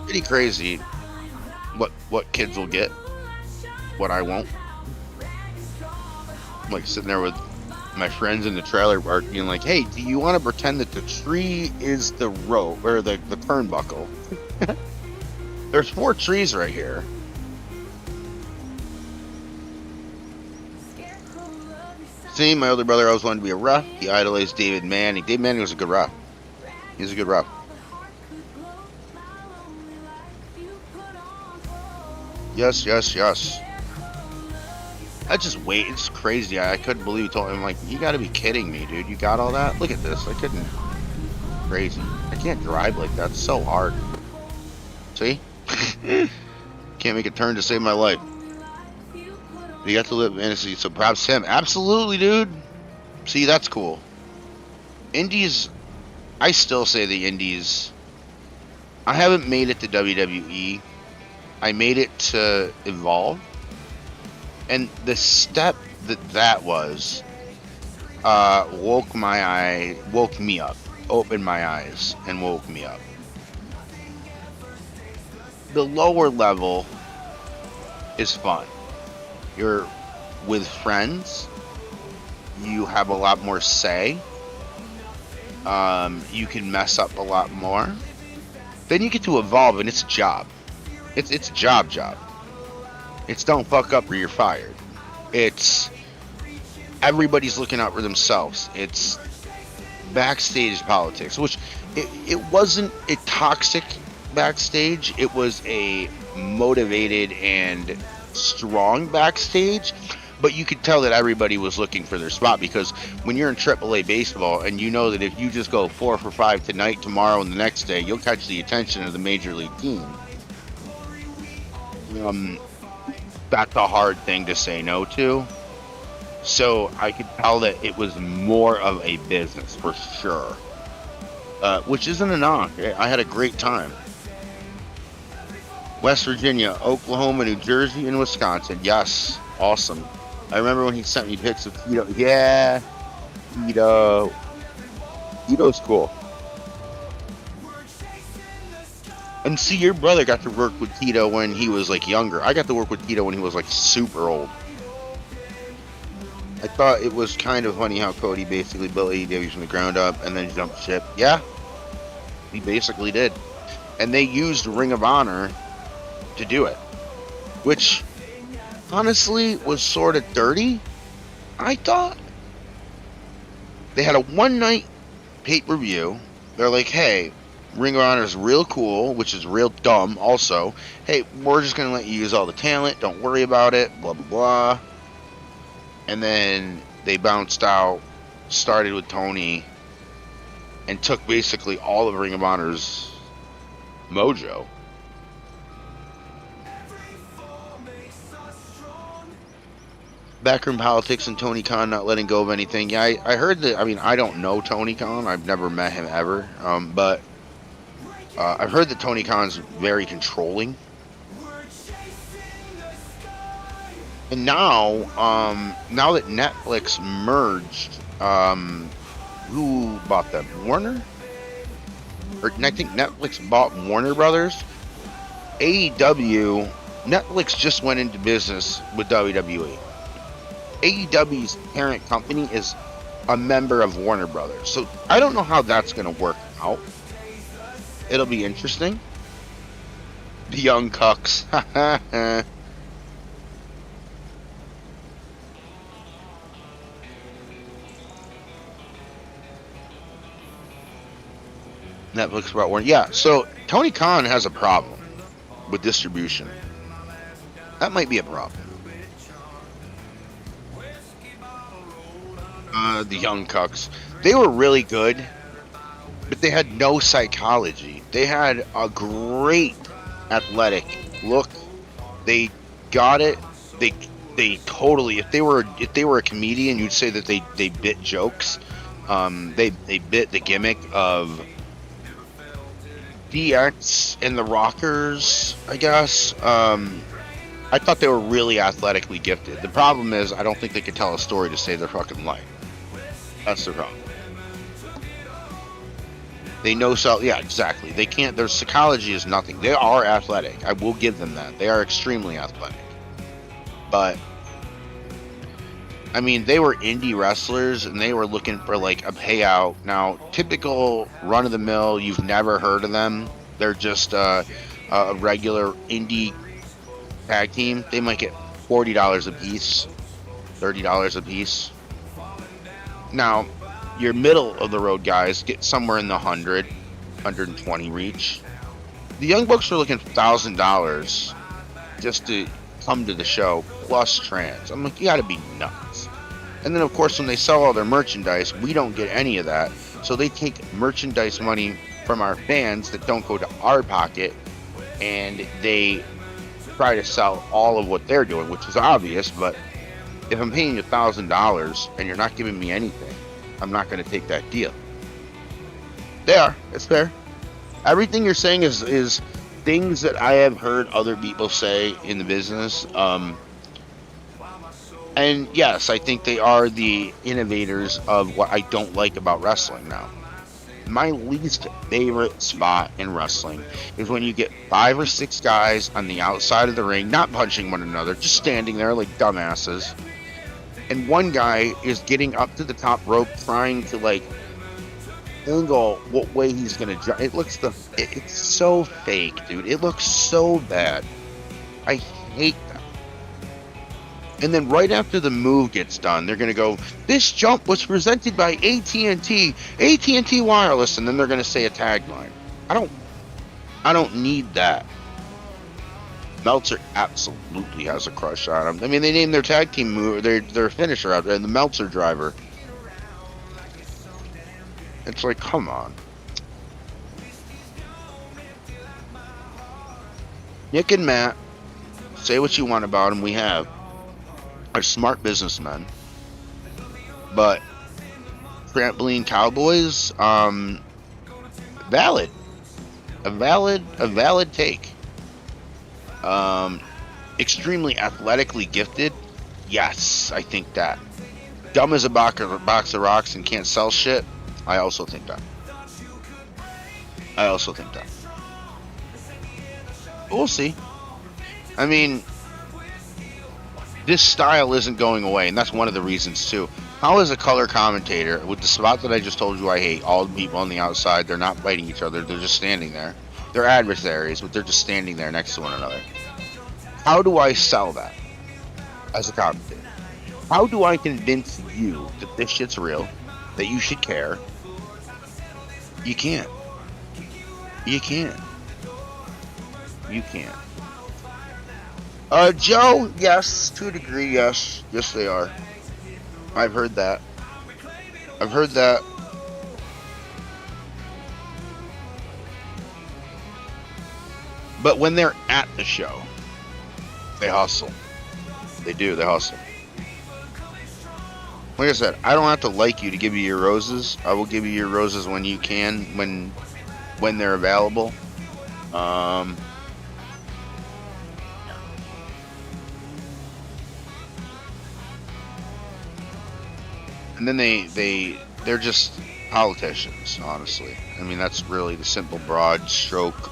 Pretty crazy what kids will get, what I won't. I'm like sitting there with my friends in the trailer park being like, hey, do you want to pretend that the tree is the rope or the turnbuckle? There's 4 trees right here. See, my older brother always wanted to be a ref. He idolized David Manning. David Manning was a good ref. He's a good ref. Yes. I just wait. It's crazy. I couldn't believe he told him, like, you gotta be kidding me, dude. You got all that? Look at this. I couldn't. Crazy. I can't drive like that. It's so hard. See? Can't make a turn to save my life. You got to live fantasy, so perhaps him. Absolutely, dude. See, that's cool. Indies, I still say the Indies. I haven't made it to WWE. I made it to Evolve. And the step that was woke me up, opened my eyes, and woke me up. The lower level is fun. You're with friends. You have a lot more say. You can mess up a lot more. Then you get to Evolve, and it's a job. It's a job. It's don't fuck up or you're fired. It's everybody's looking out for themselves. It's backstage politics, which it wasn't a toxic backstage. It was a motivated and strong backstage, but you could tell that everybody was looking for their spot, because when you're in AAA baseball and you know that if you just go 4 for 5 tonight, tomorrow, and the next day, you'll catch the attention of the major league team. That's a hard thing to say no to. So I could tell that it was more of a business for sure, which isn't a knock. I had a great time. West Virginia, Oklahoma, New Jersey, and Wisconsin. Yes, awesome. I remember when he sent me pics of Tito. Yeah, Tito. Tito's cool. And see, your brother got to work with Tito when he was like younger. I got to work with Tito when he was like super old. I thought it was kind of funny how Cody basically built AEW from the ground up and then jumped ship. Yeah, he basically did. And they used Ring of Honor to do it, which honestly was sort of dirty, I thought. They had a one-night pay-per-view. They're like, hey, Ring of Honor is real cool, which is real dumb also. Hey, we're just going to let you use all the talent. Don't worry about it. Blah, blah, blah. And then they bounced out, started with Tony, and took basically all of Ring of Honor's mojo. Backroom politics and Tony Khan not letting go of anything. Yeah, I heard that. I mean, I don't know Tony Khan. I've never met him ever. But I've heard that Tony Khan's very controlling. And now that Netflix merged, who bought them? Warner? Or I think Netflix bought Warner Brothers. AEW, Netflix just went into business with WWE. AEW's parent company is a member of Warner Brothers. So I don't know how that's going to work out. It'll be interesting. The Young Cucks. Netflix brought Warner. Yeah, so Tony Khan has a problem with distribution. That might be a problem. The Young Cucks. They were really good, but they had no psychology. They had a great athletic look. They got it. They totally. If they were a comedian, you'd say that they bit jokes. They bit the gimmick of DX and the Rockers, I guess. I thought they were really athletically gifted. The problem is, I don't think they could tell a story to save their fucking life. That's the problem. They know so. Yeah, exactly. They can't. Their psychology is nothing. They are athletic. I will give them that. They are extremely athletic. But I mean, they were indie wrestlers and they were looking for like a payout. Now, typical run of the mill, you've never heard of them. They're just a regular indie tag team. They might get $40 a piece, $30 a piece. Now, your middle of the road guys get somewhere in the 100, 120 reach. The Young Bucks are looking for $1,000 just to come to the show plus trans. I'm like, you gotta be nuts. And then of course when they sell all their merchandise, we don't get any of that. So they take merchandise money from our fans that don't go to our pocket, and they try to sell all of what they're doing, which is obvious. But if I'm paying you $1,000 and you're not giving me anything, I'm not going to take that deal. It's fair. Everything you're saying is things that I have heard other people say in the business. And yes, I think they are the innovators of what I don't like about wrestling now. My least favorite spot in wrestling is when you get 5 or 6 guys on the outside of the ring, not punching one another, just standing there like dumbasses. And one guy is getting up to the top rope trying to like angle what way he's gonna jump. It's so fake, dude. It looks so bad. I hate that. And then right after the move gets done, they're gonna go, "This jump was presented by AT&T Wireless," and then they're gonna say a tagline. I don't need that. Meltzer absolutely has a crush on him. I mean, they named their tag team move, their finisher out there, the Meltzer driver. It's like, come on. Nick and Matt, say what you want about them. We have. Are smart businessmen. But Trampoline Cowboys, valid. A valid take. Extremely athletically gifted. Yes, I think that. Dumb as a box of rocks and can't sell shit. I also think that. But we'll see. I mean, this style isn't going away, and that's one of the reasons too. How is a color commentator, with the spot that I just told you I hate, all the people on the outside, they're not fighting each other, they're just standing there. They're adversaries, but they're just standing there next to one another. How do I sell that as a commentator? How do I convince you that this shit's real, that you should care? You can't. You can't. Joe, yes, to a degree, yes. Yes, they are. I've heard that. But when they're at the show, they hustle. They do, they hustle. Like I said, I don't have to like you to give you your roses. I will give you your roses when you can, when they're available. and then they're just politicians, honestly. I mean, that's really the simple, broad stroke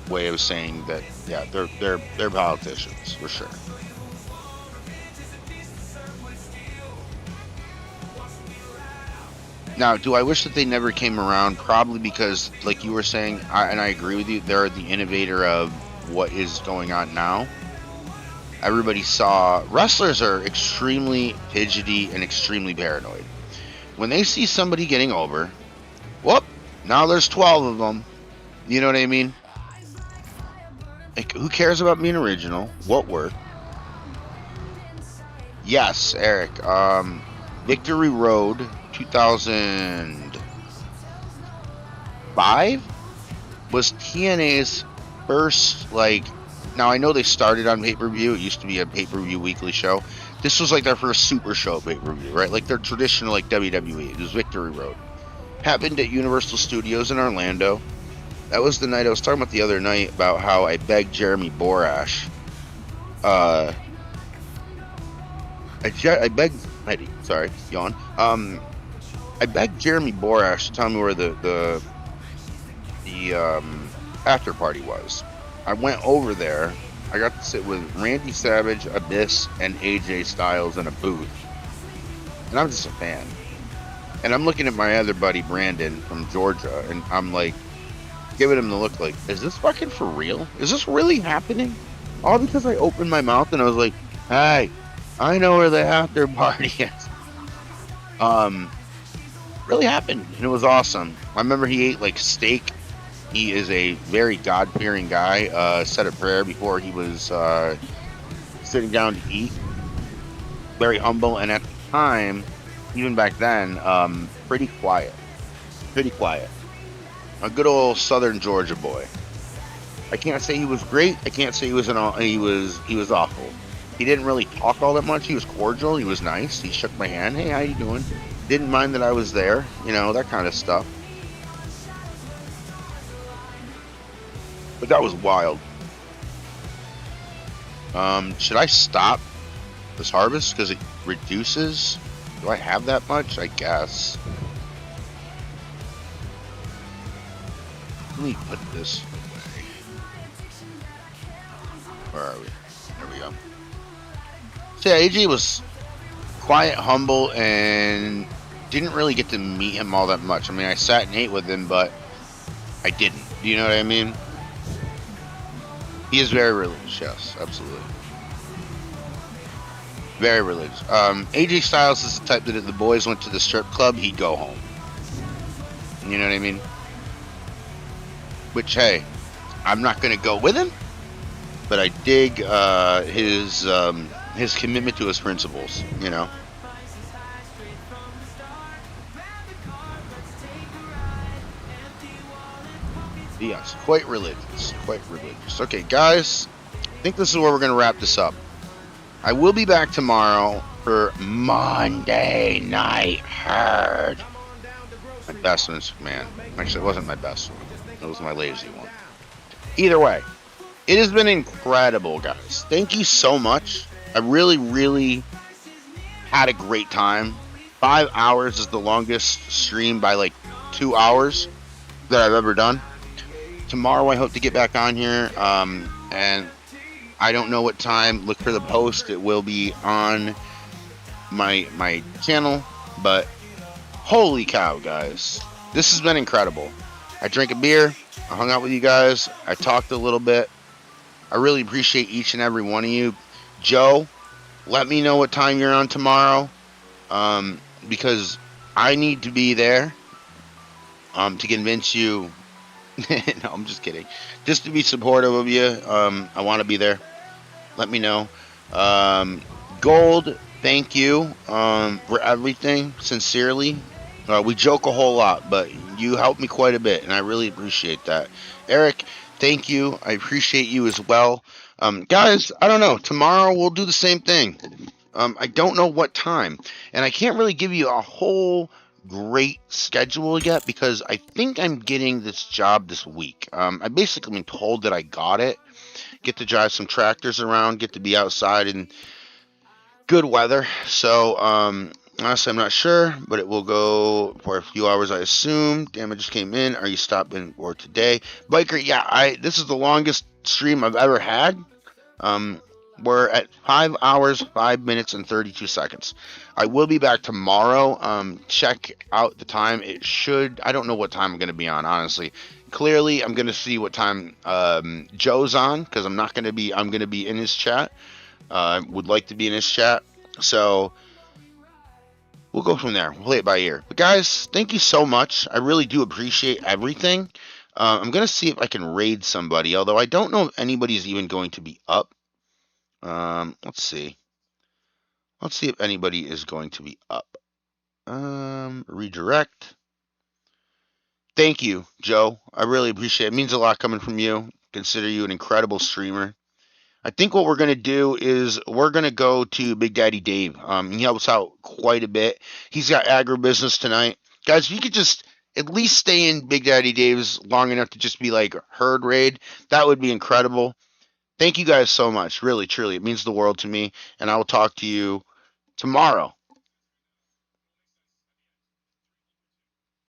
way of saying that. Yeah, they're politicians for sure. Now, do I wish that they never came around? Probably because, like you were saying, and I agree with you, they're the innovator of what is going on now. Everybody saw wrestlers are extremely fidgety and extremely paranoid. When they see somebody getting over, whoop, now there's 12 of them. You know what I mean? Like, who cares about being original? What worked? Yes, Eric. Victory Road 2005 was TNA's first, like, now I know they started on pay-per-view. It used to be a pay-per-view weekly show. This was like their first super show pay-per-view, right? Like their traditional, like, WWE. It was Victory Road. Happened at Universal Studios in Orlando. That was the night I was talking about the other night about how I begged Jeremy Borash. I begged Eddie. Sorry, yawn. I begged Jeremy Borash to tell me where the after party was. I went over there. I got to sit with Randy Savage, Abyss, and AJ Styles in a booth, and I'm just a fan. And I'm looking at my other buddy Brandon from Georgia, and I'm like, giving him the look like, is this fucking for real? Is this really happening? All because I opened my mouth and I was like, hey, I know where the after party is. Really happened, and it was awesome. I remember he ate like steak. He is a very God-fearing guy. Said a prayer before he was sitting down to eat. Very humble, and at the time, even back then, pretty quiet. Pretty quiet. A good old Southern Georgia boy. I can't say he was great. I can't say he was he was awful. He didn't really talk all that much. He was cordial. He was nice. He shook my hand. Hey, how you doing? Didn't mind that I was there. You know, that kind of stuff. But that was wild. Should I stop this harvest because it reduces? Do I have that much? I guess. Let me put this away. Where are we? There we go. So yeah, AJ was quiet, humble, and didn't really get to meet him all that much. I mean, I sat and ate with him, but I didn't. Do you know what I mean? He is very religious, yes, absolutely. Very religious. AJ Styles is the type that if the boys went to the strip club, he'd go home. You know what I mean? Which, hey, I'm not going to go with him, but I dig his commitment to his principles, you know? Yes, quite religious, quite religious. Okay, guys, I think this is where we're going to wrap this up. I will be back tomorrow for Monday Night Herd. My best one, man. Actually, it wasn't my best one. It was my lazy one. Either way, it has been incredible, guys. Thank you so much. I really, really had a great time. 5 hours is the longest stream by like 2 hours that I've ever done. Tomorrow I hope to get back on here, and I don't know what time. Look for the post. It will be on my channel, but holy cow, guys. This has been incredible. I drank a beer. I hung out with you guys. I talked a little bit. I really appreciate each and every one of you. Joe, let me know what time you're on tomorrow, because I need to be there to convince you. No, I'm just kidding. Just to be supportive of you. I want to be there. Let me know. Gold, thank you for everything. Sincerely. We joke a whole lot, but you helped me quite a bit, and I really appreciate that. Eric, thank you. I appreciate you as well. Guys, I don't know. Tomorrow we'll do the same thing. I don't know what time, and I can't really give you a whole great schedule yet because I think I'm getting this job this week. I basically been told that I got it. Get to drive some tractors around, get to be outside in good weather. So Honestly, I'm not sure, but it will go for a few hours, I assume. Damn, it just came in. Are you stopping for today? Biker, yeah, this is the longest stream I've ever had. Um, we're at 5 hours, 5 minutes, and 32 seconds. I will be back tomorrow. Check out the time. It should, I don't know what time I'm going to be on, honestly. Clearly, I'm going to see what time Joe's on, because I'm going to be in his chat. I would like to be in his chat. So we'll go from there. We'll play it by ear. But guys, thank you so much. I really do appreciate everything. I'm going to see if I can raid somebody, although I don't know if anybody's even going to be up. Let's see. Let's see if anybody is going to be up. Redirect. Thank you, Joe. I really appreciate it. It means a lot coming from you. Consider you an incredible streamer. I think what we're going to do is we're going to go to Big Daddy Dave. He helps out quite a bit. He's got agribusiness tonight. Guys, if you could just at least stay in Big Daddy Dave's long enough to just be like herd raid, that would be incredible. Thank you guys so much. Really, truly. It means the world to me. And I will talk to you tomorrow.